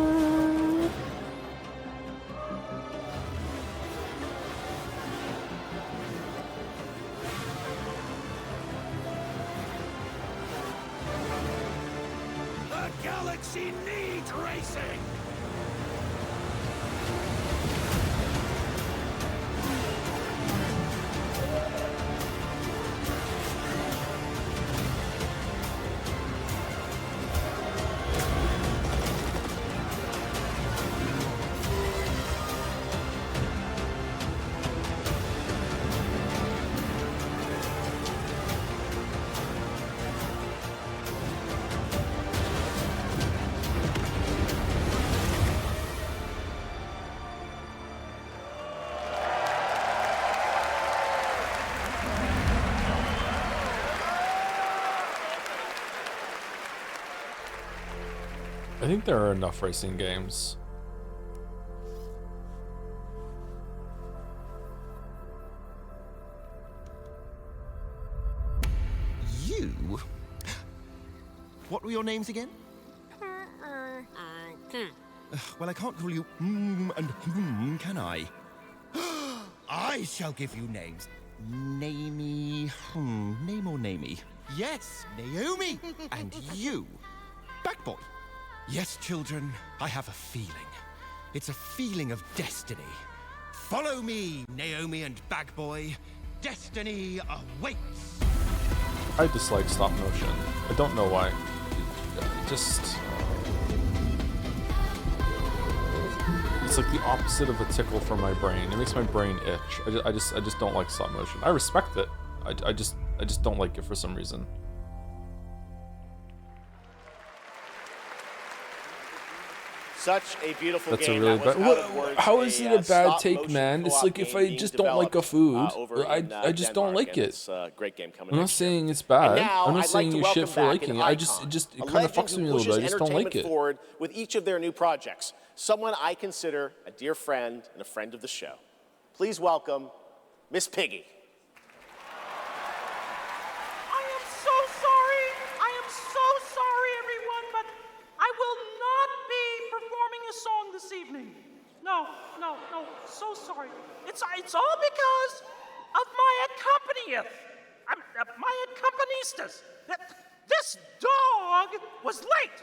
The galaxy needs racing! I think there are enough racing games. You? What were your names again? Well, I can't call you and can I? I shall give you names. Namey. Name or namey? Yes, Naomi. And you, Backboy. Yes, children, I have a feeling. It's a feeling of destiny. Follow me, Naomi and Bagboy. Destiny awaits. I dislike stop motion. I don't know why. Just it's like the opposite of a tickle for my brain. It makes my brain itch. I just don't like stop motion. I respect it. I just don't like it for some reason. Such a beautiful That's game. a really That was bad. out of words, How is it a bad stop take, motion man? It's co-op like if game I being just don't like a developed, food, over I in, just don't Denmark, like and it. it's a great game coming I'm not next year. saying it's bad. And now, I'm not I'd saying like to you shit welcome for back liking an it. icon, It a kind of legend fucks who me a little bit. I pushes just don't like entertainment it. forward with each of their new projects. Someone I consider a dear friend and a friend of the show. Please welcome Miss Piggy. I am so sorry. I am so sorry, everyone, but I will not be performing a song this evening. No. So sorry. It's all because of my my accompanisters. This dog was late,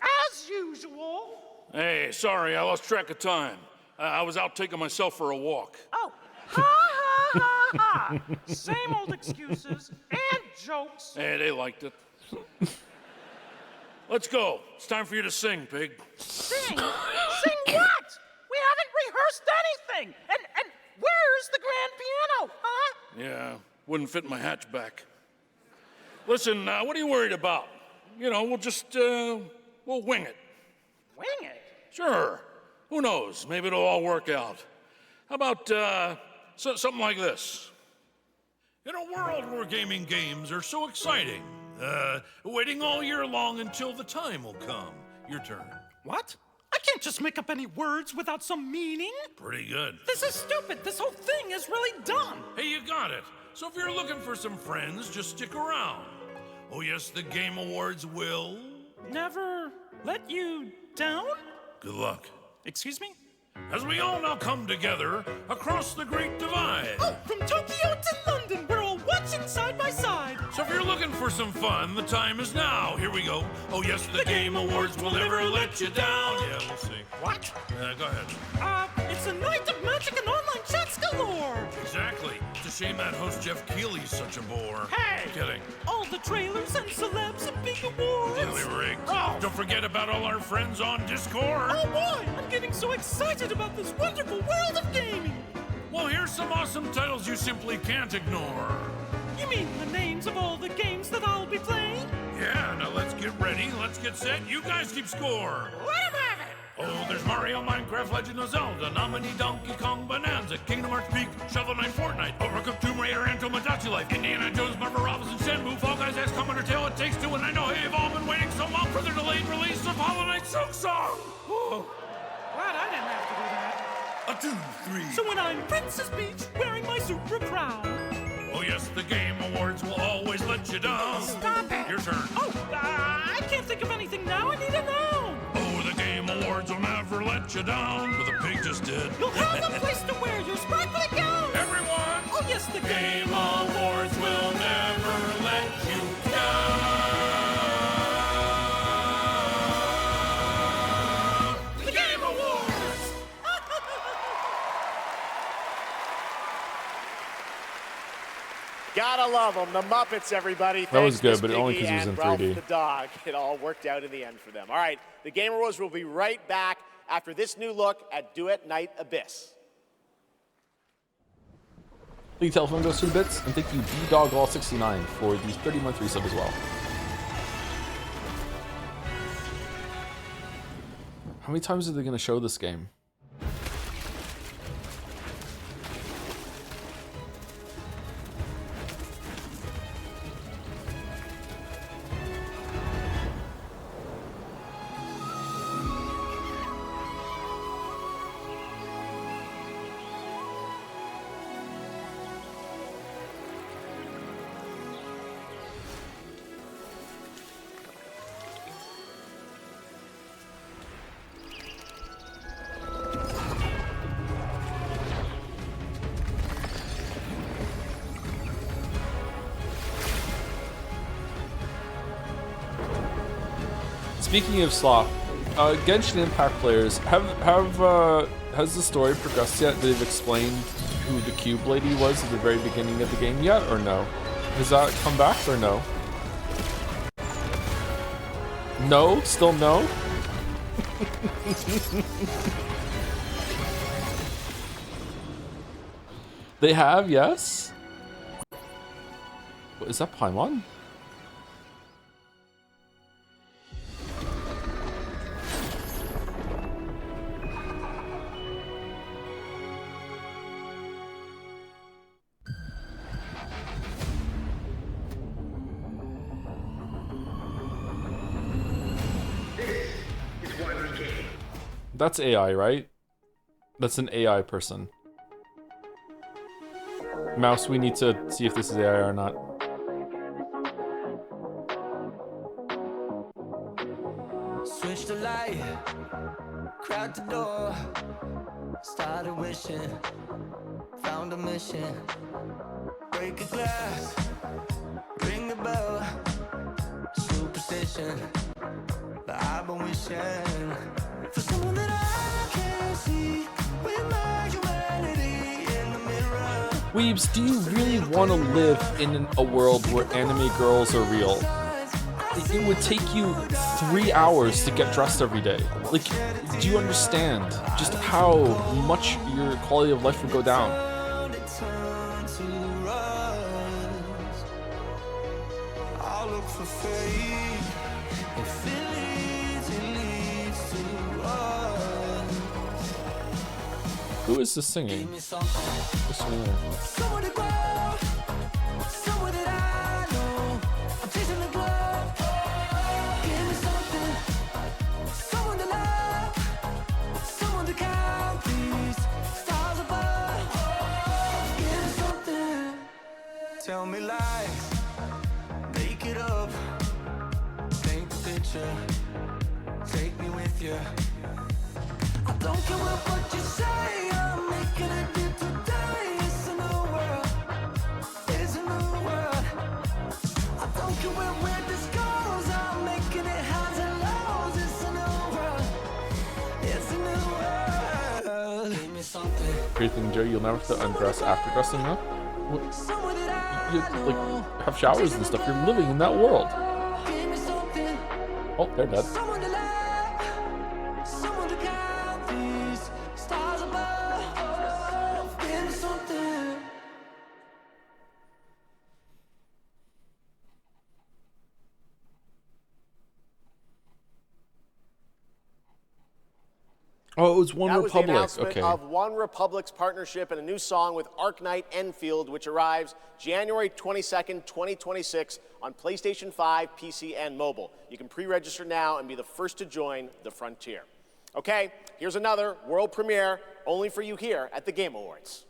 as usual. Hey, sorry, I lost track of time. I was out taking myself for a walk. Oh, ha. Same old excuses and jokes. Hey, they liked it. Let's go. It's time for you to sing, pig. Sing? Sing what? We haven't rehearsed anything. And where's the grand piano, huh? Yeah, wouldn't fit in my hatchback. Listen, what are you worried about? You know, we'll just, we'll wing it. Wing it? Sure. Who knows? Maybe it'll all work out. How about, something like this? In a world where gaming games are so exciting, waiting all year long until the time will come. Your turn. What? I can't just make up any words without some meaning. Pretty good. This is stupid. This whole thing is really dumb. Hey, you got it. So if you're looking for some friends, just stick around. Oh yes, the Game Awards will... Never let you down? Good luck. Excuse me? As we all now come together across the Great Divide. Oh, from Tokyo to London, we're all watching side by side. So if you're looking for some fun, the time is now. Here we go. Oh yes, the Game Awards will never let you down. Yeah, we'll see. What? Go ahead. It's a night of magic and online chats galore. Exactly. It's a shame that host Jeff Keighley's such a bore. Hey! Kidding. All the trailers and celebs and big awards. Really rigged. Oh. Don't forget about all our friends on Discord. Oh boy, I'm getting so excited about this wonderful world of gaming. Well, here's some awesome titles you simply can't ignore. You mean the names of all the games that I'll be playing? Yeah, now let's get ready, let's get set, you guys keep score. Let him have it! Oh, there's Mario, Minecraft, Legend of Zelda, Nominee, Donkey Kong, Bonanza, Kingdom Hearts Peak, Shovel Knight, Fortnite, Overcooked, Tomb Raider, and Tomodachi Life, Indiana Jones, Marvel Robinson, Shenmue, Fall Guys, XCOM, Undertale, It Takes Two, and I know they've all been waiting so long for the delayed release of Hollow Knight Silk Song. Whoa. Glad I didn't have to do that. 1, 2, 3. So when I'm Princess Peach, wearing my super crown. Oh yes, the Game Awards will always let you down. Stop it! Your turn. Oh, I can't think of anything now. I need a noun. Oh, the Game Awards will never let you down. But the pig just did. You'll have a place to wear your sparkly gown. Everyone! Oh yes, the Game Awards will never let you down. Gotta love them. The Muppets, everybody. That was Thanks, good, Miss but only 'cause Piggy it was in and Ralph 3D. the dog. It all worked out in the end for them. All right, the Gamer Wars will be right back after this new look at Duet Night Abyss. Thank you, Telephone Goes to the Bits, and thank you, BDogAll69 for the 30-month resub as well. How many times are they going to show this game? Speaking of slop, Genshin Impact players has the story progressed yet? They've explained who the Cube Lady was at the very beginning of the game yet, or no? Has that come back or no? No? Still no? They have, yes? What, is that Paimon? That's AI, right? That's an AI person. Mouse, we need to see if this is AI or not. Switch the light, crack the door, started wishing, found a mission, break a glass, ring the bell, superstition, but I've been wishing for someone that I can see with my humanity in the mirror. Weebs, do you really want to live in a world where anime girls are real? It would take you 3 hours to get dressed every day. Like, do you understand just how much your quality of life would go down? I'll look for faith. If it leads to us. Who is this singing? What's going on? Somewhere to go, somewhere that I know. I'm chasing the glow. Give me something, someone to love, someone to count these stars above. Give me something, tell me lies, make it up, paint the picture, take me with you. I don't care what you say, I'm making it deep today. It's a new world, it's a new world. I don't care where this goes, I'm making it highs and lows. It's a new world, it's a new world. Give me something. Everything, Joe, you'll never have to undress after dressing up? What? You like have showers and stuff. You're living in that world. Oh, they're dead. Someone to love, someone to count these stars above. Give me something. Oh, it was One That was the Republic. announcement Okay. of One Republic's partnership and a new song with Arknight Enfield, which arrives January 22nd, 2026 on PlayStation 5, PC, and mobile. You can pre-register now and be the first to join the frontier. Okay, here's another world premiere only for you here at the Game Awards.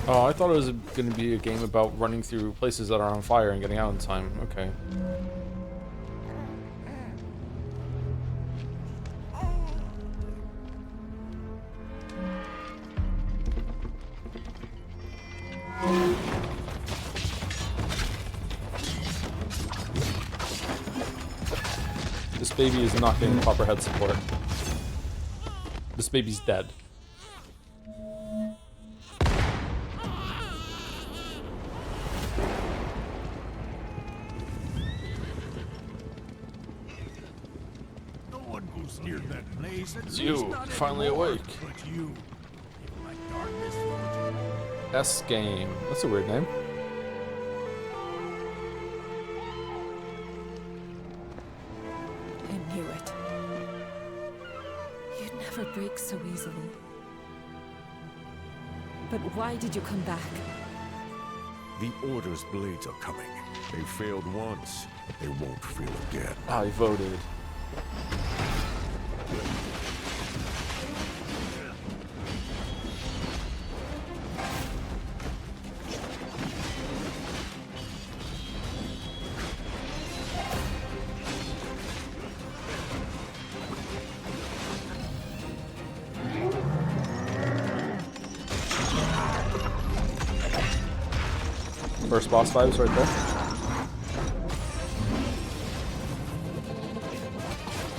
Oh, I thought it was going to be a game about running through places that are on fire and getting out in time. Okay. This baby is not getting proper head support. This baby's dead. No one goes near that place. It's you, finally awake. But you. S game. That's a weird name. I knew it. You'd never break so easily. But why did you come back? The Order's blades are coming. They failed once. They won't fail again. I voted. First boss vibes right there.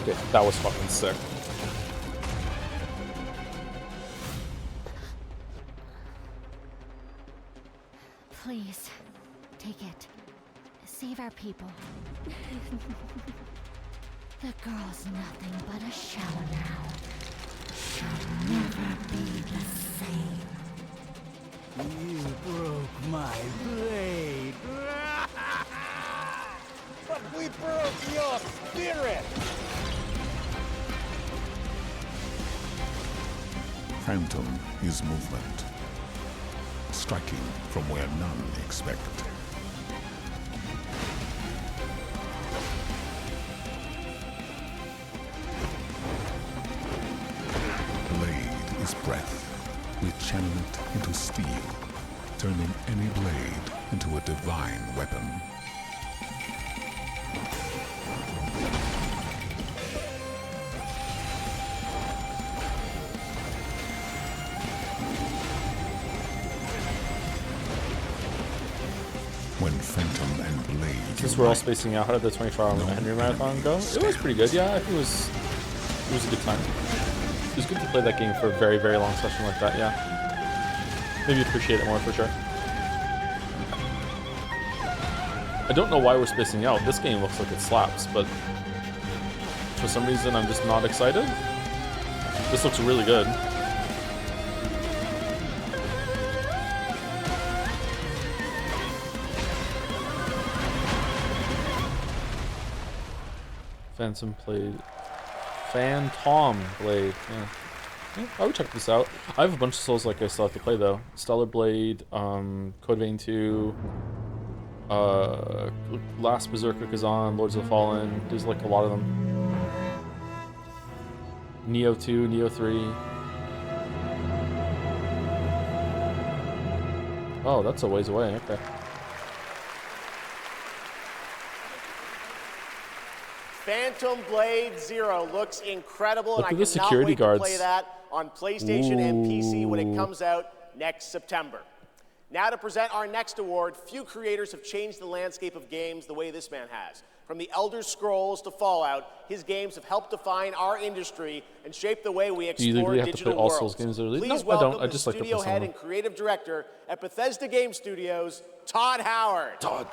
Okay, that was fucking sick. Please, take it. Save our people. The girl's nothing but a shell now. She'll never be the same. You broke my blade. But we broke your spirit! Phantom is movement. Striking from where none expect. Blade is breath. We channel it into steel, turning any blade into a divine weapon. When Phantom and Blade... Since we're all spacing out, how did the 24-hour Henry Marathon go? It was pretty good, yeah. I think it was a good time. It was good to play that game for a very, very long session like that, yeah. Maybe appreciate it more for sure. I don't know why we're spacing out. This game looks like it slaps, but for some reason I'm just not excited. This looks really good. Phantom Blade. Yeah, I would check this out. I have a bunch of Souls like I still have to play though. Stellar Blade, Code Vein 2, Last Berserker Kazan, Lords of the Fallen. There's like a lot of them. Neo 2, Neo 3. Oh, that's a ways away. Okay. Phantom Blade Zero looks incredible, Look and at I the cannot security wait guards. to play that on PlayStation and PC when it comes out next September. Now to present our next award, few creators have changed the landscape of games the way this man has. From the Elder Scrolls to Fallout, his games have helped define our industry and shape the way we Do you explore legally have to digital play all worlds. Souls games that are released? Please No, I welcome don't. I the just like to play studio some head of them. and creative director at Bethesda Game Studios, Todd Howard. Todd.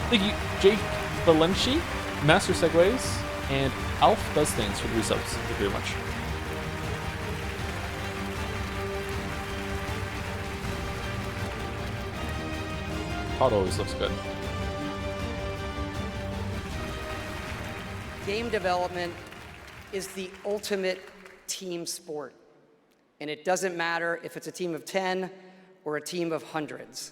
Thank you, Jake Valenci, Master Segways, and Alf Does Things for the resubs. Thank you very much. Todd always looks good. Game development is the ultimate team sport. And it doesn't matter if it's a team of 10 or a team of hundreds.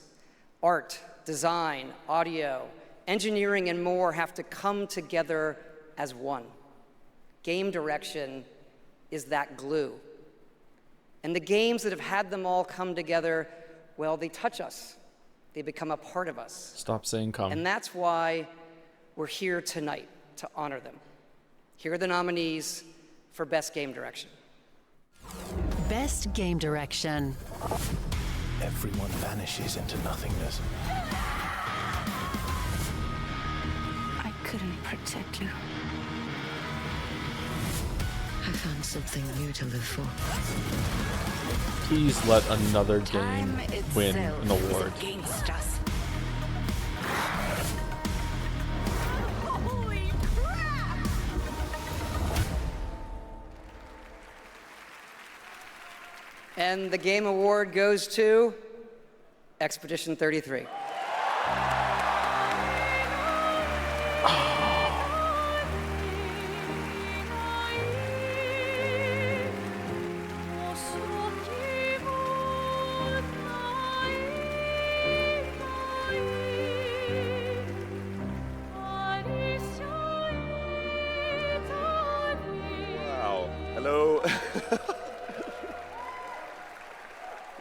Art, design, audio, engineering, and more have to come together as one. Game direction is that glue. And the games that have had them all come together, well, they touch us. They become a part of us. Stop saying come. And that's why we're here tonight, to honor them. Here are the nominees for Best Game Direction. Best Game Direction. Everyone vanishes into nothingness. I couldn't protect you. I found something new to live for. Please let another game win an award. Against us. And the game award goes to Expedition 33. Wow. Hello.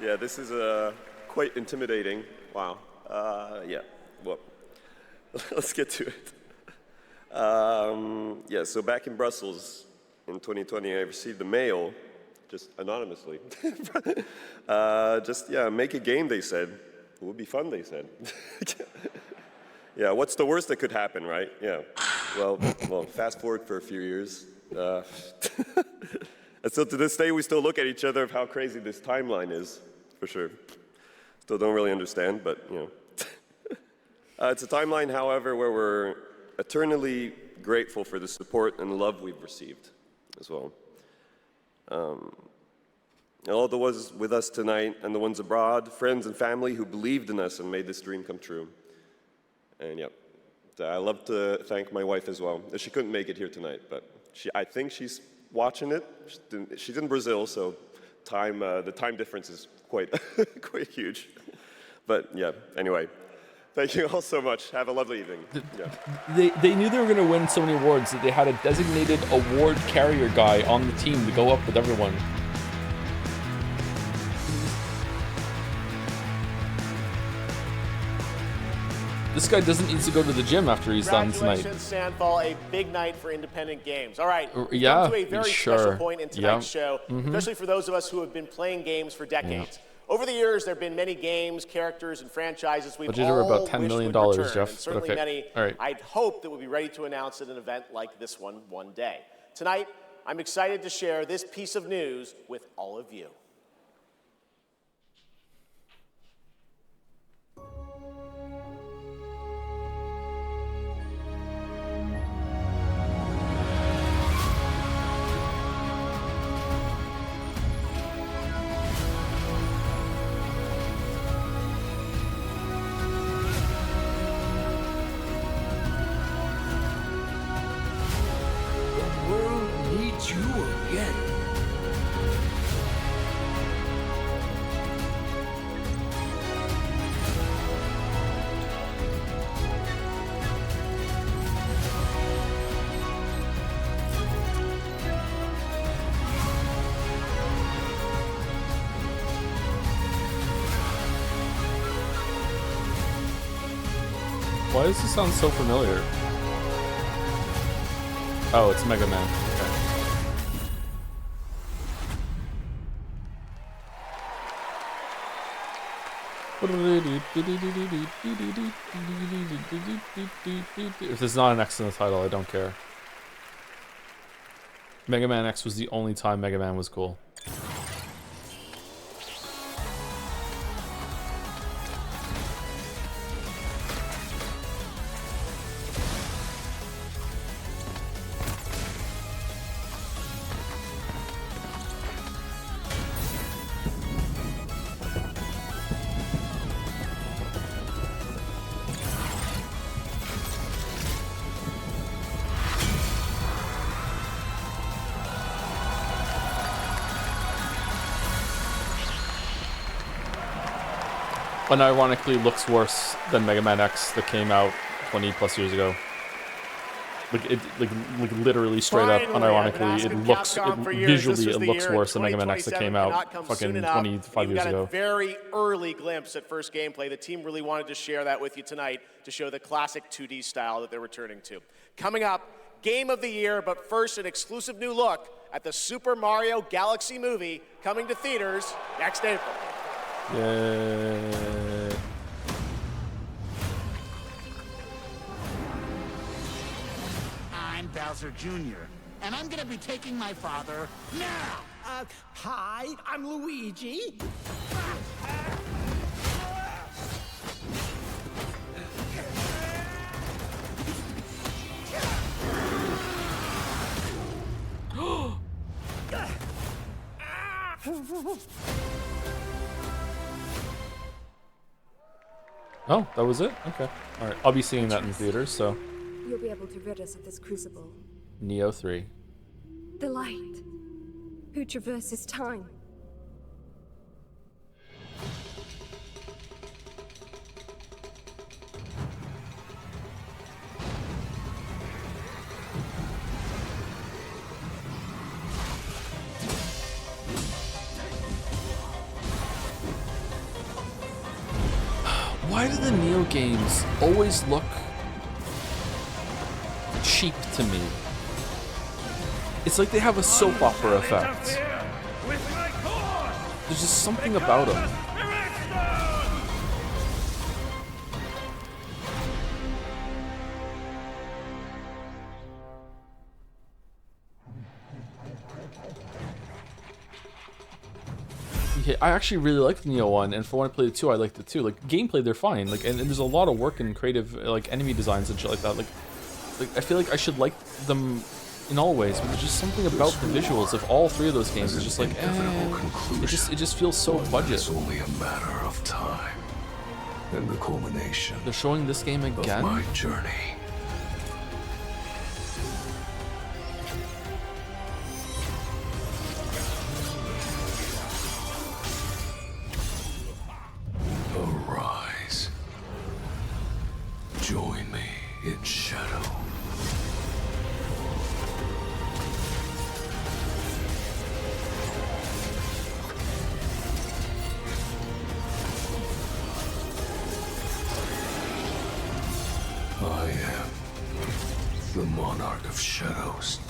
Yeah, this is quite intimidating. Wow. Yeah. Well, let's get to it. Yeah. So back in Brussels in 2020, I received a mail, just anonymously. Make a game. They said it would be fun. They said. Yeah. What's the worst that could happen, right? Yeah. Well. Fast forward for a few years. And so to this day, we still look at each other of how crazy this timeline is, for sure. Still don't really understand, but, you know. It's a timeline, however, where we're eternally grateful for the support and love we've received as well. All the ones with us tonight and the ones abroad, friends and family who believed in us and made this dream come true. And yeah, I love to thank my wife as well. She couldn't make it here tonight, but I think she's watching it. She's in Brazil, so the time difference is quite huge. But yeah, anyway, thank you all so much. Have a lovely evening. Yeah. They knew they were going to win so many awards that they had a designated award carrier guy on the team to go up with everyone. This guy doesn't need to go to the gym after he's done tonight. Congratulations, Sandfall, a big night for independent games. All right, we've yeah, come to a very special point in tonight's show, especially for those of us who have been playing games for decades. Over the years, there have been many games, characters, and franchises we've Budget all about $10 million, wished would return, Jeff. and certainly many I'd hope that would be ready to announce at an event like this one day. Tonight, I'm excited to share this piece of news with all of you. You again. Why does this sound so familiar? Oh, it's Mega Man. Okay. If there's not an X in the title, I don't care. Mega Man X was the only time Mega Man was cool. Unironically looks worse than Mega Man X that came out 20 plus years ago. Like literally straight up, unironically, visually it looks worse than Mega Man X that came out fucking 25 years ago. Got a very early glimpse at first gameplay. The team really wanted to share that with you tonight to show the classic 2D style that they're returning to. Coming up, Game of the Year, but first an exclusive new look at the Super Mario Galaxy movie coming to theaters next April. Yeah. I'm Bowser Jr., and I'm gonna be taking my father now! Hi, I'm Luigi. Oh, that was it? Okay. Alright, I'll be seeing that in theaters, so. You'll be able to rid us of this crucible. Neo 3. The light. Who traverses time. Why do the Neo games always look cheap to me? It's like they have a soap opera effect. There's just something about them. Yeah, I actually really liked the Neo 1, and for when I played the 2, I liked it too. Like, gameplay, they're fine. Like, and there's a lot of work in creative, like, enemy designs and shit like that. Like, I feel like I should like them in all ways, but there's just something about the visuals of all three of those games. It's just like, it just feels so budget. It's only a matter of time, and the culmination. They're showing this game again. Of my journey. Arise. Join me in shadow. I am the Monarch of Shadows.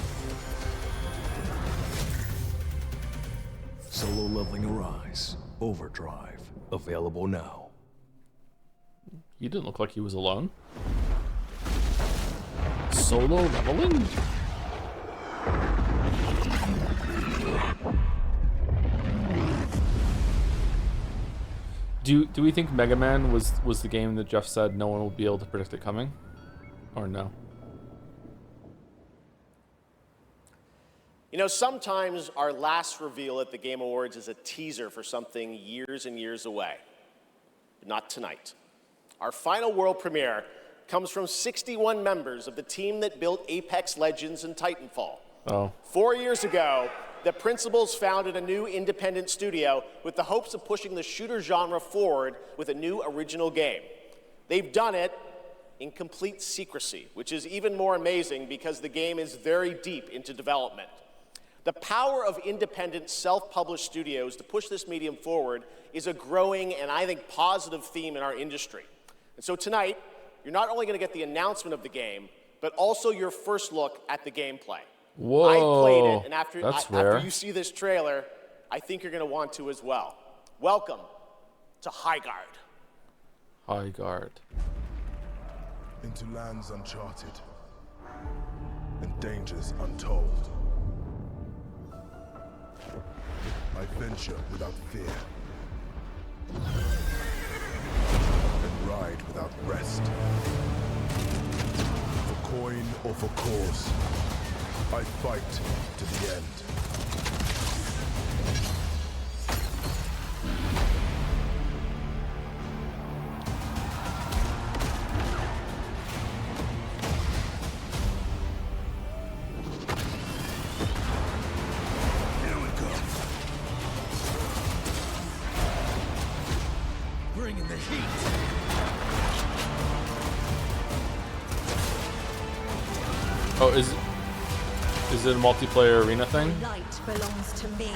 Solo leveling Arise. Overdrive. Available now. He didn't look like he was alone. Solo leveling? Do we think Mega Man was the game that Jeff said no one will be able to predict it coming? Or no? You know, sometimes our last reveal at the Game Awards is a teaser for something years and years away. But not tonight. Our final world premiere comes from 61 members of the team that built Apex Legends and Titanfall. Oh. 4 years ago, the principals founded a new independent studio with the hopes of pushing the shooter genre forward with a new original game. They've done it in complete secrecy, which is even more amazing because the game is very deep into development. The power of independent, self-published studios to push this medium forward is a growing and I think positive theme in our industry. And so tonight, you're not only going to get the announcement of the game, but also your first look at the gameplay. Whoa, I played it, and after rare. you see this trailer, I think you're going to want to as well. Welcome to Highguard. Highguard. Into lands uncharted and dangers untold. I venture without fear and ride without rest. For coin or for cause, I fight to the end. Bringing the heat. Oh, is it a multiplayer arena thing? Light belongs to me.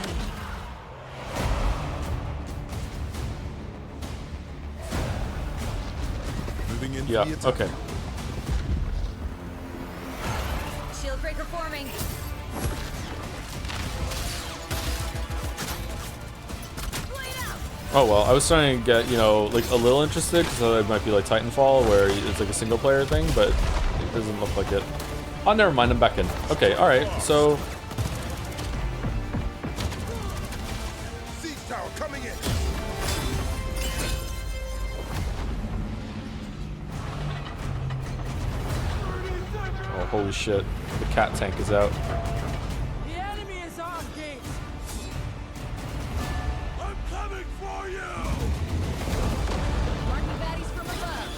Moving in. Yeah. Okay. Shield breaker forming. Oh well, I was starting to get, you know, like a little interested because it might be like Titanfall where it's like a single player thing, but it doesn't look like it. Oh, never mind. I'm back in. Okay, all right. So Siege tower coming in. oh, holy shit. The cat tank is out. The enemy is on gates. I'm coming for you. Marking baddies from above.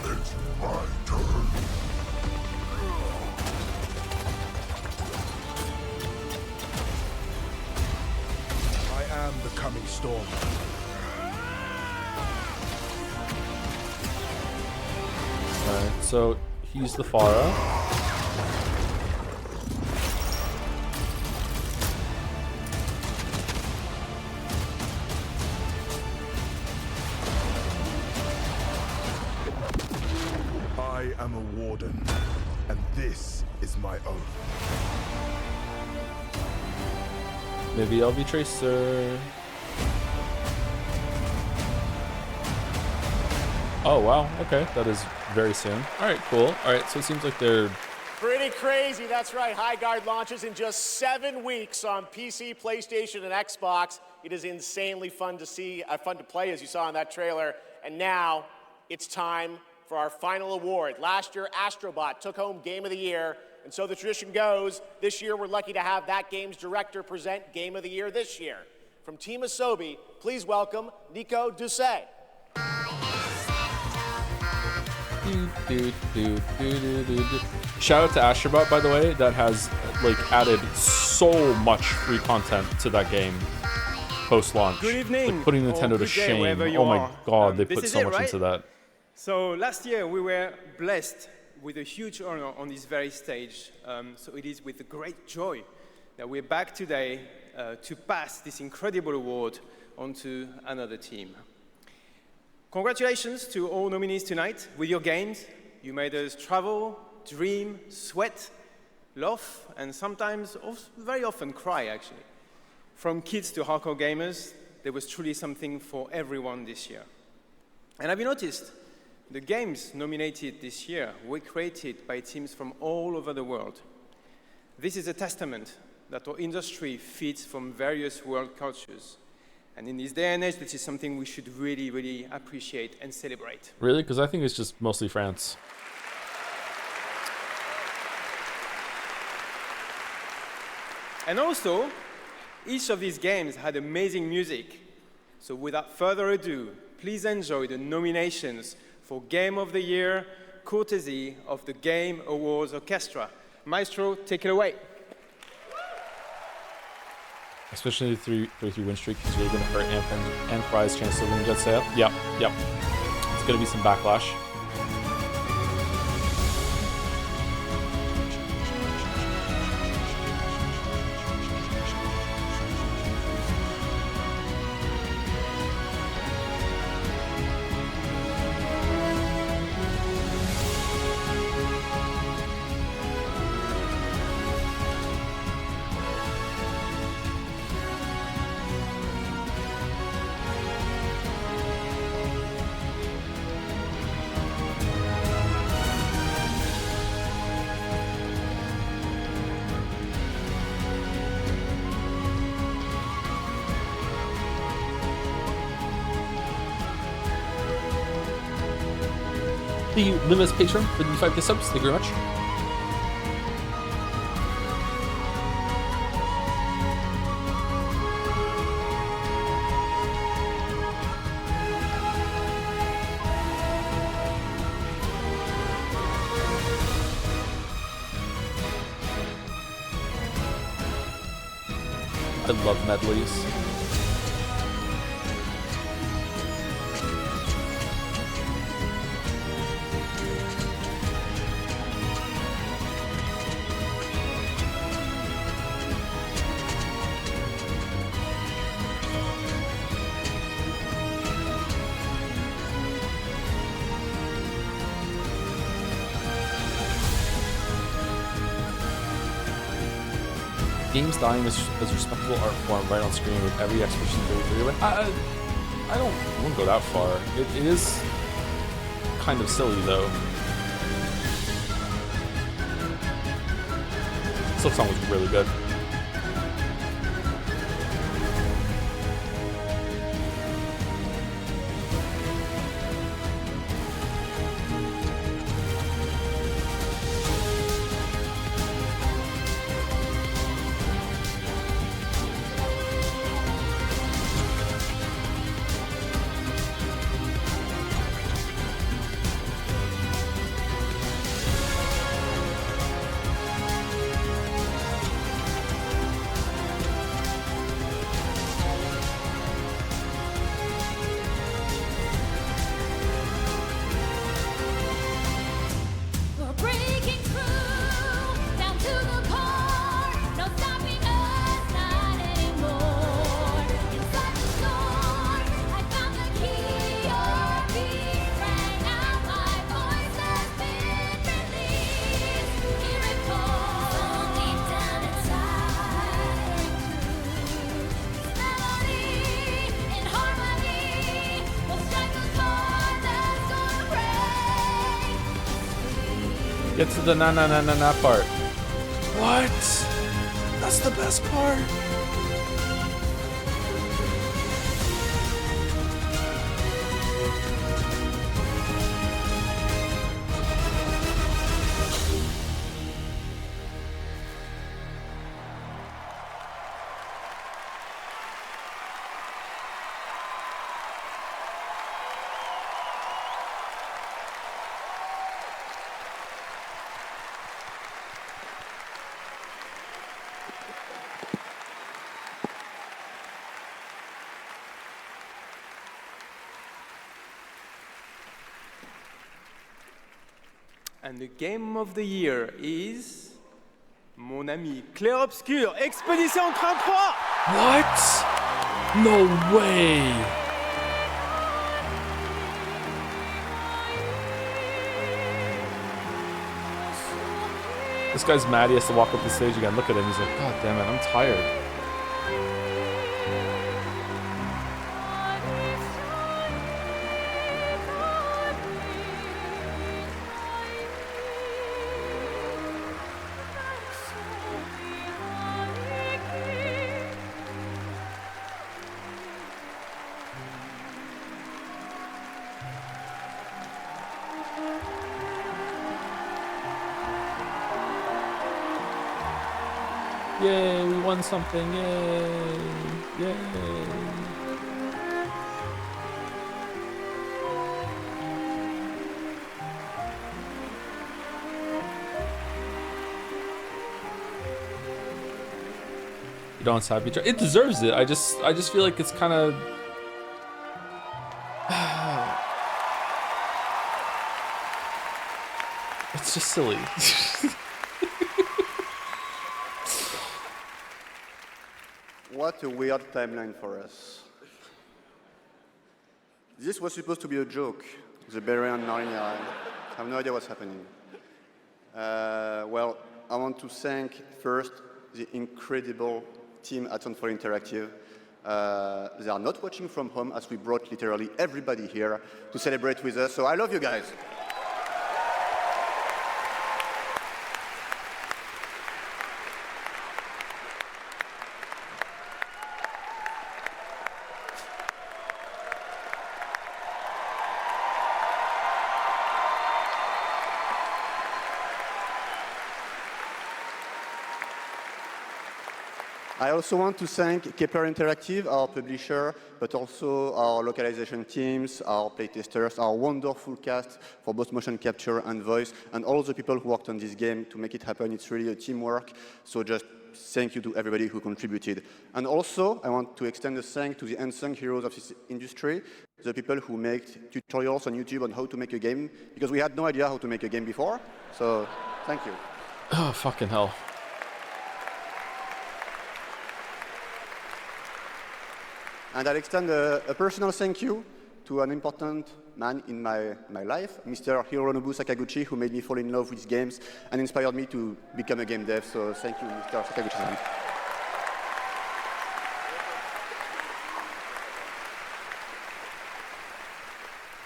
It's my turn. I am the coming storm. Alright, so he's the Farah. I am a warden, and this is my oath. Maybe I'll be Tracer. Oh, wow. Okay, that is very soon. All right, cool. All right, so it seems like they're... Pretty crazy, that's right. High Guard launches in just 7 weeks on PC, PlayStation, and Xbox. It is insanely fun to see, fun to play, as you saw in that trailer. And now it's time for our final award. Last year, Astrobot took home Game of the Year, and so the tradition goes, this year we're lucky to have that game's director present Game of the Year this year. From Team Asobi, please welcome Nico Doucet. Shout out to Astrobot, by the way, that has like added so much free content to that game post-launch. Good evening, like putting Nintendo to or good day, shame. wherever you Oh my are. god, they This put is so it, much right? into that. So last year we were blessed with a huge honor on this very stage. So it is with great joy that we're back today to pass this incredible award on to another team. Congratulations to all nominees tonight. With your games, you made us travel, dream, sweat, laugh, and sometimes, very often, cry, actually. From kids to hardcore gamers, there was truly something for everyone this year. And have you noticed? The games nominated this year were created by teams from all over the world. This is a testament that our industry feeds from various world cultures. And in this day and age, this is something we should really, really appreciate and celebrate. Really? Because I think it's just mostly France. And also, each of these games had amazing music. So without further ado, please enjoy the nominations for Game of the Year, courtesy of the Game Awards Orchestra. Maestro, take it away. Especially the 3-3 win streak is really going to hurt and Fry's chance to win jadseya. Yep. It's going to be some backlash. The Limas patron for the 5K subs. Thank you very much. I love medleys. Games dying as respectable art form right on screen with every exhibition 33 win. I wouldn't go that far. It is kind of silly though. Silksong was really good. We're breaking through, down to the core. No stopping us, not anymore. Inside the storm, I found the key. Your beat rang out, my voice has been released. Hear it call, deep down inside. This melody in harmony will strike a chord that's gonna break. Get to the na part. What? That's the best part. And the game of the year is mon ami Clair Obscur, Expédition 33. What? No way. This guy's mad he has to walk up the stage again. Look at him. He's like, God damn it, I'm tired. Yay, we won something. Yay. Yay. You don't have to. It deserves it. I just feel like it's kind of it's just silly. What a weird timeline for us. This was supposed to be a joke, the Barbarian Narnia. I have no idea what's happening. Well, I want to thank first the incredible team at Unfold Interactive. They are not watching from home as we brought literally everybody here to celebrate with us, so I love you guys. I also want to thank Kepler Interactive, our publisher, but also our localization teams, our playtesters, our wonderful cast for both motion capture and voice, and all the people who worked on this game to make it happen. It's really a teamwork, so just thank you to everybody who contributed. And also, I want to extend a thank to the unsung heroes of this industry, the people who make tutorials on YouTube on how to make a game, because we had no idea how to make a game before, so thank you. Oh, fucking hell. And I'll extend a personal thank you to an important man in my life, Mr. Hironobu Sakaguchi, who made me fall in love with games and inspired me to become a game dev. So thank you, Mr. Sakaguchi.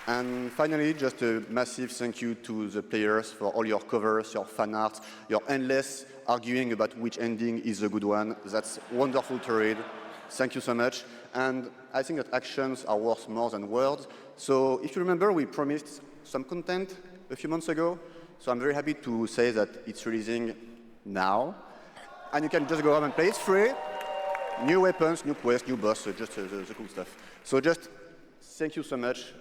And finally, just a massive thank you to the players for all your covers, your fan art, your endless arguing about which ending is a good one. That's wonderful to read. Thank you so much. And I think that actions are worth more than words. So if you remember, we promised some content a few months ago. So I'm very happy to say that it's releasing now. And you can just go home and play. It's free. New weapons, new quests, new boss, so just the cool stuff. So just thank you so much.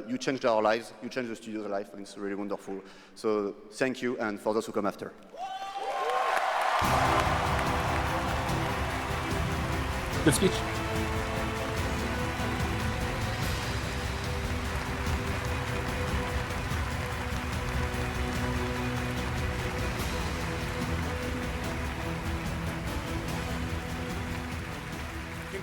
You changed our lives. You changed the studio's life, and it's really wonderful. So thank you, and for those who come after. Good speech.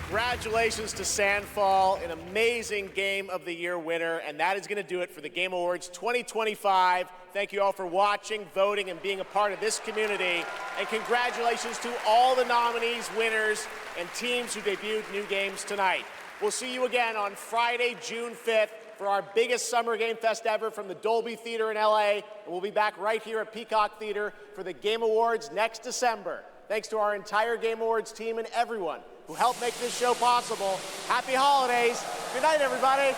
Congratulations to Sandfall, an amazing Game of the Year winner, and that is going to do it for the Game Awards 2025. Thank you all for watching, voting, and being a part of this community. And congratulations to all the nominees, winners, and teams who debuted new games tonight. We'll see you again on Friday, June 5th for our biggest Summer Game Fest ever from the Dolby Theater in LA. And we'll be back right here at Peacock Theater for the Game Awards next December. Thanks to our entire Game Awards team and everyone who helped make this show possible. Happy holidays. Good night, everybody.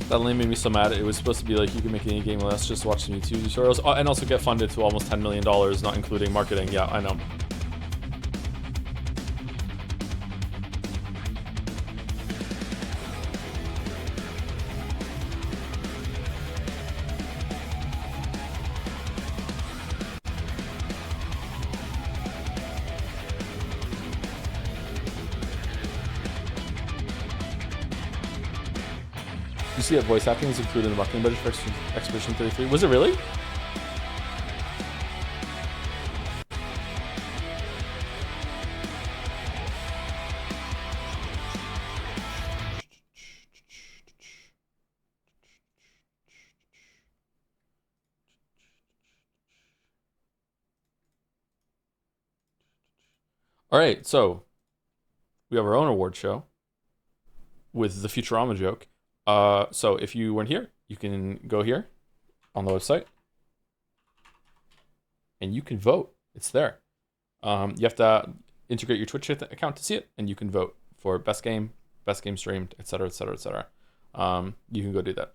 That lane made me so mad. It was supposed to be like, you can make any game less, just watch some YouTube tutorials, and also get funded to almost $10 million, not including marketing. Yeah, I know. You see that voice acting is included in the marketing budget for Expedition 33. Was it really? All right, so we have our own award show with the Futurama joke. So if you weren't here, you can go here on the website and you can vote. It's there. You have to integrate your Twitch account to see it, and you can vote for best game streamed, etc., etc., etc. You can go do that.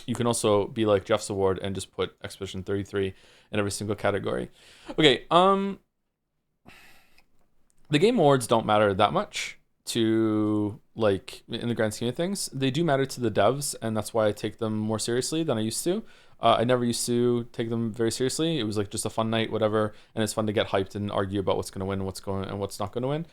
You can also be like Jeff's award and just put Expedition 33 in every single category. Okay, the Game Awards don't matter that much to, like, in the grand scheme of things. They do matter to the devs, and that's why I take them more seriously than I used to. I never used to take them very seriously. It was like just a fun night, whatever, and it's fun to get hyped and argue about what's going to win, and what's not going to win.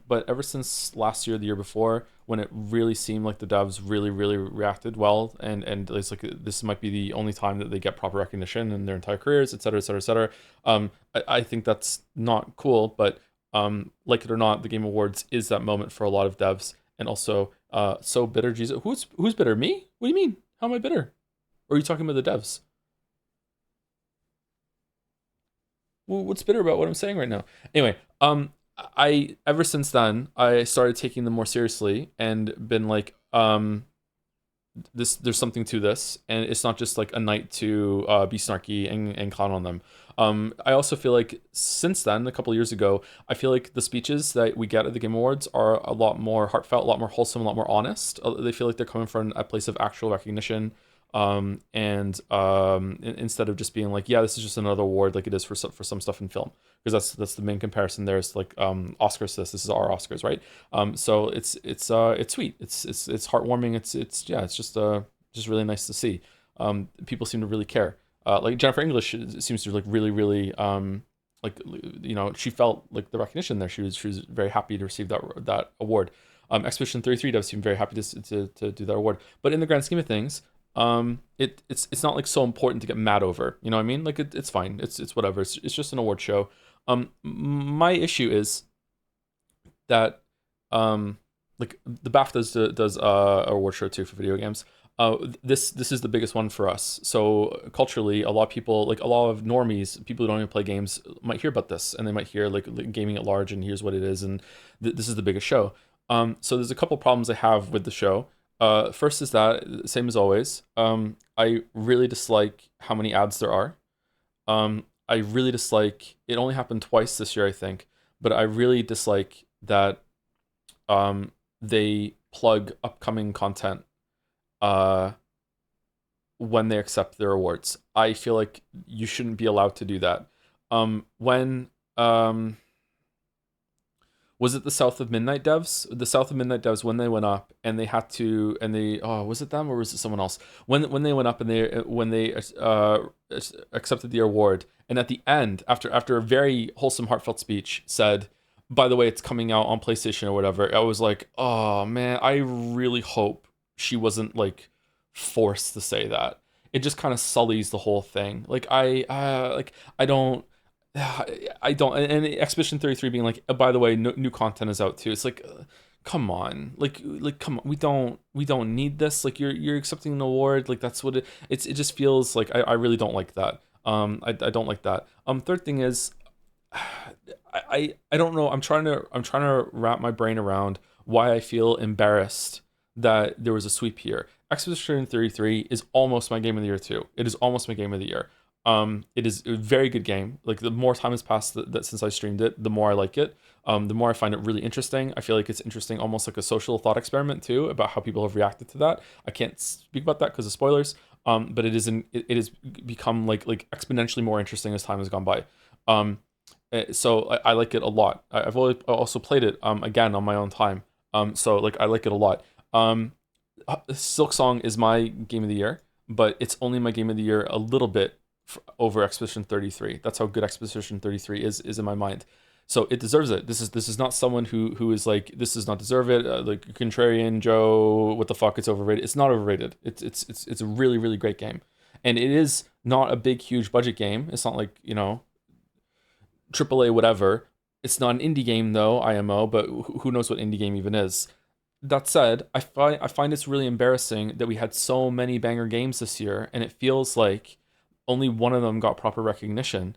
But ever since last year, the year before, when it really seemed like the devs really reacted well, and it's like this might be the only time that they get proper recognition in their entire careers, etc., etc., etc. I think that's not cool, but like it or not, the Game Awards is that moment for a lot of devs, and also so bitter. Jesus, who's bitter? Me? What do you mean? How am I bitter? Or are you talking about the devs? Well, what's bitter about what I'm saying right now? Anyway, I ever since then I started taking them more seriously and been like, there's something to this, and it's not just like a night to be snarky and clown on them. I also feel like since then, a couple of years ago, I feel like the speeches that we get at the Game Awards are a lot more heartfelt, a lot more wholesome, a lot more honest. They feel like they're coming from a place of actual recognition, instead of just being like, yeah, this is just another award like it is for some stuff in film, because that's the main comparison. There's like Oscars to this is our Oscars, right? So it's sweet, it's heartwarming, it's yeah, it's just really nice to see. People seem to really care. Like Jennifer English seems to like really like, you know, she felt like the recognition there. She was very happy to receive that award. Expedition 33 does seem very happy to do that award. But in the grand scheme of things, it's not like so important to get mad over. You know what I mean? Like it's fine. It's whatever. It's just an award show. My issue is that like the BAFTA does a award show too for video games. This is the biggest one for us. So culturally, a lot of people, like a lot of normies, people who don't even play games, might hear about this, and they might hear like gaming at large, and here's what it is, and this is the biggest show. So there's a couple problems I have with the show. First is that, same as always, I really dislike how many ads there are. I really dislike, it only happened twice this year, I think, but I really dislike that they plug upcoming content when they accept their awards. I feel like you shouldn't be allowed to do that. When was it the South of Midnight devs? The South of Midnight devs, when they went up and they had to, and they, oh, was it them or was it someone else? When they went up and they accepted the award, and at the end, after a very wholesome, heartfelt speech, said, by the way, it's coming out on PlayStation or whatever. I was like, oh man, I really hope she wasn't like forced to say that. It just kind of sullies the whole thing. Like I don't, and Expedition 33 being like, oh, by the way, new content is out too. It's like, come on, like come on, we don't need this. Like you're accepting an award, like that's what it just feels like. I really don't like that. I don't like that. Third thing is, I don't know. I'm trying to wrap my brain around why I feel embarrassed that there was a sweep here. Expedition 33 is almost my game of the year too. It is almost my game of the year. It is a very good game. Like the more time has passed that since I streamed it, the more I like it. The more I find it really interesting. I feel like it's interesting, almost like a social thought experiment too, about how people have reacted to that. I can't speak about that because of spoilers. But it has become like exponentially more interesting as time has gone by. So I like it a lot. I've also played it again on my own time. So like I like it a lot. Silk Song is my game of the year, but it's only my game of the year a little bit over Expedition 33. That's how good Expedition 33 is in my mind. So it deserves it. This is not someone who is like, this does not deserve it. Like Contrarian Joe, what the fuck? It's overrated. It's not overrated. It's a really really great game, and it is not a big huge budget game. It's not like, you know, AAA whatever. It's not an indie game though, IMO. But who knows what indie game even is. That said, I find it's really embarrassing that we had so many banger games this year, and it feels like only one of them got proper recognition.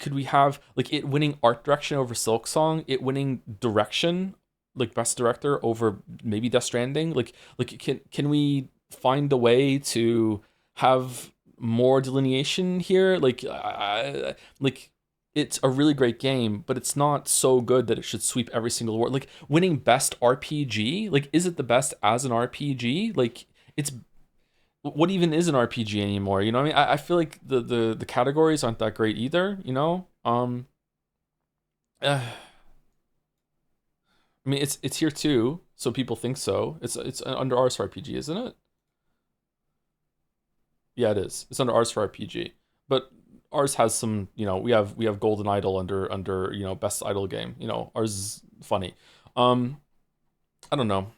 Could we have like it winning art direction over Silk Song, it winning direction, like best director over maybe Death Stranding? Like can we find a way to have more delineation here? Like it's a really great game, but it's not so good that it should sweep every single award. Like winning best RPG, like is it the best as an RPG? Like it's, what even is an RPG anymore? You know what I mean? I feel like the categories aren't that great either, you know? I mean it's here too, so people think so. It's under Ars for RPG, isn't it? Yeah, it is. It's under Ars for RPG. But ours has some, you know, we have Golden Idol under you know, best idol game. You know, ours is funny. I don't know.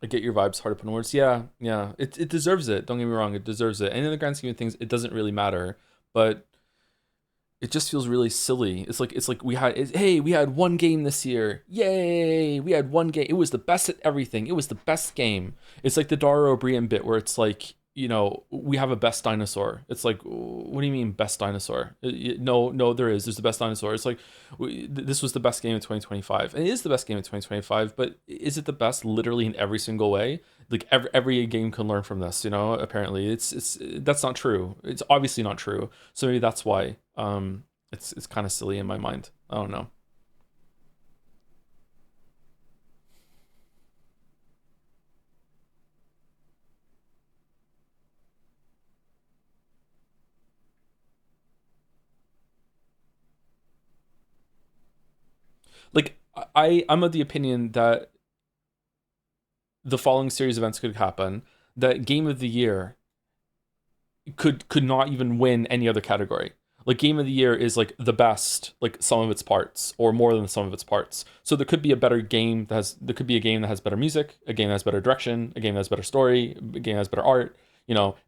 I get your vibes, hard to put in words. Yeah. It deserves it. Don't get me wrong, it deserves it. And in the grand scheme of things, it doesn't really matter. But it just feels really silly. It's like we had one game this year. Yay! We had one game. It was the best at everything. It was the best game. It's like the Dara O'Brien bit where it's like, we have a best dinosaur. It's like, what do you mean best dinosaur? No, there's the best dinosaur. It's like, this was the best game in 2025. And it is the best game in 2025, but is it the best literally in every single way? Like every game can learn from this, apparently it's that's not true. It's obviously not true. So maybe that's why it's kind of silly in my mind. I don't know. Like I'm of the opinion that the following series of events could happen, that game of the year could not even win any other category. Like game of the year is like the best, like some of its parts, or more than some of its parts. So there could be a better game there could be a game that has better music, a game that has better direction, a game that has better story, a game that has better art,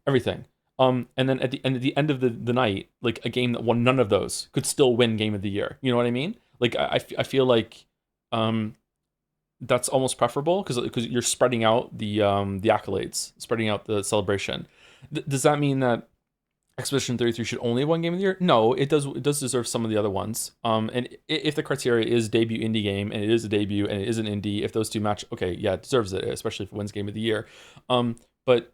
everything. And then at the end of the night, like a game that won none of those could still win game of the year. You know what I mean? Like I feel like that's almost preferable because you're spreading out the accolades, spreading out the celebration. Does that mean that Expedition 33 should only have one game of the year? No, it does deserve some of the other ones. And if the criteria is debut indie game, and it is a debut and it is an indie, if those two match, okay, yeah, it deserves it, especially if it wins game of the year. But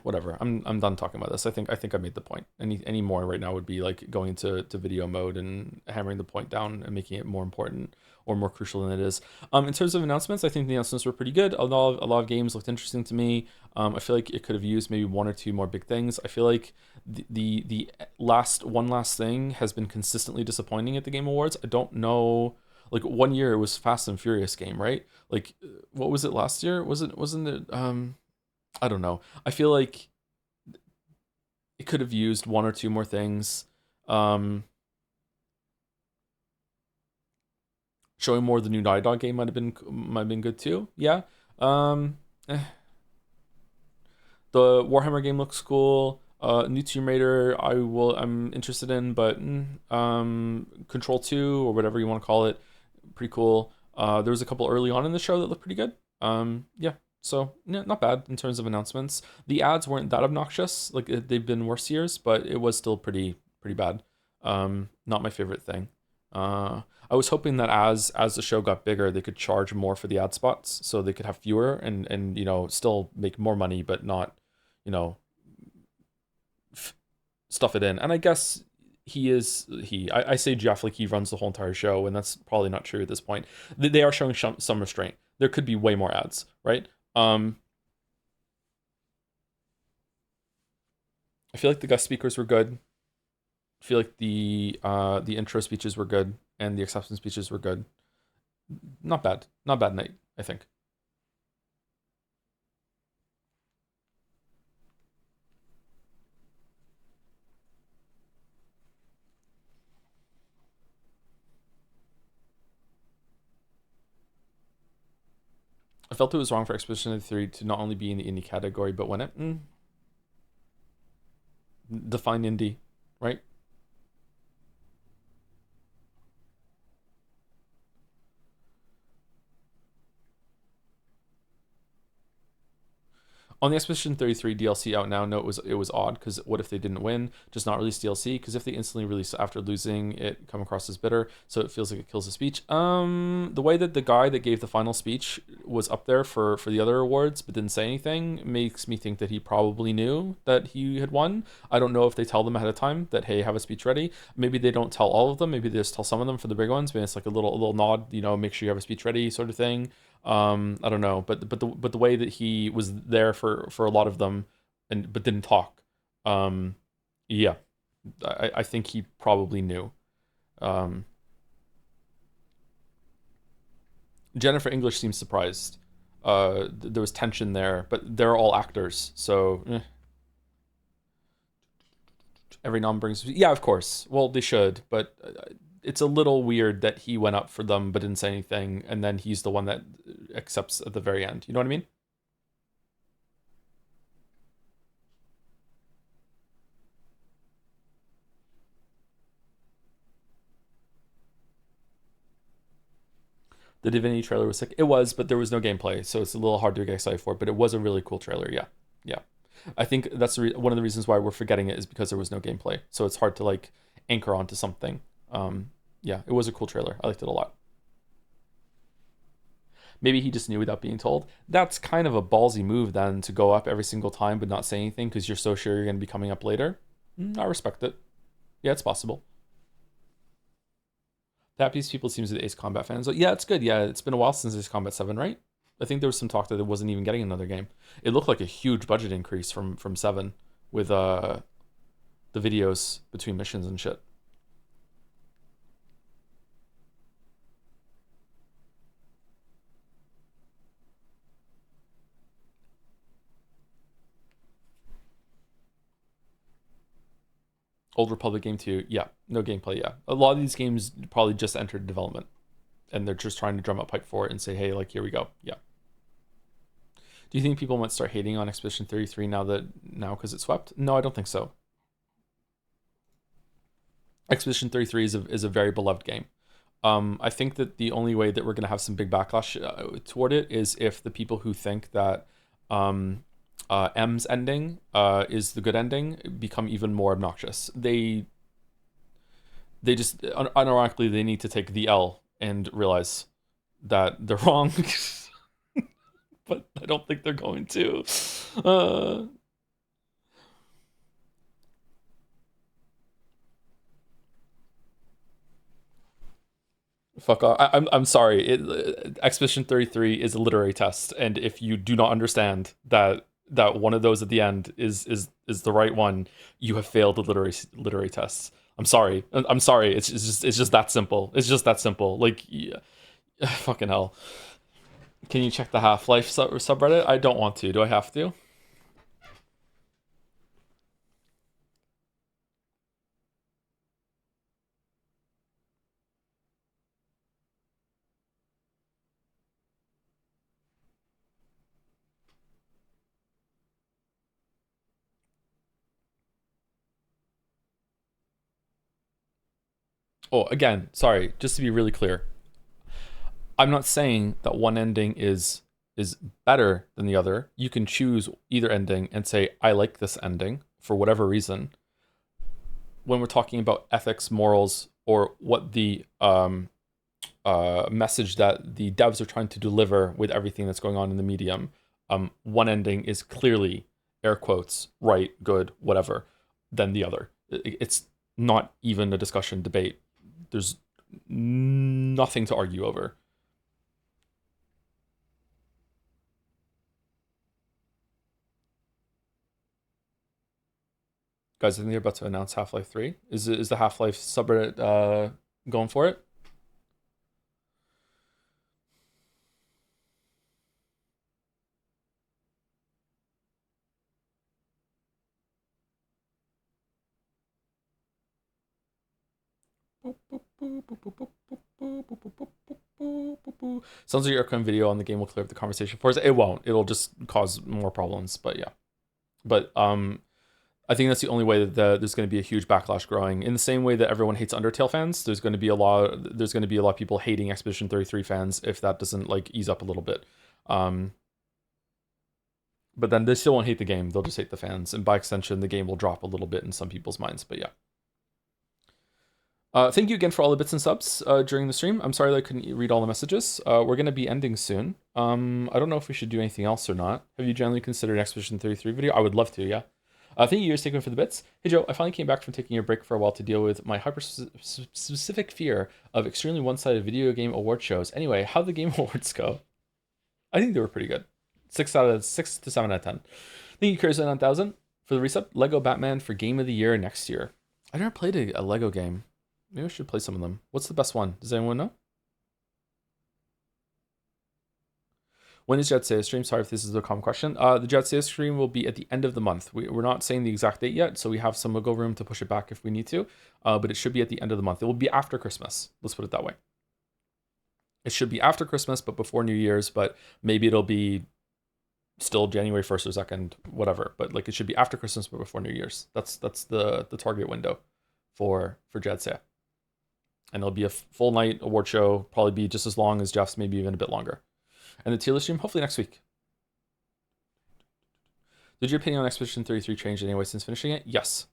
whatever. I'm done talking about this. I think I made the point. Any more right now would be like going into video mode and hammering the point down and making it more important or more crucial than it is. In terms of announcements, I think the announcements were pretty good. A lot of games looked interesting to me. I feel like it could have used maybe one or two more big things. I feel like the last thing has been consistently disappointing at the Game Awards. I don't know. Like 1 year it was Fast and Furious game, right? Like what was it last year? Wasn't it I don't know. I feel like it could have used one or two more things. Showing more of the new Naughty Dog game might have been good too. Yeah. The Warhammer game looks cool. New Tomb Raider I'm interested in, but Control 2 or whatever you want to call it, pretty cool. There was a couple early on in the show that looked pretty good. Yeah. So not bad in terms of announcements. The ads weren't that obnoxious. Like they've been worse years, but it was still pretty bad. Not my favorite thing. I was hoping that as the show got bigger, they could charge more for the ad spots, so they could have fewer and still make more money, but not stuff it in. And I guess I say Jeff like he runs the whole entire show, and that's probably not true at this point. They are showing some restraint. There could be way more ads, right? I feel like the guest speakers were good. I feel like the intro speeches were good and the acceptance speeches were good. Not bad night, I think. I felt it was wrong for Expedition 3 to not only be in the indie category, but win it. Define indie, right? On the Expedition 33 DLC out now, no, it was odd, because what if they didn't win? Just not release DLC? Because if they instantly release after losing, it come across as bitter, so it feels like it kills the speech. The way that the guy that gave the final speech was up there for the other awards but didn't say anything makes me think that he probably knew that he had won. I don't know if they tell them ahead of time that, hey, have a speech ready. Maybe they don't tell all of them. Maybe they just tell some of them for the big ones. Maybe it's like a little nod, make sure you have a speech ready sort of thing. I don't know, but the way that he was there for a lot of them, but didn't talk, yeah, I think he probably knew. Jennifer English seems surprised. There was tension there, but they're all actors, so every nom brings. Yeah, of course. Well, they should, but it's a little weird that he went up for them but didn't say anything, and then he's the one that accepts at the very end. You know what I mean? The Divinity trailer was sick. It was, but there was no gameplay, so it's a little hard to get excited for. But it was a really cool trailer. Yeah, yeah. I think that's one of the reasons why we're forgetting it is because there was no gameplay, so it's hard to like anchor onto something. Yeah, it was a cool trailer. I liked it a lot. Maybe he just knew without being told. That's kind of a ballsy move then, to go up every single time but not say anything because you're so sure you're going to be coming up later. I respect it. Yeah, it's possible. The happiest people seems to be Ace Combat fans. Yeah, it's good. Yeah, it's been a while since Ace Combat 7, right? I think there was some talk that it wasn't even getting another game. It looked like a huge budget increase from 7 with the videos between missions and shit. Old Republic game 2, yeah, no gameplay, yeah. A lot of these games probably just entered development and they're just trying to drum up hype for it and say, hey, like, here we go, yeah. Do you think people might start hating on Expedition 33 now because it swept? No, I don't think so. Expedition 33 is a very beloved game. I think that the only way that we're going to have some big backlash toward it is if the people who think that M's ending is the good ending become even more obnoxious. They just unironically they need to take the L and realize that they're wrong. But I don't think they're going to. Fuck off. I'm sorry. Expedition 33 is a literary test, and if you do not understand that one of those at the end is the right one, you have failed the literary tests. I'm sorry. I'm sorry. It's just that simple. It's just that simple. Like, yeah. Fucking hell. Can you check the Half-Life subreddit? I don't want to. Do I have to? Oh, again, sorry, just to be really clear. I'm not saying that one ending is better than the other. You can choose either ending and say, I like this ending for whatever reason. When we're talking about ethics, morals, or what the message that the devs are trying to deliver with everything that's going on in the medium, one ending is clearly, air quotes, right, good, whatever, than the other. It's not even a discussion, debate. There's nothing to argue over. Guys, I think they're about to announce Half-Life 3. Is the Half-Life subreddit going for it? Sounds like your upcoming video on the game will clear up the conversation for us. It won't. It'll just cause more problems. But yeah. But I think that's the only way that there's going to be a huge backlash growing. In the same way that everyone hates Undertale fans, there's going to be a lot of people hating Expedition 33 fans if that doesn't like ease up a little bit. But then they still won't hate the game. They'll just hate the fans, and by extension, the game will drop a little bit in some people's minds. But yeah. Thank you again for all the bits and subs during the stream. I'm sorry that I couldn't read all the messages. We're going to be ending soon. I don't know if we should do anything else or not. Have you generally considered an Expedition 33 video? I would love to, yeah. Thank you, Taking for the bits. Hey Joe, I finally came back from taking a break for a while to deal with my hyper-specific fear of extremely one-sided video game award shows. Anyway, how'd the Game Awards go? I think they were pretty good. 6 to 7 out of 10. Thank you, Curious 9000 for the resub. Lego Batman for Game of the Year next year. I never played a Lego game. Maybe I should play some of them. What's the best one? Does anyone know? When is jadseya stream? Sorry if this is a common question. The jadseya stream will be at the end of the month. We're not saying the exact date yet, so we have some wiggle room to push it back if we need to. But it should be at the end of the month. It will be after Christmas. Let's put it that way. It should be after Christmas, but before New Year's. But maybe it'll be still January 1st or 2nd, whatever. But like it should be after Christmas, but before New Year's. That's the target window for jadseya. And it'll be a full night award show, probably be just as long as Jeff's, maybe even a bit longer. And the tier list stream, hopefully next week. Did your opinion on Expedition 33 change anyway since finishing it? Yes.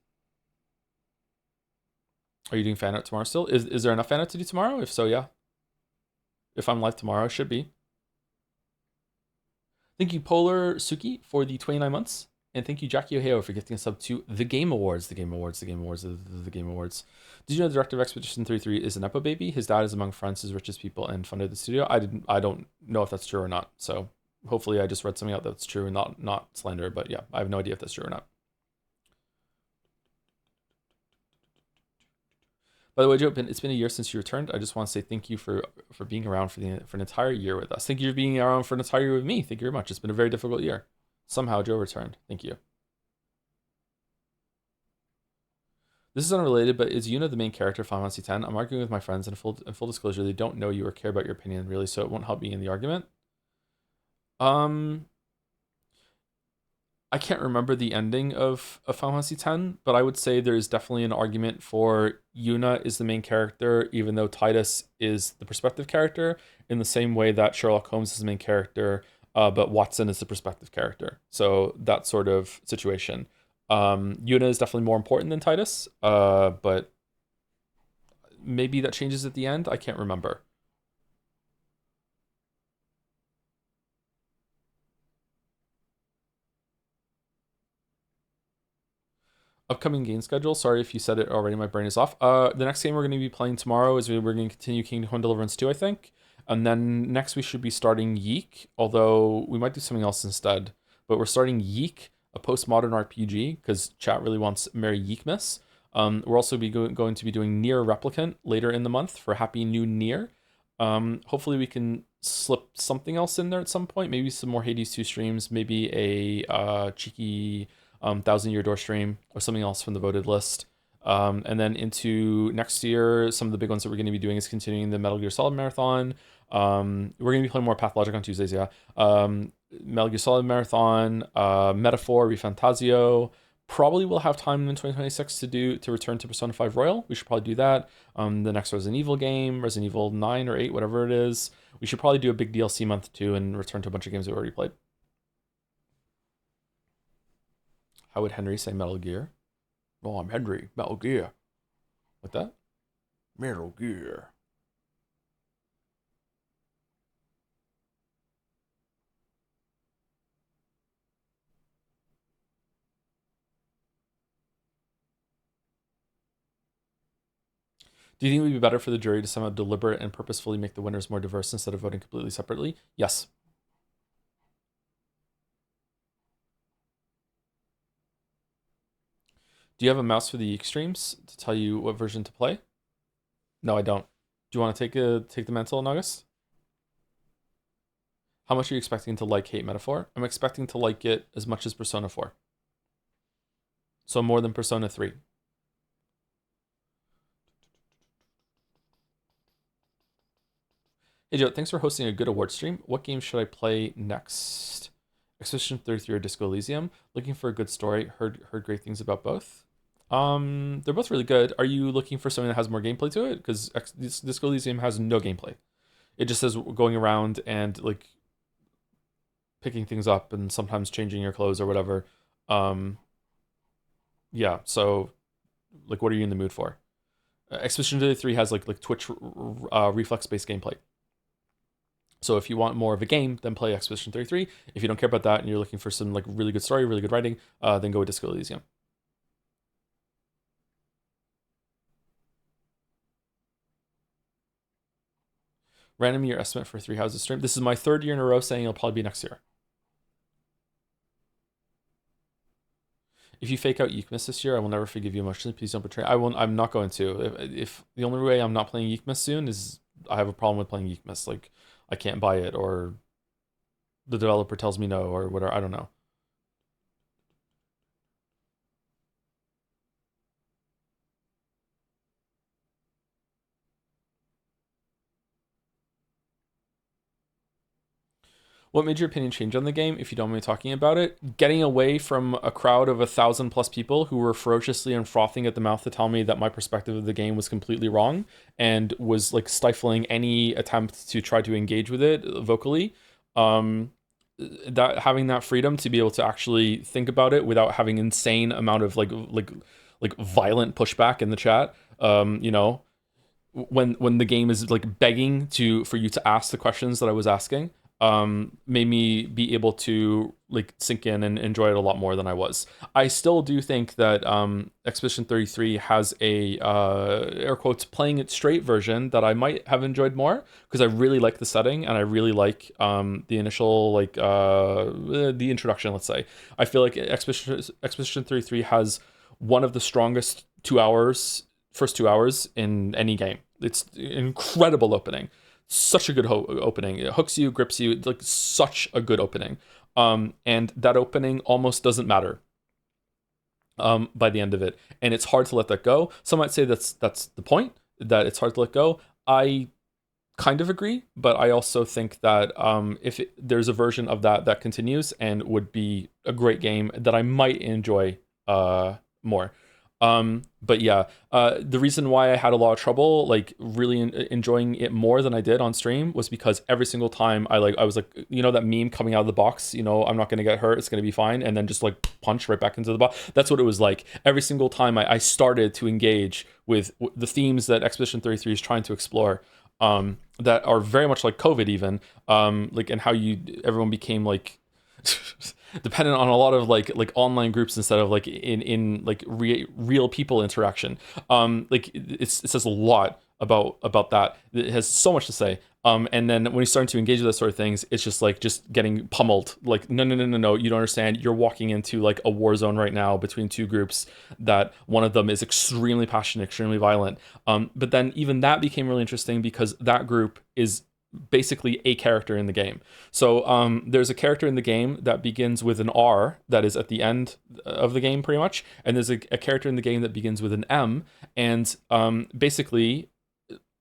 Are you doing fan art tomorrow still? Is there enough fan art to do tomorrow? If so, yeah. If I'm live tomorrow, should be. Thank you, Polar Suki, for the 29 months. And thank you, Jackie Ohio, for gifting a sub to the Game Awards. The Game Awards, the Game Awards, the Game Awards. Did you know the director of Expedition 33 is a Nepo baby? His dad is among France's richest people and funded the studio. I don't know if that's true or not. So hopefully I just read something out that's true and not slander. But yeah, I have no idea if that's true or not. By the way, Joe, it's been a year since you returned. I just want to say thank you for being around for an entire year with us. Thank you for being around for an entire year with me. Thank you very much. It's been a very difficult year. Somehow Joe returned. Thank you. This is unrelated, but is Yuna the main character of Final Fantasy X? I'm arguing with my friends, and full disclosure, they don't know you or care about your opinion, really, so it won't help me in the argument. I can't remember the ending of Final Fantasy X, but I would say there is definitely an argument for Yuna is the main character, even though Tidus is the perspective character, in the same way that Sherlock Holmes is the main character, but Watson is the perspective character. So that sort of situation. Yuna is definitely more important than Tidus, but maybe that changes at the end. I can't remember. Upcoming game schedule. Sorry if you said it already. My brain is off. The next game we're going to be playing tomorrow is we're going to continue Kingdom Come Deliverance 2, I think. And then next we should be starting Yeek, although we might do something else instead. But we're starting Yeek, a postmodern RPG, because chat really wants Merry Yeekmas. We're also going to be doing Nier Replicant later in the month for Happy New Nier. Hopefully we can slip something else in there at some point. Maybe some more Hades 2 streams, maybe a cheeky 1,000 Year Door stream or something else from the voted list. And then into next year, some of the big ones that we're going to be doing is continuing the Metal Gear Solid Marathon. We're going to be playing more Pathologic on Tuesdays, yeah. Metal Gear Solid Marathon, Metaphor, Refantasio. Probably will have time in 2026 to return to Persona 5 Royal. We should probably do that. The next Resident Evil game, Resident Evil 9 or 8, whatever it is. We should probably do a big DLC month too and return to a bunch of games we already played. How would Henry say Metal Gear? Oh, I'm Henry. Metal Gear. Like that? Metal Gear. Do you think it would be better for the jury to somehow deliberate and purposefully make the winners more diverse instead of voting completely separately? Yes. Do you have a mouse for the extremes to tell you what version to play? No, I don't. Do you want to take the mental in August? How much are you expecting to like Hate Metaphor? I'm expecting to like it as much as Persona 4. So more than Persona 3. Hey Joe, thanks for hosting a good award stream. What game should I play next? Expedition 33 or Disco Elysium? Looking for a good story. Heard great things about both. They're both really good. Are you looking for something that has more gameplay to it? Because Disco Elysium has no gameplay. It just says going around and like picking things up and sometimes changing your clothes or whatever. Yeah, so like what are you in the mood for? Expedition 33 has like Twitch reflex-based gameplay. So if you want more of a game, then play Expedition 33. If you don't care about that and you're looking for some like really good story, really good writing, then go with Disco Elysium. Random year estimate for Three Houses stream. This is my third year in a row saying it'll probably be next year. If you fake out Yeekmas this year, I will never forgive you emotionally. Please don't betray. I'm not going to. If the only way I'm not playing Yeekmas soon is I have a problem with playing Yeekmas. Like I can't buy it, or the developer tells me no, or whatever. I don't know. What made your opinion change on the game, if you don't mind me talking about it? Getting away from a crowd of 1,000+ people who were ferociously and frothing at the mouth to tell me that my perspective of the game was completely wrong and was like stifling any attempt to try to engage with it vocally. That having that freedom to be able to actually think about it without having insane amount of like violent pushback in the chat. You know, when the game is like begging for you to ask the questions that I was asking, made me be able to like sink in and enjoy it a lot more than I was. I still do think that Expedition 33 has a air quotes playing it straight version that I might have enjoyed more, because I really like the setting and I really like the initial the introduction, let's say. I feel like Expedition 33 has one of the strongest first 2 hours in any game. It's an incredible opening. Such a good opening. It hooks you, grips you. It's like such a good opening. And that opening almost doesn't matter by the end of it. And it's hard to let that go. Some might say that's the point, that it's hard to let go. I kind of agree, but I also think that there's a version of that continues and would be a great game that I might enjoy more. But yeah, the reason why I had a lot of trouble like really enjoying it more than I did on stream was because every single time I was like, you know, that meme coming out of the box, you know, I'm not gonna get hurt, it's gonna be fine, and then just like punch right back into the box. That's what it was like every single time I started to engage with the themes that Expedition 33 is trying to explore, that are very much like COVID even, and how everyone became like dependent on a lot of like online groups instead of like in real people interaction. It says a lot about that. It has so much to say. And then when you're starting to engage with that sort of things, it's just getting pummeled. Like, no, you don't understand. You're walking into like a war zone right now between two groups that one of them is extremely passionate, extremely violent. But then even that became really interesting because that group is basically a character in the game. So there's a character in the game that begins with an R that is at the end of the game pretty much, and there's a character in the game that begins with an M, and basically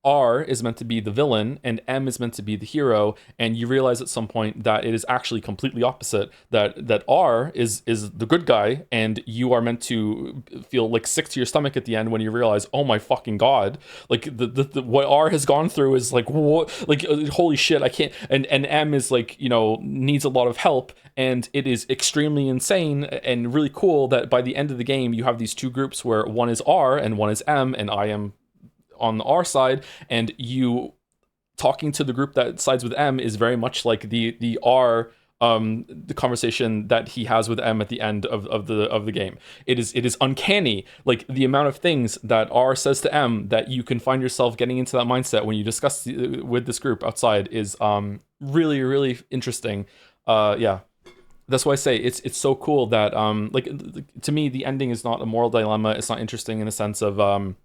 R is meant to be the villain and M is meant to be the hero, and you realize at some point that it is actually completely opposite, that R is the good guy, and you are meant to feel like sick to your stomach at the end when you realize, oh my fucking god, like the what R has gone through is like, what, like holy shit, I can't. And M is like, you know, needs a lot of help, and it is extremely insane and really cool that by the end of the game you have these two groups where one is R and one is M, and I am on the R side, and you talking to the group that sides with M is very much like the R the conversation that he has with M at the end of the game. It is uncanny, like the amount of things that R says to M that you can find yourself getting into that mindset when you discuss with this group outside is really, really interesting. Yeah. That's why I say it's so cool that to me the ending is not a moral dilemma. It's not interesting in a sense of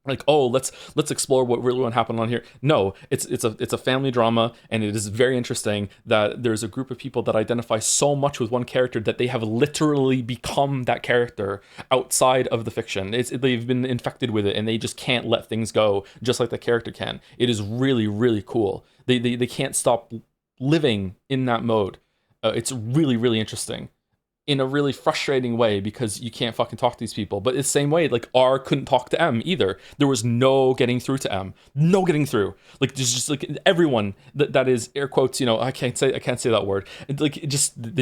like, oh, let's explore what really happened on here. No, it's a family drama, and it is very interesting that there's a group of people that identify so much with one character that they have literally become that character outside of the fiction. They've been infected with it, and they just can't let things go, just like the character can. It is really, really cool. They can't stop living in that mode. It's really, really interesting. In a really frustrating way because you can't fucking talk to these people. But it's the same way, like R couldn't talk to M either. There was no getting through to M. No getting through. Like there's just like everyone that is air quotes, you know, I can't say that word. Like they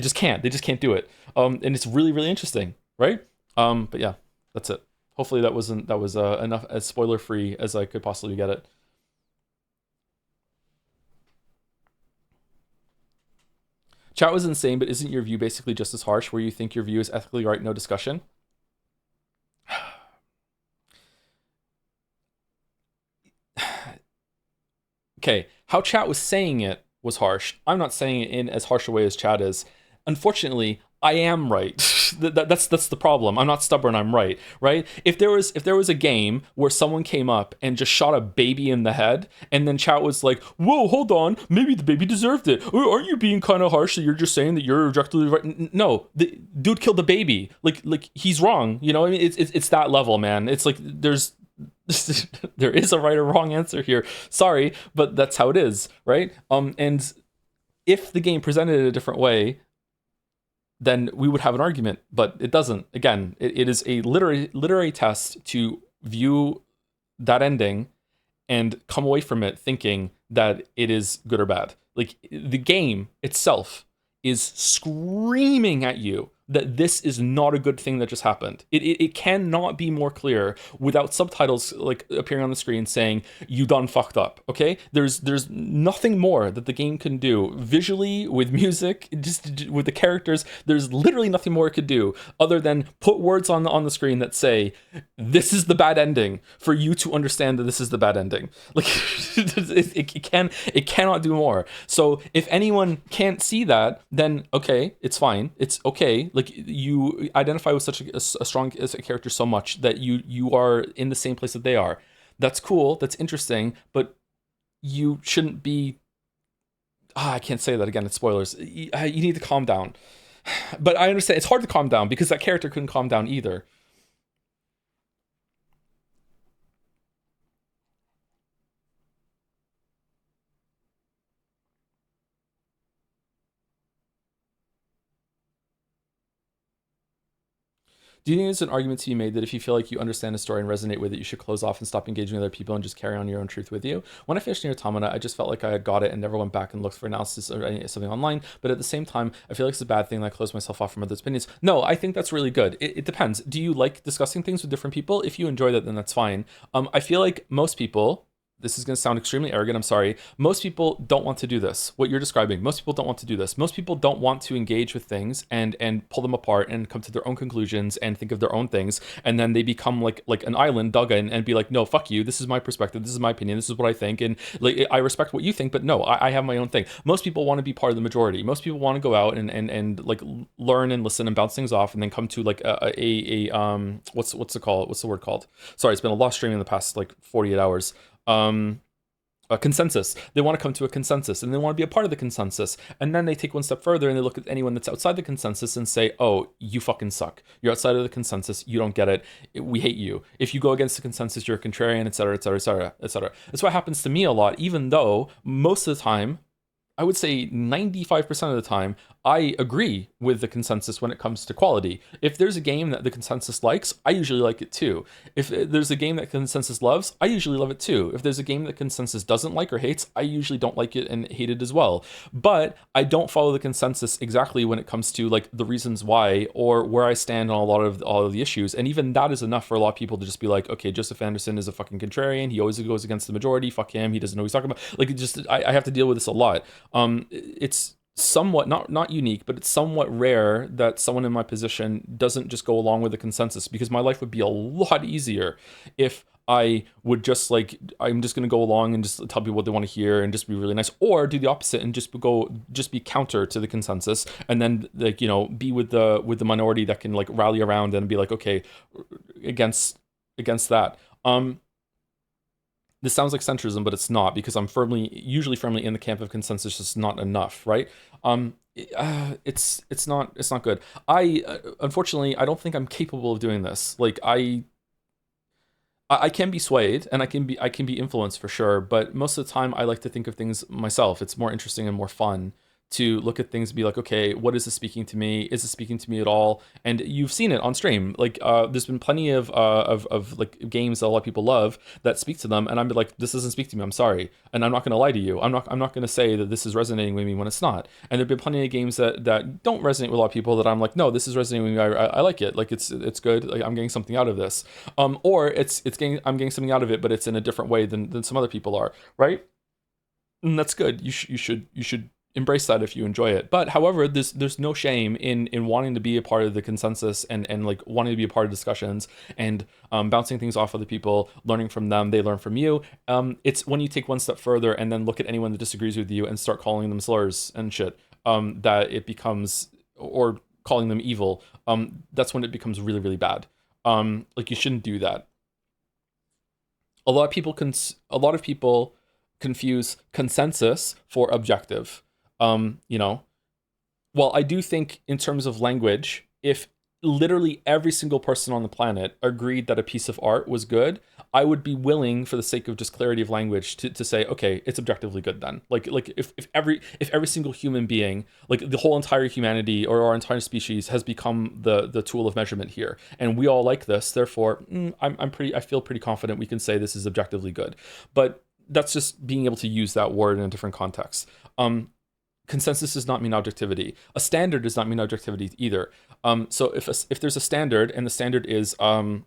just can't do it. And it's really, really interesting, right? But yeah, that's it. Hopefully that was enough as spoiler free as I could possibly get it. Chat was insane, but isn't your view basically just as harsh, where you think your view is ethically right, no discussion? Okay, how chat was saying it was harsh. I'm not saying it in as harsh a way as chat is. Unfortunately, I am right. That's the problem. I'm not stubborn, I'm right? If there was a game where someone came up and just shot a baby in the head, and then chat was like, whoa, hold on, maybe the baby deserved it. Or aren't you being kind of harsh that you're just saying that you're objectively right? No, the dude killed the baby. Like he's wrong. You know, I mean, it's that level, man. It's like there is a right or wrong answer here. Sorry, but that's how it is, right? And if the game presented it a different way, then we would have an argument, but it doesn't. Again, it is a literary test to view that ending and come away from it thinking that it is good or bad. Like, the game itself is screaming at you that this is not a good thing that just happened. It cannot be more clear without subtitles like appearing on the screen saying you done fucked up. Okay, there's nothing more that the game can do visually, with music, just with the characters. There's literally nothing more it could do other than put words on the screen that say this is the bad ending for you to understand that this is the bad ending. Like it cannot do more. So if anyone can't see that, then okay, it's fine. It's okay. Like, you identify with such a strong as a character so much that you are in the same place that they are. That's cool. That's interesting. But you shouldn't be. I can't say that again. It's spoilers. You need to calm down. But I understand it's hard to calm down because that character couldn't calm down either. Do you think there's an argument to be made that if you feel like you understand a story and resonate with it, you should close off and stop engaging with other people and just carry on your own truth with you? When I finished Nier Automata, I just felt like I had got it and never went back and looked for analysis or something online. But at the same time, I feel like it's a bad thing that I close myself off from others' opinions. No, I think that's really good. It depends. Do you like discussing things with different people? If you enjoy that, then that's fine. I feel like most people, this is going to sound extremely arrogant, I'm sorry. Most people don't want to do this. What you're describing, most people don't want to do this. Most people don't want to engage with things and pull them apart and come to their own conclusions and think of their own things. And then they become like an island dug in and be like, no, fuck you. This is my perspective. This is my opinion. This is what I think. And like, I respect what you think, but no, I have my own thing. Most people want to be part of the majority. Most people want to go out and like learn and listen and bounce things off and then come to like what's it called? What's the word called? Sorry, it's been a lot of streaming in the past like 48 hours. A consensus. They want to come to a consensus and they want to be a part of the consensus. And then they take one step further and they look at anyone that's outside the consensus and say, oh, you fucking suck. You're outside of the consensus. You don't get it. We hate you. If you go against the consensus, you're a contrarian, etc., etc., etc., etc. That's what happens to me a lot, even though most of the time, I would say 95% of the time, I agree with the consensus when it comes to quality. If there's a game that the consensus likes, I usually like it too. If there's a game that consensus loves, I usually love it too. If there's a game that consensus doesn't like or hates, I usually don't like it and hate it as well. But I don't follow the consensus exactly when it comes to like the reasons why or where I stand on all of the issues. And even that is enough for a lot of people to just be like, okay, Joseph Anderson is a fucking contrarian. He always goes against the majority. Fuck him. He doesn't know what he's talking about. Like, I have to deal with this a lot. It's somewhat not unique, but it's somewhat rare that someone in my position doesn't just go along with the consensus, because my life would be a lot easier if I would just like, I'm just going to go along and just tell people what they want to hear and just be really nice, or do the opposite and just be counter to the consensus and then like, you know, be with the minority that can like rally around and be like, okay, against that. This sounds like centrism, but it's not, because I'm usually firmly in the camp of consensus is not enough, right? It's not good. Unfortunately, I don't think I'm capable of doing this. Like I can be swayed and I can be influenced for sure, but most of the time I like to think of things myself. It's more interesting and more fun to look at things and be like, okay, what is this speaking to me? Is it speaking to me at all? And you've seen it on stream. Like, there's been plenty of like games that a lot of people love that speak to them, and I'm like, this doesn't speak to me. I'm sorry, and I'm not going to lie to you. I'm not going to say that this is resonating with me when it's not. And there've been plenty of games that don't resonate with a lot of people that I'm like, no, this is resonating with me. I like it. Like it's good. Like I'm getting something out of this. Or I'm getting something out of it, but it's in a different way than some other people are. Right? And that's good. You should embrace that if you enjoy it. But however, there's no shame in wanting to be a part of the consensus and like wanting to be a part of discussions and bouncing things off other people, learning from them, they learn from you. It's when you take one step further and then look at anyone that disagrees with you and start calling them slurs and shit, that it becomes, or calling them evil, that's when it becomes really, really bad. Like you shouldn't do that. A lot of people confuse consensus for objective. You know, well, I do think in terms of language, if literally every single person on the planet agreed that a piece of art was good, I would be willing, for the sake of just clarity of language, to say, okay, it's objectively good then. Like if every single human being, like the whole entire humanity or our entire species has become the tool of measurement here, and we all like this, therefore, I feel pretty confident we can say this is objectively good. But that's just being able to use that word in a different context. Consensus does not mean objectivity. A standard does not mean objectivity either. So if there's a standard, and the standard is,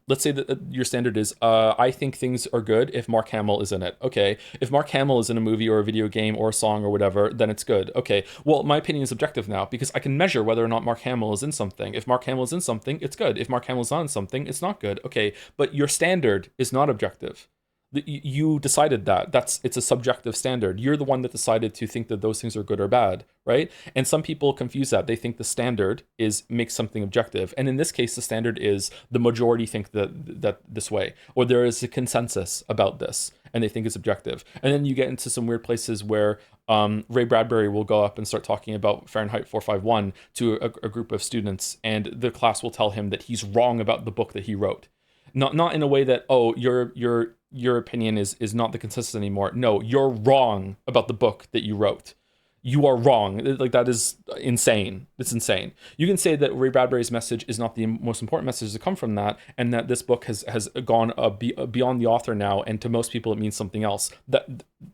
let's say that your standard is, I think things are good if Mark Hamill is in it. Okay, if Mark Hamill is in a movie or a video game or a song or whatever, then it's good. Okay, well, my opinion is objective now because I can measure whether or not Mark Hamill is in something. If Mark Hamill is in something, it's good. If Mark Hamill is not in something, it's not good. Okay, but your standard is not objective. You decided that it's a subjective standard. You're the one that decided to think that those things are good or bad, right? And some people confuse that. They think the standard makes something objective, and in this case, the standard is the majority think that this way, or there is a consensus about this, and they think it's objective. And then you get into some weird places where Ray Bradbury will go up and start talking about Fahrenheit 451 to a group of students, and the class will tell him that he's wrong about the book that he wrote. Not in a way that, oh, your opinion is not the consensus anymore. No, you're wrong about the book that you wrote. You are wrong. Like, that is insane. It's insane. You can say that Ray Bradbury's message is not the most important message to come from that, and that this book has gone beyond the author now, and to most people it means something else.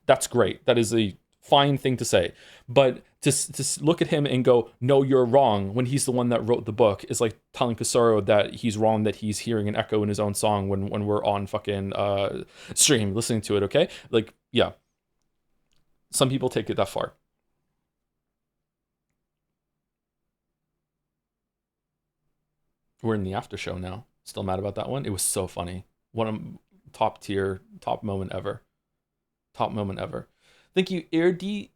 That's great. That is a fine thing to say. But to look at him and go, no, you're wrong, when he's the one that wrote the book, is like telling Kusuro that he's wrong, that he's hearing an echo in his own song when we're on fucking stream listening to it, okay? Like, yeah. Some people take it that far. We're in the after show now. Still mad about that one? It was so funny. One of top tier, top moment ever. Top moment ever. Thank you, Erdit,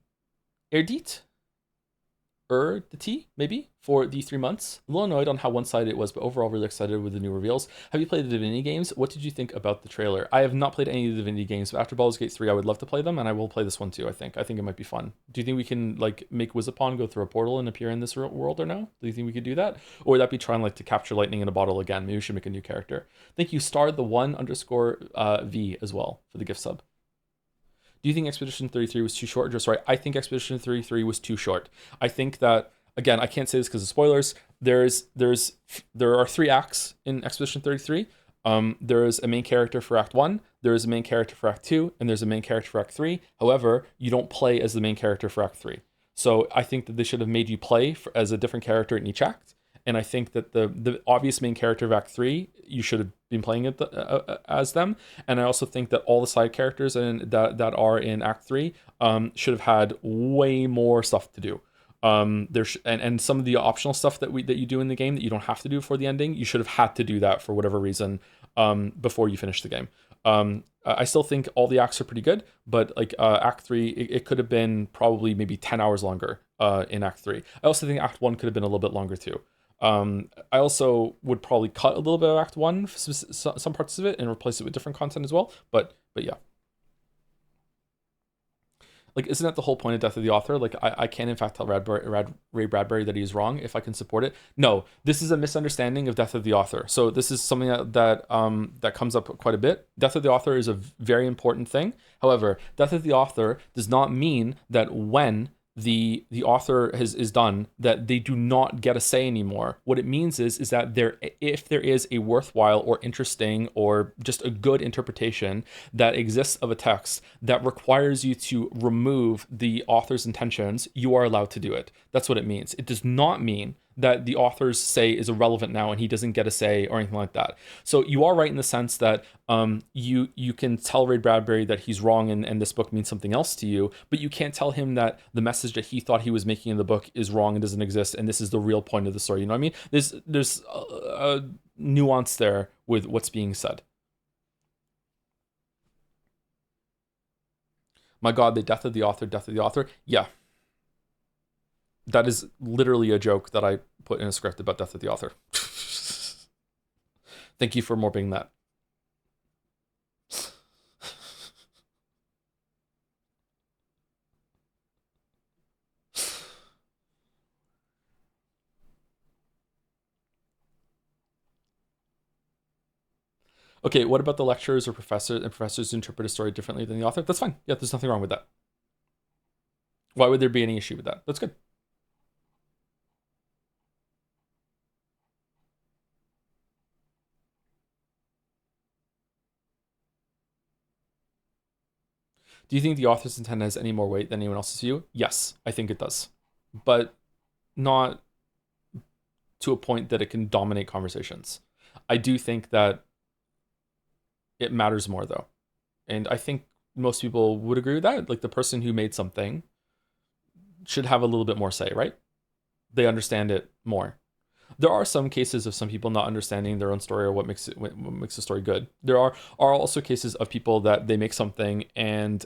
the T, maybe, for the 3 months. A little annoyed on how one-sided it was, but overall really excited with the new reveals. Have you played the Divinity games? What did you think about the trailer? I have not played any of the Divinity games, but after Baldur's Gate 3, I would love to play them, and I will play this one too, I think. I think it might be fun. Do you think we can, like, make Wizapon go through a portal and appear in this world or no? Do you think we could do that? Or would that be trying, like, to capture lightning in a bottle again? Maybe we should make a new character. Thank you, Star_V as well, for the gift sub. Do you think Expedition 33 was too short or just right? I think Expedition 33 was too short. I think that, again, I can't say this because of spoilers. There are 3 acts in Expedition 33. There is a main character for Act 1, there is a main character for Act 2, and there's a main character for Act 3. However, you don't play as the main character for Act 3. So I think that they should have made you play as a different character in each act. And I think that the obvious main character of Act 3, you should have been playing it as them. And I also think that all the side characters that are in Act 3 should have had way more stuff to do. And some of the optional stuff that you do in the game that you don't have to do for the ending, you should have had to do that for whatever reason before you finish the game. I still think all the acts are pretty good, but like Act 3, it could have been probably maybe 10 hours longer in Act 3. I also think Act 1 could have been a little bit longer too. I also would probably cut a little bit of Act 1, some parts of it, and replace it with different content as well. But yeah. Like, isn't that the whole point of Death of the Author? Like, I can in fact tell Ray Bradbury that he's wrong if I can support it. No, this is a misunderstanding of Death of the Author. So this is something that comes up quite a bit. Death of the Author is a very important thing. However, Death of the Author does not mean that when the author is done, that they do not get a say anymore. What it means is that if there is a worthwhile or interesting or just a good interpretation that exists of a text that requires you to remove the author's intentions, you are allowed to do it. That's what it means. It does not mean that the author's say is irrelevant now and he doesn't get a say or anything like that. So you are right in the sense that you can tell Ray Bradbury that he's wrong and this book means something else to you, but you can't tell him that the message that he thought he was making in the book is wrong and doesn't exist and this is the real point of the story. You know what I mean? There's a nuance there with what's being said. My God, the death of the author. Yeah. That is literally a joke that I put in a script about Death of the Author. Thank you for morbing that. Okay, what about the lecturers or professors who interpret a story differently than the author? That's fine. Yeah, there's nothing wrong with that. Why would there be any issue with that? That's good. Do you think the author's intent has any more weight than anyone else's view? Yes, I think it does. But not to a point that it can dominate conversations. I do think that it matters more, though. And I think most people would agree with that. Like, the person who made something should have a little bit more say, right? They understand it more. There are some cases of some people not understanding their own story or what makes the story good. There are also cases of people that they make something and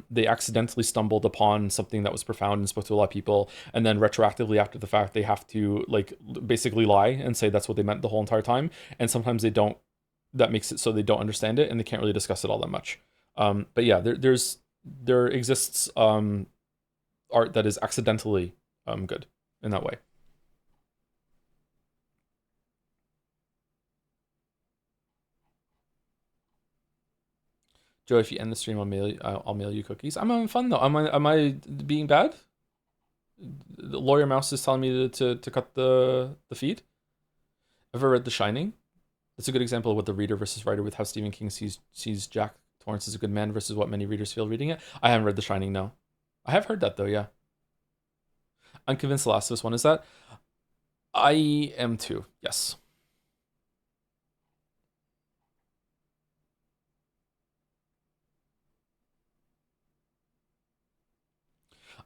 they accidentally stumbled upon something that was profound and spoke to a lot of people, and then retroactively after the fact they have to like basically lie and say that's what they meant the whole entire time. And sometimes they don't. That makes it so they don't understand it and they can't really discuss it all that much. But yeah, there exists art that is accidentally good in that way. Joe, if you end the stream, I'll mail you cookies. I'm having fun though. Am I being bad? The lawyer mouse is telling me to cut the feed. Ever read The Shining? It's a good example of what the reader versus writer with how Stephen King sees Jack Torrance as a good man versus what many readers feel reading it. I haven't read The Shining, no. I have heard that though, yeah. Unconvinced The Last of Us one is that? I am too, yes.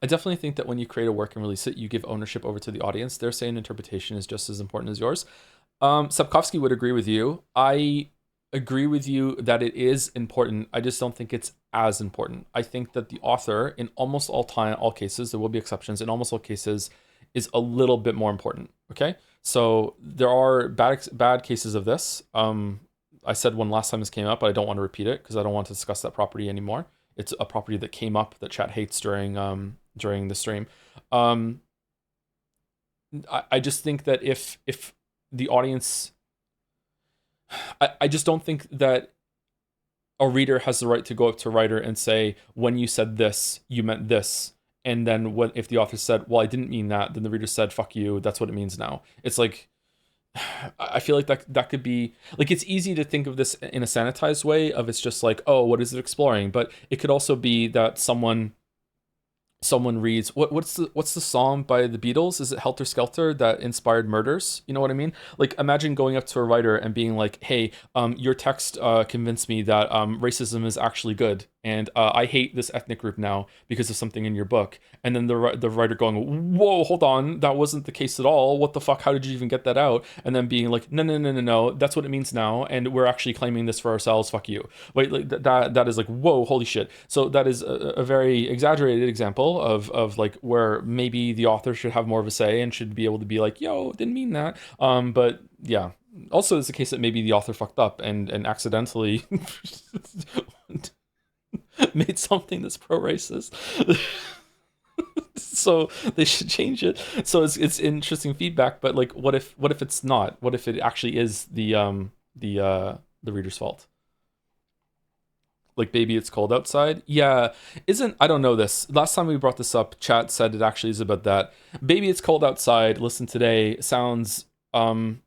I definitely think that when you create a work and release it, you give ownership over to the audience. Their say and interpretation is just as important as yours. Sapkowski would agree with you. I agree with you that it is important. I just don't think it's as important. I think that the author, in almost all cases, there will be exceptions, in almost all cases, is a little bit more important. Okay? So there are bad cases of this. I said one last time this came up, but I don't want to repeat it because I don't want to discuss that property anymore. It's a property that came up that chat hates during the stream. I just think that if the audience, I just don't think that a reader has the right to go up to a writer and say, when you said this, you meant this. And then if the author said, well, I didn't mean that, then the reader said, fuck you, that's what it means now. It's like, I feel like that could be, like, it's easy to think of this in a sanitized way of it's just like, oh, what is it exploring? But it could also be that someone reads what's the song by the Beatles? Is it Helter Skelter that inspired Murders? You know what I mean? Like, imagine going up to a writer and being like, hey, your text convinced me that racism is actually good, and I hate this ethnic group now because of something in your book. And then the writer going, whoa, hold on, that wasn't the case at all. What the fuck? How did you even get that out? And then being like, no, that's what it means now, and we're actually claiming this for ourselves. Fuck you. Wait, like that is like, whoa, holy shit. So that is a very exaggerated example of like where maybe the author should have more of a say and should be able to be like, yo, didn't mean that. But yeah. Also, it's the case that maybe the author fucked up and accidentally made something that's pro-racist. So they should change it. So it's interesting feedback, but like, what if it's not? What if it actually is the reader's fault? Like, Baby It's Cold Outside? Yeah, I don't know this. Last time we brought this up, chat said it actually is about that. Baby It's Cold Outside, listen today, sounds yikes.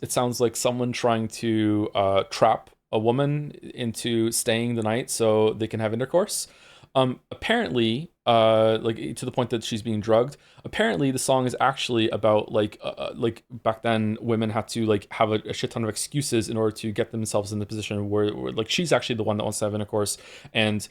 It sounds like someone trying to trap a woman into staying the night so they can have intercourse. Apparently, like, to the point that she's being drugged. Apparently, the song is actually about like back then women had to like have a shit ton of excuses in order to get themselves in the position where like she's actually the one that wants to have intercourse, and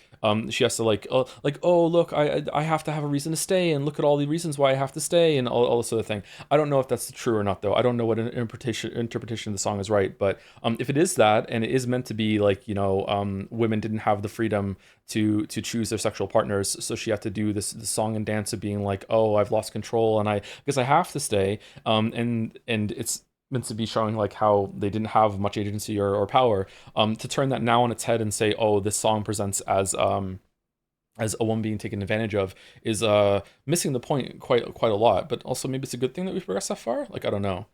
she has to like oh look, I have to have a reason to stay, and look at all the reasons why I have to stay, and all this sort of thing. I don't know if that's true or not though. I don't know what an interpretation of the song is right, but if it is that, and it is meant to be like, you know, women didn't have the freedom to choose their sexual partners, so she had to do this song and dance of being like, oh, I've lost control and because I have to stay, and it's meant to be showing like how they didn't have much agency or power, to turn that now on its head and say, oh, this song presents as a woman being taken advantage of is missing the point quite a lot. But also maybe it's a good thing that we've progressed that far. Like, I don't know.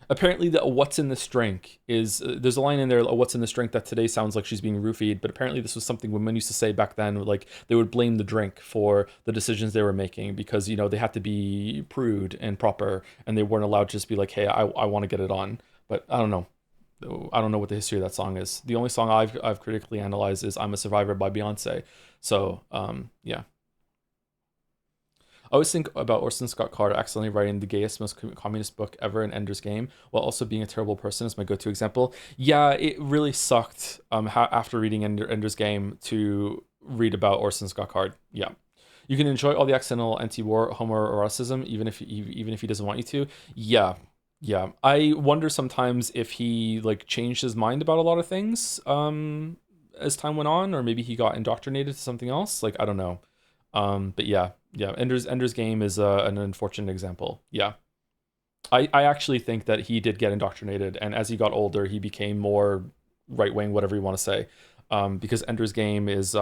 Apparently, the "what's in this drink" is there's a line in there. "What's in this drink?" that today sounds like she's being roofied, but apparently this was something women used to say back then. Like they would blame the drink for the decisions they were making because they had to be prude and proper, and they weren't allowed to just be like, "Hey, I want to get it on." But I don't know. I don't know what the history of that song is. The only song I've critically analyzed is "I'm a Survivor" by Beyonce. So yeah. I always think about Orson Scott Card accidentally writing the gayest, most communist book ever in Ender's Game, while also being a terrible person is my go-to example. Yeah, it really sucked after reading Ender's Game to read about Orson Scott Card. Yeah. You can enjoy all the accidental anti-war homoeroticism even if he doesn't want you to. Yeah. Yeah. I wonder sometimes if he changed his mind about a lot of things as time went on, or maybe he got indoctrinated to something else. I don't know. But yeah, Ender's Game is an unfortunate example. Yeah, I actually think that he did get indoctrinated, and as he got older, he became more right wing, whatever you want to say. Because Ender's Game is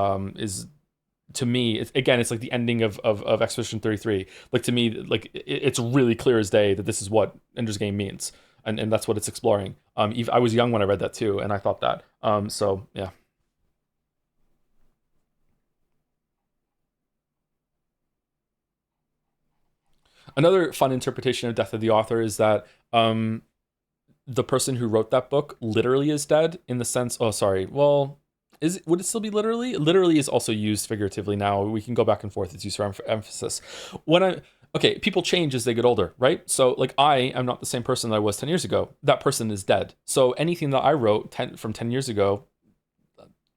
to me, it's like the ending of Expedition 33. To me, it's really clear as day that this is what Ender's Game means, and that's what it's exploring. I was young when I read that too, and I thought that. So yeah. Another fun interpretation of Death of the Author is that the person who wrote that book literally is dead in the sense. Oh, sorry. Well, would it still be literally? Literally is also used figuratively now. We can go back and forth. It's used for emphasis. Okay, people change as they get older, right? So I am not the same person that I was 10 years ago. That person is dead. So anything that I wrote from 10 years ago,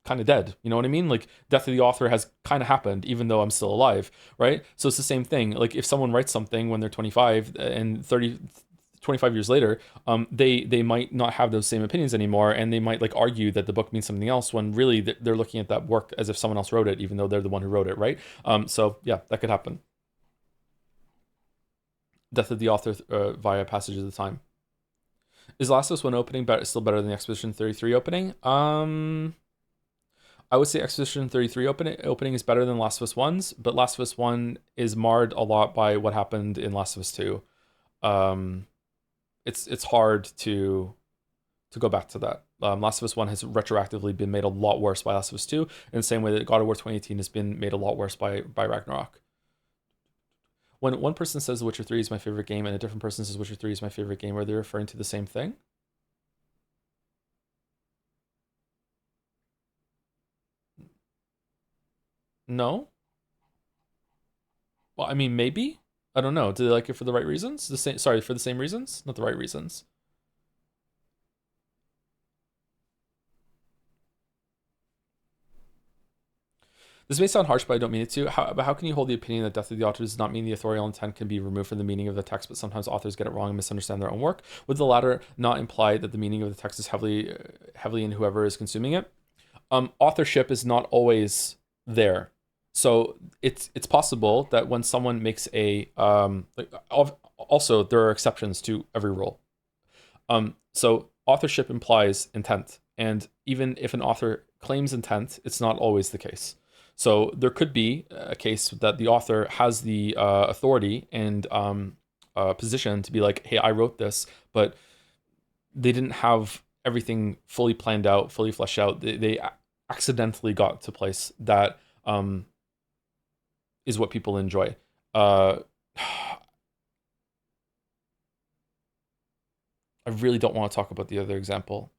kind of dead, you know what I mean? Death of the Author has kind of happened even though I'm still alive, right? So it's the same thing. If someone writes something when they're 25 and 25 years later, they might not have those same opinions anymore, and they might argue that the book means something else when really they're looking at that work as if someone else wrote it, even though they're the one who wrote it, right? So yeah, that could happen. Death of the Author via Passage of the Time. Is Last of Us 1 opening still better than the Expedition 33 opening? I would say Expedition 33 opening is better than Last of Us 1's, but Last of Us 1 is marred a lot by what happened in Last of Us 2. It's hard to go back to that. Last of Us 1 has retroactively been made a lot worse by Last of Us 2, in the same way that God of War 2018 has been made a lot worse by Ragnarok. When one person says The Witcher 3 is my favorite game and a different person says Witcher 3 is my favorite game, are they referring to the same thing? No? Well, I mean, maybe? I don't know. Do they like it for the right reasons? For the same reasons? Not the right reasons. This may sound harsh, but I don't mean it to. How can you hold the opinion that Death of the Author does not mean the authorial intent can be removed from the meaning of the text, but sometimes authors get it wrong and misunderstand their own work? Would the latter not imply that the meaning of the text is heavily in whoever is consuming it? Authorship is not always there. So it's possible that when someone makes a also there are exceptions to every rule. So authorship implies intent, and even if an author claims intent, it's not always the case. So there could be a case that the author has the authority and position to be like, hey, I wrote this, but they didn't have everything fully planned out, fully fleshed out. They accidentally got to place that is what people enjoy. I really don't want to talk about the other example.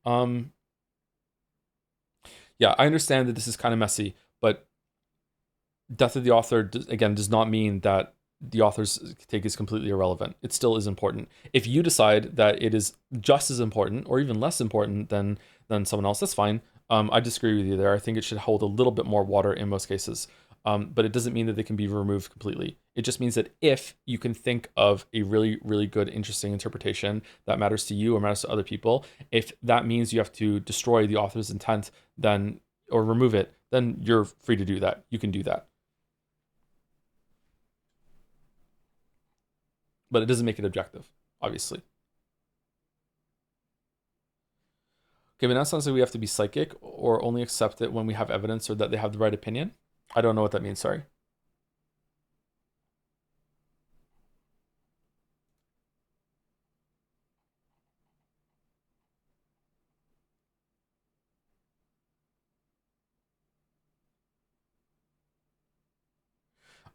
Yeah, I understand that this is kind of messy, but Death of the Author, again, does not mean that the author's take is completely irrelevant. It still is important. If you decide that it is just as important or even less important than someone else, that's fine. I disagree with you there. I think it should hold a little bit more water in most cases. But it doesn't mean that they can be removed completely. It just means that if you can think of a really, really good, interesting interpretation that matters to you or matters to other people, if that means you have to destroy the author's intent, then or remove it, then you're free to do that. You can do that. But it doesn't make it objective, obviously. Okay, but now it sounds like we have to be psychic or only accept it when we have evidence or that they have the right opinion. I don't know what that means, sorry.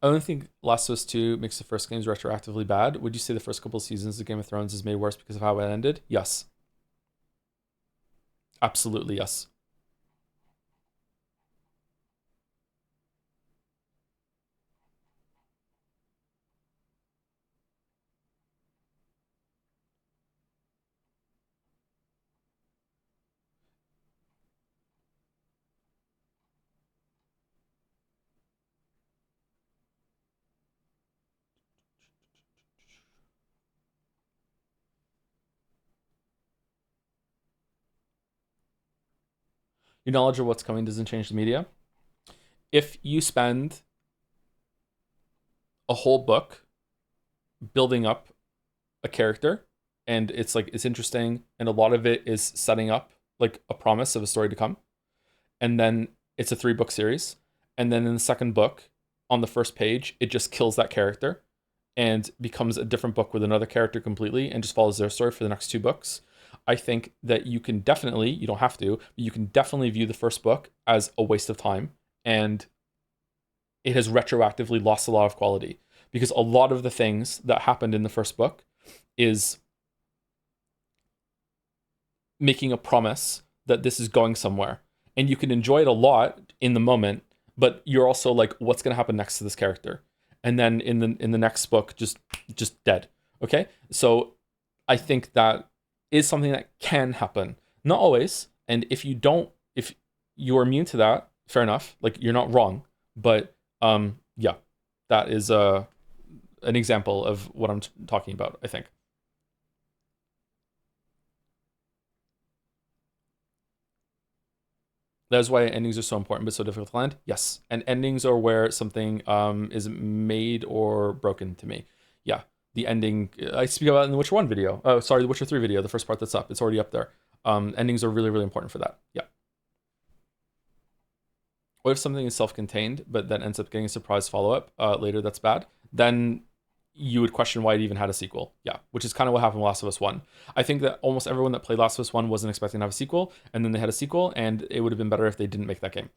I don't think Last of Us 2 makes the first games retroactively bad. Would you say the first couple of seasons of Game of Thrones is made worse because of how it ended? Yes. Absolutely, yes. Your knowledge of what's coming doesn't change the media. If you spend a whole book building up a character and it's like it's interesting and a lot of it is setting up like a promise of a story to come, and then it's a 3-book series, and then in the second book on the first page it just kills that character and becomes a different book with another character completely and just follows their story for the next 2 books, I think that you can definitely, you don't have to, but you can definitely view the first book as a waste of time, and it has retroactively lost a lot of quality because a lot of the things that happened in the first book is making a promise that this is going somewhere, and you can enjoy it a lot in the moment, but you're also like, what's going to happen next to this character? And then in the next book, just dead. Okay, so I think that is something that can happen, not always. And if you're immune to that, fair enough. Like, you're not wrong, but yeah, that is an example of what I'm talking about, I think. That is why endings are so important but so difficult to land. Yes, and endings are where something is made or broken to me. Yeah, the ending I speak about in the Witcher 1 video. Oh, sorry, the Witcher 3 video, the first part that's up. It's already up there. Endings are really, really important for that. Yeah. What if something is self-contained but then ends up getting a surprise follow-up later that's bad? Then you would question why it even had a sequel. Yeah, which is kind of what happened with Last of Us 1. I think that almost everyone that played Last of Us 1 wasn't expecting to have a sequel, and then they had a sequel, and it would have been better if they didn't make that game.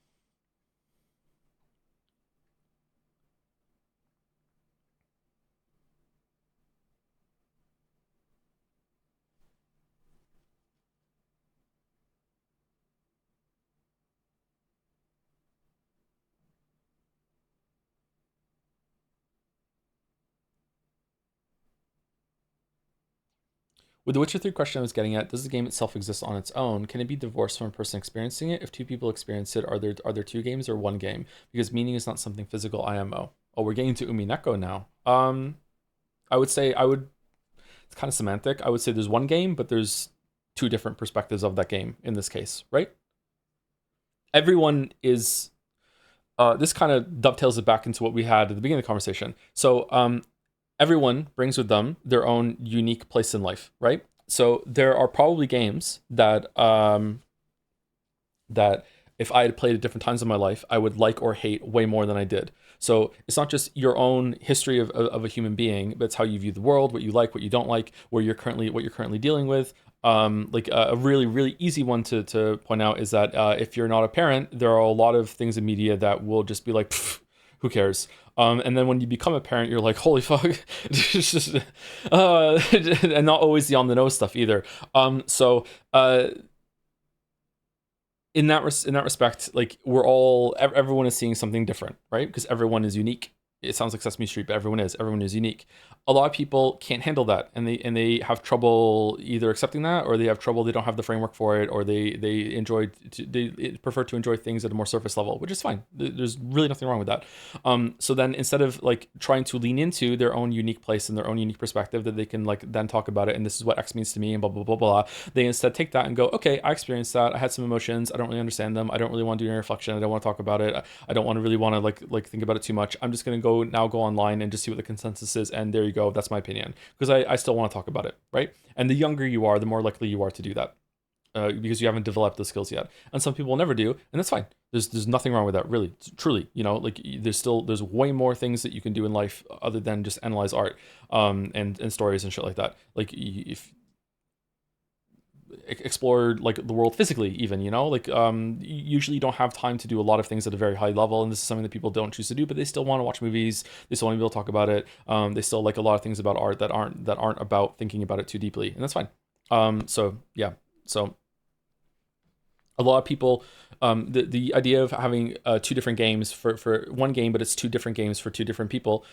With the Witcher 3 question I was getting at, does the game itself exist on its own? Can it be divorced from a person experiencing it? If 2 people experience it, are there 2 games or 1 game? Because meaning is not something physical IMO. Oh, we're getting to Umineko now. It's kind of semantic. I would say there's 1 game, but there's 2 different perspectives of that game in this case, right? Everyone is, this kind of dovetails it back into what we had at the beginning of the conversation. So, everyone brings with them their own unique place in life, right? So there are probably games that that if I had played at different times in my life, I would like or hate way more than I did. So it's not just your own history of a human being, but it's how you view the world, what you like, what you don't like, what you're currently dealing with. Like a really, really easy one to point out is that if you're not a parent, there are a lot of things in media that will just be like, who cares? And then when you become a parent, you're like, holy fuck. It's just, and not always the on the nose stuff either. In that respect, like everyone is seeing something different, right? Because everyone is unique. It sounds like Sesame Street, but everyone is unique. A lot of people can't handle that, and they have trouble either accepting that, or they don't have the framework for it, or they prefer to enjoy things at a more surface level, which is fine. There's really nothing wrong with that. So then instead of like trying to lean into their own unique place and their own unique perspective that they can like then talk about it, and this is what X means to me, and blah blah blah blah, they instead take that and go, okay, I experienced that. I had some emotions. I don't really understand them. I don't really want to do any reflection. I don't want to talk about it. I don't want to like think about it too much. I'm just gonna go online and just see what the consensus is, and there you go. That's my opinion, because I still want to talk about it, right? And the younger you are, the more likely you are to do that, because you haven't developed those skills yet. And some people never do, and that's fine. There's nothing wrong with that, really, truly. You know, like there's way more things that you can do in life other than just analyze art, and stories and shit like that. Like if explore like the world physically, even, you know, like usually you don't have time to do a lot of things at a very high level, and this is something that people don't choose to do, but they still want to watch movies, they still want to be able to talk about it, they still like a lot of things about art that aren't about thinking about it too deeply, and that's fine. So yeah, so a lot of people, the idea of having two different games for one game, but it's two different games for two different people,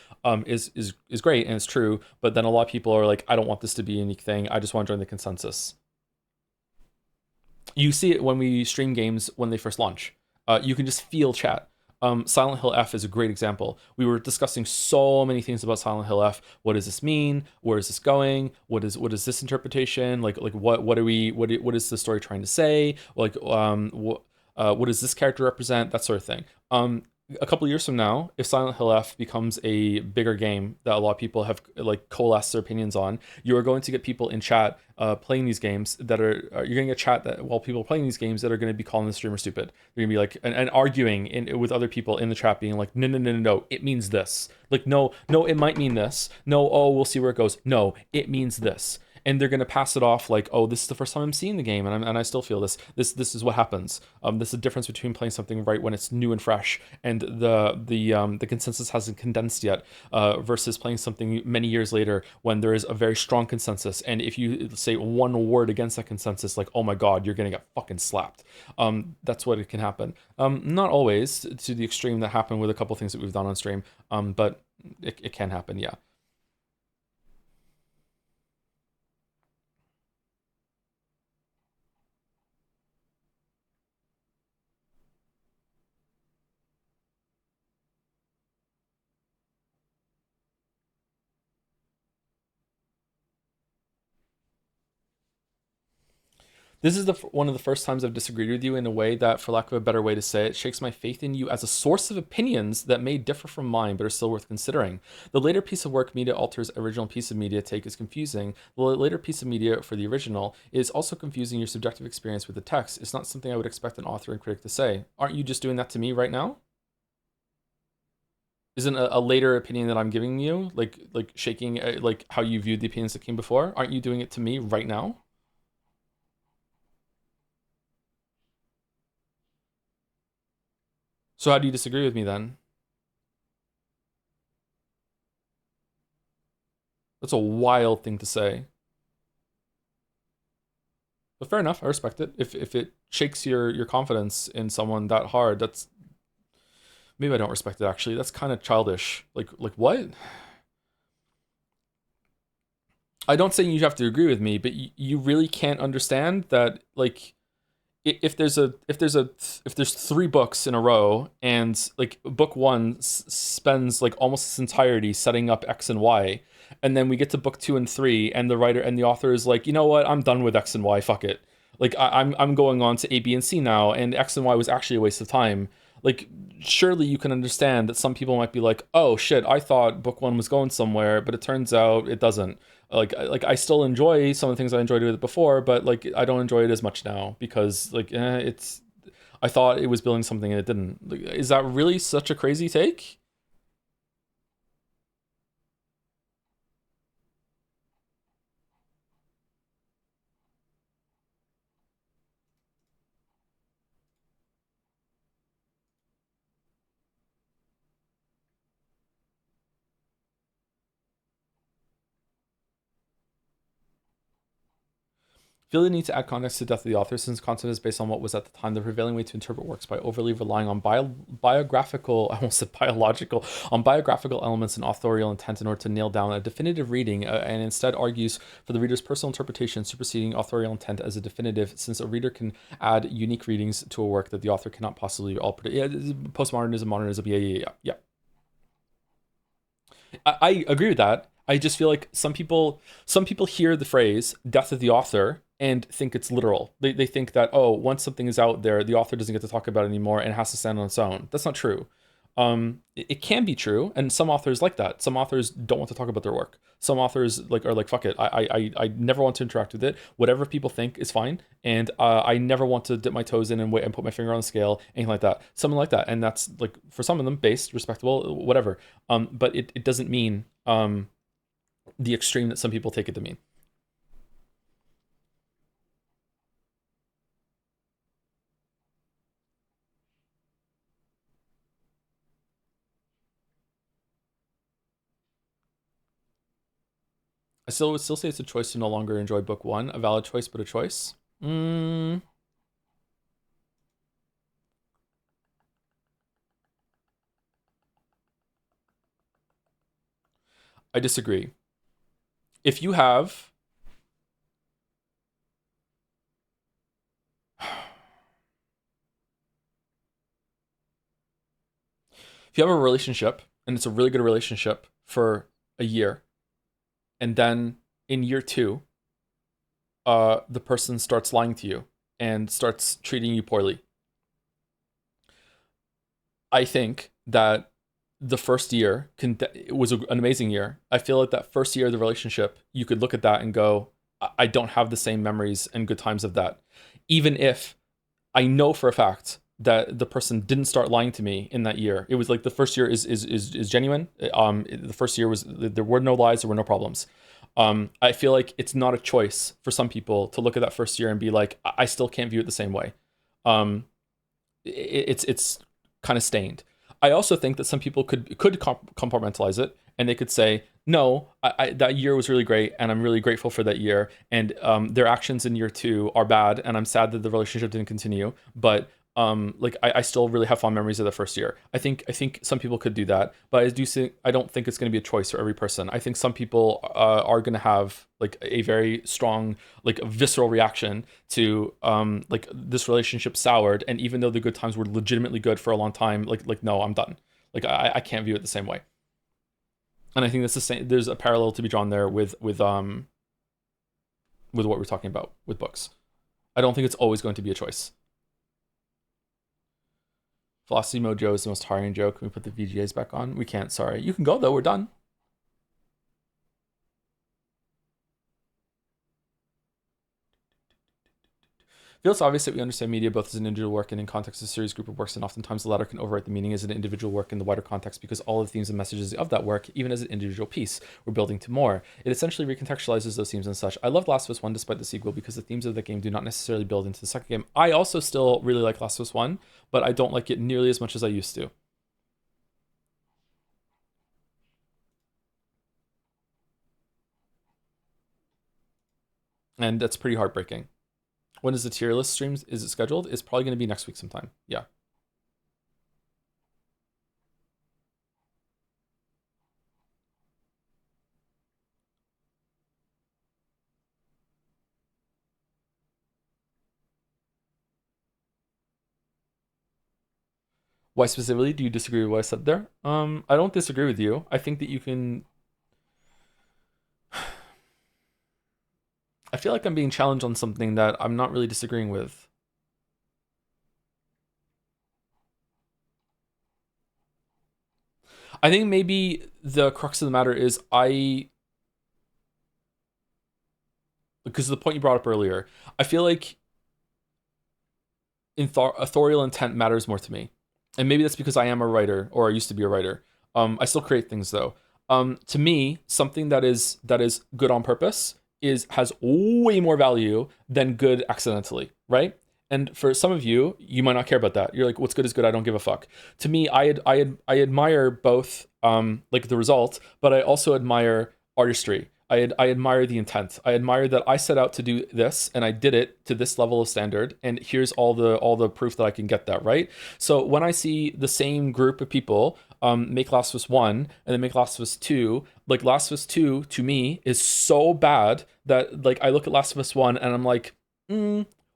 is great, and it's true. But then a lot of people are like, I don't want this to be a unique thing. I just want to join the consensus. You see it when we stream games when they first launch. You can just feel chat. Silent Hill F is a great example. We were discussing so many things about Silent Hill F. What does this mean? Where is this going? What is this interpretation? Like what is the story trying to say? Like what does this character represent? That sort of thing. A couple of years from now, if Silent Hill F becomes a bigger game that a lot of people have like coalesced their opinions on, you are going to get people in chat playing these games that are you're going to get chat that while people are playing these games that are going to be calling the streamer stupid. They're going to be like and arguing with other people in the chat, being like, no, it means this. Like no, it might mean this. No, oh, we'll see where it goes. No, it means this. And they're going to pass it off like, oh, this is the first time I'm seeing the game, and I still feel this is what happens. This is the difference between playing something right when it's new and fresh, and the consensus hasn't condensed yet, versus playing something many years later when there is a very strong consensus. And if you say one word against that consensus, like, oh my god, you're going to get fucking slapped. That's what it can happen. Not always to the extreme that happened with a couple things that we've done on stream, but it can happen, yeah. This is one of the first times I've disagreed with you in a way that, for lack of a better way to say it, shakes my faith in you as a source of opinions that may differ from mine, but are still worth considering. The later piece of work media alters original piece of media take is confusing. The later piece of media for the original is also confusing your subjective experience with the text. It's not something I would expect an author and critic to say. Aren't you just doing that to me right now? Isn't a later opinion that I'm giving you, like shaking, like how you viewed the opinions that came before? Aren't you doing it to me right now? So how do you disagree with me then? That's a wild thing to say. But fair enough, I respect it. If it shakes your confidence in someone that hard, that's... Maybe I don't respect it, actually. That's kind of childish. Like what? I don't say you have to agree with me, but you really can't understand that, like... If there's 3 books in a row, and like book 1 spends like almost its entirety setting up X and Y, and then we get to book 2 and 3, and the writer and the author is like, you know what, I'm done with X and Y, fuck it. Like I'm going on to A, B, and C now, and X and Y was actually a waste of time. Like, surely you can understand that some people might be like, oh shit, I thought book 1 was going somewhere, but it turns out it doesn't. Like I still enjoy some of the things I enjoyed with it before, but like I don't enjoy it as much now because like I thought it was building something and it didn't. Like, is that really such a crazy take? Feel the need to add context to Death of the Author, since content is based on what was at the time the prevailing way to interpret works by overly relying on biographical elements and authorial intent in order to nail down a definitive reading, and instead argues for the reader's personal interpretation superseding authorial intent as a definitive, since a reader can add unique readings to a work that the author cannot possibly all predict. Yeah, postmodernism, modernism, yeah. I agree with that. I just feel like some people hear the phrase "death of the author" and think it's literal. They think that, oh, once something is out there, the author doesn't get to talk about it anymore and has to stand on its own. That's not true. It can be true, and some authors like that. Some authors don't want to talk about their work. Some authors are like, fuck it, I never want to interact with it. Whatever people think is fine, and I never want to dip my toes in and wait and put my finger on the scale, anything like that. Something like that, and that's like, for some of them, based, respectable, whatever. But it doesn't mean the extreme that some people take it to mean. would still say it's a choice to no longer enjoy book 1. A valid choice, but a choice. I disagree. If you have a relationship and it's a really good relationship for a year, and then in year 2, the person starts lying to you and starts treating you poorly, I think that the first year it was an amazing year. I feel like that first year of the relationship, you could look at that and go, I don't have the same memories and good times of that. Even if I know for a fact that the person didn't start lying to me in that year. It was like the first year is genuine. The first year was, there were no lies, there were no problems. I feel like it's not a choice for some people to look at that first year and be like, I still can't view it the same way. It's kind of stained. I also think that some people could compartmentalize it, and they could say, no, that year was really great, and I'm really grateful for that year, and their actions in year 2 are bad, and I'm sad that the relationship didn't continue, but like I still really have fond memories of the first year. I think some people could do that, but I don't think it's going to be a choice for every person. I think some people are going to have like a very strong, like visceral reaction to like this relationship soured, and even though the good times were legitimately good for a long time, like no, I'm done. Like I can't view it the same way. And I think that's the same. There's a parallel to be drawn there with what we're talking about with books. I don't think it's always going to be a choice. Velocity Mojo is the most tiring joke. Can we put the VGAs back on? We can't, sorry. You can go though, we're done. Feels obvious that we understand media both as an individual work and in context of a series group of works, and oftentimes the latter can overwrite the meaning as an individual work in the wider context because all of the themes and messages of that work, even as an individual piece, we're building to more. It essentially recontextualizes those themes and such. I love Last of Us 1 despite the sequel because the themes of the game do not necessarily build into the second game. I also still really like Last of Us 1, but I don't like it nearly as much as I used to. And that's pretty heartbreaking. When is the tier list streams? Is it scheduled? It's probably going to be next week sometime. Yeah. Why specifically do you disagree with what I said there? I don't disagree with you. I think that you can... I feel like I'm being challenged on something that I'm not really disagreeing with. I think maybe the crux of the matter is because of the point you brought up earlier, I feel like authorial intent matters more to me. And maybe that's because I am a writer, or I used to be a writer. I still create things though. To me, something that is good on purpose has way more value than good accidentally, right? And for some of you, you might not care about that. You're like, what's good is good, I don't give a fuck. To me, I admire both like the result, but I also admire artistry. I admire the intent. I admire that I set out to do this and I did it to this level of standard, and here's all the proof that I can get that, right? So when I see the same group of people make Last of Us 1 and then make Last of Us 2, like Last of Us 2 to me is so bad that like I look at Last of Us 1 and I'm like,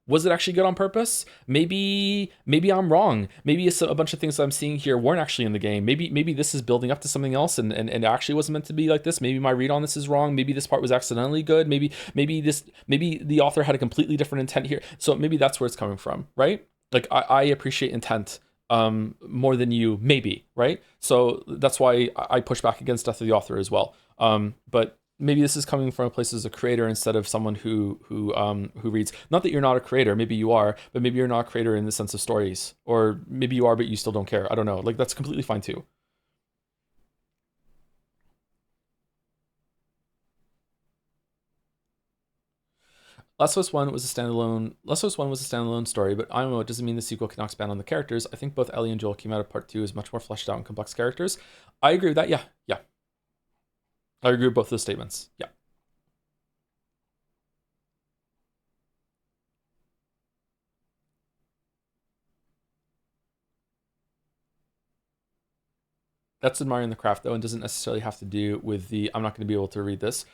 was it actually good on purpose? Maybe I'm wrong. Maybe a bunch of things that I'm seeing here weren't actually in the game. Maybe this is building up to something else and it actually wasn't meant to be like this. Maybe my read on this is wrong. Maybe this part was accidentally good. Maybe the author had a completely different intent here. So maybe that's where it's coming from, right? Like I appreciate intent more than you, maybe, right? So that's why I push back against death of the author as well. But maybe this is coming from a place as a creator instead of someone who reads. Not that you're not a creator, maybe you are, but maybe you're not a creator in the sense of stories, or maybe you are, but you still don't care. I don't know. Like that's completely fine too. Last of Us 1 was a standalone story, but I don't know, it doesn't mean the sequel cannot expand on the characters. I think both Ellie and Joel came out of part 2 as much more fleshed out and complex characters. I agree with that. Yeah. I agree with both those statements. Yeah. That's admiring the craft, though, and doesn't necessarily have to do with the, I'm not going to be able to read this,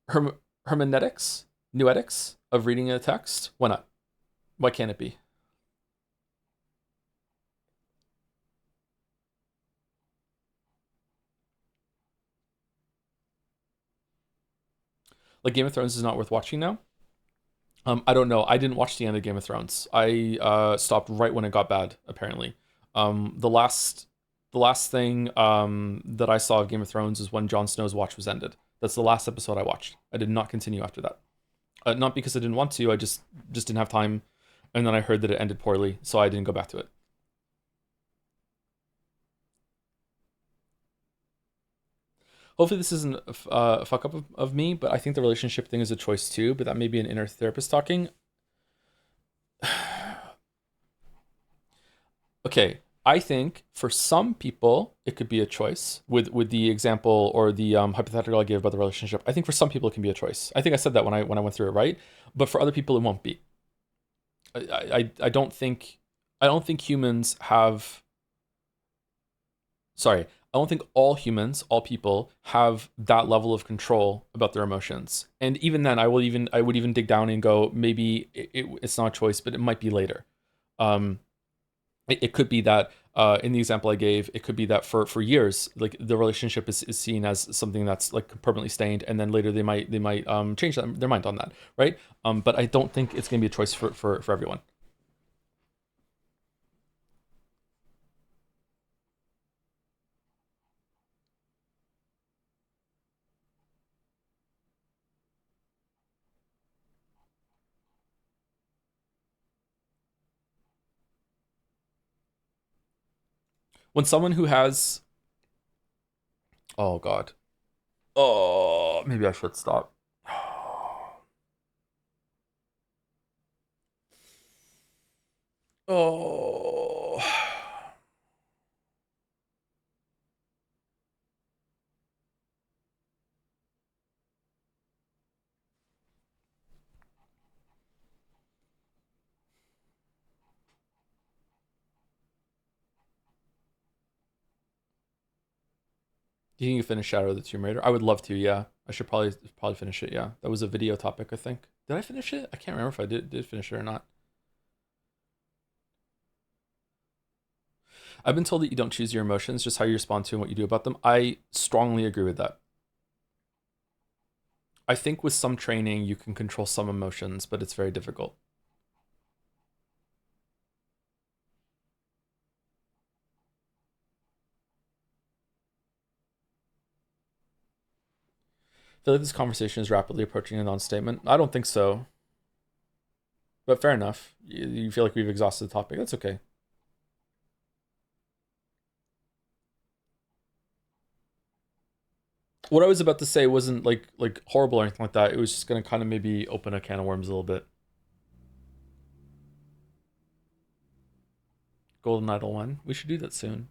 hermeneutics, noetics of reading a text. Why not? Why can't it be? Like, Game of Thrones is not worth watching now? I don't know. I didn't watch the end of Game of Thrones. I stopped right when it got bad, apparently. The last thing that I saw of Game of Thrones is when Jon Snow's watch was ended. That's the last episode I watched. I did not continue after that. Not because I didn't want to, I just didn't have time. And then I heard that it ended poorly, so I didn't go back to it. Hopefully this isn't a fuck up of me, but I think the relationship thing is a choice too, but that may be an inner therapist talking. Okay, I think for some people it could be a choice with the example or the hypothetical I gave about the relationship. I think for some people it can be a choice. I think I said that when I went through it, right? But for other people it won't be. I don't think humans have. Sorry, I don't think all humans, all people, have that level of control about their emotions. And even then, I would even dig down and go, maybe it's not a choice, but it might be later. It could be that in the example I gave, it could be that for years, like the relationship is seen as something that's like permanently stained, and then later they might change their mind on that, right? But I don't think it's gonna be a choice for everyone. When someone who has, oh God, oh, maybe I should stop. Oh. Do you think you finish Shadow of the Tomb Raider? I would love to, yeah. I should probably finish it, yeah. That was a video topic, I think. Did I finish it? I can't remember if I did finish it or not. I've been told that you don't choose your emotions, just how you respond to and what you do about them. I strongly agree with that. I think with some training, you can control some emotions, but it's very difficult. I feel like this conversation is rapidly approaching a non-statement. I don't think so. But fair enough. You feel like we've exhausted the topic. That's okay. What I was about to say wasn't like horrible or anything like that. It was just gonna kind of maybe open a can of worms a little bit. Golden Idol 1. We should do that soon.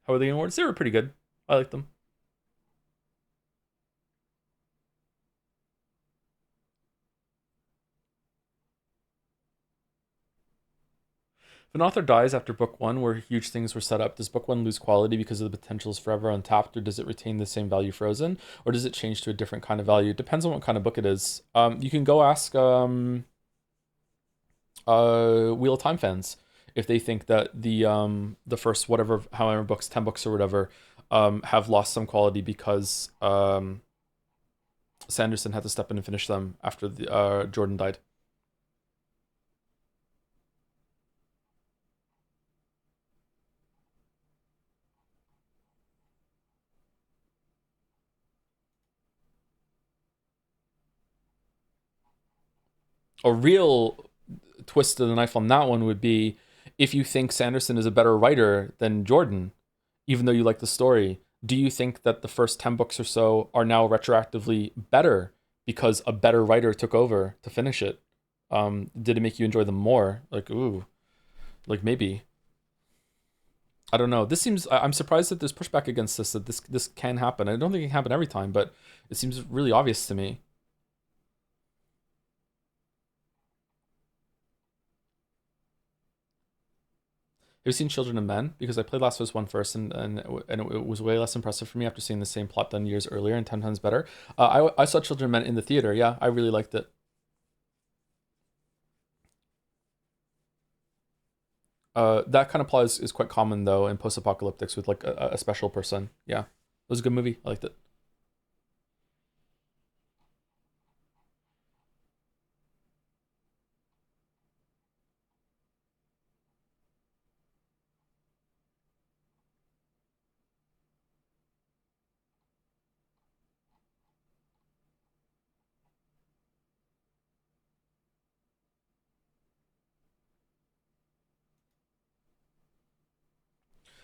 How are the awards? They were pretty good. I like them. If an author dies after book 1 where huge things were set up, does book 1 lose quality because of the potential is forever untapped, or does it retain the same value frozen, or does it change to a different kind of value? It depends on what kind of book it is. You can go ask Wheel of Time fans if they think that the first however books, 10 books or whatever, have lost some quality because Sanderson had to step in and finish them after Jordan died. A real twist of the knife on that one would be if you think Sanderson is a better writer than Jordan, even though you like the story, do you think that the first 10 books or so are now retroactively better because a better writer took over to finish it? Did it make you enjoy them more? Like, ooh, like maybe. I don't know. I'm surprised that there's pushback against this, that this can happen. I don't think it can happen every time, but it seems really obvious to me. you seen Children of Men? Because I played Last of Us 1 first, and it was way less impressive for me after seeing the same plot done years earlier and 10 times better. I saw Children of Men in the theater. Yeah, I really liked it. That kind of plot is quite common though in post-apocalyptics with like a special person. Yeah, it was a good movie. I liked it.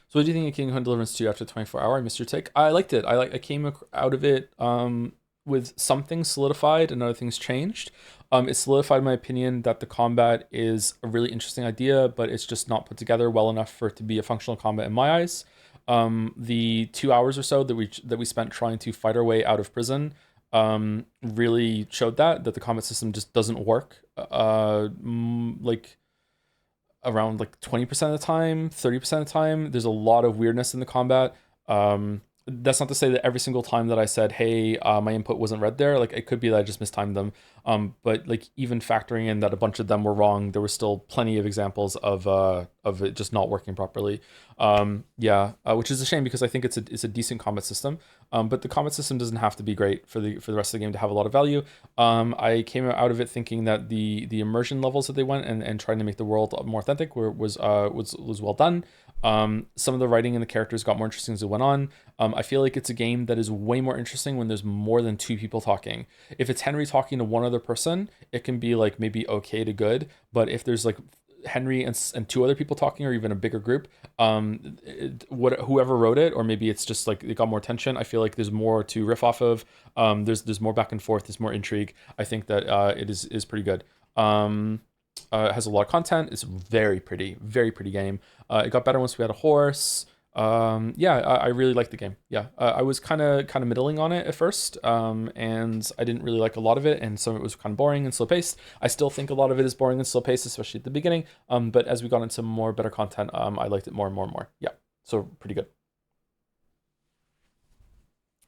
So what do you think of Kingdom Come Deliverance 2 after 24 hour? I missed your take. I liked it. I came out of it with some things solidified and other things changed. It solidified my opinion that the combat is a really interesting idea, but it's just not put together well enough for it to be a functional combat in my eyes. The 2 hours or so that we spent trying to fight our way out of prison really showed that the combat system just doesn't work. Like around like 20% of the time, 30% of the time. There's a lot of weirdness in the combat. That's not to say that every single time that I said, hey, my input wasn't read there, like it could be that I just mistimed them. But like even factoring in that a bunch of them were wrong, there were still plenty of examples of it just not working properly. Which is a shame because I think it's a decent combat system. But the combat system doesn't have to be great for the rest of the game to have a lot of value. I came out of it thinking that the immersion levels that they went and trying to make the world more authentic was well done. Some of the writing and the characters got more interesting as it went on. I feel like it's a game that is way more interesting when there's more than two people talking. If it's Henry talking to one other person, it can be like maybe okay to good. But if there's like Henry and two other people talking, or even a bigger group, whoever wrote it, or maybe it's just like it got more tension. I feel like there's more to riff off of. There's more back and forth. There's more intrigue. I think that it is pretty good. It has a lot of content. It's very pretty game. It got better once we had a horse. I really like the game. I was kind of middling on it at first, and I didn't really like a lot of it, and some of it was kind of boring and slow paced. I still think a lot of it is boring and slow paced, especially at the beginning. But as we got into more better content, I liked it more and more and more. Yeah, so pretty good.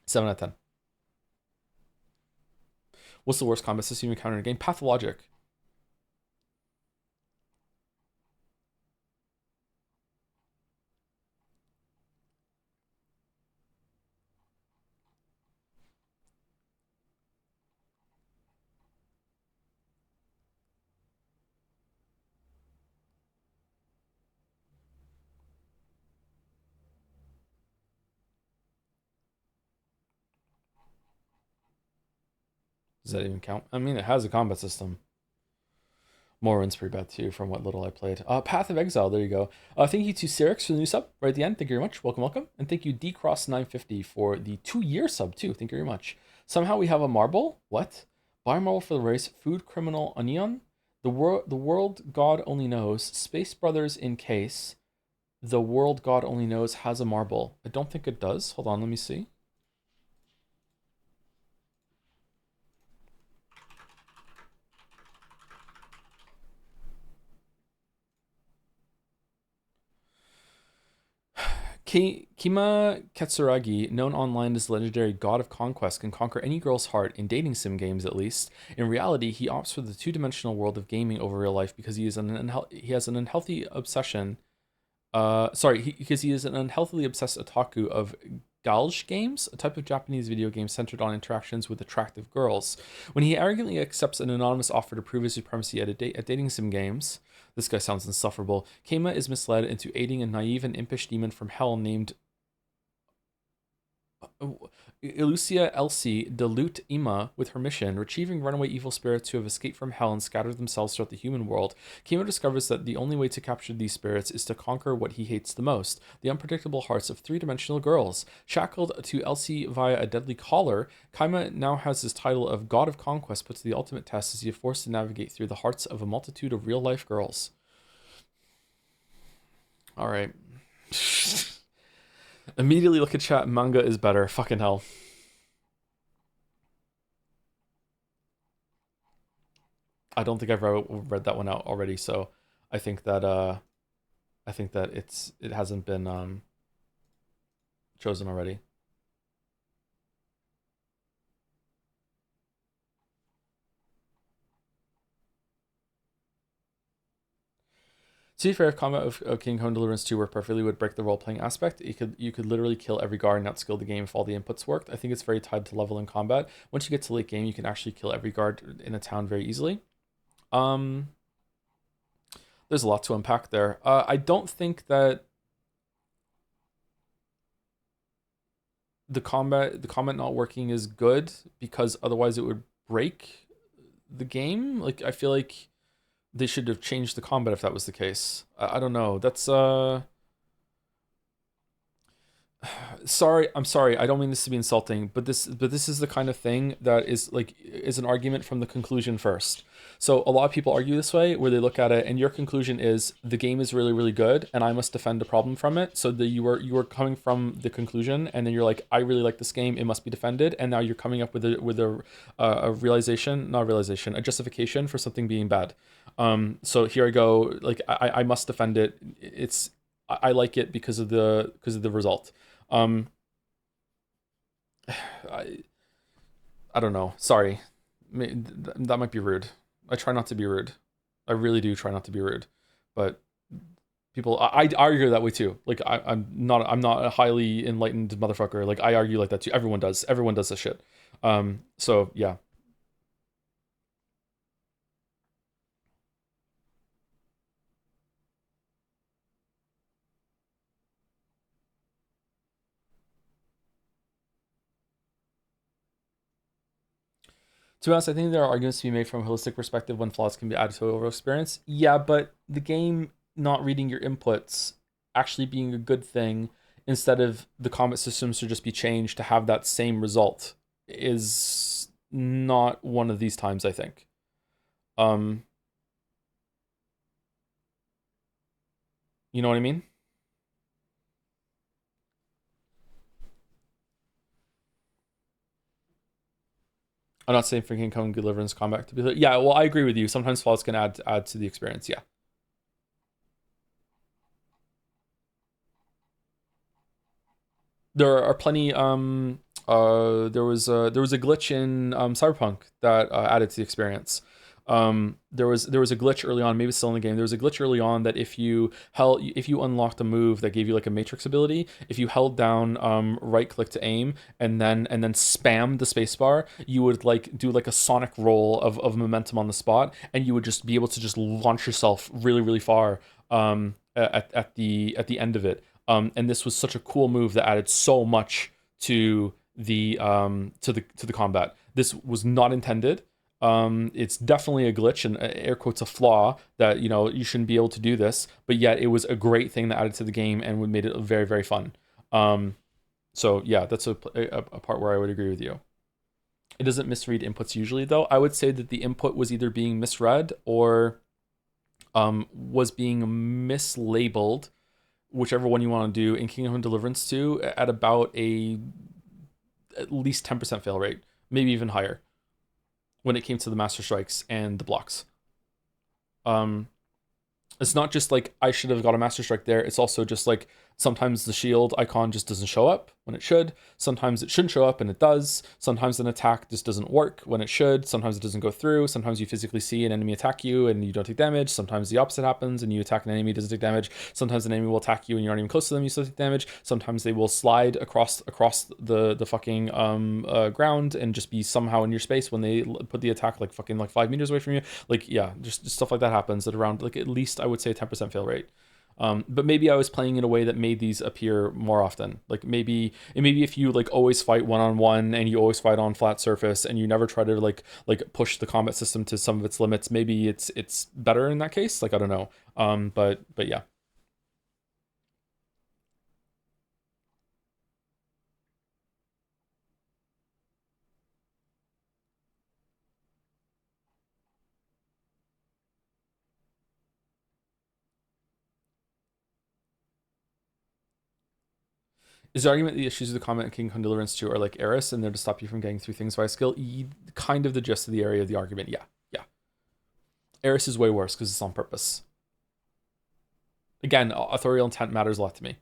7 out of 10. What's the worst combat system you encountered in a game? Pathologic. Does that even count? I mean, it has a combat system. Morrowind's pretty bad too, from what little I played. Path of Exile, there you go. Thank you to Cyrix for the new sub right at the end. Thank you very much. Welcome. And thank you Dcross950 for the 2-year sub too. Thank you very much. Somehow we have a marble. What? Buy a marble for the race. Food criminal onion. The world God only knows. Space Brothers in case. The world God only knows has a marble. I don't think it does. Hold on, let me see. Kima Katsuragi, known online as the legendary God of Conquest, can conquer any girl's heart in dating sim games at least. In reality, he opts for the two-dimensional world of gaming over real life because he has an unhealthy obsession. Because he is an unhealthily obsessed otaku of galge games, a type of Japanese video game centered on interactions with attractive girls. When he arrogantly accepts an anonymous offer to prove his supremacy at dating sim games, this guy sounds insufferable. Keima is misled into aiding a naive and impish demon from hell named Elucia Elsie dilute Ima with her mission, retrieving runaway evil spirits who have escaped from hell and scattered themselves throughout the human world. Keima discovers that the only way to capture these spirits is to conquer what he hates the most, the unpredictable hearts of three-dimensional girls. Shackled to Elsie via a deadly collar, Keima now has his title of God of Conquest put to the ultimate test as he is forced to navigate through the hearts of a multitude of real-life girls. Alright. Immediately look at chat. Manga is better. Fucking hell. I don't think I've read that one out already, so I think that I think that it hasn't been chosen already. To be fair, if combat of King Kong Deliverance 2 worked perfectly, would break the role-playing aspect. You could literally kill every guard and outskill the game if all the inputs worked. I think it's very tied to level in combat. Once you get to late game, you can actually kill every guard in a town very easily. There's a lot to unpack there. I don't think that the combat not working is good, because otherwise it would break the game. Like, I feel like they should have changed the combat if that was the case. I don't know. That's sorry, I'm sorry. I don't mean this to be insulting, but this is the kind of thing that is an argument from the conclusion first. So a lot of people argue this way, where they look at it and your conclusion is the game is really, really good and I must defend a problem from it. So you are coming from the conclusion, and then you're like, I really like this game, it must be defended, and now you're coming up with a realization, not a realization, a justification for something being bad. So here I go, like I must defend it. I like it because of the result. I don't know. Sorry, that might be rude. I try not to be rude. I really do try not to be rude, but people, I argue that way too. Like I'm not a highly enlightened motherfucker. Like I argue like that too. Everyone does. Everyone does this shit. So yeah. To be honest, I think there are arguments to be made from a holistic perspective when flaws can be added to the overall experience. Yeah, but the game not reading your inputs actually being a good thing, instead of the combat systems to just be changed to have that same result, is not one of these times, I think. You know what I mean? I'm not saying for King Kong Deliverance combat to be like, yeah, well, I agree with you. Sometimes flaws can add to the experience, yeah. There are plenty. There was a glitch in Cyberpunk that added to the experience. There was a glitch early on, maybe it's still in the game. There was a glitch early on that if you unlocked a move that gave you like a matrix ability, if you held down right click to aim and then spam the spacebar, you would like do like a sonic roll of momentum on the spot, and you would just be able to just launch yourself really, really far at the end of it. And this was such a cool move that added so much to the combat. This was not intended. It's definitely a glitch and air quotes a flaw that you shouldn't be able to do this, but yet it was a great thing that added to the game and made it very, very fun. So yeah, that's a part where I would agree with you. It doesn't misread inputs usually, though. I would say that the input was either being misread or was being mislabeled, whichever one you want to do, in Kingdom Deliverance 2 at about at least 10% fail rate, maybe even higher, when it came to the Master Strikes and the blocks. It's not just like I should have got a Master Strike there, it's also just like sometimes the shield icon just doesn't show up when it should. Sometimes it shouldn't show up and it does. Sometimes an attack just doesn't work when it should. Sometimes it doesn't go through. Sometimes you physically see an enemy attack you and you don't take damage. Sometimes the opposite happens and you attack an enemy, doesn't take damage. Sometimes an enemy will attack you and you aren't even close to them, you still take damage. Sometimes they will slide across the fucking ground and just be somehow in your space when they put the attack like fucking like 5 meters away from you. Like, yeah, just stuff like that happens at around like at least I would say a 10% fail rate. But maybe I was playing in a way that made these appear more often. Like maybe if you like always fight one-on-one and you always fight on flat surface and you never try to like push the combat system to some of its limits, maybe it's better in that case. Like, I don't know. But yeah. Is the argument the issues of the combat in King Kong Deliverance 2 are like Eris and they're to stop you from getting through things via skill? Kind of the gist of the area of the argument, yeah. Eris is way worse because it's on purpose. Again, authorial intent matters a lot to me.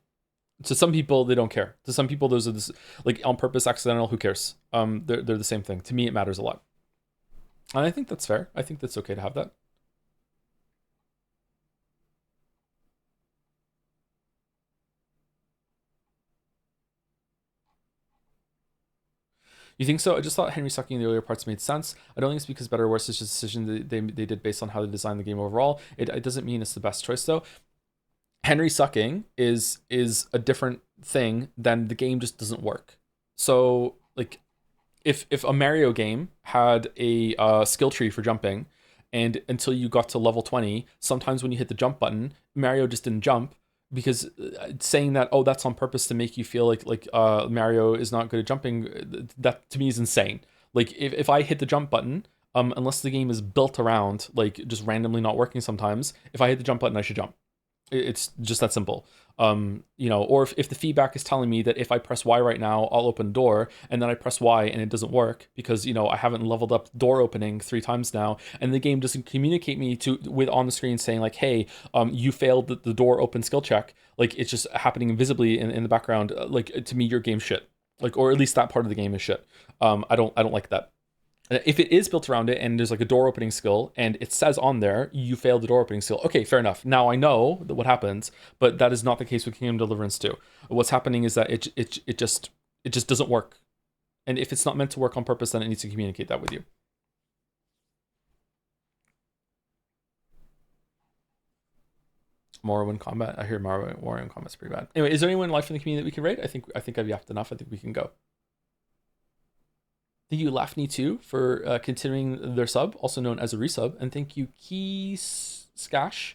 To some people, they don't care. To some people, those are this, like on purpose, accidental. Who cares? They're the same thing. To me, it matters a lot, and I think that's fair. I think that's okay to have that. You think so? I just thought Henry sucking in the earlier parts made sense. I don't think it's because better or worse. It's just a decision that they did based on how they designed the game overall. It doesn't mean it's the best choice though. Henry sucking is a different thing than the game just doesn't work. So like if a Mario game had a skill tree for jumping, and until you got to level 20, sometimes when you hit the jump button, Mario just didn't jump, because saying that, oh, that's on purpose to make you feel like Mario is not good at jumping, that to me is insane. Like if I hit the jump button, unless the game is built around like just randomly not working sometimes, if I hit the jump button, I should jump. It's just that simple. Or if the feedback is telling me that if I press Y right now, I'll open the door, and then I press Y and it doesn't work because, I haven't leveled up door opening 3 times now, and the game doesn't communicate me with on the screen saying like, hey, you failed the door open skill check. Like it's just happening invisibly in the background. Like to me, your game's shit. Like, or at least that part of the game is shit. I don't like that. If it is built around it and there's like a door opening skill and it says on there, you failed the door opening skill. Okay, fair enough. Now I know what happens, but that is not the case with Kingdom Deliverance 2. What's happening is that it just doesn't work. And if it's not meant to work on purpose, then it needs to communicate that with you. Morrowind combat. I hear Morrowind combat's pretty bad. Anyway, is there anyone live in the community that we can raid? I think I've yapped enough. I think we can go. Thank you, Lafney, too, for continuing their sub, also known as a resub. And thank you, Skash,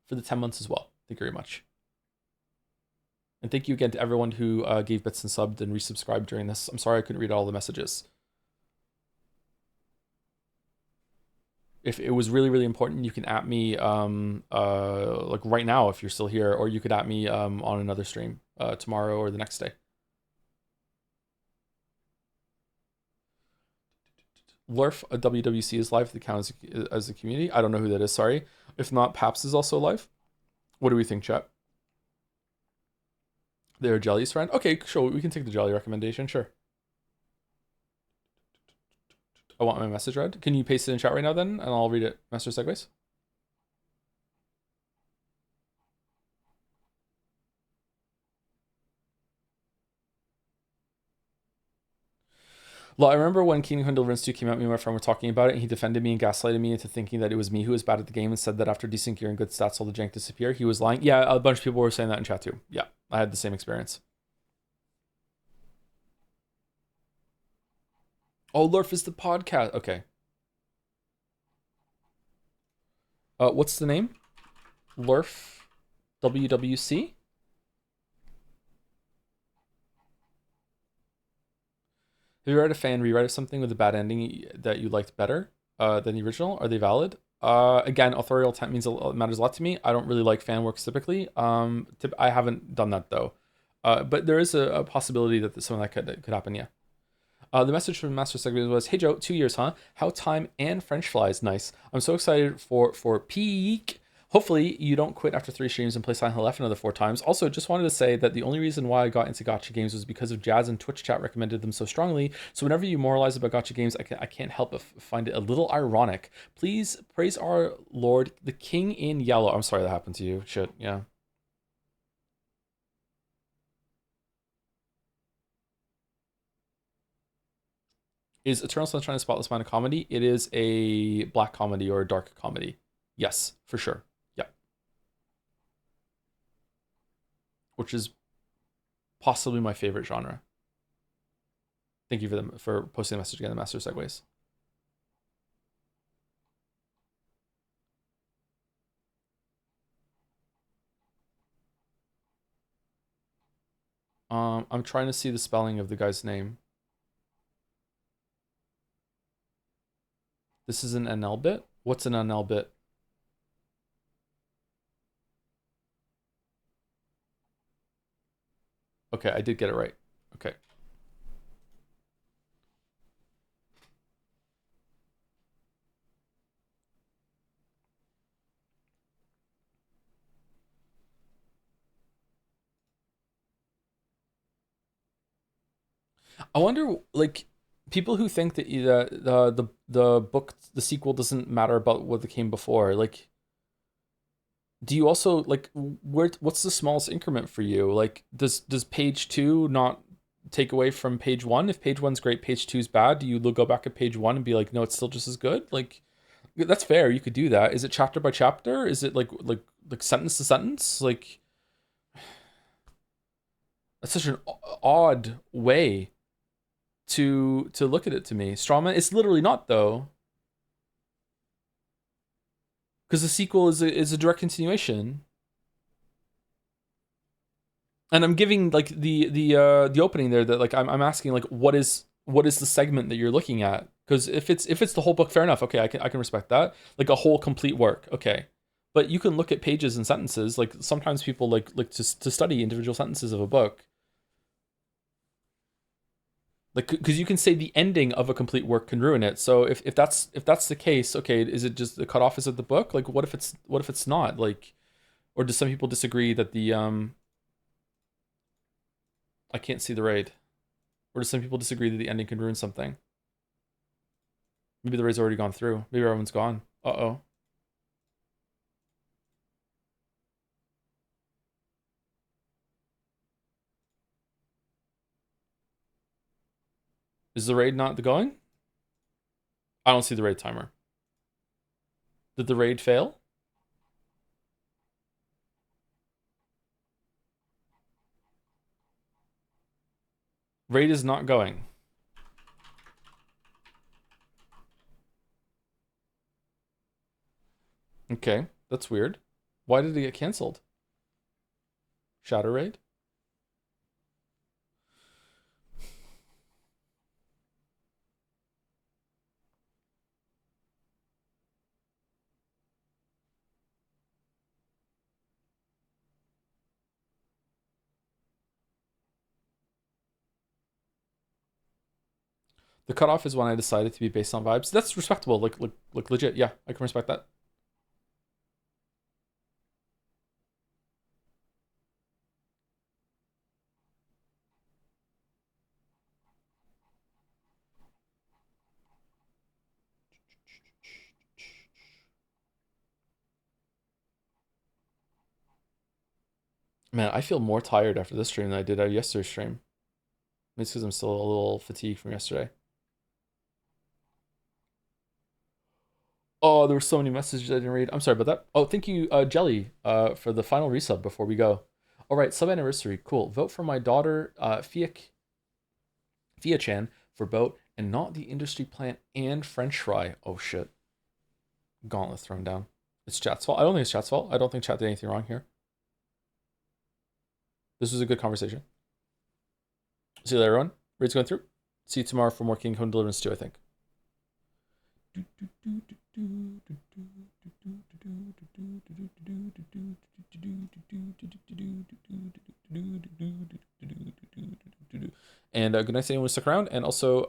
for the 10 months as well. Thank you very much. And thank you again to everyone who gave bits and subbed and resubscribed during this. I'm sorry I couldn't read all the messages. If it was really, really important, you can at me like right now if you're still here, or you could at me on another stream tomorrow or the next day. Lurf, a WWC is live. The count as a community. I don't know who that is. Sorry. If not, Paps is also live. What do we think, chat? They're Jelly's friend. Okay, sure. We can take the Jelly recommendation. Sure. I want my message read. Can you paste it in chat right now then, and I'll read it. Master Segways. Well, I remember when Kingdom Deliverance 2 came out, me and my friend were talking about it, and he defended me and gaslighted me into thinking that it was me who was bad at the game and said that after decent gear and good stats, all the jank disappear. He was lying. Yeah, a bunch of people were saying that in chat too. Yeah, I had the same experience. Oh, Lurf is the podcast. Okay. What's the name? Lurf WWC? Have you read a fan rewrite of something with a bad ending that you liked better than the original? Are they valid? Again, authorial intent matters a lot to me. I don't really like fan works typically. I haven't done that though. But there is a possibility that something like that could happen, yeah. The message from Master Segment was, hey Joe, 2 years, huh? How time and French flies. Nice. I'm so excited for peak. Hopefully you don't quit after 3 streams and play Silent Hill F another 4 times. Also, just wanted to say that the only reason why I got into gacha games was because of Jazz, and Twitch chat recommended them so strongly. So whenever you moralize about gacha games, I can't help but find it a little ironic. Please praise our Lord, the King in Yellow. I'm sorry that happened to you. Shit, yeah. Is Eternal Sunshine a Spotless Mind a comedy? It is a black comedy or a dark comedy. Yes, for sure. Yeah. Which is possibly my favorite genre. Thank you for posting the message again, the Master Segways. I'm trying to see the spelling of the guy's name. This is an NL bit? What's an NL bit? Okay, I did get it right. Okay. I wonder, like, people who think that the book, the sequel doesn't matter about what came before. Like, do you also like what's the smallest increment for you? Like, does page 2 not take away from page 1? If page 1's great, page 2's bad. Do you go back at page 1 and be like, no, it's still just as good? Like, that's fair. You could do that. Is it chapter by chapter? Is it like sentence to sentence? Like, that's such an odd way to look at it to me. Strawman, it's literally not though, because the sequel is a direct continuation. And I'm giving like the opening there that like I'm asking like what is the segment that you're looking at? Because if it's the whole book, fair enough. Okay, I can respect that. Like a whole complete work, okay. But you can look at pages and sentences. Like sometimes people like to study individual sentences of a book. Like, because you can say the ending of a complete work can ruin it. So if that's the case, okay, is it just the cutoff is at the book? Like, what if it's not? Like, or do some people disagree that the I can't see the raid, or do some people disagree that the ending can ruin something? Maybe the raid's already gone through. Maybe everyone's gone. Uh-oh. Is the raid not going? I don't see the raid timer. Did the raid fail? Raid is not going. Okay, that's weird. Why did it get canceled? Shadow raid? The cutoff is when I decided to be based on vibes. That's respectable. Like legit. Yeah, I can respect that. Man, I feel more tired after this stream than I did at yesterday's stream. It's because I'm still a little fatigued from yesterday. Oh, there were so many messages I didn't read. I'm sorry about that. Oh, thank you, Jelly, for the final resub before we go. All right, sub anniversary. Cool. Vote for my daughter, Fia-chan, for boat and not the industry plant and French fry. Oh, shit. Gauntlet thrown down. It's chat's fault. I don't think it's chat's fault. I don't think chat did anything wrong here. This was a good conversation. See you later, everyone. Raid's going through. See you tomorrow for more Kingdom Come Deliverance 2, I think. And good night to anyone who stuck around, and also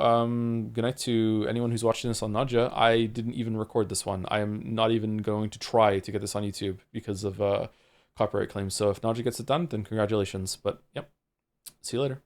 good night to anyone who's watching this on Nadja. I didn't even record this one. I am not even going to try to get this on YouTube because of copyright claims. So if Nadja gets it done, then congratulations. But yep, see you later.